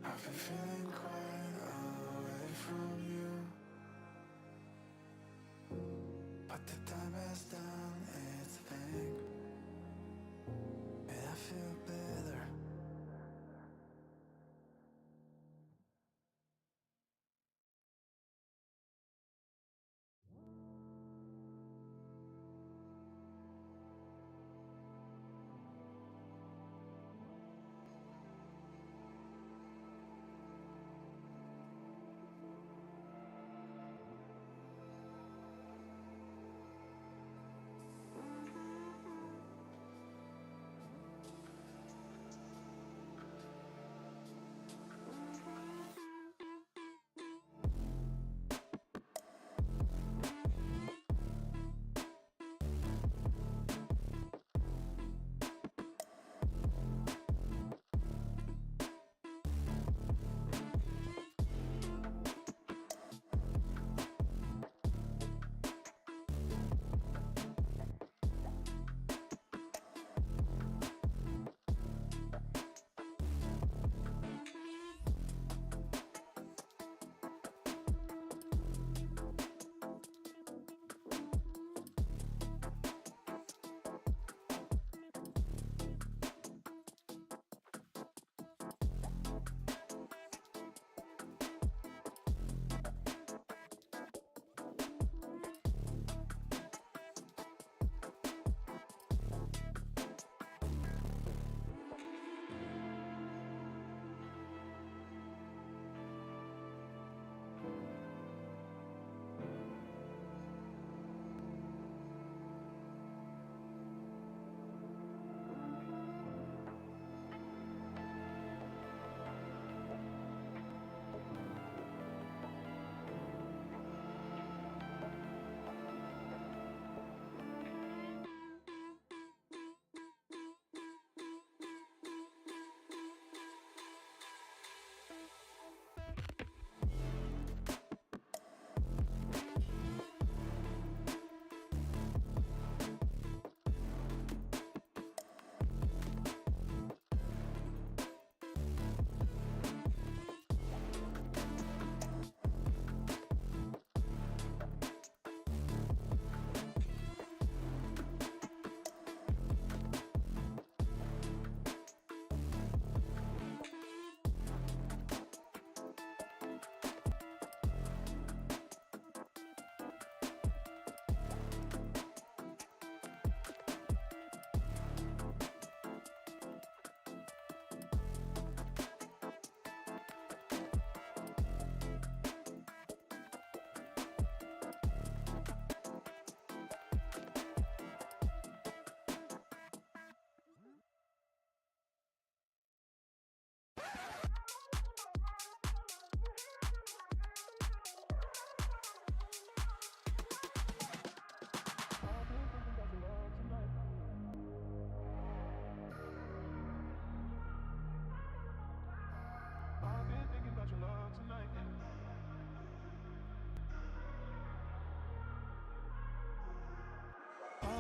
I've been feeling quite away from you, but the time has done its thing, and I feel better.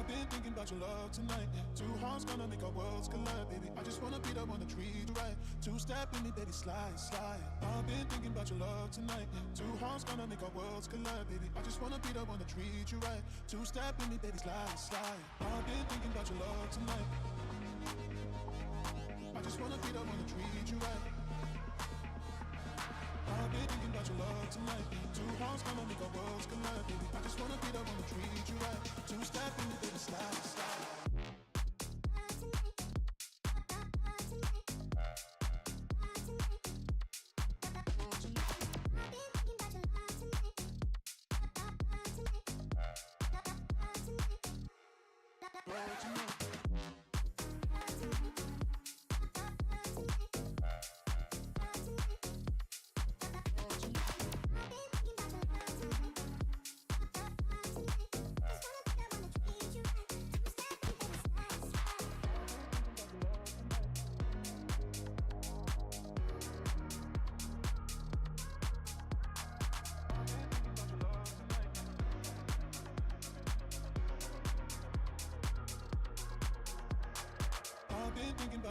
I've been thinking about your love tonight. Two hearts gonna make our worlds collide, baby. I just wanna be the one to treat you right. Two-step in me, baby, slide, slide. I've been thinking about your love tonight. Two hearts gonna make our worlds collide, baby. I just wanna be the one to treat you right. Two-step in me, baby, slide, slide. I've been thinking about your love tonight. I just wanna be the one to treat you right. I've been thinking about your love tonight. Two hearts gonna make our worlds collide, baby. I just wanna be the one to treat you right. Two-step in me, baby, slide, slide.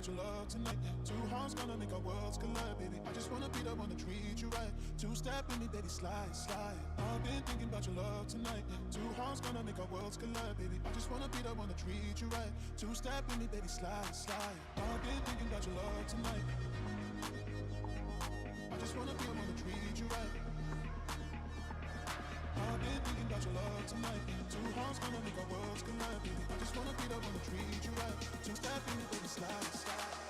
Your love tonight. Two hearts gonna make our worlds collide, baby. I just wanna be the one to treat you right. Two-step in me, baby, slide, slide. I've been thinking about your love tonight. Two hearts gonna make our worlds collide, baby. I just wanna be the one to treat you right. Two-step in me, baby, slide, slide. I've been thinking about your love tonight. I just wanna be the one to treat you right. I've been thinking about your love tonight. Two hearts gonna make our worlds collide, baby. I just wanna be the one to treat you right. Two-step in me, baby, slide, slide.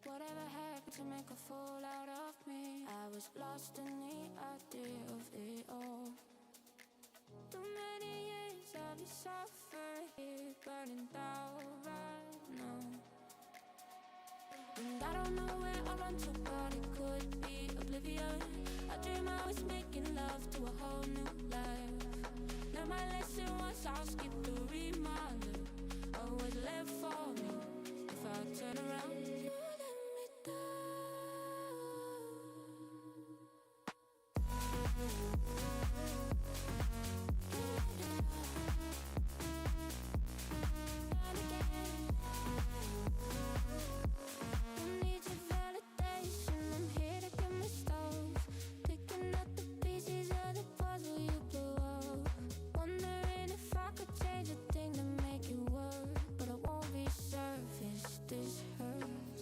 Whatever happened to make a fool out of me? I was lost in the idea of it all. Too many years of you suffering here, burning down right now. And I don't know where I run to, but it could be oblivion. I dream I was making love to a whole new life. Learn my lesson once, I'll skip the reminder of what's left for me if I turn around. You let me down. This hurts.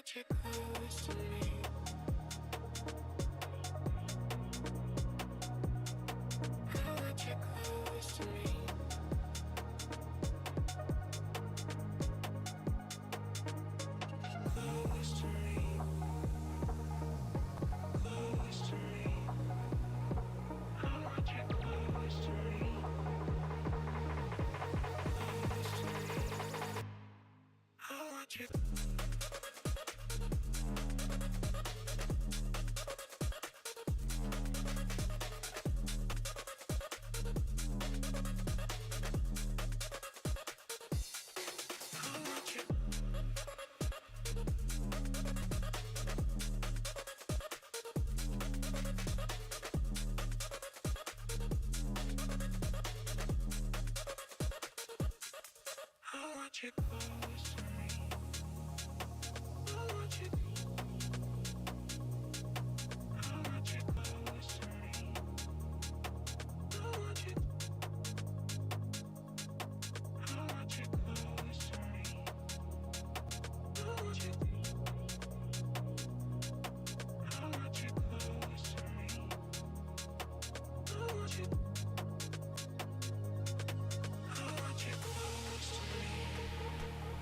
want you close to me. I want you close to me. Close to me. Close to me. I want you close to me. Close to me. I want you. I want you close to me. I want you. I want you close to me. I want you. I want you close to me. I want you. I want you close to me. I want you. I want you close to me.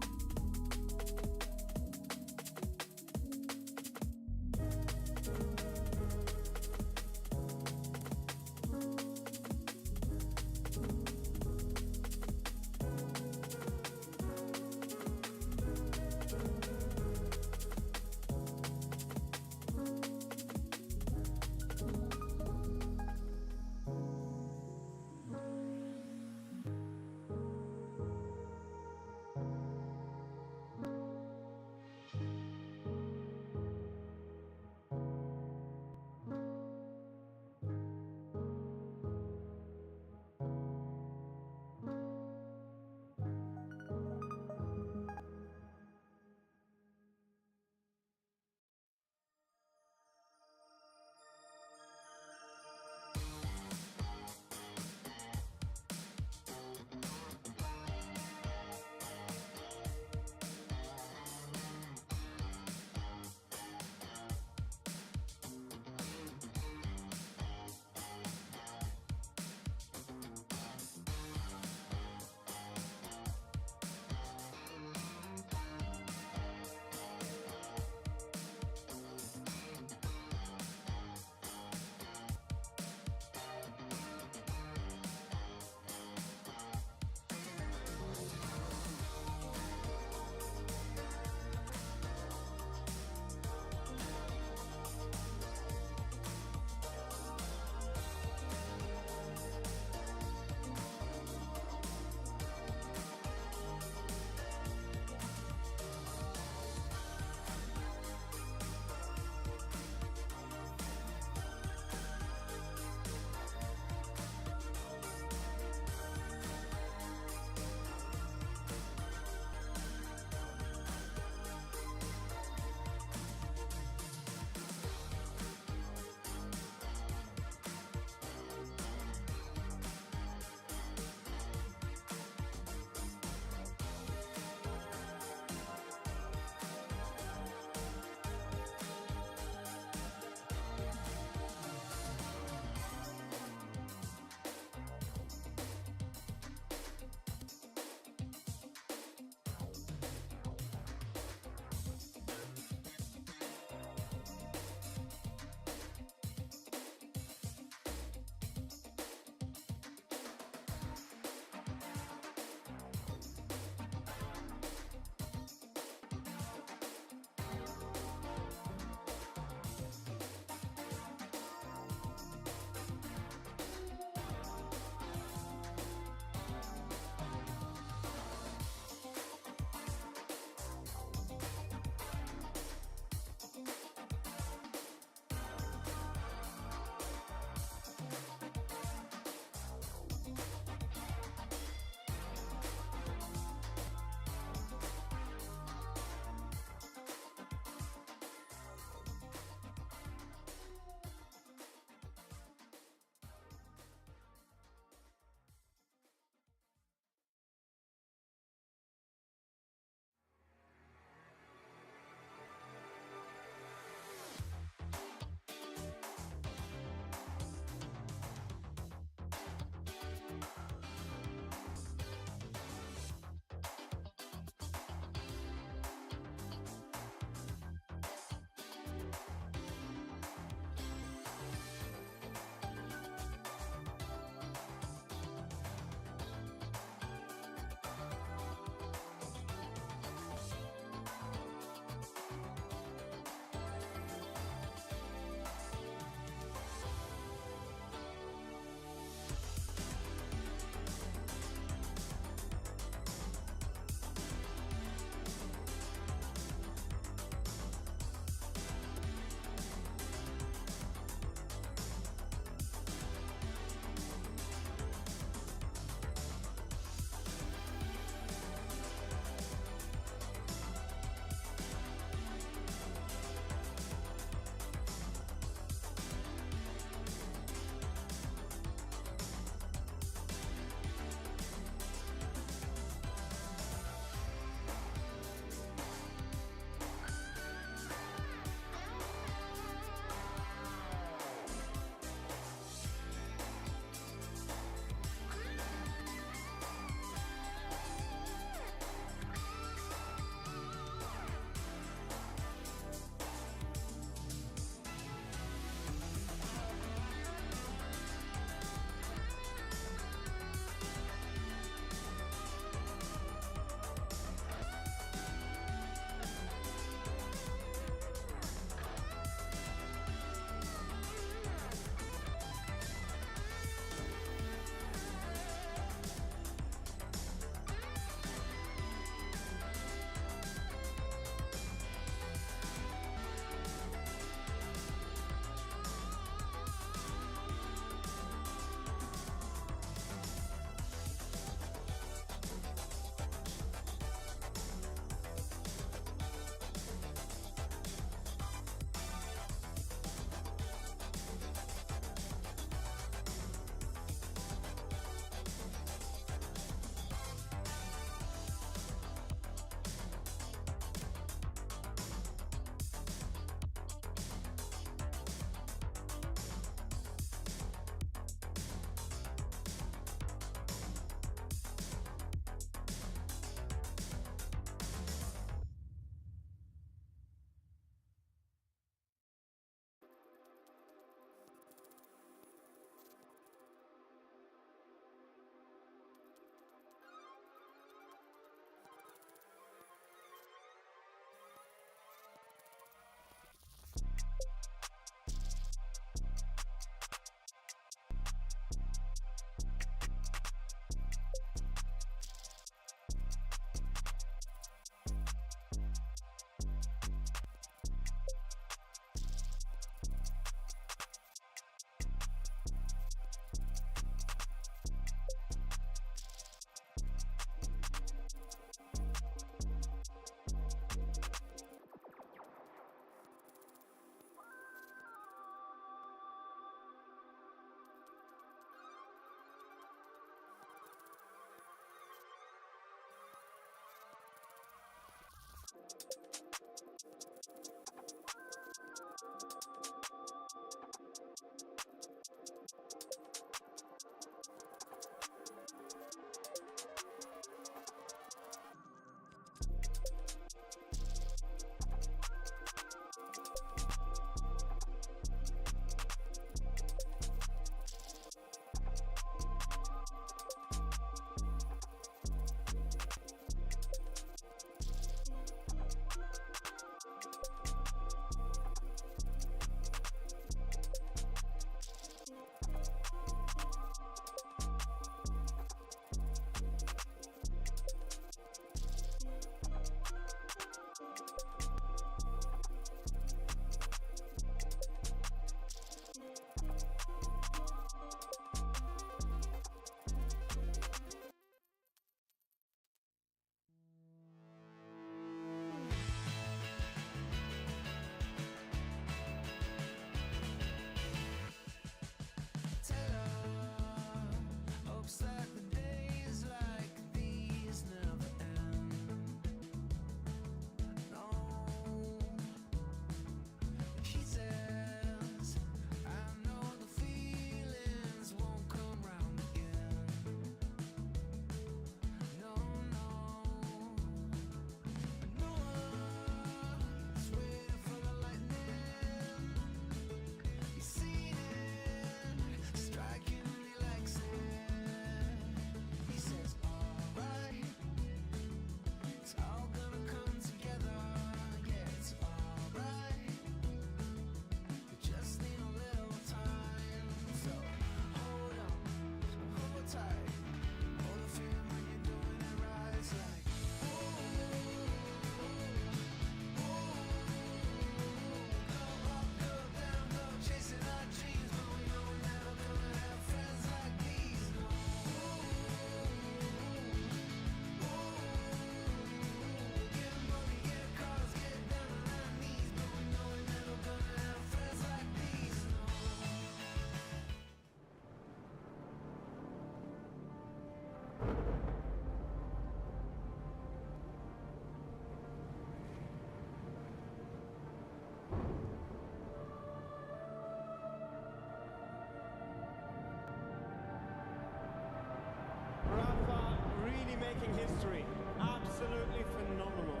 making history. Absolutely phenomenal.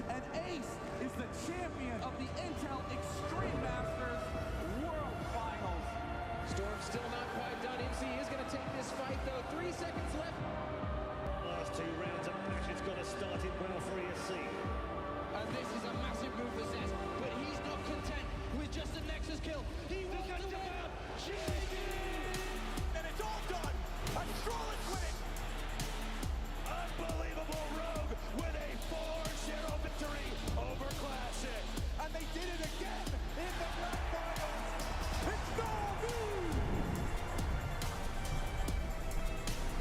And Ace is the champion of the Intel Extreme Masters World Finals. Storm's still not quite done. MC is going to take this fight, though. 3 seconds left. Last 2 rounds of matches got us started well for ESC. And this is a massive move for Zez, but he's not content with just a Nexus kill. He wants to win. And it's all done. A flawless win. Unbelievable Rogue with a 4-0 victory over Classic. And they did it again in the grand finals. It's Nuke!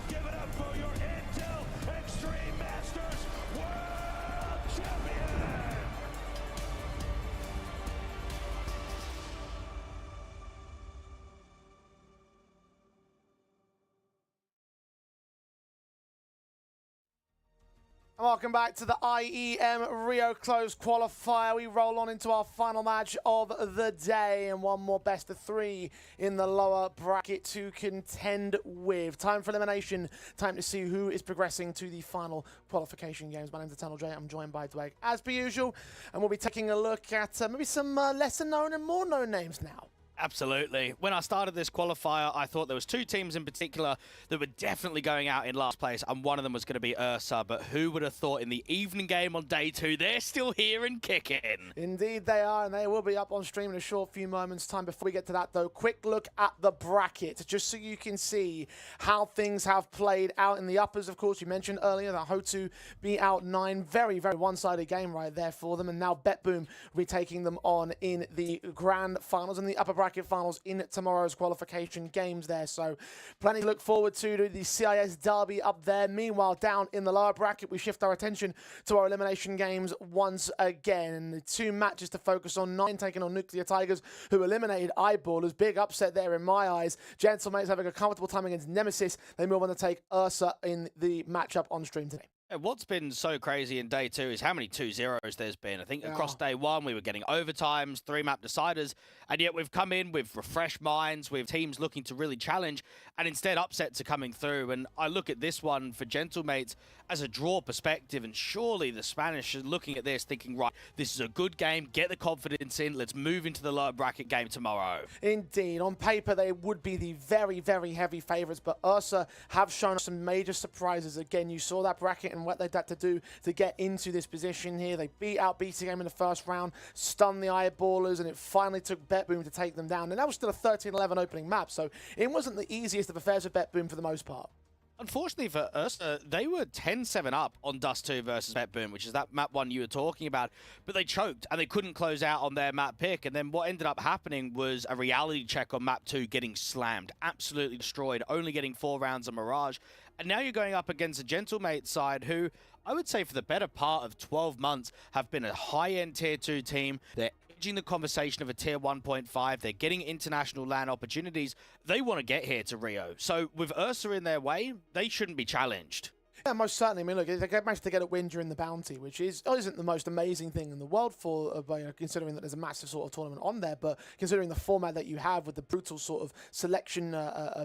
Give it up for your Intel Extreme Masters World Champion. Welcome back to the IEM Rio Close qualifier. We roll on into our final match of the day and one more best of 3 in the lower bracket to contend with. Time for elimination. Time to see who is progressing to the final qualification games. My name's Eternal J. I'm joined by Dwayne as per usual, and we'll be taking a look at maybe some lesser known and more known names now. Absolutely. When I started this qualifier, I thought there was 2 teams in particular that were definitely going out in last place, and one of them was going to be Ursa. But who would have thought in the evening game on day 2, they're still here and kicking. Indeed they are, and they will be up on stream in a short few moments' time. Before we get to that, though, quick look at the bracket, just so you can see how things have played out in the uppers. Of course, you mentioned earlier that HOTU beat out 9. Very, very one-sided game right there for them, and now BetBoom will be taking them on in the grand finals and the upper bracket finals in tomorrow's qualification games there. So plenty to look forward to the CIS derby up there. Meanwhile, down in the lower bracket, we shift our attention to our elimination games once again. And the 2 matches to focus on: 9 taking on Nuclear Tigers, who eliminated Eyeballers. Big upset there in my eyes. Gentlemates having a comfortable time against Nemesis. They move on to take Ursa in the matchup on stream today. What's been so crazy in day 2 is how many 2-0s there's been. I think across day 1 we were getting overtimes, 3 map deciders, and yet we've come in with refreshed minds, with teams looking to really challenge, and instead upsets are coming through. And I look at this one for Gentlemates as a draw perspective, and surely the Spanish are looking at this thinking, right, this is a good game, get the confidence in, let's move into the lower bracket game tomorrow. Indeed, on paper they would be the very, very heavy favourites, but Ursa have shown some major surprises. Again, you saw that bracket and what they'd had to do to get into this position here. They beat out BT Game in the first round, stunned the Eyeballers, and it finally took BetBoom to take them down. And that was still a 13-11 opening map, so it wasn't the easiest of affairs for BetBoom for the most part. Unfortunately for Ursa, they were 10-7 up on Dust 2 versus BetBoom, which is that map 1 you were talking about, but they choked and they couldn't close out on their map pick. And then what ended up happening was a reality check on map 2 getting slammed, absolutely destroyed, only getting 4 rounds of Mirage. And now you're going up against a Gentlemate side who, I would say for the better part of 12 months, have been a high-end Tier 2 team. They're edging the conversation of a Tier 1.5. They're getting international LAN opportunities. They want to get here to Rio. So with Ursa in their way, they shouldn't be challenged. Yeah, most certainly. I mean, look, they managed to get a win during the bounty, which isn't the most amazing thing in the world for, considering that there's a massive sort of tournament on there, but considering the format that you have with the brutal sort of selection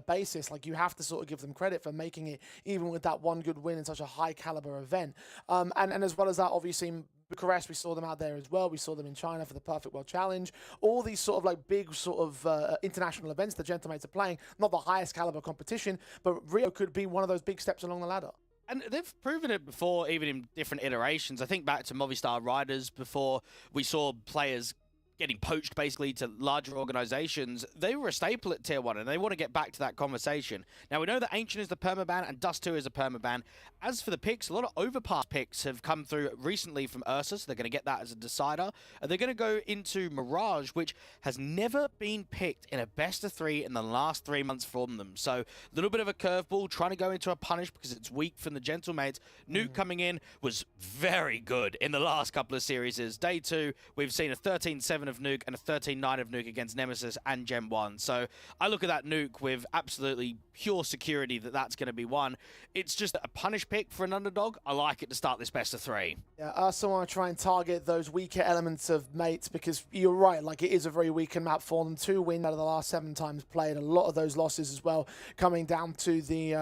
basis, like, you have to sort of give them credit for making it, even with that one good win in such a high caliber event. And as well as that, obviously, in Bucharest, we saw them out there as well. We saw them in China for the Perfect World Challenge. All these sort of like big sort of international events the Gentlemates are playing, not the highest caliber competition, but Rio could be one of those big steps along the ladder. And they've proven it before, even in different iterations. I think back to Movistar Riders before we saw players getting poached basically to larger organizations. They were a staple at Tier 1 and they want to get back to that conversation. Now we know that Ancient is the permaban and Dust 2 is a permaban. As for the picks, a lot of Overpass picks have come through recently from Ursa, so they're going to get that as a decider. And they're going to go into Mirage, which has never been picked in a best of 3 in the last 3 months from them. So a little bit of a curveball, trying to go into a punish because it's weak from the Gentlemates. Nuke coming in was very good in the last couple of series. Day 2, we've seen a 13-7 13-7 of Nuke and a 13-9 of Nuke against Nemesis and Gen 1. So I look at that Nuke with absolutely pure security that that's going to be won. It's just a punish pick for an underdog. I like it to start this best of 3. Yeah, I also want to try and target those weaker elements of mates because you're right, like it is a very weakened map for them. 2 wins out of the last 7 times played. A lot of those losses as well coming down to the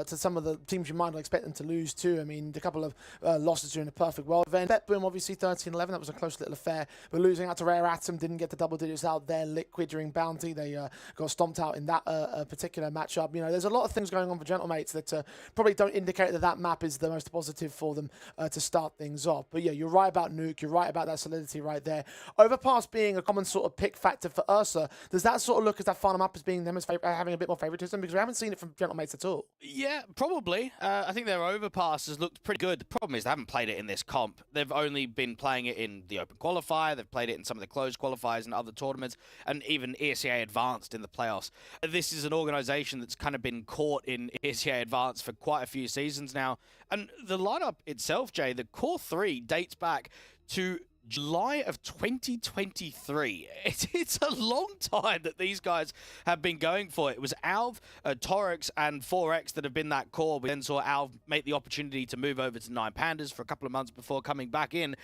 to some of the teams you might not expect them to lose too. I mean, a couple of losses during the Perfect World event. Boom, obviously 13-11. That was a close little affair. But losing out to Rare Atom, didn't get the double digits out there. Liquid during Bounty, they got stomped out in that particular matchup. You know, there's a lot of things going on for Gentlemates that probably don't indicate that that map is the most positive for them to start things off. But yeah, you're right about Nuke. You're right about that solidity right there. Overpass being a common sort of pick factor for Ursa. Does that sort of look as that final map as being them as having a bit more favoritism? Because we haven't seen it from Gentlemates at all. Yeah, probably. I think their Overpass has looked pretty good. The problem is they haven't played it in this comp. They've only been playing it in the Open Qualifier. They've played it in some of the closed qualifiers and other tournaments, and even ESEA Advanced in the playoffs. This is an organization that's kind of been caught in ESEA Advanced for quite a few seasons now. And the lineup itself, Jay, the core 3 dates back to July of 2023. It's a long time that these guys have been going for. It was Alv, Torix, and 4X that have been that core. We then saw Alv make the opportunity to move over to 9 Pandas for a couple of months before coming back in.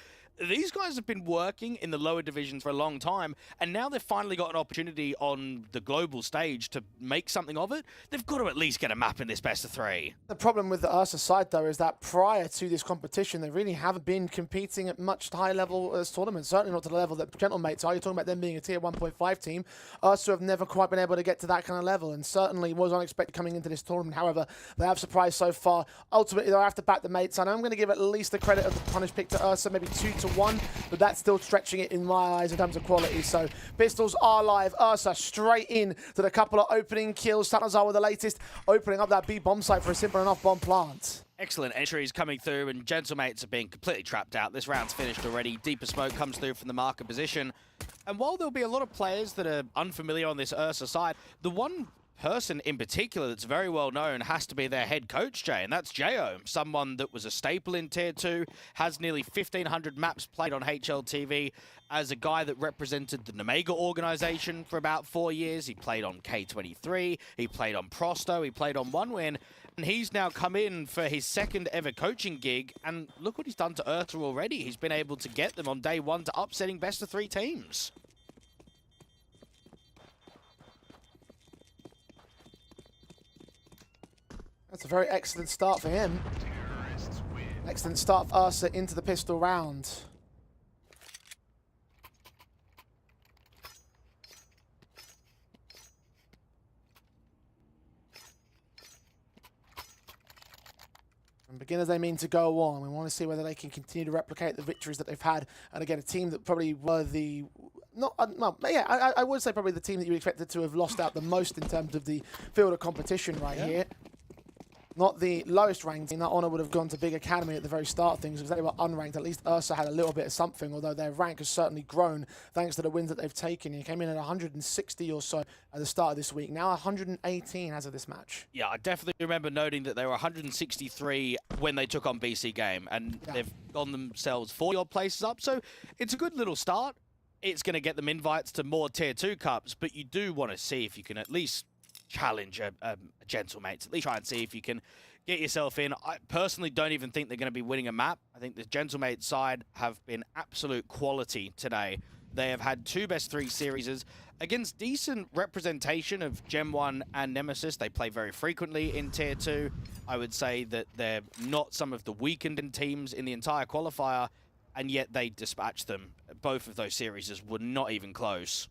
These guys have been working in the lower divisions for a long time, and now they've finally got an opportunity on the global stage to make something of it. They've got to at least get a map in this best of 3. The problem with the Ursa side, though, is that prior to this competition, they really haven't been competing at much high level as tournaments, certainly not to the level that Gentlemates are. You're talking about them being a tier 1.5 team. Ursa have never quite been able to get to that kind of level, and certainly was unexpected coming into this tournament. However, they have surprised so far. Ultimately, they'll have to back the mates. I know I'm going to give at least the credit of the punish pick to Ursa, maybe 2-1, but that's still stretching it in my eyes in terms of quality. So pistols are live. Ursa straight in to the couple of opening kills. Satnazar with the latest, opening up that B bomb site for a simple enough bomb plant. Excellent entries coming through, and Gentlemates are being completely trapped out. This round's finished already. Deeper smoke comes through from the marker position. And while there'll be a lot of players that are unfamiliar on this Ursa side, the one person in particular that's very well known has to be their head coach, Jay, and that's Jo, someone that was a staple in Tier 2, has nearly 1,500 maps played on HLTV, as a guy that represented the Nemega organization for about 4 years. He played on K23, he played on Prosto, he played on OneWin, and he's now come in for his 2nd ever coaching gig, and look what he's done to Ursa already. He's been able to get them on day 1 to upsetting best of 3 teams. That's a very excellent start for him. Excellent start for Ursa into the pistol round. And beginners, they mean to go on. We want to see whether they can continue to replicate the victories that they've had. And again, a team that probably were the... I would say probably the team that you expected to have lost out the most in terms of the field of competition right here. Not the lowest ranked team. That honor would have gone to Big Academy at the very start of things because they were unranked. At least Ursa had a little bit of something, although their rank has certainly grown thanks to the wins that they've taken. He came in at 160 or so at the start of this week. Now 118 as of this match. Yeah, I definitely remember noting that they were 163 when they took on BC Game, and they've gone themselves 40-odd places up. So it's a good little start. It's going to get them invites to more Tier 2 Cups, but you do want to see if you can at least challenge a Gentlemates. At least try and see if you can get yourself in. I personally don't even think they're going to be winning a map. I think the Gentlemates side have been absolute quality today. They have had 2 best 3 series against decent representation of Gen 1 and Nemesis. They play very frequently in Tier 2. I would say that they're not some of the weakened teams in the entire qualifier, and yet they dispatched them. Both of those series were not even close.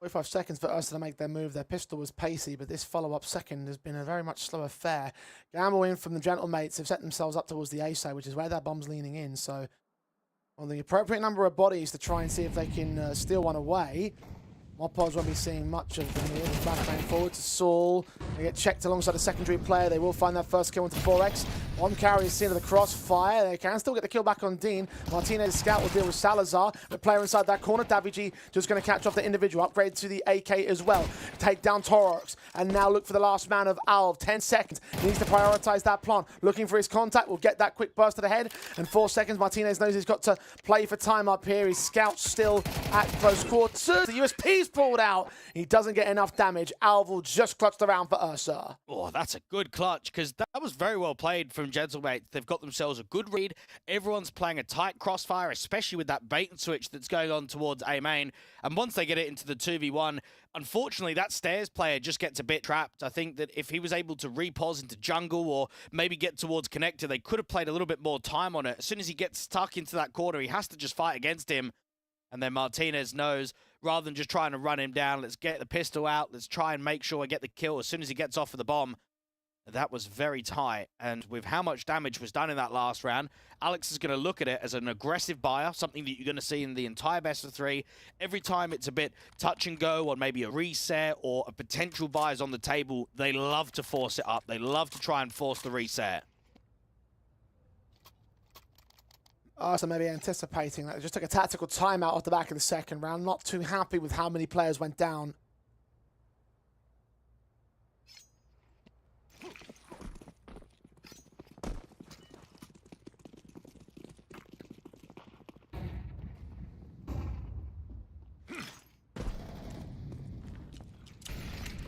Five seconds for Ursa to make their move. Their pistol was pacey, but this follow-up second has been a very much slower affair. Gamble in from the Gentlemates have set themselves up towards the A side, which is where that bomb's leaning in. So, on the appropriate number of bodies to try and see if they can steal one away. Mopos won't be seeing much of them here. The flashbang forward to Saul. They get checked alongside a secondary player. They will find that first kill into 4x. One carry is seen to the crossfire. They can still get the kill back on Dean. Martinez scout will deal with Salazar. The player inside that corner, Davigi, just going to catch off the individual. Upgrade to the AK as well. Take down Torox. And now look for the last man of Alv. 10 seconds. Needs to prioritize that plant. Looking for his contact. Will get that quick burst to the head. And 4 seconds. Martinez knows he's got to play for time up here. His scout's still at close quarters. The USP's pulled out. He doesn't get enough damage. Alv will just clutch around for Ursa. Oh, that's a good clutch, because that was very well played from Gentlemate. They've got themselves a good read. Everyone's playing a tight crossfire, especially with that bait and switch that's going on towards A main. And once they get it into the 2v1, unfortunately, that stairs player just gets a bit trapped. I think that if he was able to repause into jungle or maybe get towards connector, they could have played a little bit more time on it. As soon as he gets stuck into that corner, he has to just fight against him. And then Martinez knows, rather than just trying to run him down, let's get the pistol out, let's try and make sure I get the kill as soon as he gets off of the bomb. That was very tight, and with how much damage was done in that last round, Alex is going to look at it as an aggressive buyer, something that you're going to see in the entire best of 3. Every time it's a bit touch and go on maybe a reset or a potential buy is on the table, they love to force it up. They love to try and force the reset. So maybe anticipating that. They just took a tactical timeout off the back of the second round. Not too happy with how many players went down.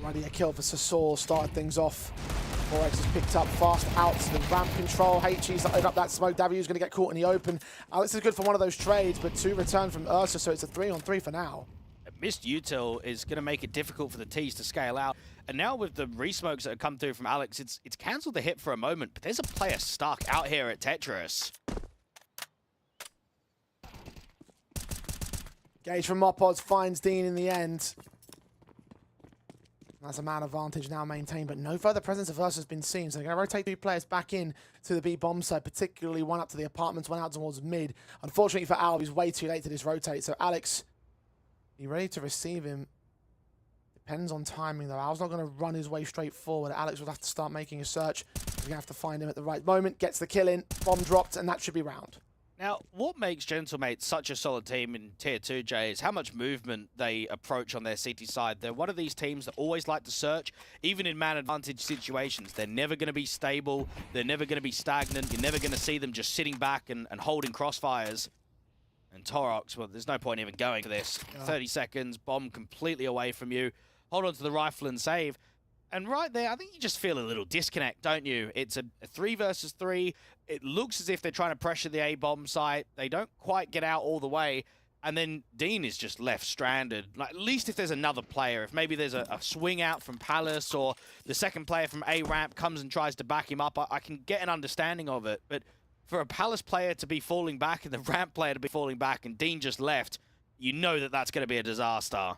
Already a kill for Sasor, started things off. 4x is picked up fast out to the ramp control. HE's opened up that smoke. Daviu's going to get caught in the open. Alex is good for one of those trades, but 2 return from Ursa, so it's a 3-on-3 for now. A missed util is going to make it difficult for the T's to scale out. And now with the resmokes that have come through from Alex, it's cancelled the hit for a moment, but there's a player stuck out here at Tetris. Gage from Mopods finds Dean in the end. That's a man advantage now maintained, but no further presence of Ursa has been seen. So they're going to rotate 2 players back in to the B bomb side, particularly one up to the apartments, one out towards mid. Unfortunately for Al, he's way too late to this rotate. So Alex, be ready to receive him. Depends on timing though. Al's not going to run his way straight forward. Alex will have to start making a search. He's going to have to find him at the right moment. Gets the kill in, bomb dropped, and that should be round. Now, what makes Gentlemate such a solid team in Tier 2, Jay, is how much movement they approach on their CT side. They're one of these teams that always like to search, even in man advantage situations. They're never going to be stable. They're never going to be stagnant. You're never going to see them just sitting back and holding crossfires. And Torox, well, there's no point even going for this. Yeah. 30 seconds, bomb completely away from you. Hold on to the rifle and save. And right there, I think you just feel a little disconnect, don't you? It's a 3 versus 3. It looks as if they're trying to pressure the A-bomb site. They don't quite get out all the way. And then Dean is just left stranded. Like, at least if there's another player, if maybe there's a swing out from Palace or the second player from A-ramp comes and tries to back him up, I can get an understanding of it. But for a Palace player to be falling back and the ramp player to be falling back and Dean just left, you know that that's going to be a disaster.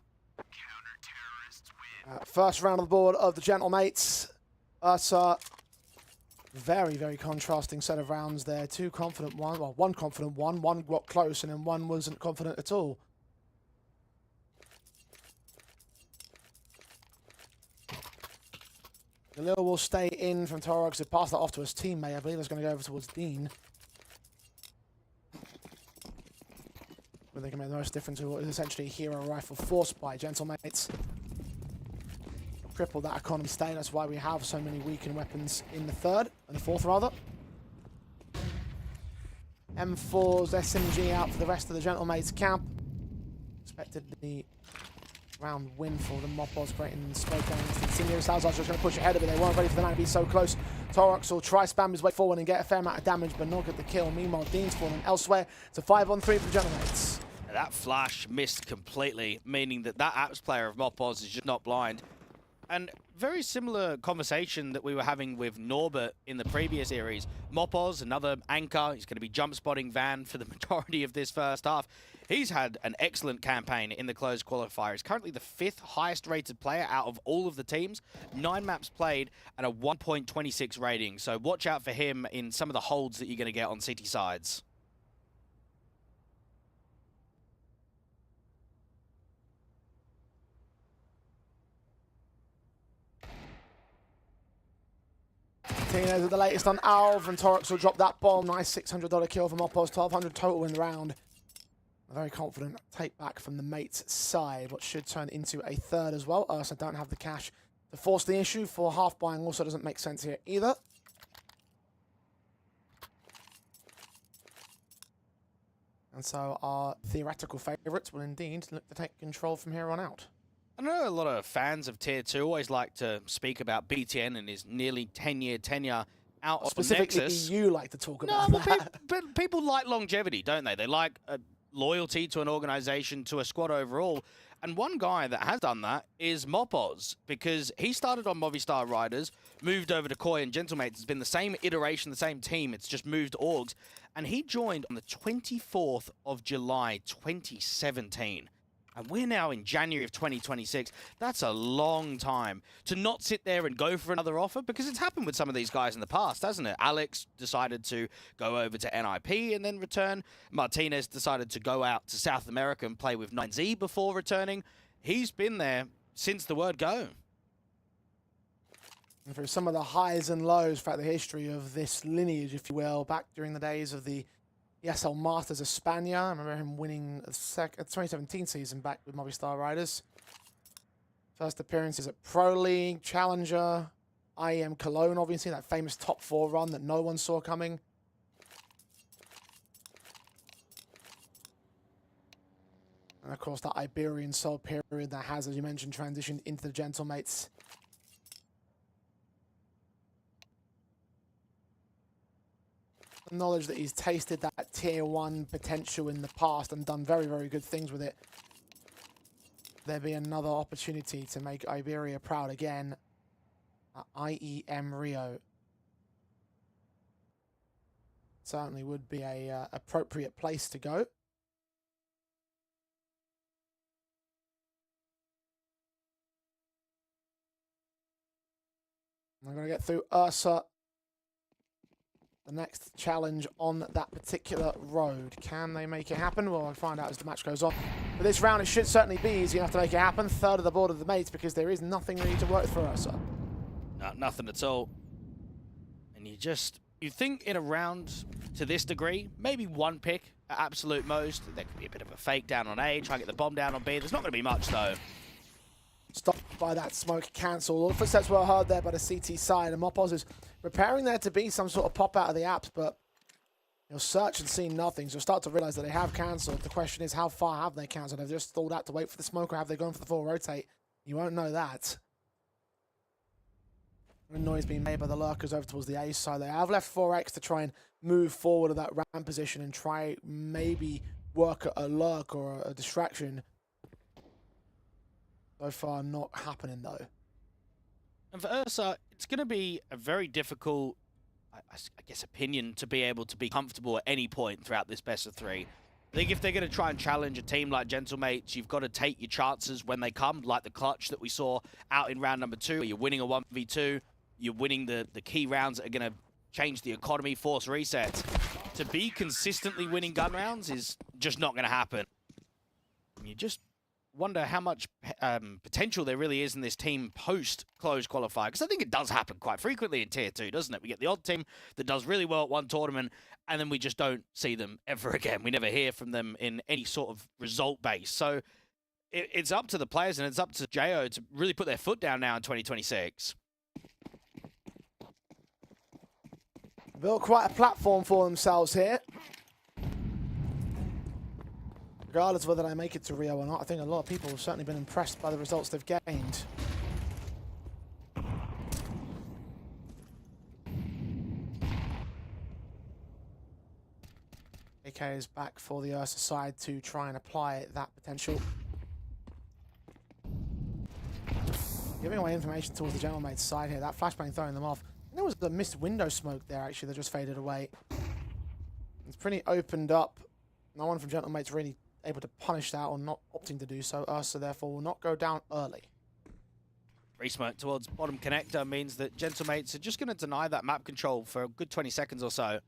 First round on the board of the Gentlemates. Ursa, very, very contrasting set of rounds there. 2 confident one, well, 1 confident one got close, and then 1 wasn't confident at all. Galil will stay in from Torox. He passed that off to his teammate. I believe it's going to go over towards Dean. But they can make the most difference with what is essentially a hero rifle forced by Gentlemates. Triple that economy stay. That's why we have so many weakened weapons in the 3rd, and the 4th rather. M4's SMG out for the rest of the Gentlemates camp. Expected the round win for the Mopos, creating straight down into the Insigne. Salazar's just going to push ahead of it. They weren't ready for the man to be so close. Torox will try spam his way forward and get a fair amount of damage, but not get the kill. Meanwhile, Dean's fallen elsewhere. It's a 5-on-3 for the Gentlemates. That flash missed completely, meaning that apps player of Mopos is just not blind. And very similar conversation that we were having with Norbert in the previous series. Mopos, another anchor. He's going to be jump spotting Van for the majority of this first half. He's had an excellent campaign in the closed qualifier. He's currently the 5th highest rated player out of all of the teams. 9 maps played and a 1.26 rating. So watch out for him in some of the holds that you're going to get on CT sides. Martinez with the latest on Alv, and Torx will drop that bomb. Nice $600 kill from Oppos, 1,200 total in the round. A very confident take back from the mate's side, what should turn into a third as well. Ursa don't have the cash to force the issue. For half buying also doesn't make sense here either. And so our theoretical favourites will indeed look to take control from here on out. I know a lot of fans of Tier 2 always like to speak about BTN and his nearly 10-year tenure out of Specifically, Nexus. you like to talk about No, that. but people like longevity, don't they? They like loyalty to an organization, to a squad overall. And one guy that has done that is Mopoz, because he started on Movistar Riders, moved over to Koi and Gentlemates. It's been the same iteration, the same team. It's just moved orgs. And he joined on the 24th of July, 2017. And we're now in January of 2026. That's a long time to not sit there and go for another offer, because it's happened with some of these guys in the past, hasn't it? Alex decided to go over to NIP and then return. Martinez decided to go out to South America and play with 9Z before returning. He's been there since the word go. And through some of the highs and lows throughout the history of this lineage, if you will, back during the days of the ESL Masters of Spania. I remember him winning a 2017 season back with Movistar Riders. First appearances at Pro League, Challenger, IEM Cologne, obviously, that famous top 4 run that no one saw coming. And of course, that Iberian Soul period that has, as you mentioned, transitioned into the Gentlemates. Knowledge that he's tasted that tier 1 potential in the past and done very, very good things with it. There be another opportunity to make Iberia proud again at IEM Rio. Certainly would be a appropriate place to go. I'm going to get through Ursa. The next challenge on that particular road. Can they make it happen? Well, I'll find out as the match goes on. But this round, it should certainly be easy enough to make it happen. Third of the board of the mates, because there is nothing really to work for Ursa. No, nothing at all. And you think in a round to this degree, maybe one pick at absolute most. There could be a bit of a fake down on A, try and get the bomb down on B. There's not going to be much, though. Stopped by that smoke, cancelled. All the footsteps were heard there by the CT side, and Mopoz is preparing there to be some sort of pop out of the apps, but you'll search and see nothing, so you'll start to realise that they have cancelled. The question is, how far have they cancelled? Have they just stalled out to wait for the smoke, or have they gone for the full rotate? You won't know that. Noise being made by the lurkers over towards the A side. They have left 4x to try and move forward to that ramp position and try maybe work a lurk or a distraction. So far, not happening, though. And for Ursa, it's going to be a very difficult, I guess, opinion to be able to be comfortable at any point throughout this best of 3. I think if they're going to try and challenge a team like Gentlemates, you've got to take your chances when they come, like the clutch that we saw out in round number 2, where you're winning a 1v2, you're winning the key rounds that are going to change the economy, force resets. To be consistently winning gun rounds is just not going to happen. You just wonder how much potential there really is in this team post-close qualifier, because I think it does happen quite frequently in Tier 2, doesn't it? We get the odd team that does really well at one tournament, and then we just don't see them ever again. We never hear from them in any sort of result base. So it's up to the players, and it's up to JO to really put their foot down now in 2026. Built quite a platform for themselves here. Regardless of whether they make it to Rio or not, I think a lot of people have certainly been impressed by the results they've gained. AK is back for the Ursa side to try and apply that potential. Giving away information towards the Gentlemates side here. That flashbang throwing them off. And there was the missed window smoke there, actually, that just faded away. It's pretty opened up. No one from Gentlemates really able to punish that, or not opting to do so. Ursa, therefore, will not go down early. Free smoke towards bottom connector means that Gentlemates are just going to deny that map control for a good 20 seconds or so.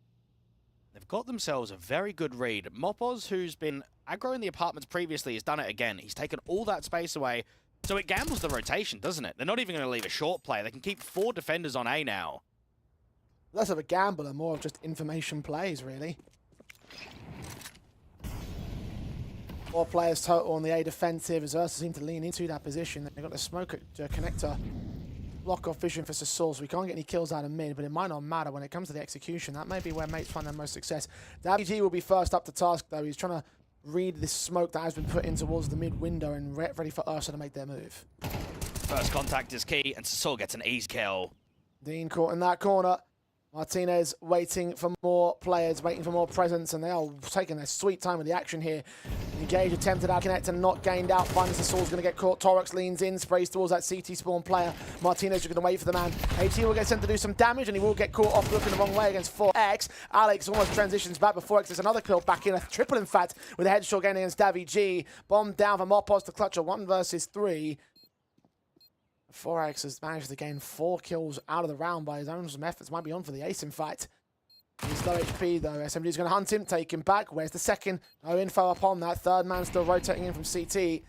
They've got themselves a very good read. Mopoz, who's been aggro in the apartments previously, has done it again. He's taken all that space away, so it gambles the rotation, doesn't it? They're not even going to leave a short play. They can keep 4 defenders on A now. less of a gamble and more of just information plays, really. 4 players total on the A defensive as Ursa seem to lean into that position. They've got the smoke at connector. Block off vision for Sasol, so we can't get any kills out of mid, but it might not matter when it comes to the execution. That may be where mates find their most success. WG will be first up to task, though. He's trying to read this smoke that has been put in towards the mid window and ready for Ursa to make their move. First contact is key, and Sasol gets an ease kill. Dean caught in that corner. Martinez waiting for more players, waiting for more presence, and they are taking their sweet time with the action here. Engage attempted out connect and not gained out. Finally, Sasol's going to get caught. Torx leans in, sprays towards that CT spawn player. Martinez is going to wait for the man. HT will get sent to do some damage, and he will get caught off looking the wrong way against 4X. Alex almost transitions back before X. There's another kill back in, a triple in fact, with a headshot gain against Davy G. Bomb down for Mopos to clutch a 1 versus 3. 4X has managed to gain 4 kills out of the round by his own some efforts. Might be on for the ace, in fact. He's low HP, though. SMG is going to hunt him, take him back. Where's the second? No info upon that. Third man still rotating in from CT.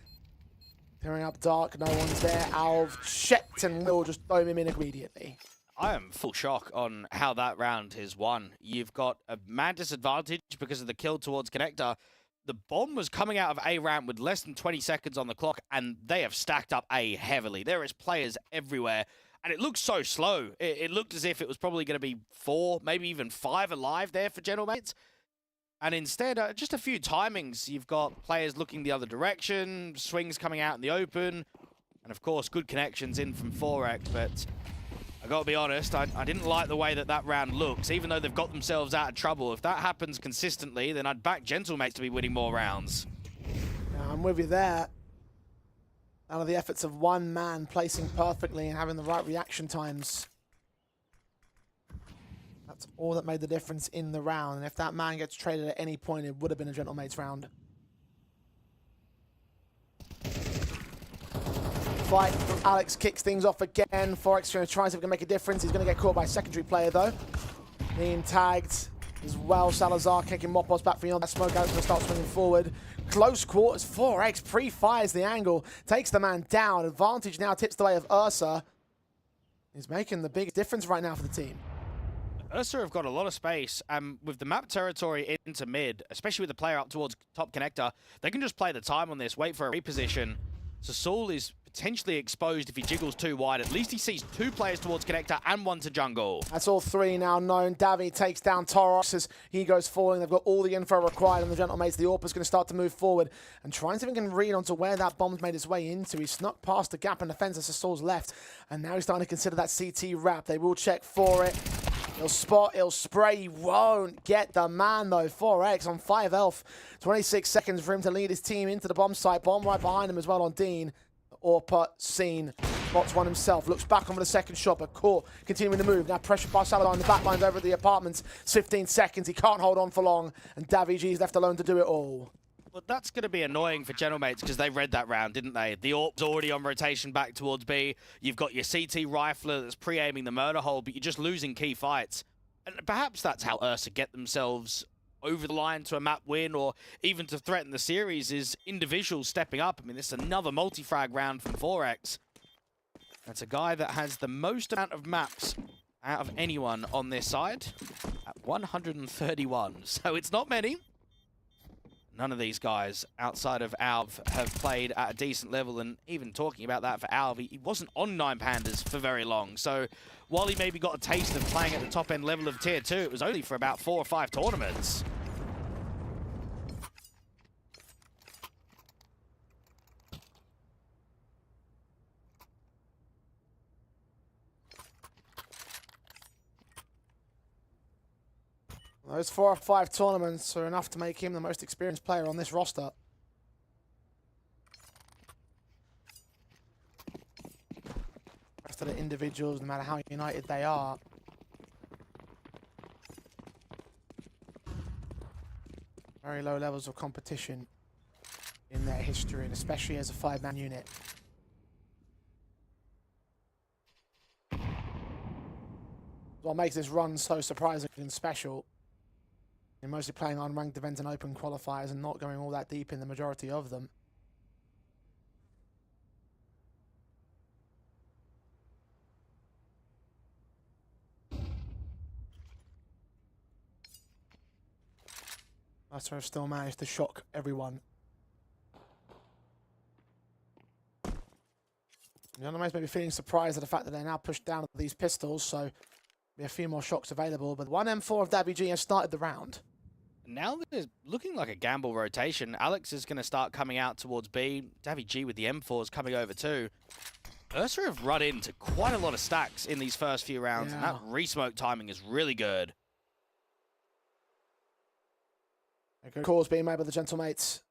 Clearing up dark. No one's there. Alv checked and will just throw him in immediately. I am full shock on how that round is won. You've got a mad disadvantage because of the kill towards connector. The bomb was coming out of A ramp with less than 20 seconds on the clock, and they have stacked up A heavily. There is players everywhere, and it looked so slow. It looked as if it was probably going to be 4, maybe even 5 alive there for Gentlemates. And instead, just a few timings. You've got players looking the other direction, swings coming out in the open, and of course, good connections in from 4X, but I gotta be honest, I didn't like the way that round looks, even though they've got themselves out of trouble. If that happens consistently, then I'd back Gentlemates to be winning more rounds. Yeah, I'm with you there. Out of the efforts of one man placing perfectly and having the right reaction times. That's all that made the difference in the round. And if that man gets traded at any point, it would have been a Gentlemates round. Fight from Alex kicks things off again. 4X going to try to see if he can make a difference. He's going to get caught by a secondary player, though. Being tagged as well. Salazar kicking Mopos back from that smoke. Alex going to start swinging forward. Close quarters. 4X pre-fires the angle. Takes the man down. Advantage now tips the way of Ursa. He's making the biggest difference right now for the team. Ursa have got a lot of space, and with the map territory into mid, especially with the player up towards top connector, they can just play the time on this, wait for a reposition. So Saul is potentially exposed if he jiggles too wide. At least he sees 2 players towards connector and 1 to jungle. That's all 3 now known. Davy takes down Toros as he goes falling. They've got all the info required on the Gentlemates. The Orpa's going to start to move forward and try and see if he can read onto where that bomb's made its way into. He snuck past the gap in defense as Saul's left, and now he's starting to consider that CT wrap. They will check for it. He'll spot, he'll spray, he won't get the man though. 4X on 5 health. 26 seconds for him to lead his team into the bomb site. Bomb right behind him as well on Dean. Orpa seen, spots one himself, looks back on for the second shot, but caught, continuing to move. Now pressure by Salazar in the back lines over at the apartments. 15 seconds, he can't hold on for long, and Davy G's left alone to do it all. Well, that's going to be annoying for Gentlemates because they read that round, didn't they? The Orp's already on rotation back towards B. You've got your CT rifler that's pre-aiming the murder hole, but you're just losing key fights. And perhaps that's how Ursa get themselves over the line to a map win or even to threaten the series, is individuals stepping up. I mean, this is another multi-frag round from 4X. That's a guy that has the most amount of maps out of anyone on this side at 131. So it's not many. None of these guys outside of Alv have played at a decent level, and even talking about that for Alv, he wasn't on 9 Pandas for very long. So while he maybe got a taste of playing at the top end level of Tier 2, it was only for about 4 or 5 tournaments. Those 4 or 5 tournaments are enough to make him the most experienced player on this roster. The rest of the individuals, no matter how united they are, very low levels of competition in their history, and especially as a 5-man unit. What makes this run so surprising and special. You're mostly playing unranked events and open qualifiers and not going all that deep in the majority of them. Ursa have still managed to shock everyone. The Anubis may be feeling surprised at the fact that they're now pushed down with these pistols, so be a few more shocks available. But 1M4 of Davy has started the round. Now there's looking like a gamble rotation. Alex is going to start coming out towards B. Davy G with the M4s coming over too. Ursa have run into quite a lot of stacks in these first few rounds, and that re-smoke timing is really good. Good calls being made by the Gentlemates.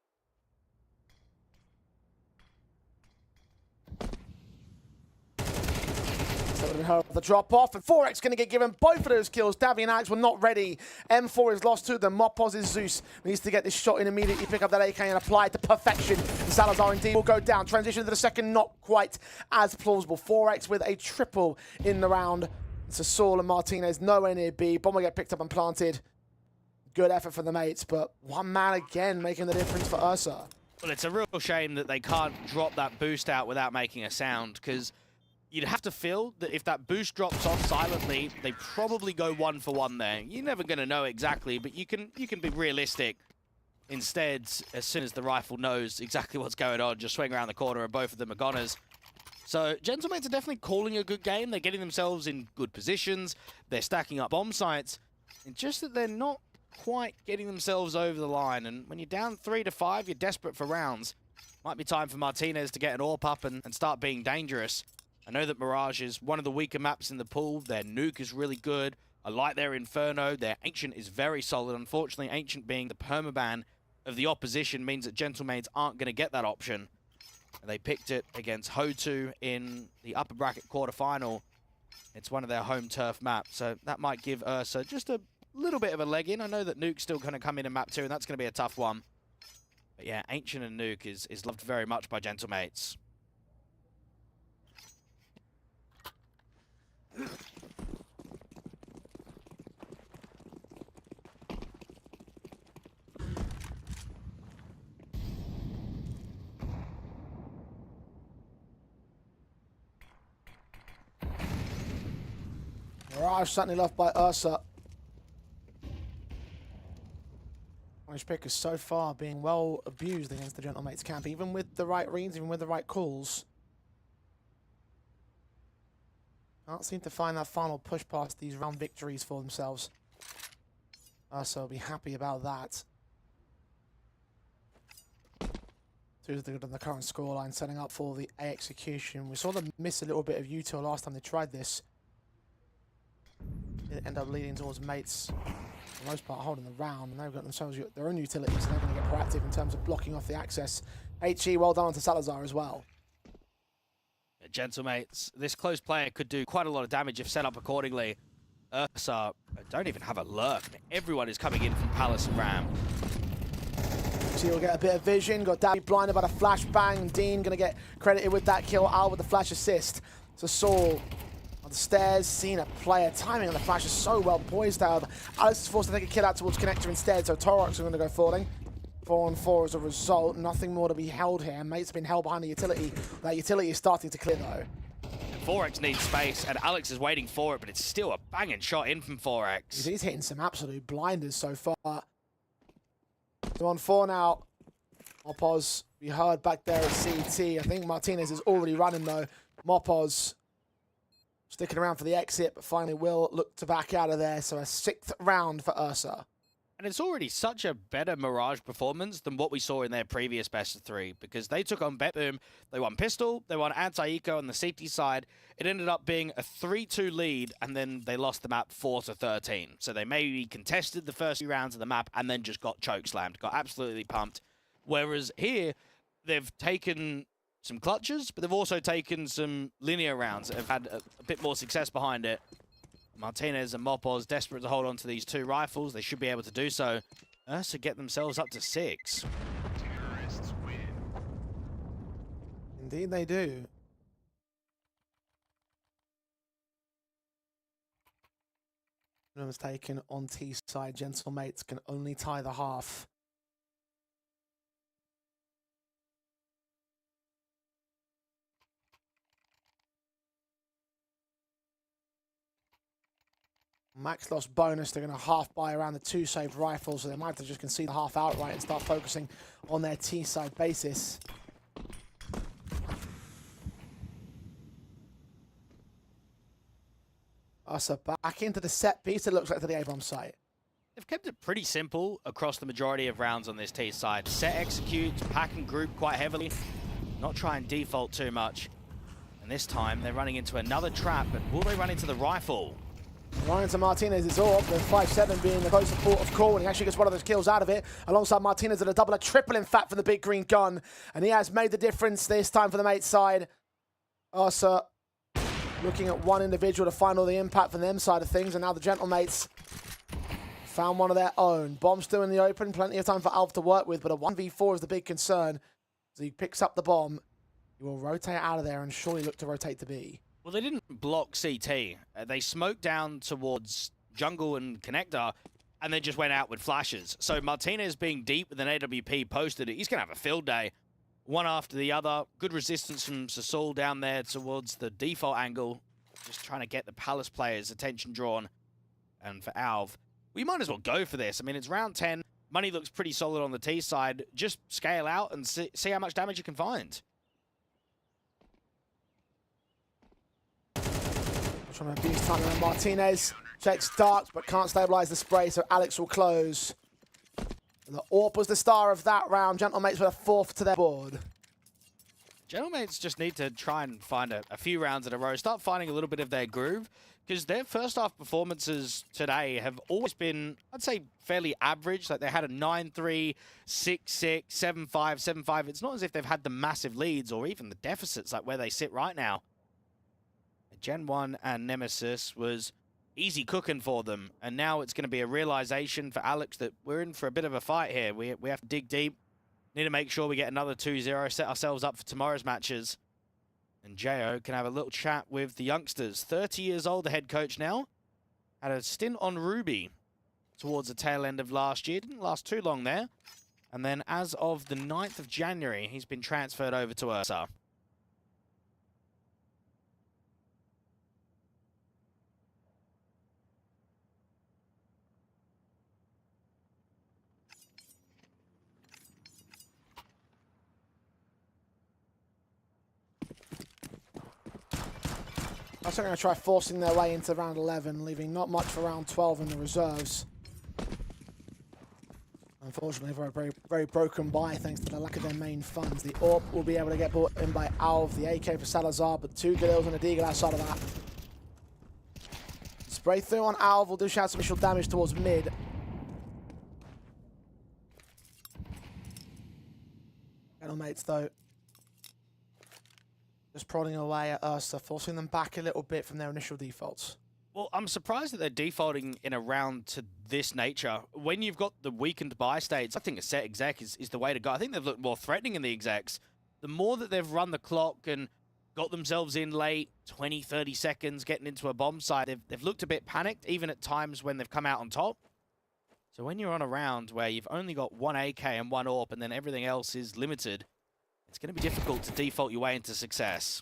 The drop off, and 4X going to get given both of those kills. Davy and Alex were not ready. M4 is lost to them. Mopos is Zeus. Needs to get this shot in immediately, pick up that AK and apply it to perfection. Salazar indeed will go down. Transition to the second, not quite as plausible. 4X with a triple in the round. It's a Saul and Martinez nowhere near B. Bomb will get picked up and planted. Good effort for the mates, but one man again making the difference for Ursa. Well, it's a real shame that they can't drop that boost out without making a sound, because you'd have to feel that if that boost drops off silently, they probably go 1 for 1 there. You're never going to know exactly, but you can be realistic. Instead, as soon as the rifle knows exactly what's going on, just swing around the corner and both of them are goners. So Gentlemates are definitely calling a good game. They're getting themselves in good positions. They're stacking up bomb sites. It's just that they're not quite getting themselves over the line. And when you're down 3 to 5, you're desperate for rounds. Might be time for Martinez to get an AWP up and start being dangerous. I know that Mirage is one of the weaker maps in the pool. Their Nuke is really good. I like their Inferno. Their Ancient is very solid. Unfortunately, Ancient being the permaban of the opposition means that Gentlemates aren't going to get that option. They picked it against HOTU in the upper bracket quarterfinal. It's one of their home turf maps, so that might give Ursa just a little bit of a leg in. I know that Nuke's still going to come in map 2, and that's going to be a tough one. But yeah, Ancient and Nuke is loved very much by Gentlemates. Mirage certainly loved by Ursa. Orange Pickers so far being well abused against the Gentlemates camp, even with the right reads, even with the right calls. Can't seem to find that final push past these round victories for themselves. Ursa will be happy about that. 2 good on the current scoreline, setting up for the A execution. We saw them miss a little bit of util last time they tried this. It ended up leading towards mates, for the most part, holding the round, and they've got themselves their own utilities, so they're going to get proactive in terms of blocking off the access. HE, well done to Salazar as well. Gentlemates, this close player could do quite a lot of damage if set up accordingly. Ursa don't even have a lurk. Everyone is coming in from Palace and Ram. So you'll get a bit of vision. Got Davy blinded by the flashbang. Dean going to get credited with that kill. Al with the flash assist. So Saul on the stairs, seeing a player. Timing on the flash is so well poised, however. Alex is forced to take a kill out towards Connector instead, so Torox is going to go falling. 4 on 4 as a result. Nothing more to be held here. Mate's been held behind the utility. That utility is starting to clear, though. 4X needs space, and Alex is waiting for it, but it's still a banging shot in from 4X. He's hitting some absolute blinders so far. 2 on 4 now. Mopos, we heard back there at CT. I think Martinez is already running, though. Mopos sticking around for the exit, but finally will look to back out of there. So a 6th round for Ursa. And it's already such a better Mirage performance than what we saw in their previous best of 3, because they took on Bet-Boom, they won Pistol, they won Anti-Eco on the CT side. It ended up being a 3-2 lead, and then they lost the map 4-13. So they maybe contested the first few rounds of the map and then just got chokeslammed, got absolutely pumped. Whereas here, they've taken some clutches, but they've also taken some linear rounds that have had a bit more success behind it. Martinez and Mopos desperate to hold on to these 2 rifles. They should be able to do so. Ursa get themselves up to 6. Terrorists win. Indeed they do. Was taken on T side. Gentlemates can only tie the half. Max lost bonus. They're going to half buy around the 2 saved rifles, so they might have to just concede the half outright and start focusing on their T-side basis. Ursa back into the set piece, it looks like, to the A-bomb site. They've kept it pretty simple across the majority of rounds on this T side. Set executes, pack and group quite heavily, not try and default too much. And this time they're running into another trap, but will they run into the rifle? Ryan to Martinez's AWP, with 5-7 being the close support of call, and he actually gets one of those kills out of it, alongside Martinez at a double, a triple in fact for the big green gun, and he has made the difference this time for the mate side. Ursa looking at one individual to find all the impact from them side of things, and now the Gentlemates found one of their own. Bomb still in the open, plenty of time for Alf to work with, but a 1v4 is the big concern. As he picks up the bomb, he will rotate out of there and surely look to rotate to B. Well, they didn't block CT. They smoked down towards jungle and connector, and then just went out with flashes. So Martinez being deep with an AWP posted, he's going to have a field day. One after the other. Good resistance from Sasul down there towards the default angle. Just trying to get the Palace players' attention drawn. And for Alv, we might as well go for this. I mean, it's round 10. Money looks pretty solid on the T side. Just scale out and see how much damage you can find. Trying to abuse time around Martinez. Checks dark, but can't stabilize the spray, so Alex will close. And the AWP was the star of that round. Gentlemates with a 4th to their board. Gentlemates just need to try and find a few rounds in a row. Start finding a little bit of their groove, because their first half performances today have always been, I'd say, fairly average. Like they had a 9-3, 6-6, 7-5, 7-5. It's not as if they've had the massive leads or even the deficits like where they sit right now. Gen 1 and Nemesis was easy cooking for them, and now it's going to be a realization for Alex that we're in for a bit of a fight here. We have to dig deep, need to make sure we get another 2-0, set ourselves up for tomorrow's matches. And Jo can have a little chat with the youngsters. 30 years old, the head coach now. Had a stint on Ruby towards the tail end of last year. Didn't last too long there. And then as of the 9th of January, he's been transferred over to Ursa. They're going to try forcing their way into round 11, leaving not much for round 12 in the reserves. Unfortunately, very, very broken by thanks to the lack of their main funds. The AWP will be able to get brought in by Alv, the AK for Salazar, but 2 Galils and a Deagle outside of that. Spray through on Alv will dish out some initial damage towards mid. Gentlemates, though, just prodding away at Ursa, forcing them back a little bit from their initial defaults. Well, I'm surprised that they're defaulting in a round to this nature. When you've got the weakened buy states, I think a set exec is the way to go. I think they've looked more threatening in the execs. The more that they've run the clock and got themselves in late, 20, 30 seconds, getting into a bomb site, they've looked a bit panicked, even at times when they've come out on top. So when you're on a round where you've only got 1 AK and 1 AWP and then everything else is limited, it's going to be difficult to default your way into success.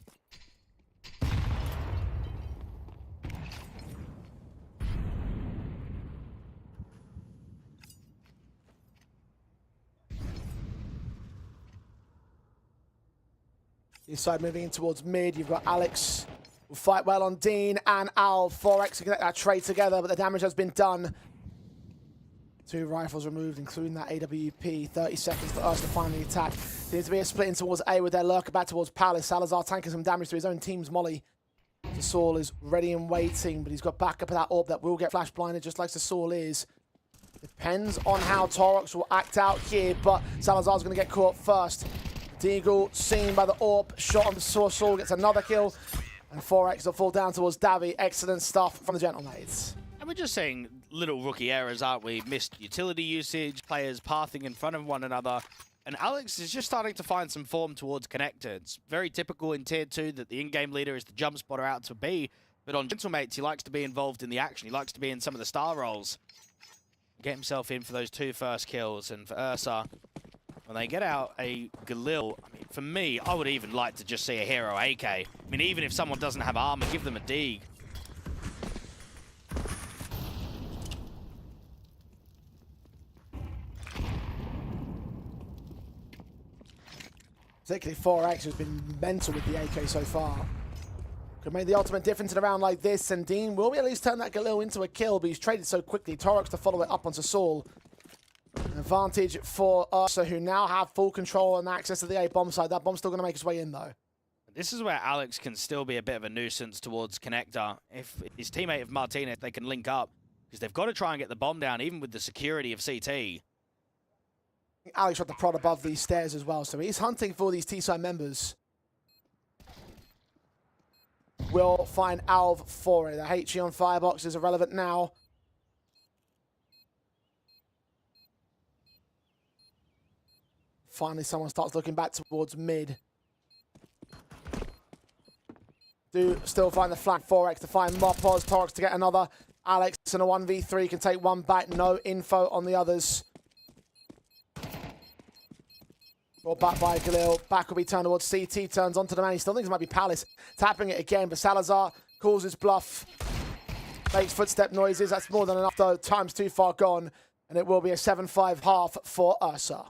This side moving in towards mid. You've got Alex will fight well on Dean and Al. 4x to get that trade together, but the damage has been done. 2 rifles removed, including that AWP. 30 seconds for us to finally attack. Seems to be a split in towards A with their lurker back towards Palace. Salazar tanking some damage to his own team's molly. Sasul is ready and waiting, but he's got backup of that AWP that will get flash blinded, just like Sasul is. Depends on how Torox will act out here, but Salazar's going to get caught first. Deagle seen by the AWP, shot on Sasul, gets another kill, and 4x will fall down towards Davi. Excellent stuff from the Gentlemates. And we're just saying little rookie errors, aren't we? Missed utility usage, players pathing in front of one another. And Alex is just starting to find some form towards connector. It's very typical in Tier 2 that the in-game leader is the jump spotter out to B. But on Gentlemates, he likes to be involved in the action. He likes to be in some of the star roles. Get himself in for those 2 first kills. And for Ursa, when they get out a Galil, I mean, for me, I would even like to just see a hero AK. I mean, even if someone doesn't have armor, give them a Deeg. Particularly 4X, who's been mental with the AK so far. Could make the ultimate difference in a round like this, and Dean will be at least turn that Galil into a kill, but he's traded so quickly. Torx to follow it up onto Saul. An advantage for Ursa, who now have full control and access to the A bomb side. That bomb's still going to make its way in, though. This is where Alex can still be a bit of a nuisance towards Connector. If his teammate of Martinez, they can link up, because they've got to try and get the bomb down, even with the security of CT. Alex tried to prod above these stairs as well, so he's hunting for these T-side members. Will find Alv for it. The HE on Firebox is irrelevant now. Finally, someone starts looking back towards mid. Do still find the flank. 4X to find Mopos. Torx to get another. Alex in a 1v3 can take one back. No info on the others. Brought back by Galil. Back will be turned towards CT. Turns onto the man. He still thinks it might be Palace. Tapping it again, but Salazar calls his bluff. Makes footstep noises. That's more than enough, though. Time's too far gone. And it will be a 7-5 half for Ursa.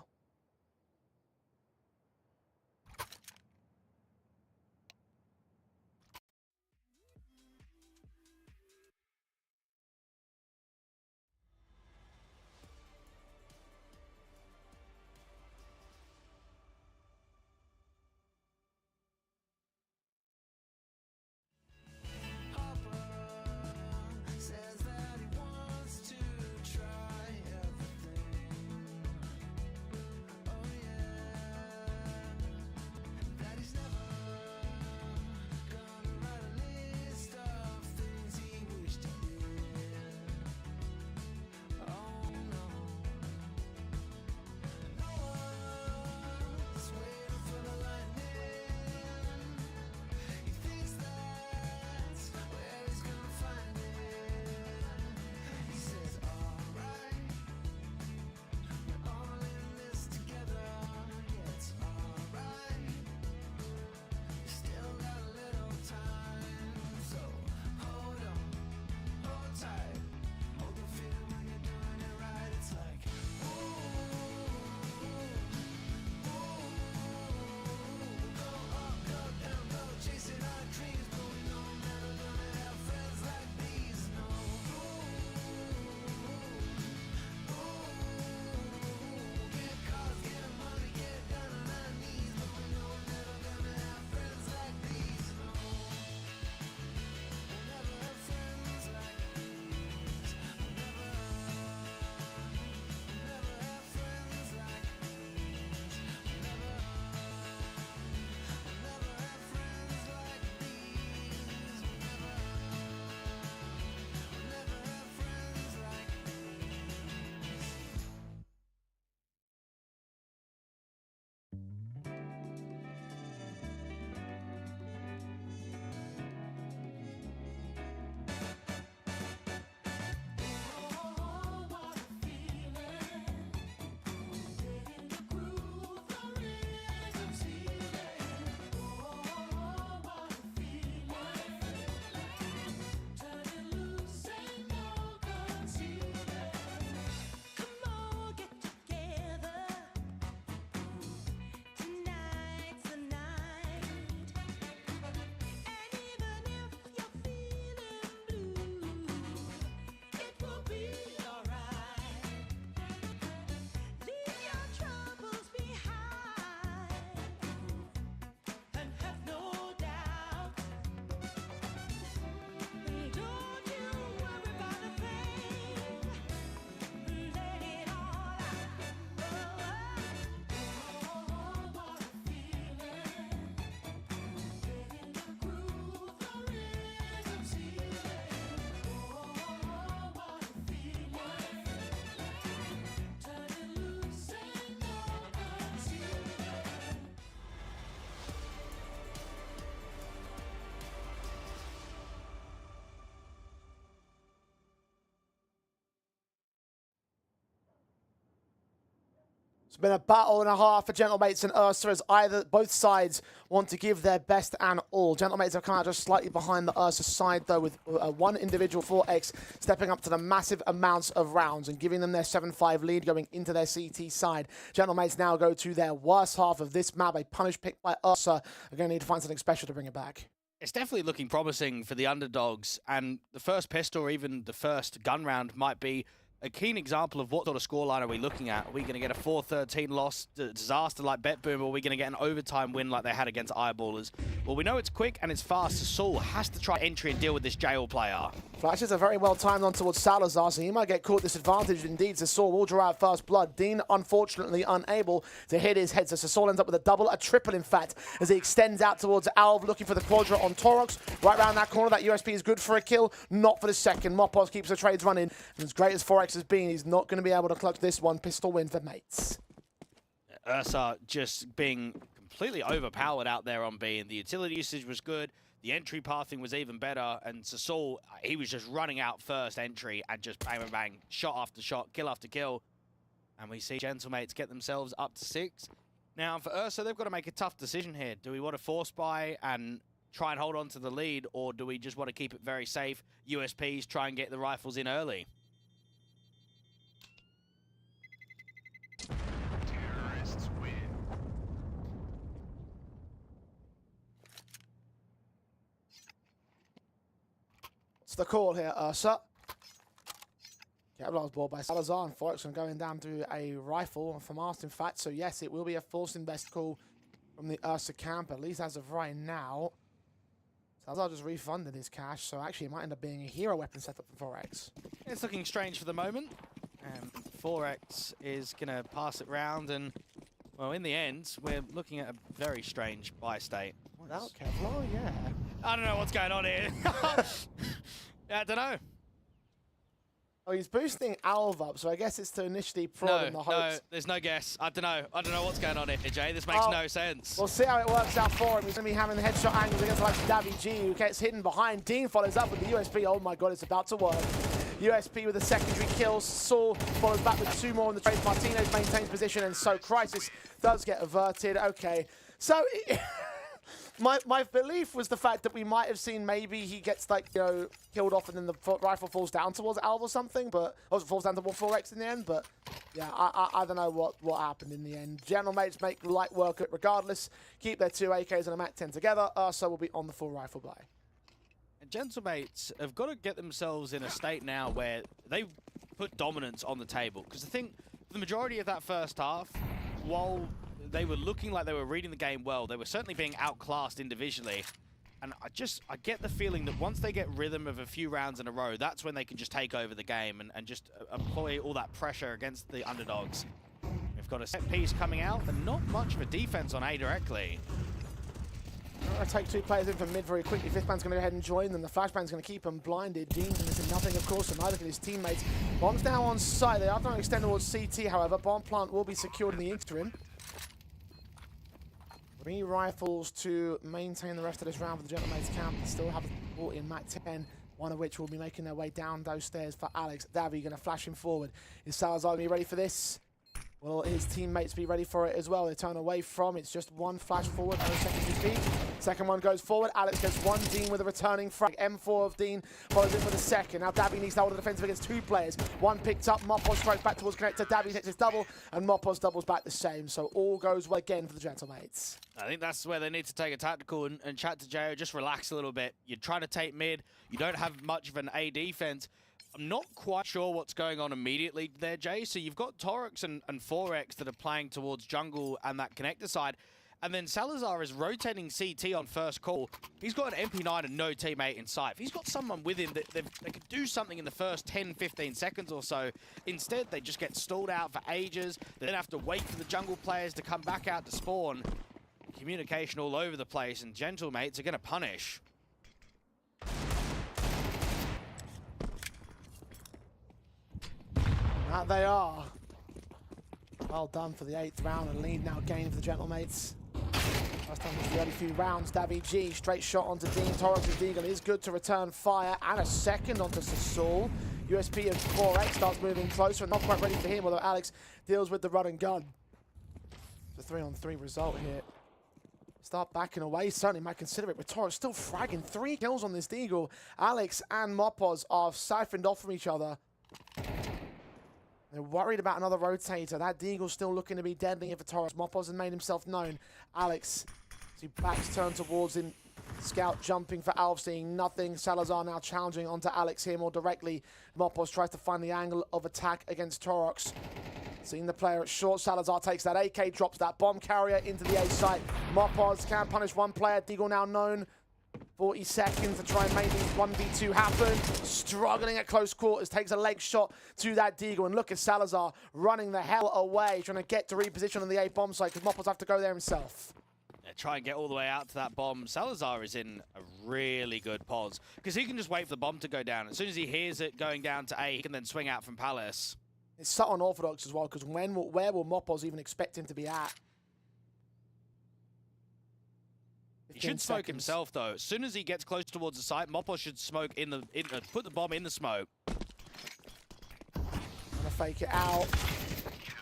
Says that he wants to try everything. It's been a battle and a half for Gentlemates and Ursa as both sides want to give their best and all. Gentlemates have come out just slightly behind the Ursa side though, with one individual 4X stepping up to the massive amounts of rounds and giving them their 7-5 lead going into their CT side. Gentlemates now go to their worst half of this map. A punish pick by Ursa. They're going to need to find something special to bring it back. It's definitely looking promising for the underdogs, and the first pistol or even the first gun round might be a keen example of what sort of scoreline are we looking at. Are we going to get a 4-13 loss, disaster like BetBoom, or are we going to get an overtime win like they had against Eyeballers? Well, we know it's quick and it's fast, so Saul has to try entry and deal with this jail player. Flashes are very well timed on towards Salazar, so he might get caught disadvantaged indeed. Saul will draw out first blood. Dean, unfortunately, unable to hit his head, so Saul ends up with a double, a triple in fact, as he extends out towards Alv, looking for the quadra on Torox. Right around that corner, that USP is good for a kill, not for the second. Mopos keeps the trades running, and as great as 4X has been, he's not going to be able to clutch this one. Pistol win for mates. Ursa just being completely overpowered out there on B, and the utility usage was good. The entry pathing was even better, and Saul, he was just running out first entry and just bang, bang, bang, shot after shot, kill after kill. And we see Gentlemates get themselves up to 6. Now, for Ursa, they've got to make a tough decision here. Do we want to force buy and try and hold on to the lead, or do we just want to keep it very safe, USPs, try and get the rifles in early? Terrorists win. What's the call here, Ursa? Capitalized ball by Salazar, and 4X going down to a rifle from Mast, in fact. So yes, it will be a forced invest call from the Ursa camp, at least as of right now. Salazar just refunded his cash, so actually it might end up being a hero weapon setup for 4X. It's looking strange for the moment. 4X is going to pass it round, and, well, in the end, we're looking at a very strange buy state. Without Kevlar, yeah. I don't know what's going on here. I don't know. Oh, he's boosting Alv up, so I guess it's to initially prod in the hopes. No, there's no guess. I don't know. I don't know what's going on here, Jay. This makes no sense. We'll see how it works out for him. He's going to be having the headshot angles against the likes of Davy G, who gets hidden behind. Dean follows up with the USP. Oh my god, it's about to work. USP with a secondary kill. Saul follows back with 2 more in the trade. Martinez maintains position, and so Crisis does get averted. Okay, so my belief was the fact that we might have seen maybe he gets, like, you know, killed off and then the rifle falls down towards Alv or something, but or it falls down towards 4X in the end. But yeah, I don't know what happened in the end. Gentlemates make light work of it regardless. Keep their 2 AKs and a MAC-10 together. Ursa will be on the full rifle buy. And Gentlemates have got to get themselves in a state now where they put dominance on the table. Because I think the majority of that first half, while they were looking like they were reading the game well, they were certainly being outclassed individually. And I get the feeling that once they get rhythm of a few rounds in a row, that's when they can just take over the game and just employ all that pressure against the underdogs. We've got a set piece coming out, and not much of a defense on A directly. I'm going to take 2 players in from mid very quickly. Fifth man's going to go ahead and join them. The flashbang's going to keep them blinded. Dean's going to see nothing, of course, and neither can his teammates. Bomb's now on site. They are trying to extend towards CT, however. Bomb plant will be secured in the interim. 3 rifles to maintain the rest of this round for the Gentlemates camp. They still have a ball in MAC-10, one of which will be making their way down those stairs for Alex. Davy going to flash him forward. Is Salazar going to be ready for this? Will his teammates be ready for it as well? They turn away from. It's just 1 flash forward, no secondary feed. Second one goes forward. Alex gets 1. Dean with a returning frag. M4 of Dean follows in for the second. Now Davy needs to hold the defensive against 2 players. 1 picked up. Mopos strikes back towards connector. Davy hits his double, and Mopos doubles back the same. So all goes well again for the Gentlemates. I think that's where they need to take a tactical and chat to Jo. Just relax a little bit. You're trying to take mid. You don't have much of an A defense. I'm not quite sure what's going on immediately there, Jay. So you've got Torox and 4X that are playing towards jungle and that connector side. And then Salazar is rotating CT on first call. He's got an MP9 and no teammate in sight. If he's got someone with him that they could do something in the first 10, 15 seconds or so. Instead, they just get stalled out for ages. They then have to wait for the jungle players to come back out to spawn. Communication all over the place, and Gentlemates are going to punish. That they are. Well done for the 8th round, and lead now gained for the Gentlemates. First time in the early few rounds. Davy G, straight shot onto Dean. Torox's Deagle is good to return fire, and a second onto Saul. USP of 4X starts moving closer, and not quite ready for him, although Alex deals with the run and gun. It's a 3-on-3 result here. Start backing away, certainly might consider it. But Torres still fragging 3 kills on this Deagle. Alex and Mopos are siphoned off from each other. They're worried about another rotator. That Deagle's still looking to be deadly for Torres. Mopos has made himself known. Alex, as he backs turned towards him. Scout jumping for Alf, seeing nothing. Salazar now challenging onto Alex here more directly. Mopos tries to find the angle of attack against Torox. Seeing the player at short, Salazar takes that AK, drops that bomb carrier into the A site. Mopos can punish one player. Deagle now known. 40 seconds to try and make these 1v2 happen. Struggling at close quarters, takes a leg shot to that Deagle. And look at Salazar running the hell away, trying to get to reposition on the A bomb site because Mopos have to go there himself. Yeah, try and get all the way out to that bomb. Salazar is in a really good pause because he can just wait for the bomb to go down. As soon as he hears it going down to A, he can then swing out from Palace. It's so unorthodox as well, because where will Mopos even expect him to be at? He should smoke himself, though. As soon as he gets close towards the site, Mopos should smoke put the bomb in the smoke. Gonna fake it out.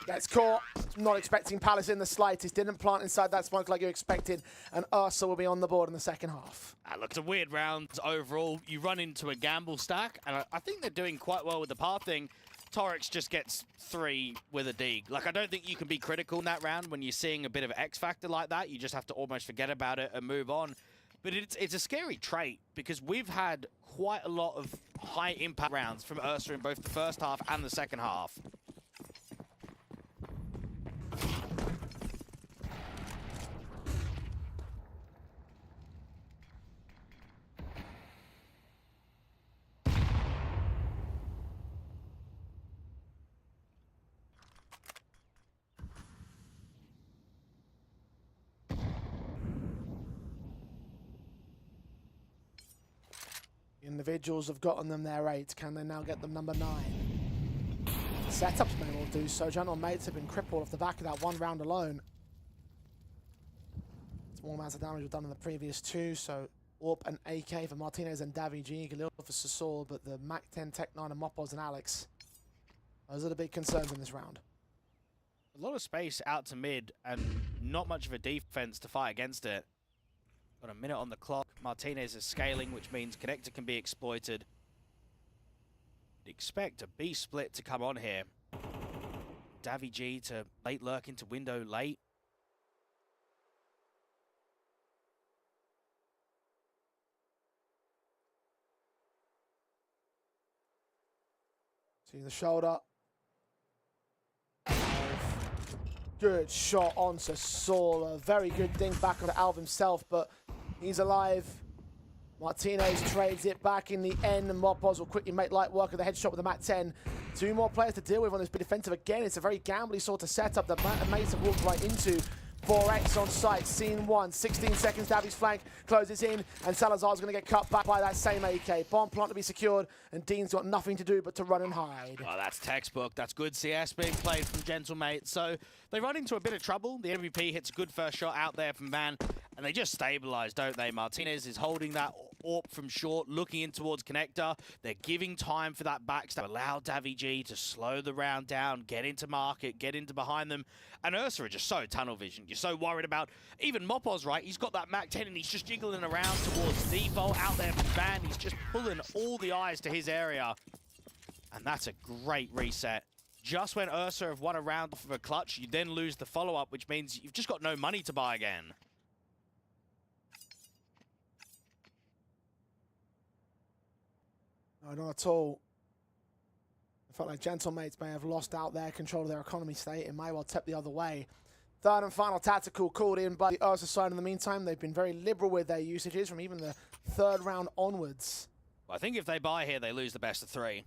Gets caught. Not expecting Palace in the slightest. Didn't plant inside that smoke like you expected. And Ursa will be on the board in the second half. That looked a weird round overall. You run into a gamble stack, and I think they're doing quite well with the pathing. Torix just gets 3 with a dig. Like, I don't think you can be critical in that round when you're seeing a bit of X factor like that. You just have to almost forget about it and move on. But it's a scary trait because we've had quite a lot of high impact rounds from Ursa in both the first half and the second half. Individuals have gotten them their 8. Can they now get them number 9? Setups may well do so. Gentle Mates have been crippled off the back of that 1 round alone. Small amounts of damage were done in the previous 2, so Orp and AK for Martinez and Davi G, a little for Sasol, but the Mac 10, Tech 9 and Mopos and Alex, those are the big concerns in this round. A lot of space out to mid and not much of a defense to fight against it. Got a minute on the clock. Martinez is scaling, which means connector can be exploited. Expect a B split to come on here. Davi G to late lurk into window late. See the shoulder. Good shot on Sasol. A very good ding back on Alv himself, but he's alive. Martinez trades it back in the end, and Mopos will quickly make light work of the headshot with the Mat 10. 2 more players to deal with on this bit defensive again. It's a very gambly sort of setup that Mates have walked right into. 4x on site, scene 1, 16 seconds, Davi's flank closes in, and Salazar's going to get cut back by that same AK. Bomb plant to be secured, and Dean's got nothing to do but to run and hide. Oh, that's textbook. That's good CS being played from Gentlemate. So they run into a bit of trouble. The MVP hits a good first shot out there from Van, and they just stabilize, don't they? Martinez is holding that AWP from short, looking in towards connector. They're giving time for that backstab, allow Davi G to slow the round down, get into market, get into behind them. And Ursa are just so tunnel vision. You're so worried about even Mopos, right? He's got that Mac 10 and he's just jiggling around towards default out there from Van. He's just pulling all the eyes to his area. And that's a great reset. Just when Ursa have won a round off of a clutch, you then lose the follow-up, which means you've just got no money to buy again. No, not at all. It felt like Gentlemates may have lost out their control of their economy state. It may well tip the other way. Third and final tactical called in by the Ursa side in the meantime. They've been very liberal with their usages from even the 3rd round onwards. Well, I think if they buy here, they lose the best of 3.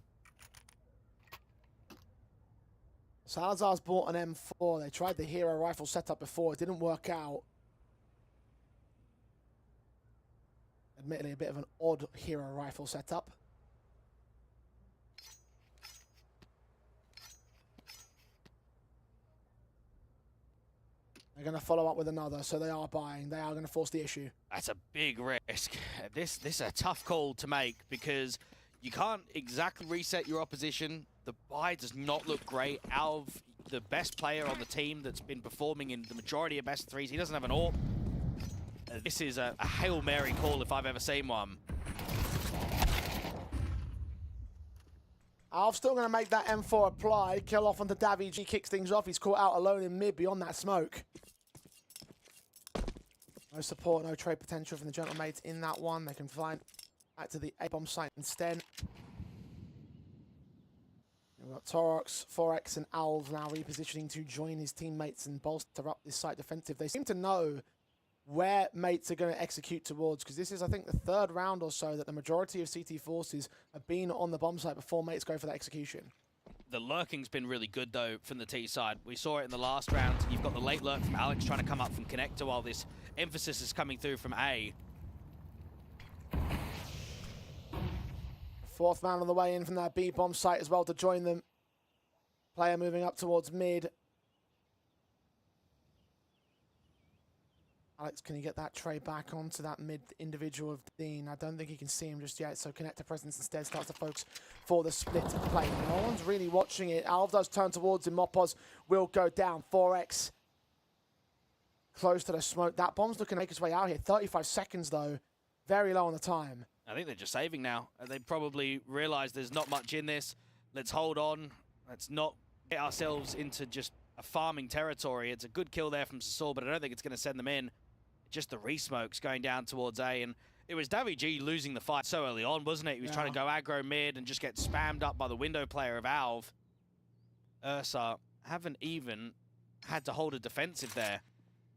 Salazar's bought an M4. They tried the hero rifle setup before. It didn't work out. Admittedly, a bit of an odd hero rifle setup. They're going to follow up with another, so they are buying. They are going to force the issue. That's a big risk. This is a tough call to make because you can't exactly reset your opposition. The buy does not look great. Alv, the best player on the team that's been performing in the majority of best threes. He doesn't have an AWP. This is a Hail Mary call if I've ever seen one. Alv's still going to make that M4 apply. Kill off onto Davy G, kicks things off. He's caught out alone in mid beyond that smoke. No support, no trade potential from the Gentlemates in that one. They can fly back to the A-bomb site instead. We've got Torox, Forex, and Alv now repositioning to join his teammates and bolster up this site defensive. They seem to know where mates are going to execute towards, because this is, I think, the third round or so that the majority of CT forces have been on the bomb site before mates go for that execution. The lurking's been really good, though, from the T side. We saw it in the last round. You've got the late lurk from Alex trying to come up from connector while this emphasis is coming through from A. Fourth man on the way in from that B bomb site as well to join them. Player moving up towards mid. Alex, can he get that tray back onto that mid individual of Dean? I don't think he can see him just yet, so connector presence instead starts to focus for the split of play. No one's really watching it. Alv does turn towards him. Mopos will go down. 4x close to the smoke. That bomb's looking to make its way out here. 35 seconds, though. Very low on the time. I think they're just saving now. They probably realize there's not much in this. Let's hold on. Let's not get ourselves into just a farming territory. It's a good kill there from Sasul, but I don't think it's going to send them in. Just the re-smokes going down towards A, and it was Davy G losing the fight so early on, wasn't it? He was trying to go aggro mid and just get spammed up by the window player of Alv. Ursa haven't even had to hold a defensive there.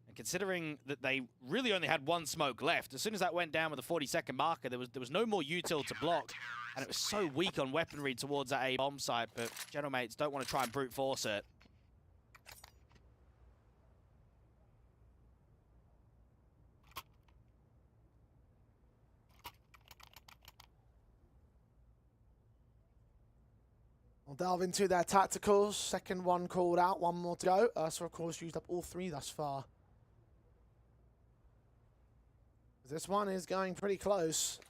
And considering that they really only had one smoke left, as soon as that went down with a 40-second marker, there was no more util to block, and it was so weak on weaponry towards that A bomb site, but Gentlemates don't want to try and brute force it. We'll delve into their tacticals. Second one called out, one more to go. Ursa, of course, used up all three thus far. This one is going pretty close.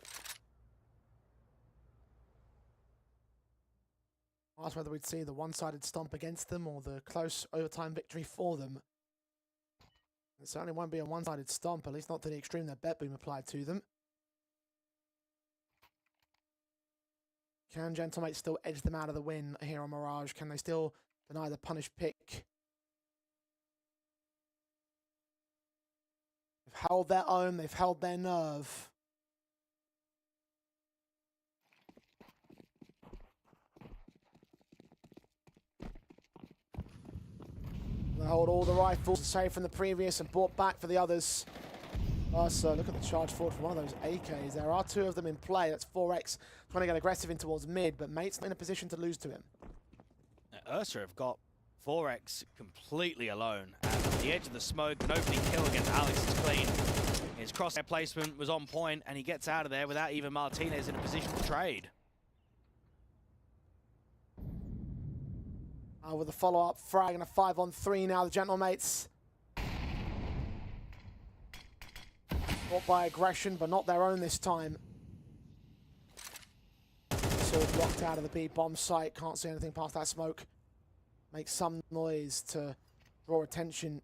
Asked whether we'd see the one-sided stomp against them or the close overtime victory for them. It certainly won't be a one-sided stomp, at least not to the extreme that bet boom applied to them. Can Gentlemates still edge them out of the win here on Mirage? Can they still deny the punish pick? They've held their own, they've held their nerve. They hold all the rifles, saved from the previous and brought back for the others. So look at the charge forward for one of those AKs. There are two of them in play. That's 4x trying to get aggressive in towards mid, but Mate's not in a position to lose to him. Ursa have got 4x completely alone. At the edge of the smoke, an opening kill against Alex is clean. His crosshair placement was on point, and he gets out of there without even Martinez in a position to trade. With a follow-up frag and a 5-on-3 now, the Gentlemates. Caught by aggression, but not their own this time. Sword blocked out of the B bomb site. Can't see anything past that smoke. Makes some noise to draw attention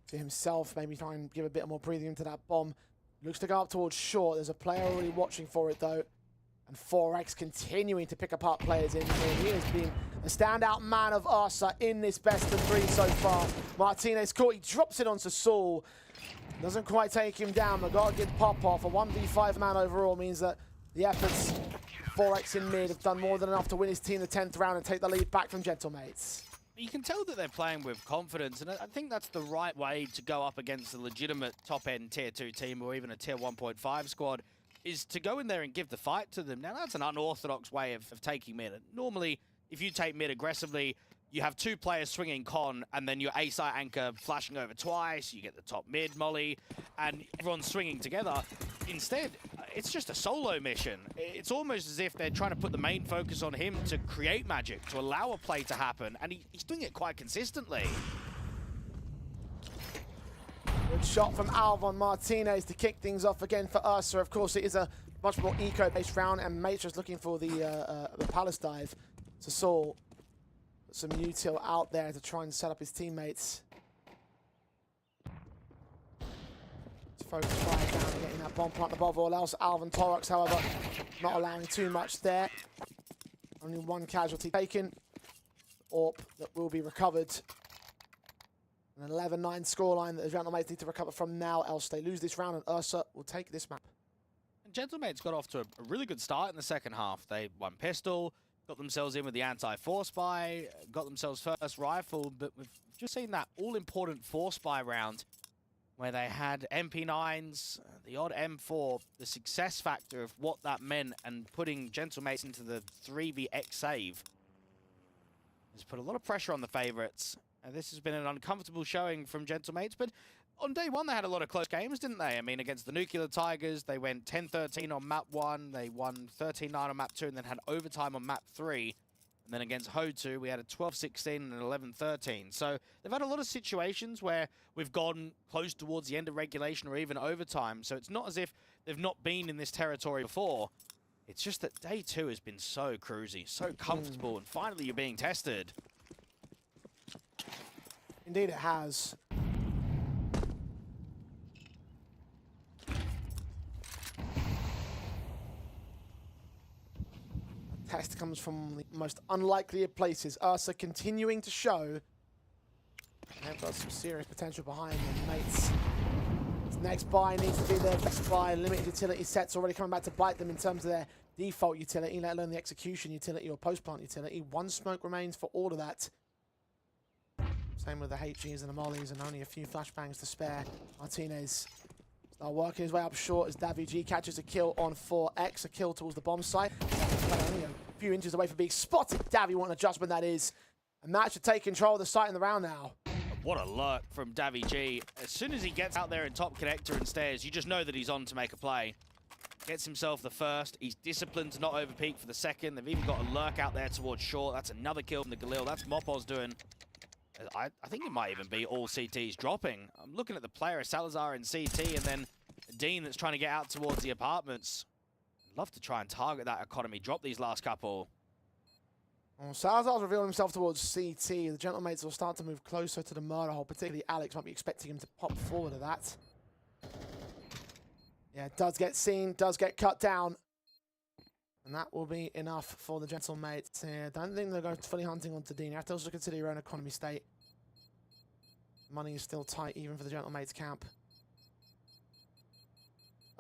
to himself. Maybe try and give a bit more breathing into that bomb. Looks to go up towards short. There's a player already watching for it, though. And 4x continuing to pick apart players in here. He has been the standout man of Ursa in this best of three so far. Martinez caught. He drops it onto Saul. Doesn't quite take him down, but got to give pop off. A 1v5 man overall means that the efforts 4x in mid have done more than enough to win his team the 10th round and take the lead back from Gentlemates. You can tell that they're playing with confidence, and I think that's the right way to go up against a legitimate top-end Tier 2 team or even a Tier 1.5 squad, is to go in there and give the fight to them. Now, that's an unorthodox way of taking mid. Normally, if you take mid aggressively, you have two players swinging con, and then your A-site anchor flashing over twice, you get the top mid molly, and everyone's swinging together. Instead, it's just a solo mission. It's almost as if they're trying to put the main focus on him to create magic, to allow a play to happen, and he's doing it quite consistently. Good shot from Alv on Martinez to kick things off again for Ursa. Of course, it is a much more eco-based round, and Mate's just looking for the palace dive to Saul. Some util out there to try and set up his teammates. Focus fire down and getting that bomb plant above all else. Alvin Torox, however, not allowing too much there. Only one casualty taken. AWP that will be recovered. An 11-9 scoreline that the Gentlemates need to recover from now, else they lose this round, and Ursa will take this map. And Gentlemates got off to a really good start in the second half. They won pistol, got themselves in with the anti-force buy, got themselves first rifle, but we've just seen that all-important force buy round where they had MP9s, the odd M4, the success factor of what that meant and putting Gentlemates into the 3vx save has put a lot of pressure on the favorites. And this has been an uncomfortable showing from Gentlemates, but on day one they had a lot of close games, didn't they? I mean, against the Nuclear Tigers, they went 10-13 on map 1, they won 13-9 on map 2, and then had overtime on map 3. And then against HOTU, we had a 12-16 and an 11-13. So they've had a lot of situations where we've gone close towards the end of regulation or even overtime. So it's not as if they've not been in this territory before. It's just that day 2 has been so cruisy, so comfortable, and finally you're being tested. Indeed it has. Test comes from the most unlikely of places. Ursa continuing to show they've got some serious potential behind them, mates. This next buy needs to be their best buy. Limited utility sets already coming back to bite them in terms of their default utility, let alone the execution utility or post-plant utility. One smoke remains for all of that. Same with the HGs and the mollies, and only a few flashbangs to spare. Martinez start working his way up short as Davy catches a kill on 4X, a kill towards the bomb site. Only a few inches away from being spotted. Davy, what an adjustment that is. And that should take control of the site in the round now. What a lurk from Davy G. As soon as he gets out there in top connector and stairs, you just know that he's on to make a play. Gets himself the first. He's disciplined to not overpeak for the second. They've even got a lurk out there towards short. That's another kill from the Galil. That's Mopoz doing. I think it might even be all CTs dropping. I'm looking at the player, Salazar in CT, and then Dean that's trying to get out towards the apartments. I'd love to try and target that economy drop these last couple. Well, Salazar's revealed himself towards CT. The Gentlemates will start to move closer to the murder hole, particularly Alex might be expecting him to pop forward of that. Yeah, does get seen, does get cut down. And that will be enough for the Gentlemates here. Don't think they'll go fully hunting onto Dean. You have to also consider your own economy state. Money is still tight even for the Gentlemates camp.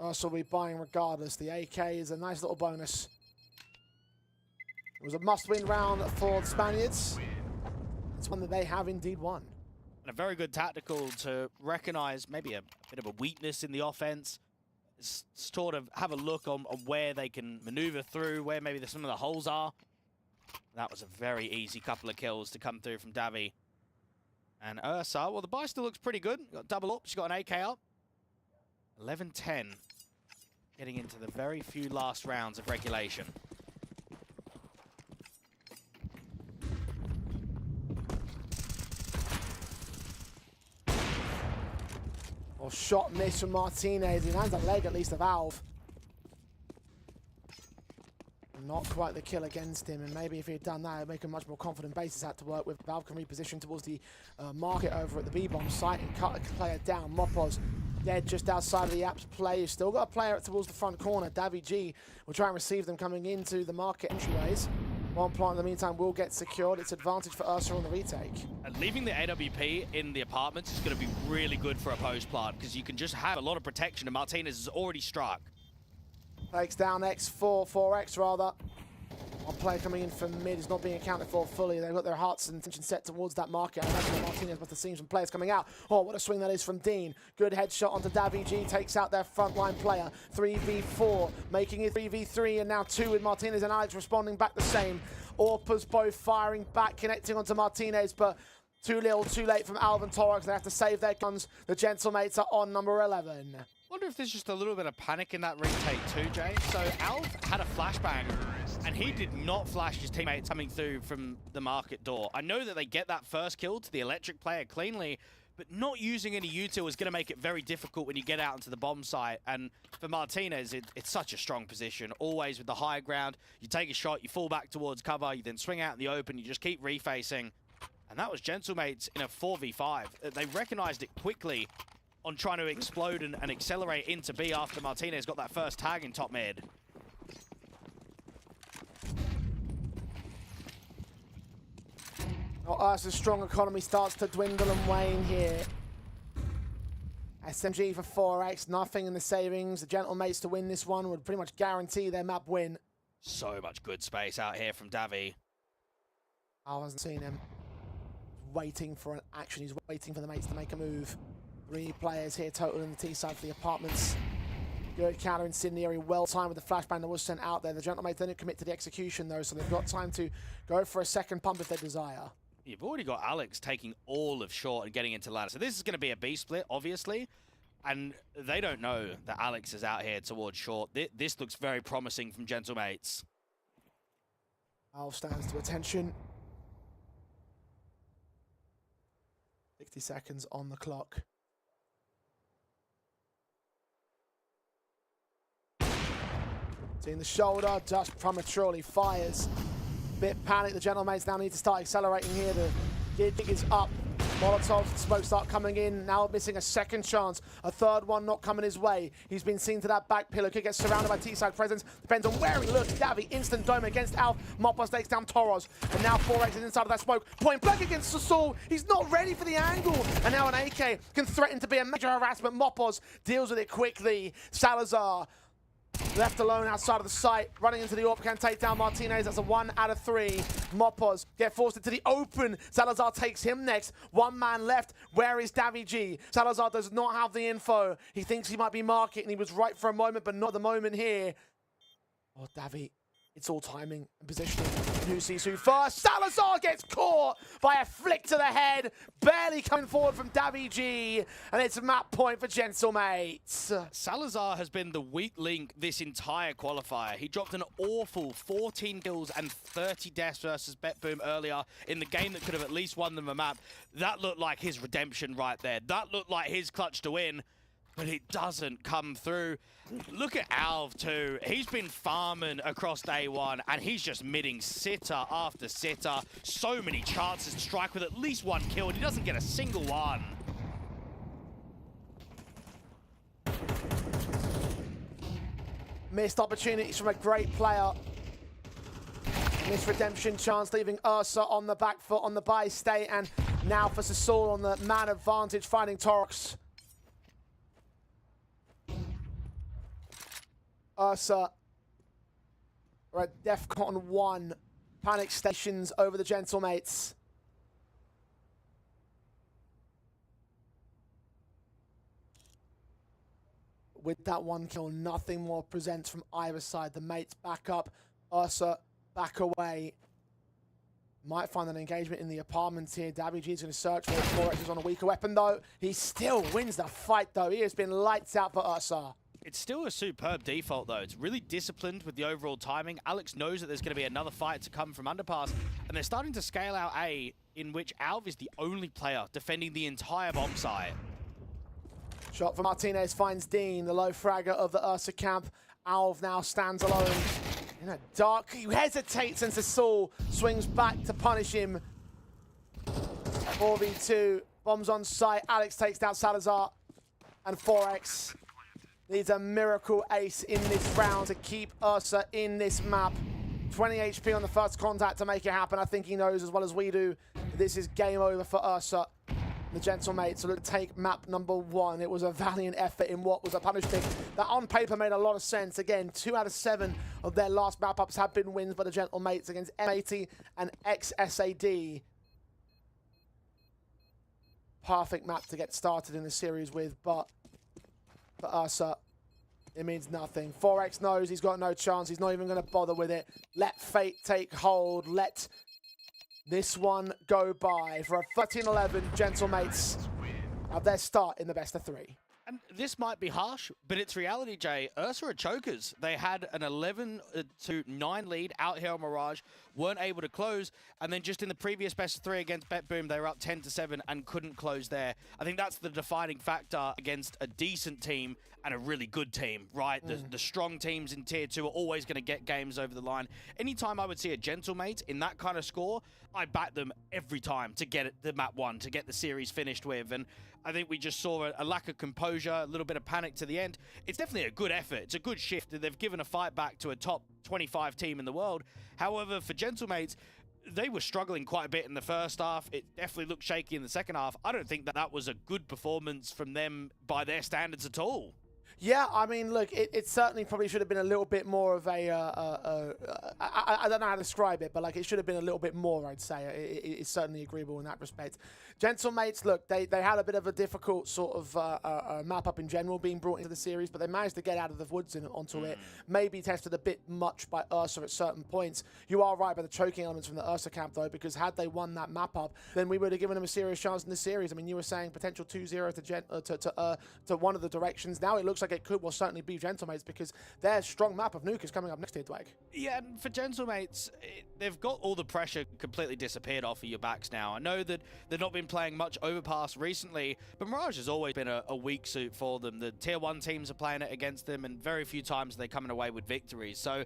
Ursa will be buying regardless. The AK is a nice little bonus. It was a must-win round for the Spaniards. It's one that they have indeed won. And a very good tactical to recognize maybe a bit of a weakness in the offense. Sort of have a look on where they can maneuver through, where maybe some of the holes are. That was a very easy couple of kills to come through from Davy. And Ursa, well, the buy still looks pretty good. Got double up, she's got an AK up. 11-10, getting into the very few last rounds of regulation. Or shot miss from Martinez. He lands a leg at least of Valve. Not quite the kill against him, and maybe if he had done that, it would make a much more confident basis had to work with. Valve can reposition towards the market over at the B-bomb site and cut a player down. Mopoz dead just outside of the Apps play. You've still got a player towards the front corner. Davy G will try and receive them coming into the market entryways. One plant in the meantime will get secured. It's advantage for Ursa on the retake. And leaving the AWP in the apartments is going to be really good for a post plant because you can just have a lot of protection, and Martinez has already struck. Takes down X4, 4X rather. One player coming in from mid is not being accounted for fully. They've got their hearts and attention set towards that market. I imagine Martinez must have seen some players coming out. Oh, what a swing that is from Dean. Good headshot onto Davy G. Takes out their frontline player. 3v4, making it 3v3, and now 2 with Martinez and Alex responding back the same. Orpa's both firing back, connecting onto Martinez, but too little, too late from Alvin Torox. They have to save their guns. The Gentlemates are on number 11. Wonder if there's just a little bit of panic in that retake too, Jay. So Alv had a flashbang, and he did not flash his teammates coming through from the market door. I know that they get that first kill to the electric player cleanly, but not using any util is going to make it very difficult when you get out into the bomb site. And for Martinez, it's such a strong position, always with the high ground. You take a shot, you fall back towards cover, you then swing out in the open, you just keep refacing. And that was Gentlemates in a 4v5. They recognized it quickly on trying to explode and accelerate into B after Martinez got that first tag in top mid. Ursa's strong economy starts to dwindle and wane here. SMG for 4x, nothing in the savings. The Gentlemates to win this one would pretty much guarantee their map win. So much good space out here from Davi. I wasn't seeing him. Waiting for an action. He's waiting for the mates to make a move. 3 players here total in the T side for the apartments. Good counter incendiary, well timed with the flashbang that was sent out there. The Gentlemates didn't commit to the execution though, so they've got time to go for a second pump if they desire. You've already got Alex taking all of short and getting into ladder. So this is going to be a B split, obviously. And they don't know that Alex is out here towards short. This looks very promising from Gentlemates. Alf stands to attention. 60 seconds on the clock. Seeing the shoulder, just prematurely fires. Bit panic, the Gentlemates now need to start accelerating here. The gig is up. Molotovs and smoke start coming in, now missing a second chance. A third one not coming his way. He's been seen to that back pillar. Could get surrounded by T-side presence. Depends on where he looks. Davi, instant dome against Alf. Mopos takes down Toros. And now 4x is inside of that smoke. Point blank against Sasul. He's not ready for the angle. And now an AK can threaten to be a major harassment. Mopos deals with it quickly. Salazar left alone outside of the site, running into the AWP, can take down Martinez. That's a 1 out of 3. Mopos get forced into the open. Salazar takes him next. 1 man left. Where is Davi G? Salazar does not have the info. He thinks he might be market, and he was right for a moment, but not the moment here. Oh, Davi. It's all timing and positioning. Who sees who first? Salazar gets caught by a flick to the head. Barely coming forward from Davi G. And it's a map point for Gentlemates. Salazar has been the weak link this entire qualifier. He dropped an awful 14 kills and 30 deaths versus BetBoom earlier in the game that could have at least won them a map. That looked like his redemption right there. That looked like his clutch to win. But it doesn't come through. Look at Alv too. He's been farming across day one, and he's just midding sitter after sitter. So many chances to strike with at least 1 kill, and he doesn't get a single one. Missed opportunities from a great player. Missed redemption chance, leaving Ursa on the back foot on the buy state, and now for Sasul on the man advantage, finding Torx. Ursa are at DEFCON 1. Panic stations over the Gentlemates. With that 1 kill, nothing more presents from either side. The mates back up. Ursa back away. Might find an engagement in the apartments here. Davi G is going to search for it. 4x is on a weaker weapon though. He still wins the fight though. He has been lights out for Ursa. It's still a superb default, though. It's really disciplined with the overall timing. Alex knows that there's going to be another fight to come from Underpass, and they're starting to scale out A, in which Alv is the only player defending the entire bomb site. Shot for Martinez finds Dean, the low fragger of the Ursa camp. Alv now stands alone in a dark. He hesitates, and Sasul swings back to punish him. 4v2, bombs on site. Alex takes down Salazar, and 4x needs a miracle ace in this round to keep Ursa in this map. 20 HP on the first contact to make it happen. I think he knows as well as we do. This is game over for Ursa. The Gentlemates will take map number 1. It was a valiant effort in what was a punish pick that on paper made a lot of sense. Again, 2 out of 7 of their last map ups have been wins by the Gentlemates against M80 and XSAD. Perfect map to get started in the series with, but for Ursa, it means nothing. 4x knows he's got no chance. He's not even going to bother with it. Let fate take hold. Let this one go by for a 13-11. Gentlemates have their start in the best of 3. And this might be harsh, but it's reality, Jay. Ursa are chokers. They had an 11-9 lead out here on Mirage, weren't able to close, and then just in the previous best of 3 against BetBoom, they were up 10-7 and couldn't close there. I think that's the defining factor against a decent team and a really good team, right? The strong teams in Tier 2 are always going to get games over the line. Anytime I would see a Gentlemate in that kind of score, I back them every time to get the map won, to get the series finished with. And I think we just saw a lack of composure, a little bit of panic to the end. It's definitely a good effort. It's a good shift. They've given a fight back to a top 25 team in the world. However, for Gentlemates, they were struggling quite a bit in the first half. It definitely looked shaky in the second half. I don't think that was a good performance from them by their standards at all. Yeah, I mean, look, it certainly probably should have been a little bit more of a, I don't know how to describe it, but like it should have been a little bit more, I'd say. It's certainly agreeable in that respect. Gentlemates, look, they had a bit of a difficult sort of map up in general being brought into the series, but they managed to get out of the woods and onto it. Maybe tested a bit much by Ursa at certain points. You are right by the choking elements from the Ursa camp, though, because had they won that map up, then we would have given them a serious chance in the series. I mean, you were saying potential 2-0 to one of the directions. Now it looks like it could well certainly be Gentlemates because their strong map of Nuke is coming up next year, Dwag. Yeah, and for Gentlemates, they've got all the pressure completely disappeared off of your backs now. I know that they've not been playing much Overpass recently, but Mirage has always been a weak suit for them. The Tier 1 teams are playing it against them, and very few times are they coming away with victories. So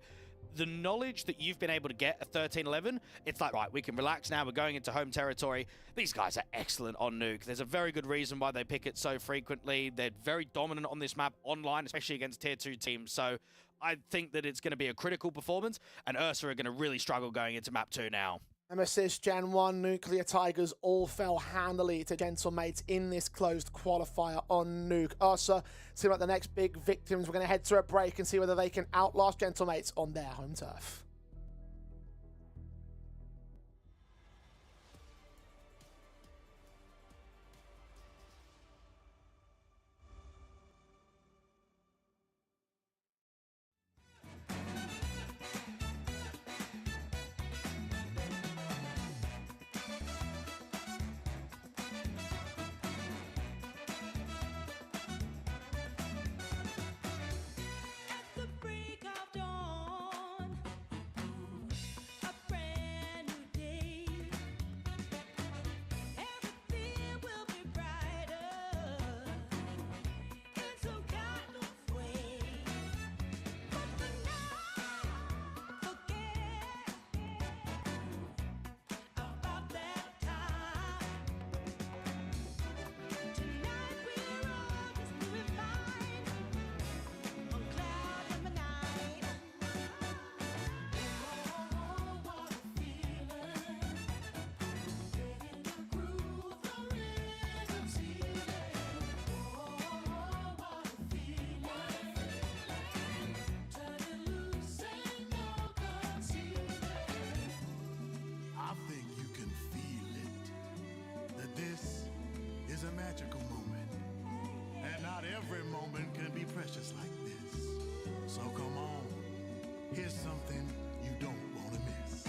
the knowledge that you've been able to get at 13-11, it's like, right, we can relax now. We're going into home territory. These guys are excellent on Nuke. There's a very good reason why they pick it so frequently. They're very dominant on this map online, especially against Tier 2 teams. So I think that it's going to be a critical performance, and Ursa are going to really struggle going into map 2 now. Nemesis, Gen 1, Nuclear Tigers all fell handily to Gentlemates in this closed qualifier on Nuke. Ursa seem like the next big victims. We're going to head to a break and see whether they can outlast Gentlemates on their home turf. A magical moment, and not every moment can be precious like this. So come on, here's something you don't want to miss.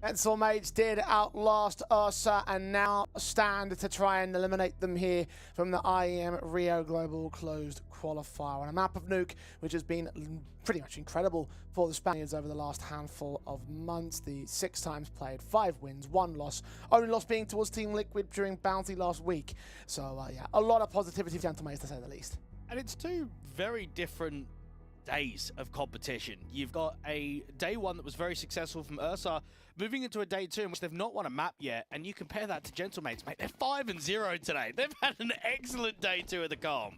Pencil Mates did outlast Ursa and now stand to try and eliminate them here from the IEM Rio Global Closed Qualifier on a map of Nuke, which has been pretty much incredible for the Spaniards over the last handful of months. The 6 times played, 5 wins, 1 loss, only loss being towards Team Liquid during Bounty last week. So yeah, a lot of positivity for Pencil Mates to say the least. And it's 2 very different days of competition. You've got a day 1 that was very successful from Ursa, moving into a day 2 in which they've not won a map yet, and you compare that to Gentlemates, mate. They're 5-0 today. They've had an excellent day 2 of the comp.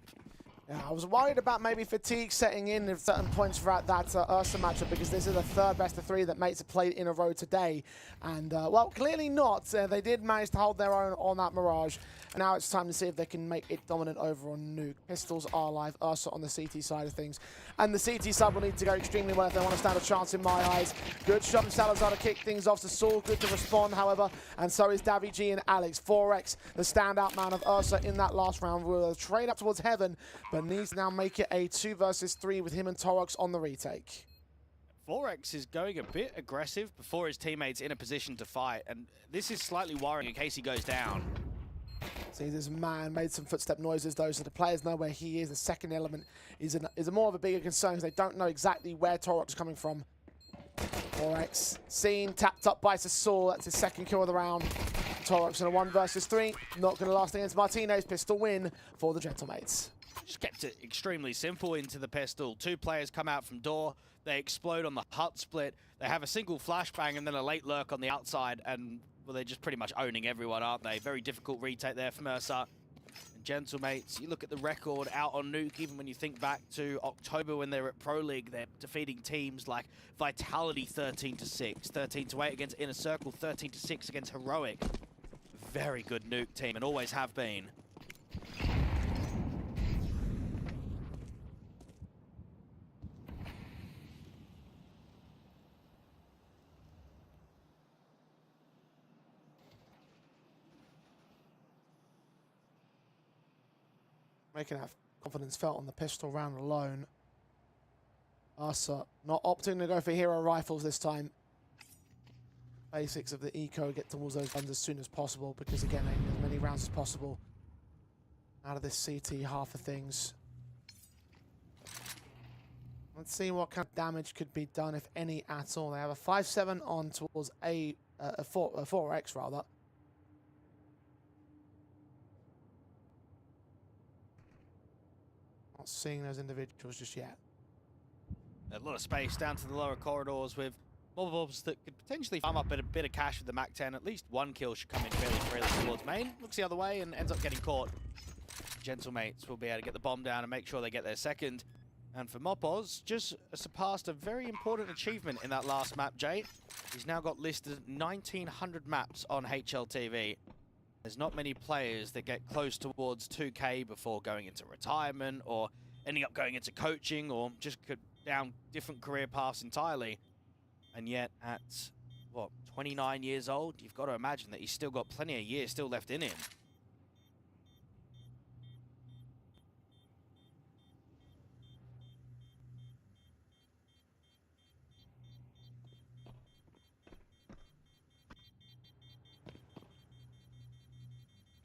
Yeah, I was worried about maybe fatigue setting in at certain points throughout that Ursa matchup, because this is the 3rd best of 3 that Mates have played in a row today. And, well, clearly not. They did manage to hold their own on that Mirage. And now it's time to see if they can make it dominant over on Nuke. Pistols are live, Ursa on the CT side of things. And the CT sub will need to go extremely well if they want to stand a chance in my eyes. Good shot from Salazar to kick things off. Saul good to respond, however. And so is Davy G and Alex. 4x, the standout man of Ursa in that last round, will trade up towards heaven, but needs to now make it a 2 versus 3 with him and Torox on the retake. 4X is going a bit aggressive before his teammates in a position to fight, and this is slightly worrying in case he goes down. See, this man made some footstep noises though, so the players know where he is. The second element is a more of a bigger concern because they don't know exactly where Torok is coming from. 4X seen, tapped up by Sasul. That's his second kill of the round. Torok's in a 1 versus 3. Not going to last against Martinez. Pistol win for the Gentlemates. Just kept it extremely simple into the pistol. 2 players come out from door. They explode on the hut split. They have a single flashbang and then a late lurk on the outside. And, well, they're just pretty much owning everyone, aren't they? Very difficult retake there from Ursa. And Gentlemates, you look at the record out on Nuke, even when you think back to October when they were at Pro League, they're defeating teams like Vitality 13-6, 13-8 against Inner Circle, 13-6 against Heroic. Very good Nuke team and always have been. Making that confidence felt on the pistol round alone. Ursa not opting to go for hero rifles this time. Basics of the eco, get towards those guns as soon as possible because again, aiming as many rounds as possible out of this CT half of things. Let's see what kind of damage could be done, if any at all. They have a 5-7 on towards a 4X rather. Not seeing those individuals just yet. A lot of space down to the lower corridors with mobs that could potentially farm up a bit of cash with the Mac 10. At least one kill should come in fairly freely towards main. Looks the other way and ends up getting caught. Gentlemates will be able to get the bomb down and make sure they get their second. And for Mopos, just surpassed a very important achievement in that last map, Jay. He's now got listed 1,900 maps on HLTV. There's not many players that get close towards 2K before going into retirement or ending up going into coaching or just down different career paths entirely. And yet at, what, 29 years old, you've got to imagine that he's still got plenty of years still left in him.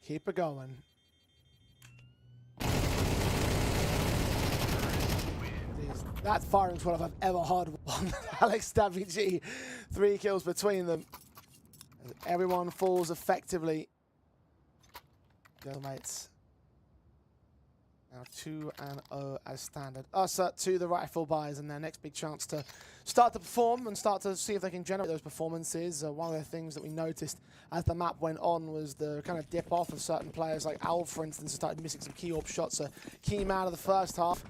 Keep it going. That firing squad I've ever heard one. Alex, Davy G, 3 kills between them. Everyone falls effectively. Mates. Now 2-0 as standard. Ursa to the rifle buys and their next big chance to start to perform and start to see if they can generate those performances. One of the things that we noticed as the map went on was the kind of dip off of certain players, like Alv, for instance, started missing some key orb shots. A key man of the first half.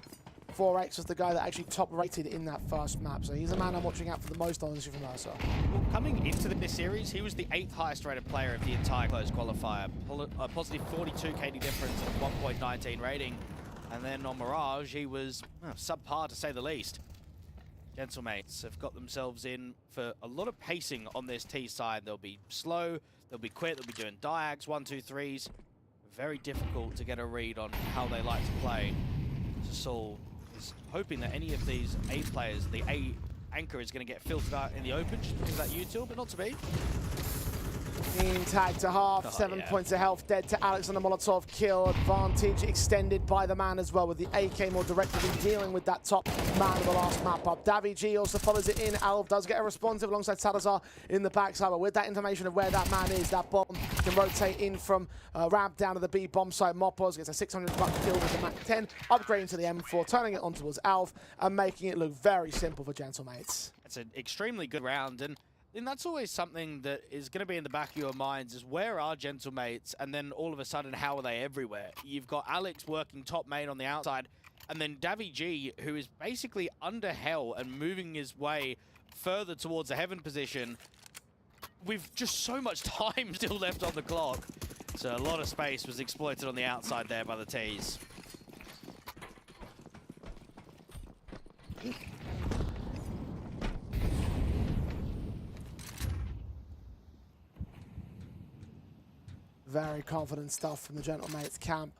4X was the guy that actually top rated in that first map, so he's a man I'm watching out for the most, honestly, from Ursa. Well, coming into this series, he was the 8th highest rated player of the entire closed qualifier. A positive 42 KD difference and a 1.19 rating. And then on Mirage, he was subpar to say the least. Gentlemates have got themselves in for a lot of pacing on this T side. They'll be slow, they'll be quick, they'll be doing diags, 1-2-3s. Very difficult to get a read on how they like to play. Saul is hoping that any of these A players, the A anchor is going to get filtered out in the open just because of that util, but not to be. Team tag to half, 7 points of health, dead to Alex on the Molotov kill. Advantage extended by the man as well, with the AK more directly dealing with that top man of the last map up. Davy G also follows it in. Alv does get a responsive alongside Salazar in the backside, but with that information of where that man is, that bomb can rotate in from ramp down to the B bomb site. Mopos gets a 600 buck kill with the Mac 10, upgrading to the M4, turning it on towards Alv and making it look very simple for Gentlemates. It's an extremely good round, and that's always something that is going to be in the back of your minds, is where are Gentlemates, and then all of a sudden, how are they everywhere? You've got Alex working top main on the outside, and then Davy G, who is basically under hell and moving his way further towards a heaven position with just so much time still left on the clock. So a lot of space was exploited on the outside there by the T's. Very confident stuff from the Gentlemates camp.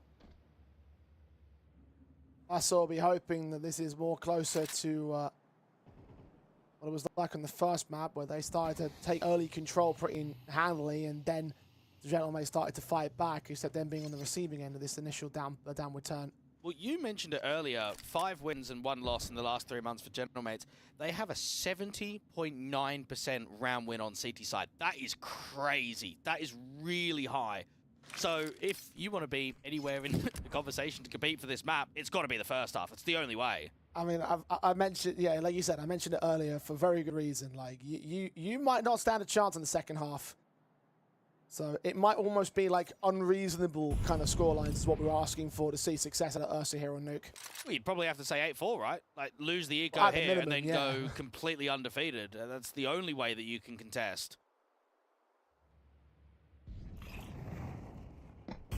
Us will be hoping that this is more closer to what what it was like on the first map where they started to take early control pretty handily, and then the Gentlemen started to fight back, except them being on the receiving end of this initial downward turn. Well, you mentioned it earlier, 5 wins and 1 loss in the last 3 months for Gentlemen. They have a 70.9% round win on CT side. That is crazy. That is really high. So if you want to be anywhere in the conversation to compete for this map, it's got to be the first half. It's the only way. I mean, I mentioned, yeah, like you said, I mentioned it earlier for very good reason. Like, you might not stand a chance in the second half. So it might almost be like unreasonable kind of scorelines is what we're asking for to see success at Ursa here on Nuke. Well, you'd probably have to say 8-4, right? Like, lose the eco At the here minimum, and then yeah. go completely undefeated. That's the only way that you can contest.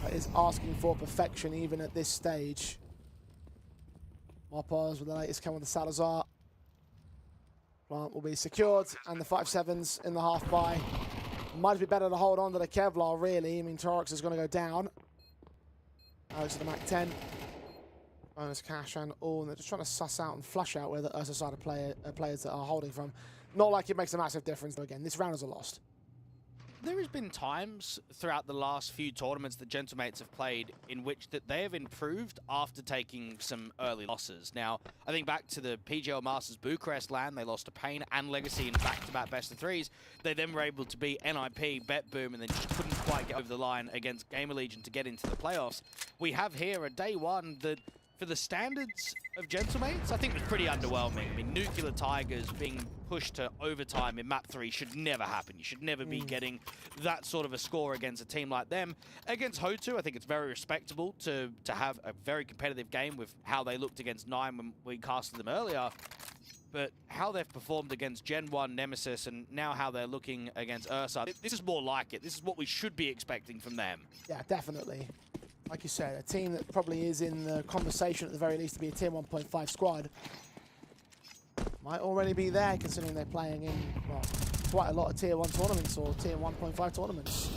That is asking for perfection even at this stage. Moppers with the latest come with the Salazar. Plant will be secured, and the 5-7s in the half buy. Might be better to hold on to the Kevlar, really. I mean, Torx is going to go down. Alex to the Mac 10. Bonus cash and all. And they're just trying to suss out and flush out where the Ursa side of players that are holding from. Not like it makes a massive difference, though, again. This round is a loss. There has been times throughout the last few tournaments that Gentlemates have played in which that they have improved after taking some early losses. Now, I think back to the PGL Masters Bucharest LAN, they lost to Pain and Legacy in back-to-back best-of-3s. They then were able to beat NIP, BetBoom, and then just couldn't quite get over the line against Gamer Legion to get into the playoffs. We have here a day one that, for the standards of Gentlemates, I think was pretty underwhelming. I mean, Nuclear Tigers being pushed to overtime in map 3 should never happen. You should never be getting that sort of a score against a team like them. Against HOTU, I think it's very respectable to have a very competitive game with how they looked against 9 when we casted them earlier. But how they've performed against Gen 1, Nemesis, and now how they're looking against Ursa, this is more like it. This is what we should be expecting from them. Yeah, definitely. Like you said, a team that probably is in the conversation at the very least to be a tier 1.5 squad. Might already be there, considering they're playing in, well, quite a lot of tier 1 tournaments or tier 1.5 tournaments.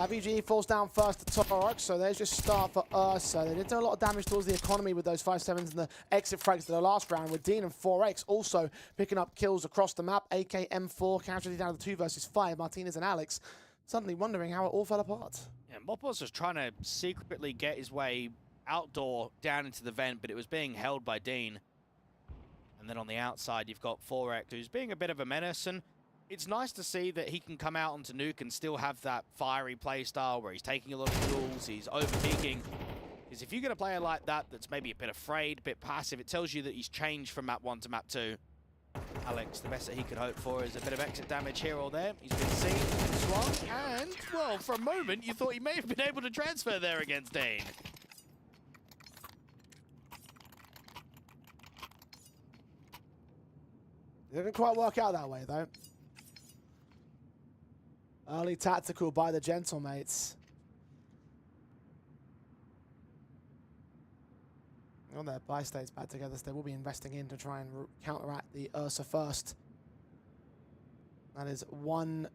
VG falls down first to Torx, so there's just start for Ursa. They did do a lot of damage towards the economy with those 5-7s and the exit frags to the last round, with Dean and 4X also picking up kills across the map. AK M4 casualty down to 2 versus 5. Martinez and Alex suddenly wondering how it all fell apart. Yeah, Moppos was trying to secretly get his way outdoor down into the vent, but it was being held by Dean. And then on the outside, you've got 4X, who's being a bit of a menace, and it's nice to see that he can come out onto Nuke and still have that fiery playstyle where he's taking a lot of duels, he's overpeaking. Because if you get a player like that that's maybe a bit afraid, a bit passive, it tells you that he's changed from map 1 to map 2. Alex, the best that he could hope for is a bit of exit damage here or there. He's been seen, swung, and, well, for a moment, you thought he may have been able to transfer there against Dean. It didn't quite work out that way, though. Early tactical by the Gentlemates. On their buy states back together, so they will be investing in to try and counteract the Ursa first. That is one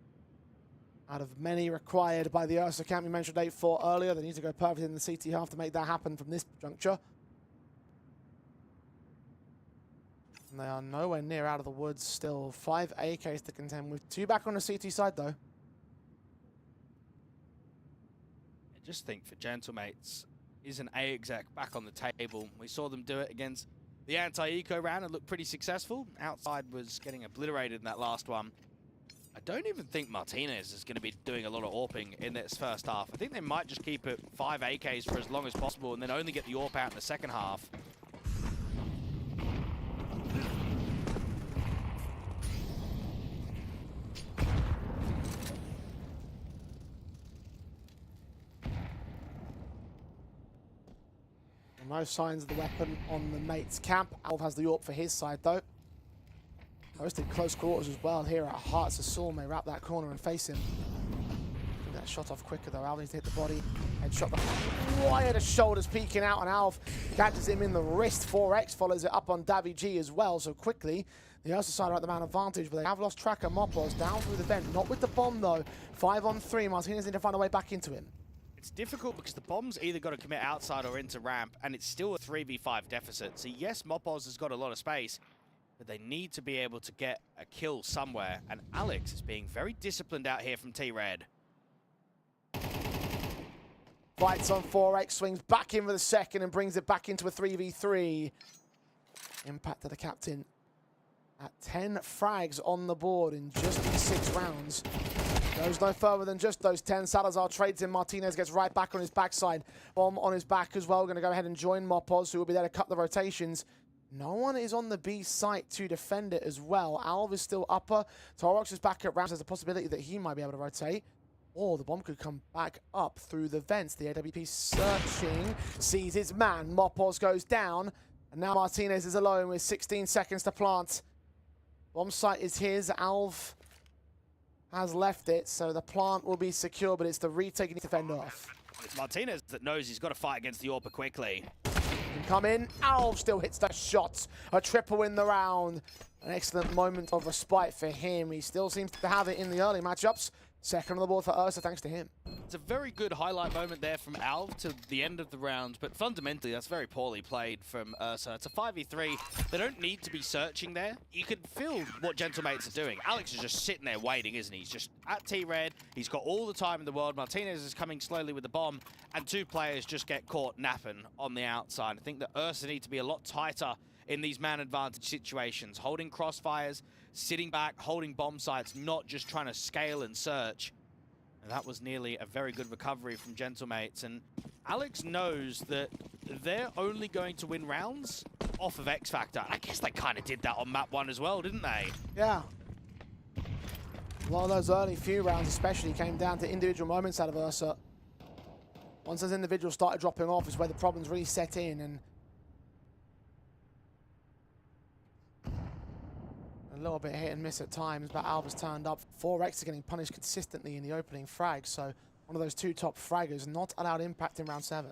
out of many required by the Ursa camp. We mentioned 8-4 earlier. They need to go perfect in the CT half to make that happen from this juncture. And they are nowhere near out of the woods still. 5 AKs to contend with. 2 back on the CT side, though. I just think for Gentlemates, is an A exec back on the table. We saw them do it against the anti-eco round and looked pretty successful. Outside was getting obliterated in that last one. I don't even think Martinez is going to be doing a lot of AWPing in this first half. I think they might just keep it 5 AKs for as long as possible and then only get the AWP out in the second half. No signs of the weapon on the mate's camp. Alv has the AWP for his side, though. Posted close quarters as well here at Hearts of Saul. May wrap that corner and face him. Get that shot off quicker, though. Alv needs to hit the body. Headshot the wire, the shoulders peeking out, and Alv catches him in the wrist. 4X follows it up on Davy G as well. So quickly, the Ursa side are at the man advantage, but they have lost track of Moppos down through the vent. Not with the bomb, though. 5 on 3. Martinez need to find a way back into him. it's difficult because the bomb's either got to commit outside or into ramp, and it's still a 3v5 deficit. So yes, Mopos has got a lot of space, but they need to be able to get a kill somewhere. And Alex is being very disciplined out here from T-Red. Fights on 4X, swings back in for the second and brings it back into a 3v3. Impact to the captain at 10 frags on the board in just these 6 rounds. Goes no further than just those 10. Salazar trades in. Martinez gets right back on his backside. Bomb on his back as well. Going to go ahead and join Mopos, who will be there to cut the rotations. No one is on the B site to defend it as well. Alv is still upper. Torox is back at ramps. There's a possibility that he might be able to rotate. Or the bomb could come back up through the vents. The AWP searching, sees his man. Mopos goes down. And now Martinez is alone with 16 seconds to plant. Bomb site is his. Alv has left it, so the plant will be secure, but it's the retake he needs to fend off. It's Martinez that knows he's got to fight against the Orpa quickly. Can come in. Alv still hits the shots. A triple in the round. An excellent moment of respite for him. He still seems to have it in the early matchups. Second on the board for Ursa, thanks to him. It's a very good highlight moment there from Alv to the end of the round, but fundamentally that's very poorly played from Ursa. It's a 5v3. They don't need to be searching there. You can feel what Gentlemates are doing. Alex is just sitting there waiting, isn't he? He's just at T-Red. He's got all the time in the world. Martinez is coming slowly with the bomb, and 2 players just get caught napping on the outside. I think that Ursa need to be a lot tighter in these man advantage situations, holding crossfires, sitting back, holding bomb sites, not just trying to scale and search. And that was nearly a very good recovery from Gentlemates. And Alex knows that they're only going to win rounds off of X Factor. I guess they kind of did that on map 1 as well, didn't they? Yeah. A lot of those early few rounds especially came down to individual moments out of Ursa. Once those individuals started dropping off is where the problems really set in, and a little bit hit and miss at times, but Alva's turned up. 4X are getting punished consistently in the opening frag, so one of those 2 top fraggers not allowed impact in round 7.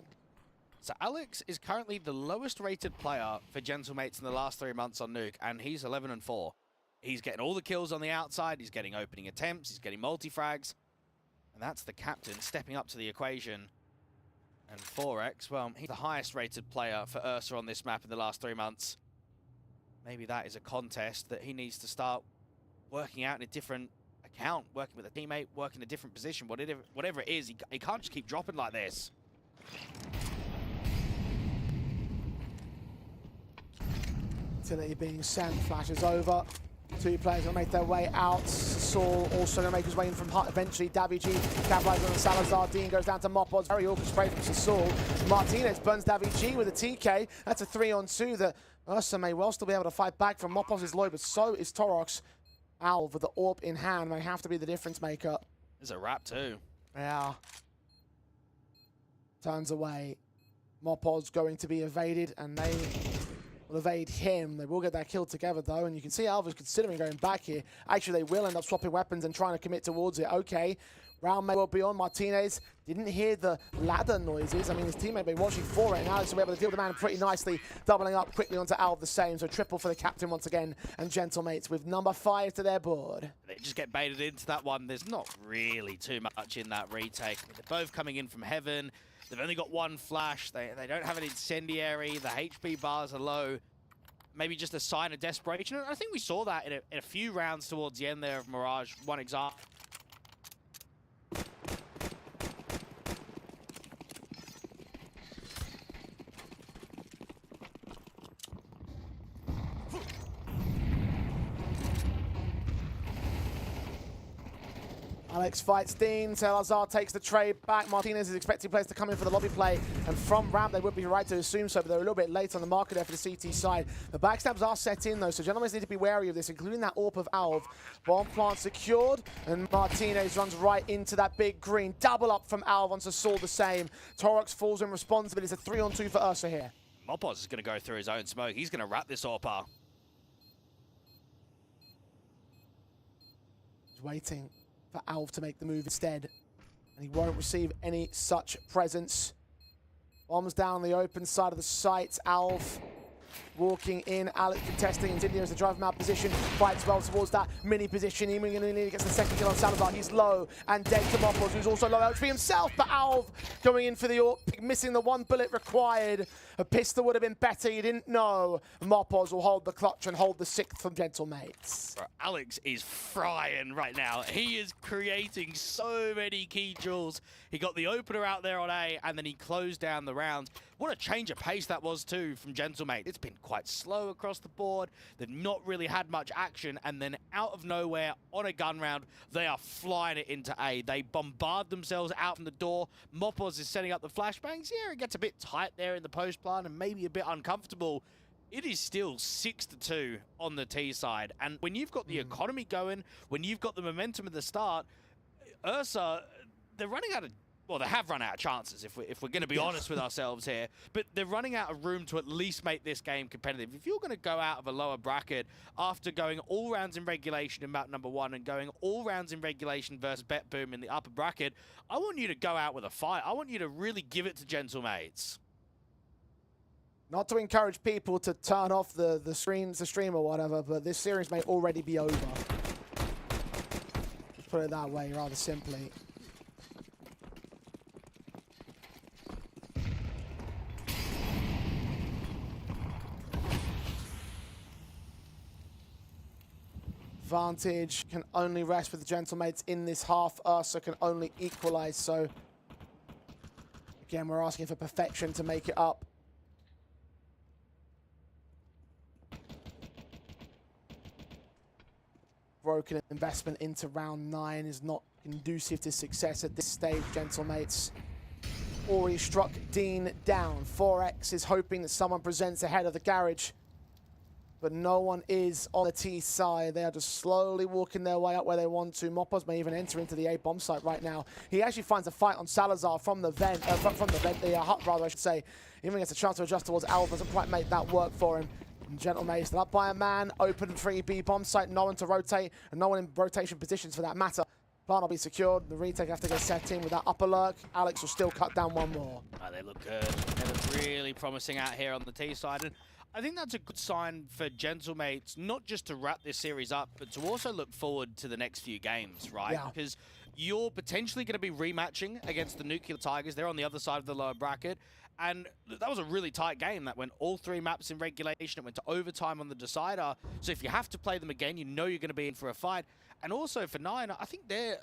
So Alex is currently the lowest rated player for Gentlemates in the last 3 months on Nuke, and he's 11-4. He's getting all the kills on the outside, he's getting opening attempts, he's getting multi-frags, and that's the captain stepping up to the equation. And 4X, well, he's the highest rated player for Ursa on this map in the last 3 months. Maybe that is a contest that he needs to start working out in a different account, working with a teammate, working in a different position, whatever it is. He can't just keep dropping like this. Utility being sent, flashes over. 2 players will make their way out. Saul also going to make his way in from Hut eventually. Davy G capitalizes on the Salazar. Dean goes down to Mopos. Very orchestrated from Saul. Martinez burns Davy G with a TK. That's a 3-on-2 that Ursa may well still be able to fight back from. Mopos is low, but so is Torox. Alv with the AWP in hand may have to be the difference maker. There's a wrap too. Yeah. Turns away. Mopos going to be evaded, and they will evade him. They will get that kill together though, and you can see Alv is considering going back here. Actually, they will end up swapping weapons and trying to commit towards it. Okay. Round may well be on. Martinez didn't hear the ladder noises. I mean, his teammate been watching for it, and Alex will be able to deal with the man pretty nicely, doubling up quickly onto Alv the same. So triple for the captain once again, and Gentlemates with number 5 to their board. They just get baited into that one. There's not really too much in that retake. They're both coming in from heaven. They've only got 1 flash. They don't have an incendiary. The HP bars are low. Maybe just a sign of desperation. I think we saw that in a few rounds towards the end there of Mirage. One example. Alex fights Dean. Salazar takes the trade back. Martinez is expecting players to come in for the lobby play, and from ramp they would be right to assume so, but they're a little bit late on the marker there for the CT side. The backstabs are set in though, so gentlemen need to be wary of this, including that AWP of Alv. Bomb plant secured, and Martinez runs right into that big green. Double up from Alv onto Saul the same. Torox falls in response, but it's a 3-on-2 for Ursa here. Mopos is going to go through his own smoke. He's going to wrap this AWP. He's waiting for Alv to make the move instead, and he won't receive any such presence. Bombs down the open side of the site. Alv walking in. Alex contesting. Insignia as the driver map position. Fights well towards that mini position. Even gets the second kill on Salazar. He's low and dead to Moppos, who's also low HP himself. But Alv going in for the AWP, missing the one bullet required. A pistol would have been better. You didn't know. Moppos will hold the clutch and hold the 6th from Gentlemates. Alex is frying right now. He is creating so many key jewels. He got the opener out there on A, and then he closed down the round. What a change of pace that was too from Gentlemate. It's been quite slow across the board. They've not really had much action, and then out of nowhere on a gun round, they are flying it into A. They bombard themselves out from the door. Moppos is setting up the flashbangs. Yeah, it gets a bit tight there in the post plan and maybe a bit uncomfortable. It is still 6-2 on the T side. And when you've got the economy going, when you've got the momentum at the start, Ursa, they're running out of, well, they have run out of chances if we're going to be honest with ourselves here, but they're running out of room to at least make this game competitive. If you're going to go out of a lower bracket after going all rounds in regulation in map number 1 and going all rounds in regulation versus Bet Boom in the upper bracket, I want you to go out with a fight. I want you to really give it to Gentlemates. Not to encourage people to turn off the stream or whatever, but this series may already be over. Let's put it that way, rather simply. Advantage can only rest with the Gentlemates in this half. Ursa can only equalize, so again, we're asking for perfection to make it up. Broken investment into round 9 is not conducive to success at this stage, Gentlemates. Already struck Dean down. 4X is hoping that someone presents ahead of the garage, but no one is on the T side. They are just slowly walking their way up where they want to. Moppos may even enter into the A bomb site right now. He actually finds a fight on Salazar from the vent, the hut rather, I should say. Even gets a chance to adjust towards Alv, doesn't quite make that work for him. Gentlemates up by a man, open 3B bomb site, no one to rotate, and no one in rotation positions for that matter. Plant will be secured. The retake have to get set in with that upper lurk. Alex will still cut down one more. Oh, they look good. They look really promising out here on the T side. And I think that's a good sign for Gentlemates, not just to wrap this series up, but to also look forward to the next few games, right? Yeah. Because you're potentially going to be rematching against the Nuclear Tigers. They're on the other side of the lower bracket. And that was a really tight game that went all 3 maps in regulation. It went to overtime on the decider. So if you have to play them again, you know you're going to be in for a fight. And also for 9, I think they're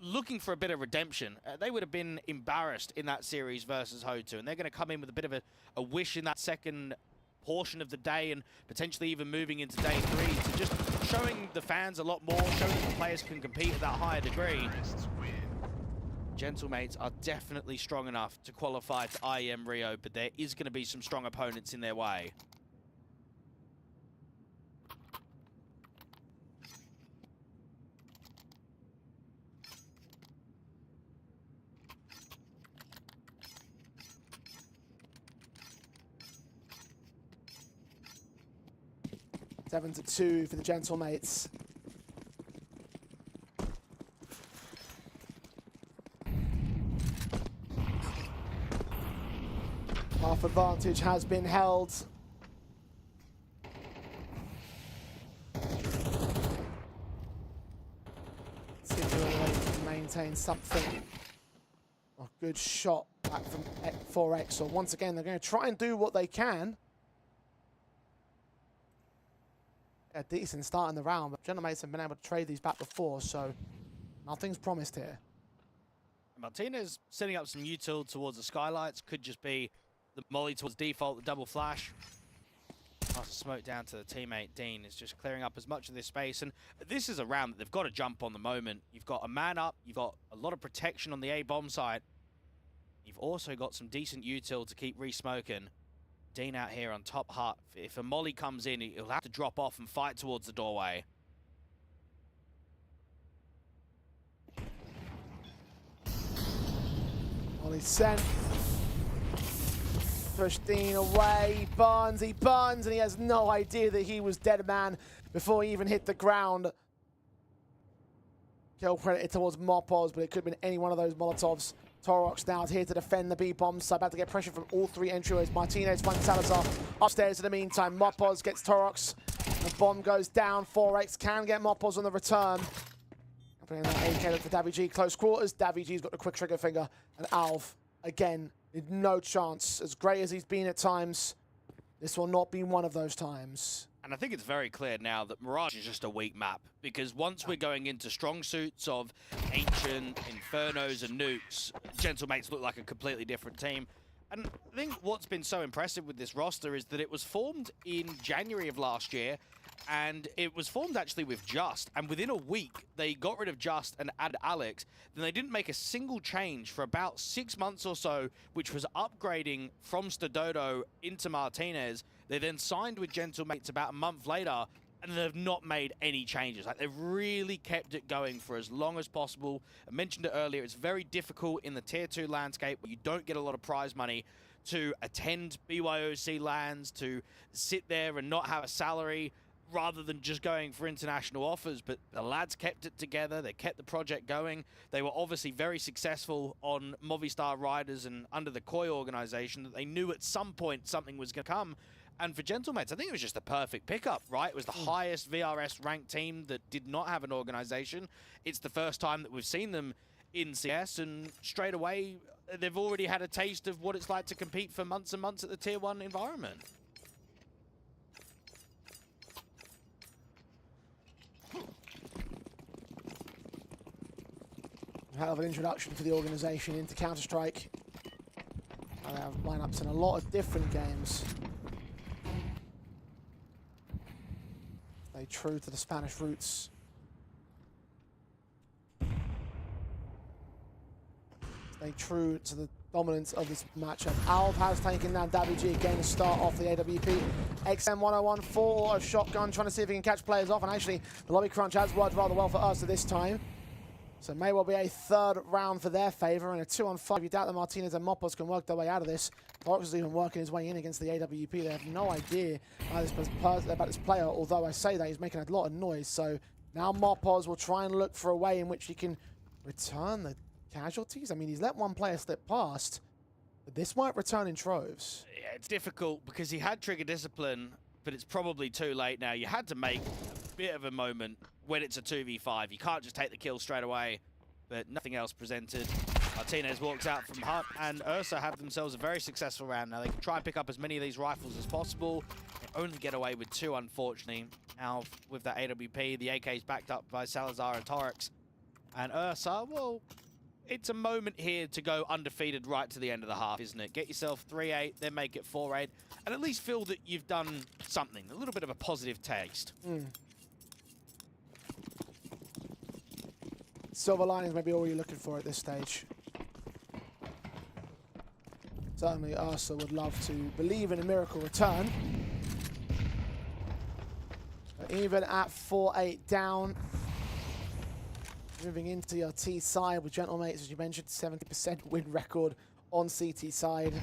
looking for a bit of redemption. They would have been embarrassed in that series versus HOTU. And they're going to come in with a bit of a wish in that second portion of the day and potentially even moving into day 3 to just showing the fans a lot more, showing that the players can compete at that higher degree. Gentlemates are definitely strong enough to qualify to IEM Rio, but there is going to be some strong opponents in their way. Seven to 2 for the Gentlemates. Half advantage has been held. See whether they can maintain something. A good shot back from 4X. So once again, they're going to try and do what they can. A decent start in the round, but Gentlemates have been able to trade these back before, so nothing's promised here. Martinez setting up some util towards the skylights. Could just be the molly towards default, the double flash. Pass the smoke down to the teammate. Dean is just clearing up as much of this space. And this is a round that they've got to jump on the moment. You've got a man up. You've got a lot of protection on the A bomb site. You've also got some decent util to keep re-smoking. Dean out here on top hut. If a molly comes in, he'll have to drop off and fight towards the doorway. Molly sent. Push Dean away. He burns, and he has no idea that he was dead man before he even hit the ground. Kill credited towards Moppos, but it could have been any one of those Molotovs Torox now is here to defend the B-bomb side. About to get pressure from all three entryways. Martinez finds Salazar upstairs in the meantime. Mopos gets Torox. The bomb goes down. 4X can get Mopos on the return. Putting that AK look for Davy G. Close quarters. Davy G's got the quick trigger finger. And Alv, again, no chance. As great as he's been at times, this will not be one of those times. And I think it's very clear now that Mirage is just a weak map, because once we're going into strong suits of Ancient, Infernos, and Nukes, Gentlemates look like a completely different team. And I think what's been so impressive with this roster is that it was formed in January of last year, and it was formed actually with Just, and within a week they got rid of Just and added Alex. Then they didn't make a single change for about 6 months or so, which was upgrading from Stododo into Martinez. They then signed with Gentlemates about a month later, and they've not made any changes. Like, they've really kept it going for as long as possible. I mentioned it earlier, it's very difficult in the Tier 2 landscape where you don't get a lot of prize money to attend BYOC lands, to sit there and not have a salary, rather than just going for international offers. But the lads kept it together, they kept the project going. They were obviously very successful on Movistar Riders and under the Koi organization, that they knew at some point something was going to come. And for Gentlemates, I think it was just the perfect pickup, right? It was the highest VRS ranked team that did not have an organization. It's the first time that we've seen them in CS, and straight away, they've already had a taste of what it's like to compete for months and months at the Tier 1 environment. Hell of an introduction for the organization into Counter-Strike. They have lineups in a lot of different games. Stay true to the Spanish roots. Stay true to the dominance of this matchup. Alv has taken down Davy G again to start off the AWP. XM101 for a shotgun, trying to see if he can catch players off, and actually the lobby crunch has worked rather well for Ursa this time. So may well be a third round for their favour, and a 2-on-5. You doubt that Martinez and Mopos can work their way out of this. Fox is even working his way in against the AWP. They have no idea about this player, although I say that he's making a lot of noise. So now Mopos will try and look for a way in which he can return the casualties. I mean, he's let one player slip past, but this might return in troves. Yeah, it's difficult because he had trigger discipline, but it's probably too late now. You had to make a bit of a moment when it's a 2v5. You can't just take the kill straight away, but nothing else presented. Martinez walks out from Hut, and Ursa have themselves a very successful round. Now they can try and pick up as many of these rifles as possible. They only get away with 2, unfortunately. Now with that AWP, the AK is backed up by Salazar and Torx. And Ursa, well, it's a moment here to go undefeated right to the end of the half, isn't it? Get yourself 3-8, then make it 4-8, and at least feel that you've done something, a little bit of a positive taste. Silver linings maybe all you're looking for at this stage. Certainly Ursa would love to believe in a miracle return. But even at 4-8 down, moving into your T side with Gentlemates, as you mentioned, 70% win record on CT side.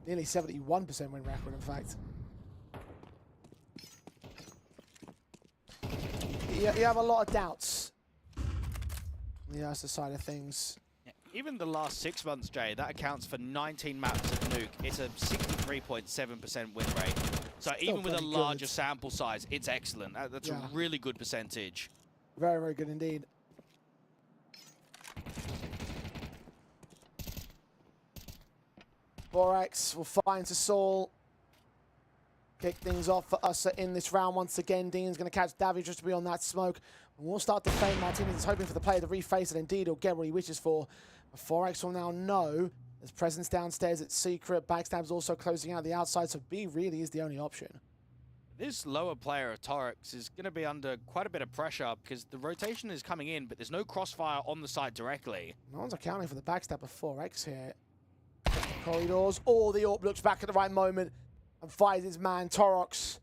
Nearly 71% win record, in fact. You have a lot of doubts on the Ursa side of things. Yeah, even the last 6 months, Jay, that accounts for 19 maps of Nuke. It's a 63.7% win rate. So Still even with a larger good sample size, it's excellent. That's a really good percentage. Very, very good indeed. Borax will find Saul. Kick things off for Ursa in this round once again. Dean's going to catch Davy just to be on that smoke. And we'll start to fade. Martinez is hoping for the player to reface it. Indeed, he'll get what he wishes for. But Forex will now know there's presence downstairs. It's secret. Backstab's also closing out the outside, so B really is the only option. This lower player of Torx is going to be under quite a bit of pressure because the rotation is coming in, but there's no crossfire on the side directly. No one's accounting for the backstab of 4X here. Corridors. Oh, the AWP looks back at the right moment and finds his man, Torox.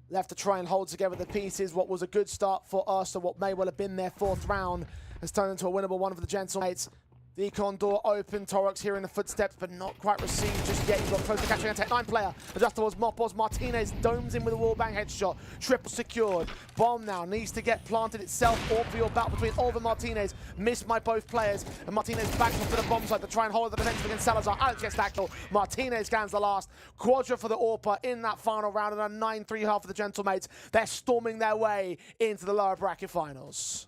Left to try and hold together the pieces. What was a good start for Ursa, what may well have been their 4th round, has turned into a winnable one for the Gentlemates. Decon door open, Torx hearing the footsteps, but not quite received just yet. He's got close to catching a Tech 9 player. Just towards Mopos, Martinez domes in with a wallbang headshot. Triple secured. Bomb now needs to get planted itself. Orpheal battle between Oliver and Martinez. Missed by both players. And Martinez backs off to the bomb site to try and hold the defense against Salazar. Alex gets that kill. Martinez scans the last. Quadra for the Orpa in that final round, and a 9-3 half for the Gentlemates. They're storming their way into the lower bracket finals.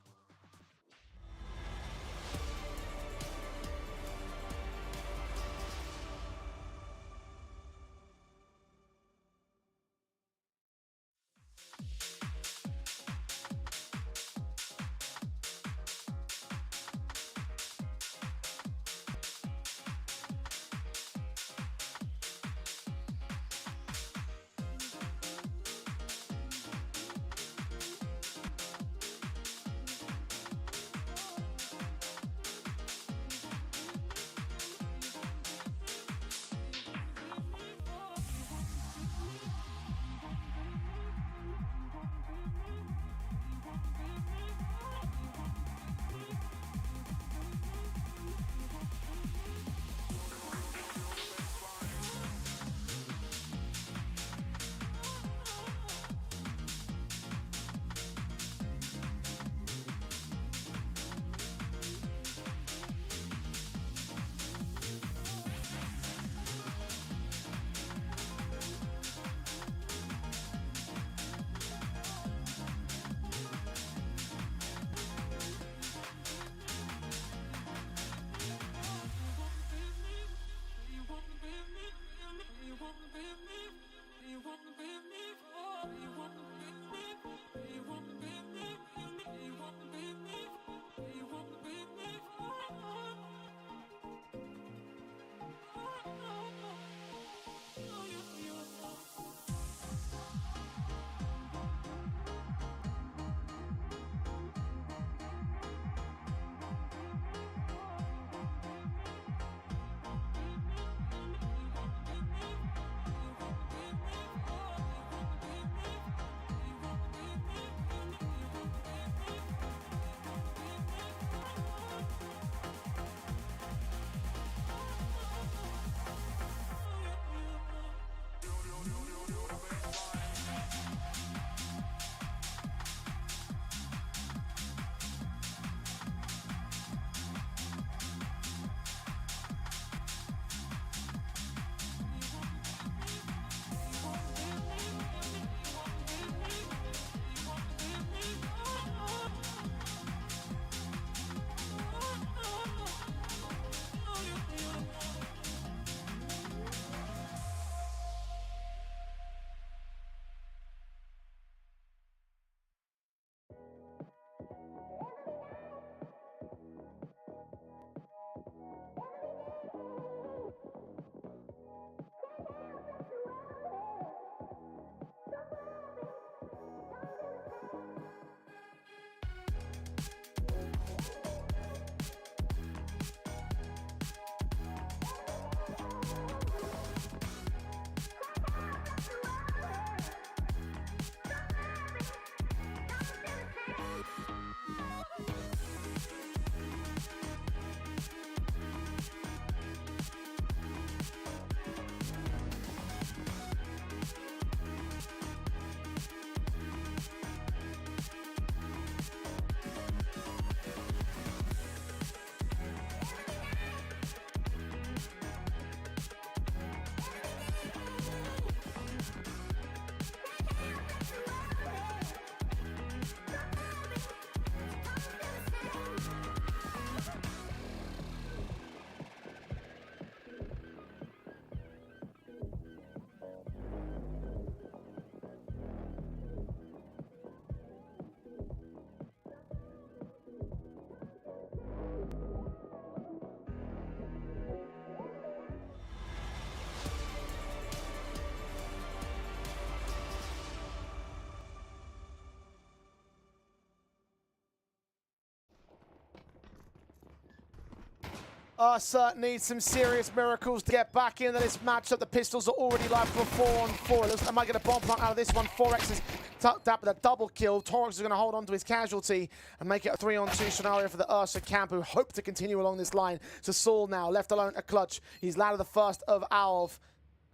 Ursa needs some serious miracles to get back into this matchup. The pistols are already live for 4-on-4. It looks like I might get a bomb plant out of this one. 4X is tucked up with a double kill. Torx is going to hold on to his casualty and make it a 3-on-2 scenario for the Ursa camp, who hope to continue along this line. So Saul now left alone at clutch. He's landed the first of Alv.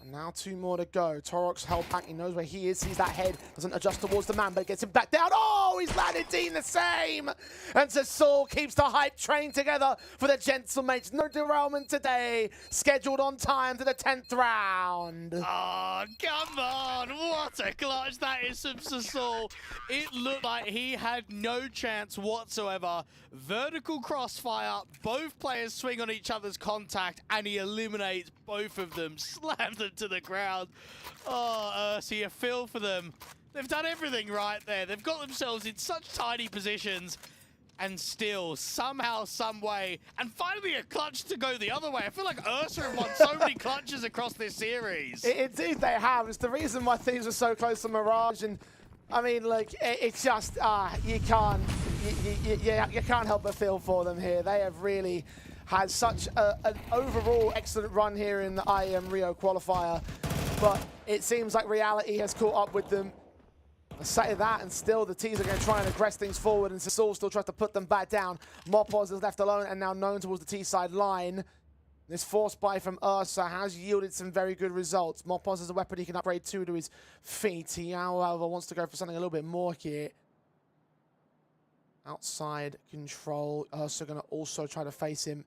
And now 2 more to go. Torx held back. He knows where he is. Sees that head. Doesn't adjust towards the man, but gets him back down. Oh, he's landed Dean the same. And Saul keeps the hype train together for the Gentlemates. No derailment today. Scheduled on time to the 10th round. Oh, come on. What a clutch that is from Saul. It looked like he had no chance whatsoever. Vertical crossfire. Both players swing on each other's contact, and he eliminates both of them. Slams them to the ground. Oh, Ursa, you feel for them. They've done everything right there. They've got themselves in such tiny positions, and still, somehow, some way, and finally a clutch to go the other way. I feel like Ursa have won so many clutches across this series. Indeed they have. It's the reason why things are so close to Mirage, and I mean, like, it's just, you can't help but feel for them here. They have really had such an overall excellent run here in the IEM Rio qualifier, but it seems like reality has caught up with them. I say that, and still the T's are going to try and aggress things forward, and Saul still tries to put them back down. Mopos is left alone and now known towards the T side line. This force buy from Ursa has yielded some very good results. Mopos is a weapon he can upgrade to his feet. He, however, wants to go for something a little bit more here. Outside control. Ursa going to also try to face him.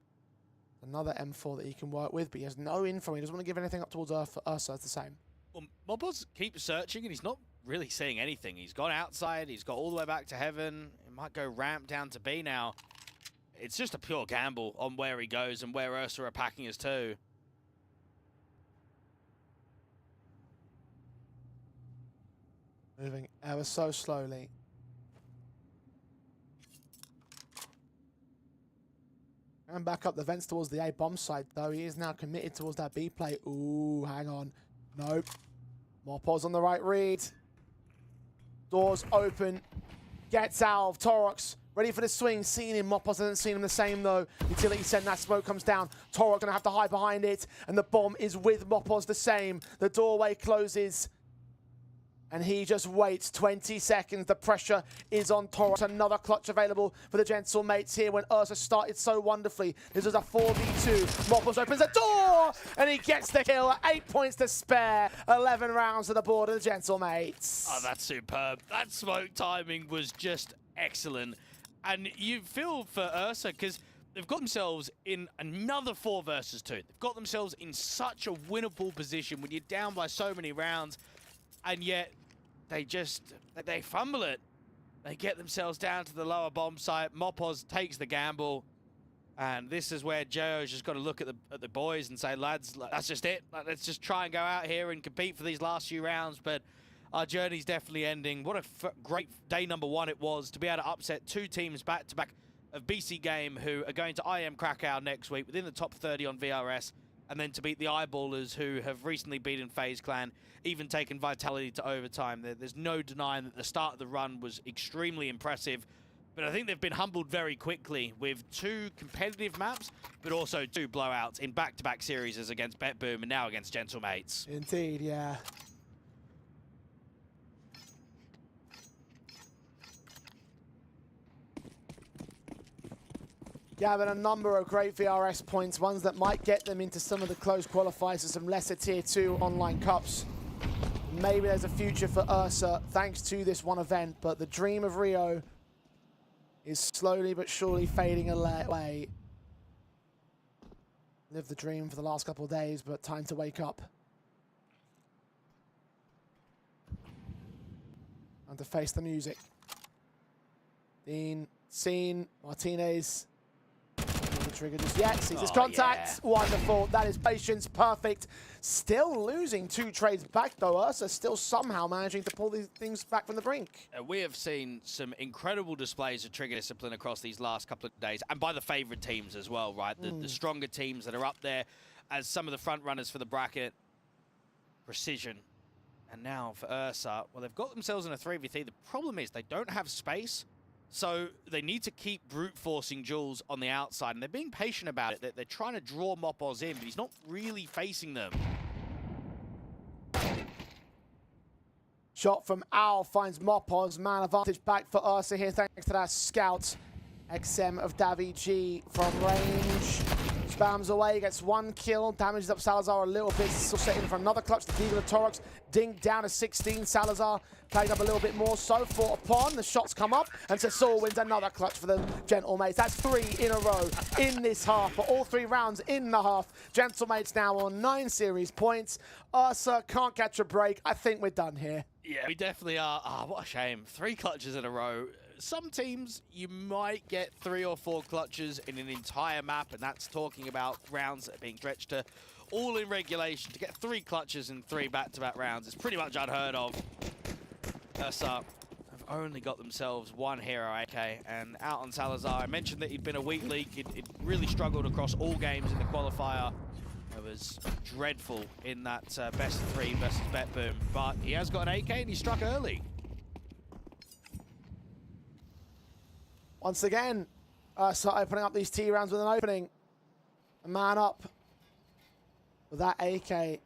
Another M4 that he can work with, but he has no info. He doesn't want to give anything up towards Ursa. It's the same. Well, Mopos keeps searching, and he's not really seeing anything. He's gone outside. He's got all the way back to heaven. He might go ramp down to B now. It's just a pure gamble on where he goes and where Ursa are packing us to. Moving ever so slowly. And back up the vents towards the A bomb side, though. He is now committed towards that B play. Ooh, hang on. Nope. Mopos on the right read. Doors open. Gets out of Torx. Ready for the swing. Seeing him. Mopos hasn't seen him the same, though. Utility sent that smoke comes down. Torx going to have to hide behind it. And the bomb is with Mopos the same. The doorway closes. And he just waits 20 seconds. The pressure is on Torx. Another clutch available for the Gentlemates here when Ursa started so wonderfully. This is a 4v2. Mopos opens the door, and he gets the kill. 8 points to spare. 11 rounds to the board of the Gentlemates. Oh, that's superb. That smoke timing was just excellent. And you feel for Ursa because they've got themselves in another 4 versus 2. They've got themselves in such a winnable position when you're down by so many rounds. And yet, they fumble it. They get themselves down to the lower bomb site. Mopos takes the gamble. And this is where Joe's just got to look at the boys and say, lads, that's just it. Let's just try and go out here and compete for these last few rounds. But our journey's definitely ending. What a great day number 1 it was to be able to upset 2 teams back-to-back of BC Game, who are going to IEM Krakow next week within the top 30 on VRS. And then to beat the YEBALLERS, who have recently beaten FaZe Clan, even taken Vitality to overtime. There's no denying that the start of the run was extremely impressive. But I think they've been humbled very quickly with 2 competitive maps, but also 2 blowouts in back-to-back series against BetBoom and now against Gentlemates. Indeed, yeah. Gathered a number of great VRS points, ones that might get them into some of the close qualifiers of some lesser tier 2 online cups. Maybe there's a future for Ursa thanks to this one event, but the dream of Rio is slowly but surely fading away. Lived the dream for the last couple of days, but time to wake up. And to face the music. Dean, Scene, Martinez. The trigger just yet. Sees his contact. Yeah. Wonderful. That is patience. Perfect. Still losing 2 trades back, though. Ursa still somehow managing to pull these things back from the brink. We have seen some incredible displays of trigger discipline across these last couple of days, and by the favourite teams as well, right? The stronger teams that are up there as some of the front runners for the bracket. Precision. And now for Ursa, well, they've got themselves in a 3v3. The problem is they don't have space So they need to keep brute forcing Jules on the outside, and they're being patient about it. They're trying to draw Mopoz in, but he's not really facing them. Shot from Al finds Mopoz. Man advantage back for Ursa here thanks to that scout. XM of Davi G from range. Spams away, gets one kill, damages up Salazar a little bit. Still setting for another clutch. The Deagle of Torox dinged down to 16. Salazar tagged up a little bit more. So fought upon. The shots come up, and Sasor wins another clutch for the Gentlemates. That's 3 in a row in this half, but all 3 rounds in the half. Gentlemates now on 9 series points. Ursa can't catch a break. I think we're done here. Yeah, we definitely are. Ah, what a shame. 3 clutches in a row. Some teams, you might get 3 or 4 clutches in an entire map, and that's talking about rounds that are being stretched to all in regulation. To get 3 clutches in 3 back-to-back rounds is pretty much unheard of. Ursa have only got themselves 1 hero AK, and out on Salazar. I mentioned that he'd been a weak link. He'd really struggled across all games in the qualifier. It was dreadful in that best of 3 versus Betboom, but he has got an AK and he struck early. Once again, Ursa opening up these T rounds with an opening. A man up with that AK.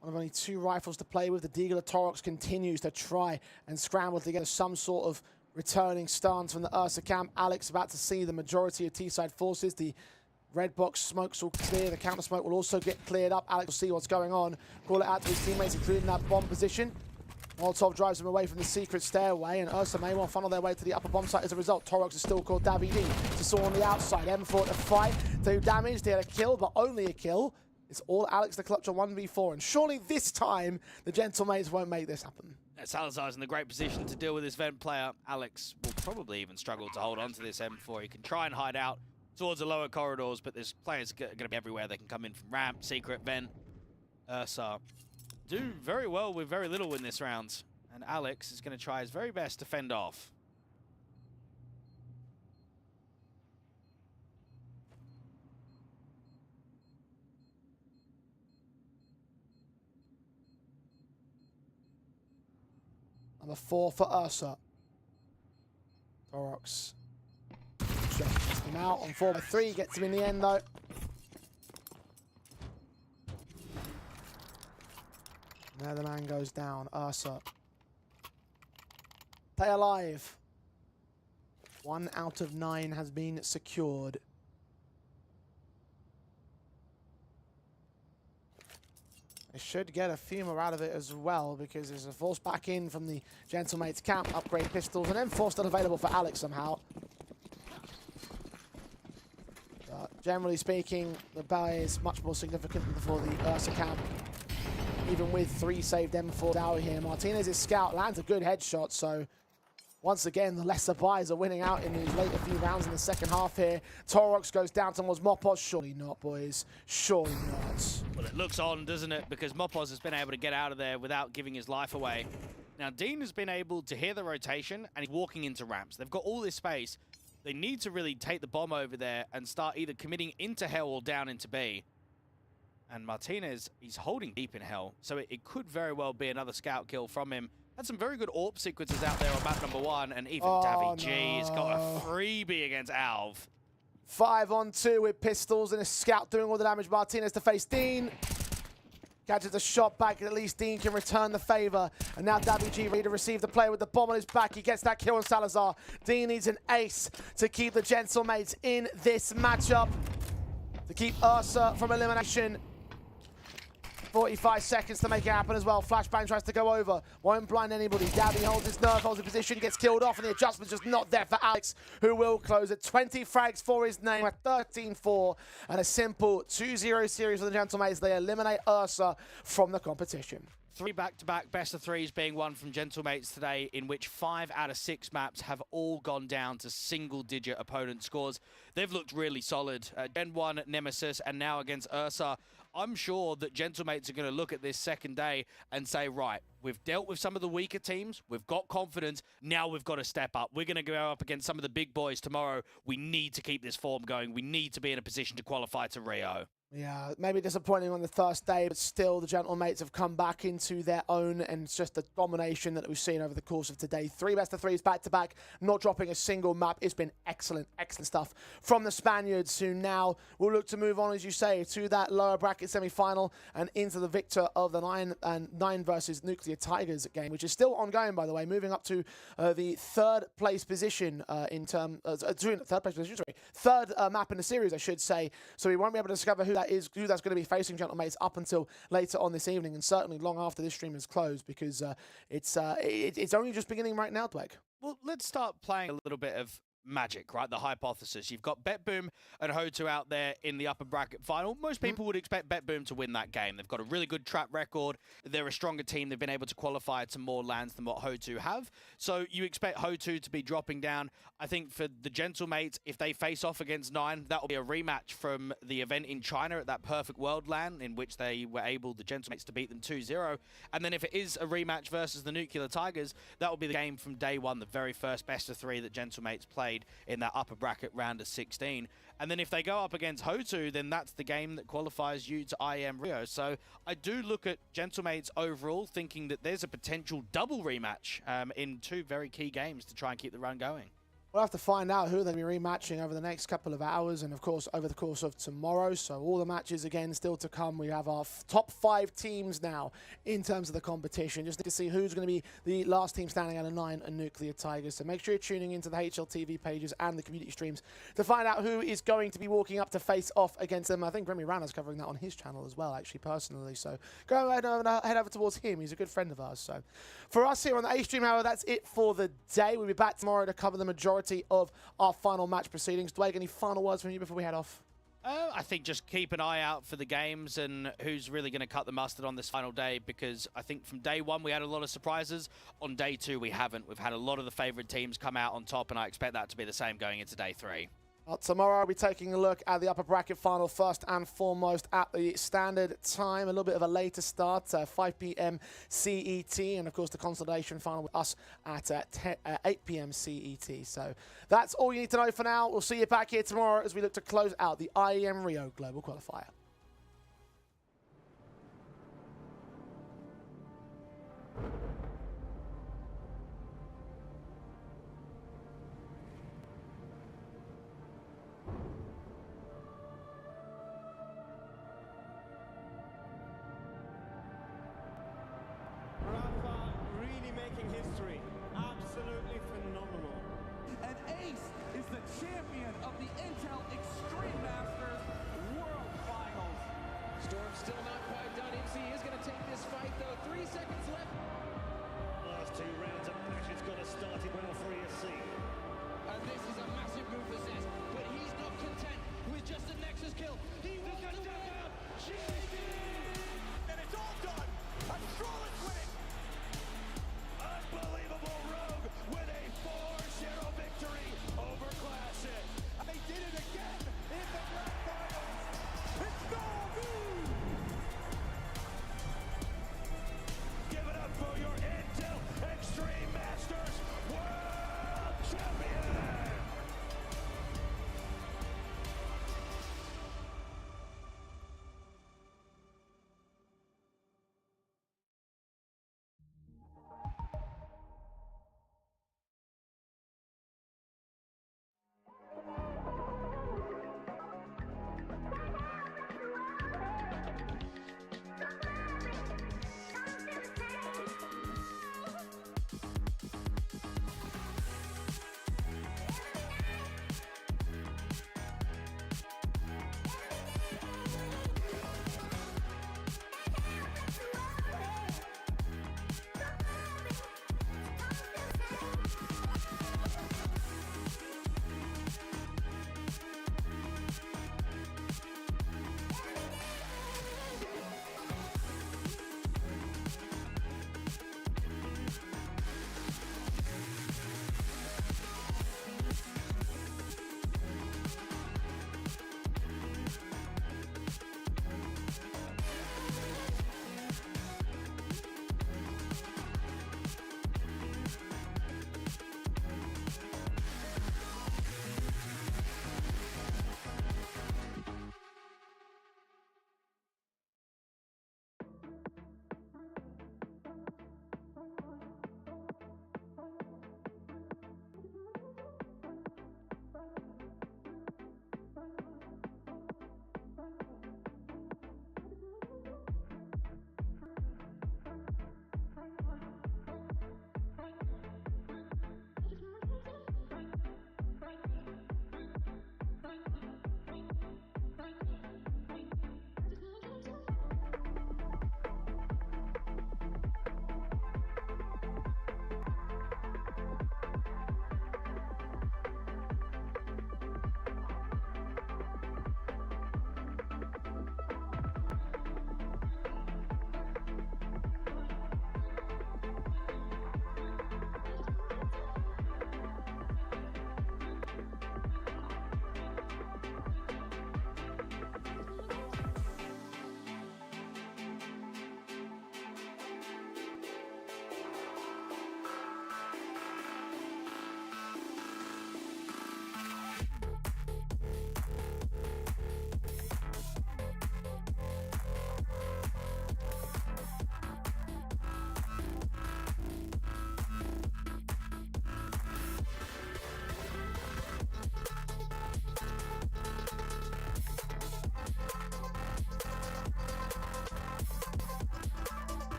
One of only 2 rifles to play with. The Deagle of Torox continues to try and scramble to get some sort of returning stance from the Ursa camp. Alex about to see the majority of T-side forces. The red box smoke's all clear. The counter smoke will also get cleared up. Alex will see what's going on. Call it out to his teammates, including that bomb position. Molotov drives them away from the secret stairway, and Ursa may well funnel their way to the upper bomb site as a result. Torox is still called Davi D. Sasor on the outside. M4 to fight. 2 damage. They had a kill, but only a kill. It's all Alex the clutch on 1v4, and surely this time the Gentlemates won't make this happen. Salazar's in the great position to deal with this vent player. Alex will probably even struggle to hold on to this M4. He can try and hide out towards the lower corridors, but there's players going to be everywhere. They can come in from ramp, secret, vent. Ursa do very well with very little in this round, and Alex is going to try his very best to fend off. Number 4 for Ursa. Torox. Gets him out on 4x3, gets him in the end though. There the man goes down. Ursa. Stay alive. 1 out of 9 has been secured. They should get a few more out of it as well, because there's a force back in from the Gentlemates camp, upgrade pistols, and then force still available for Alex somehow. Generally speaking, the buy is much more significant for the Ursa camp. Even with 3 saved M4 out here, Martinez's scout lands a good headshot, so once again, the lesser buys are winning out in these later few rounds in the second half here. Torox goes down towards Mopoz. Surely not, boys. Surely not. Well, it looks on, doesn't it? Because Mopoz has been able to get out of there without giving his life away. Now, Dean has been able to hear the rotation, and he's walking into ramps. They've got all this space. They need to really take the bomb over there and start either committing into hell or down into B. And Martinez, he's holding deep in hell, so it could very well be another scout kill from him. Had some very good AWP sequences out there on map number 1, and even Davi G has got a freebie against Alv. 5-on-2 with pistols and a scout doing all the damage. Martinez to face Dean. Catches a shot back, at least Dean can return the favor. And now Davi G ready to receive the play with the bomb on his back. He gets that kill on Salazar. Dean needs an ace to keep the Gentlemates in this matchup, to keep Ursa from elimination. 45 seconds to make it happen as well. Flashbang tries to go over. Won't blind anybody. Davi holds his nerve, holds his position, gets killed off, and the adjustment's just not there for Alex, who will close it. 20 frags for his name, a 13-4, and a simple 2-0 series for the Gentlemates. They eliminate Ursa from the competition. 3 back-to-back best of 3s being won from Gentlemates today, in which 5 out of 6 maps have all gone down to single-digit opponent scores. they've looked really solid. Gen 1 Nemesis and now against Ursa. I'm sure that Gentlemates are going to look at this second day and say, right, we've dealt with some of the weaker teams. We've got confidence. Now we've got to step up. We're going to go up against some of the big boys tomorrow. We need to keep this form going. We need to be in a position to qualify to Rio. Yeah, maybe disappointing on the first day, but still the Gentlemates have come back into their own, and it's just the domination that we've seen over the course of today. 3 best-of-3s back-to-back, not dropping a single map. It's been excellent, excellent stuff from the Spaniards, who now will look to move on, as you say, to that lower bracket semi-final and into the victor of the 9 versus Nuclear Tigers game, which is still ongoing, by the way, moving up to the third place position third map in the series, I should say. So we won't be able to discover who that's going to be facing Gentlemates up until later on this evening, and certainly long after this stream is closed, because it's only just beginning right now, Dweg. Well, let's start playing a little bit of Magic, right? The hypothesis. You've got BetBoom and HOTU out there in the upper bracket final. Most people would expect BetBoom to win that game. They've got a really good track record. They're a stronger team. They've been able to qualify to more lands than what HOTU have. So you expect HOTU to be dropping down. I think for the Gentlemates, if they face off against 9, that will be a rematch from the event in China at that Perfect World LAN, in which they were able, the Gentlemates, to beat them 2-0. And then if it is a rematch versus the Nuclear Tigers, that will be the game from day one, the very first best-of-3 that Gentlemates played in that upper bracket round of 16. And then if they go up against HOTU, then that's the game that qualifies you to IEM Rio. So I do look at Gentlemates overall thinking that there's a potential double rematch in 2 very key games to try and keep the run going. We'll have to find out who they'll be rematching over the next couple of hours, and of course over the course of tomorrow. So all the matches again still to come. We have our top 5 teams now in terms of the competition, just to see who's going to be the last team standing out of 9 and Nuclear Tigers. So make sure you're tuning into the HLTV pages and the community streams to find out who is going to be walking up to face off against them. I think Remy Rana's covering that on his channel as well, actually, personally. So go ahead and head over towards him. He's a good friend of ours. So for us here on the A stream, however, that's it for the day. We'll be back tomorrow to cover the majority of our final match proceedings. Dwayne, any final words from you before we head off? I think just keep an eye out for the games and who's really going to cut the mustard on this final day, because I think from day 1 we had a lot of surprises. On day 2 we haven't. We've had a lot of the favourite teams come out on top, and I expect that to be the same going into day 3. Tomorrow I'll be taking a look at the upper bracket final first and foremost at the standard time. A little bit of a later start, 5 p.m. CET, and of course the consolidation final with us at 8 p.m. CET. So that's all you need to know for now. We'll see you back here tomorrow as we look to close out the IEM Rio Global Qualifier. History. Absolutely phenomenal. And Ace is the champion of the Intel Extreme Masters World Finals. Storm's still not quite done. MC is going to take this fight, though. 3 seconds left. Last 2 rounds of passion's got to start it well for ESC. And this is a massive move for Zez, but he's not content with just a Nexus kill. He wants to win. And it's all done. A flawless win. Unbelievable Rogue with a 4-0 victory over Classic. And they did it again in the grand finals. It's Nuke! Give it up for your Intel Extreme Masters World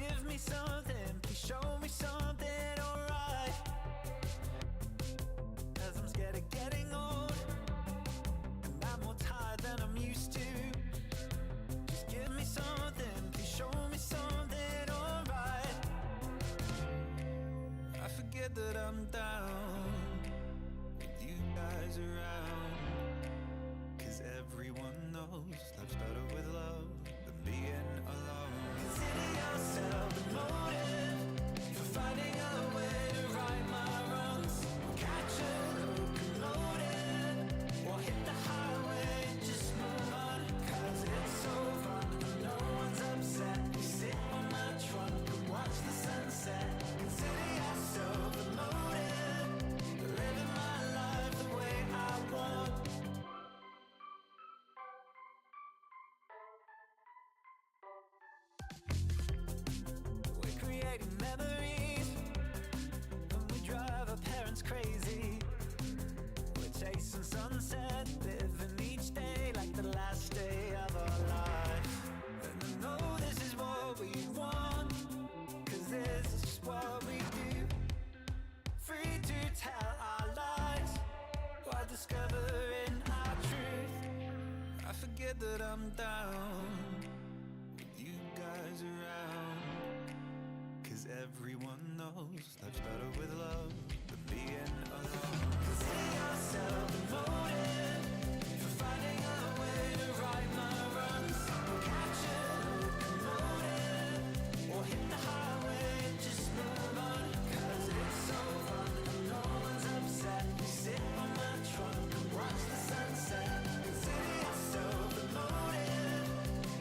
give me something, please show me something alright. Cause I'm scared of getting old, and I'm more tired than I'm used to. Just give me something, please show me something alright. I forget that I'm down with you guys around. Cause everyone knows life's better with love than being alone. Consider yourself the motive for finding a way to right my wrongs. Catch a locomotive or hit the highway and just move on. Cause it's so fun when no one's upset. You sit on my trunk and watch the sunset. Consider yourself the motive for living my life the way I want. We're creating memories when we drive our parents crazy. We're chasing sunset, living each day like the last day of our life. And I know this is what we want, cause this is just what we do. Free to tell our lies while discovering our truth. I forget that I'm down with you guys around. Cause everyone knows life's better with love than being alone. Consider yourself the motive for finding a way to right my wrongs. Catch a locomotive or hit the highway and just move on. Cause it's so fun when no one's upset. You sit on my trunk and watch the sunset. Consider yourself the motive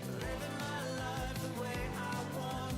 for living my life the way I want.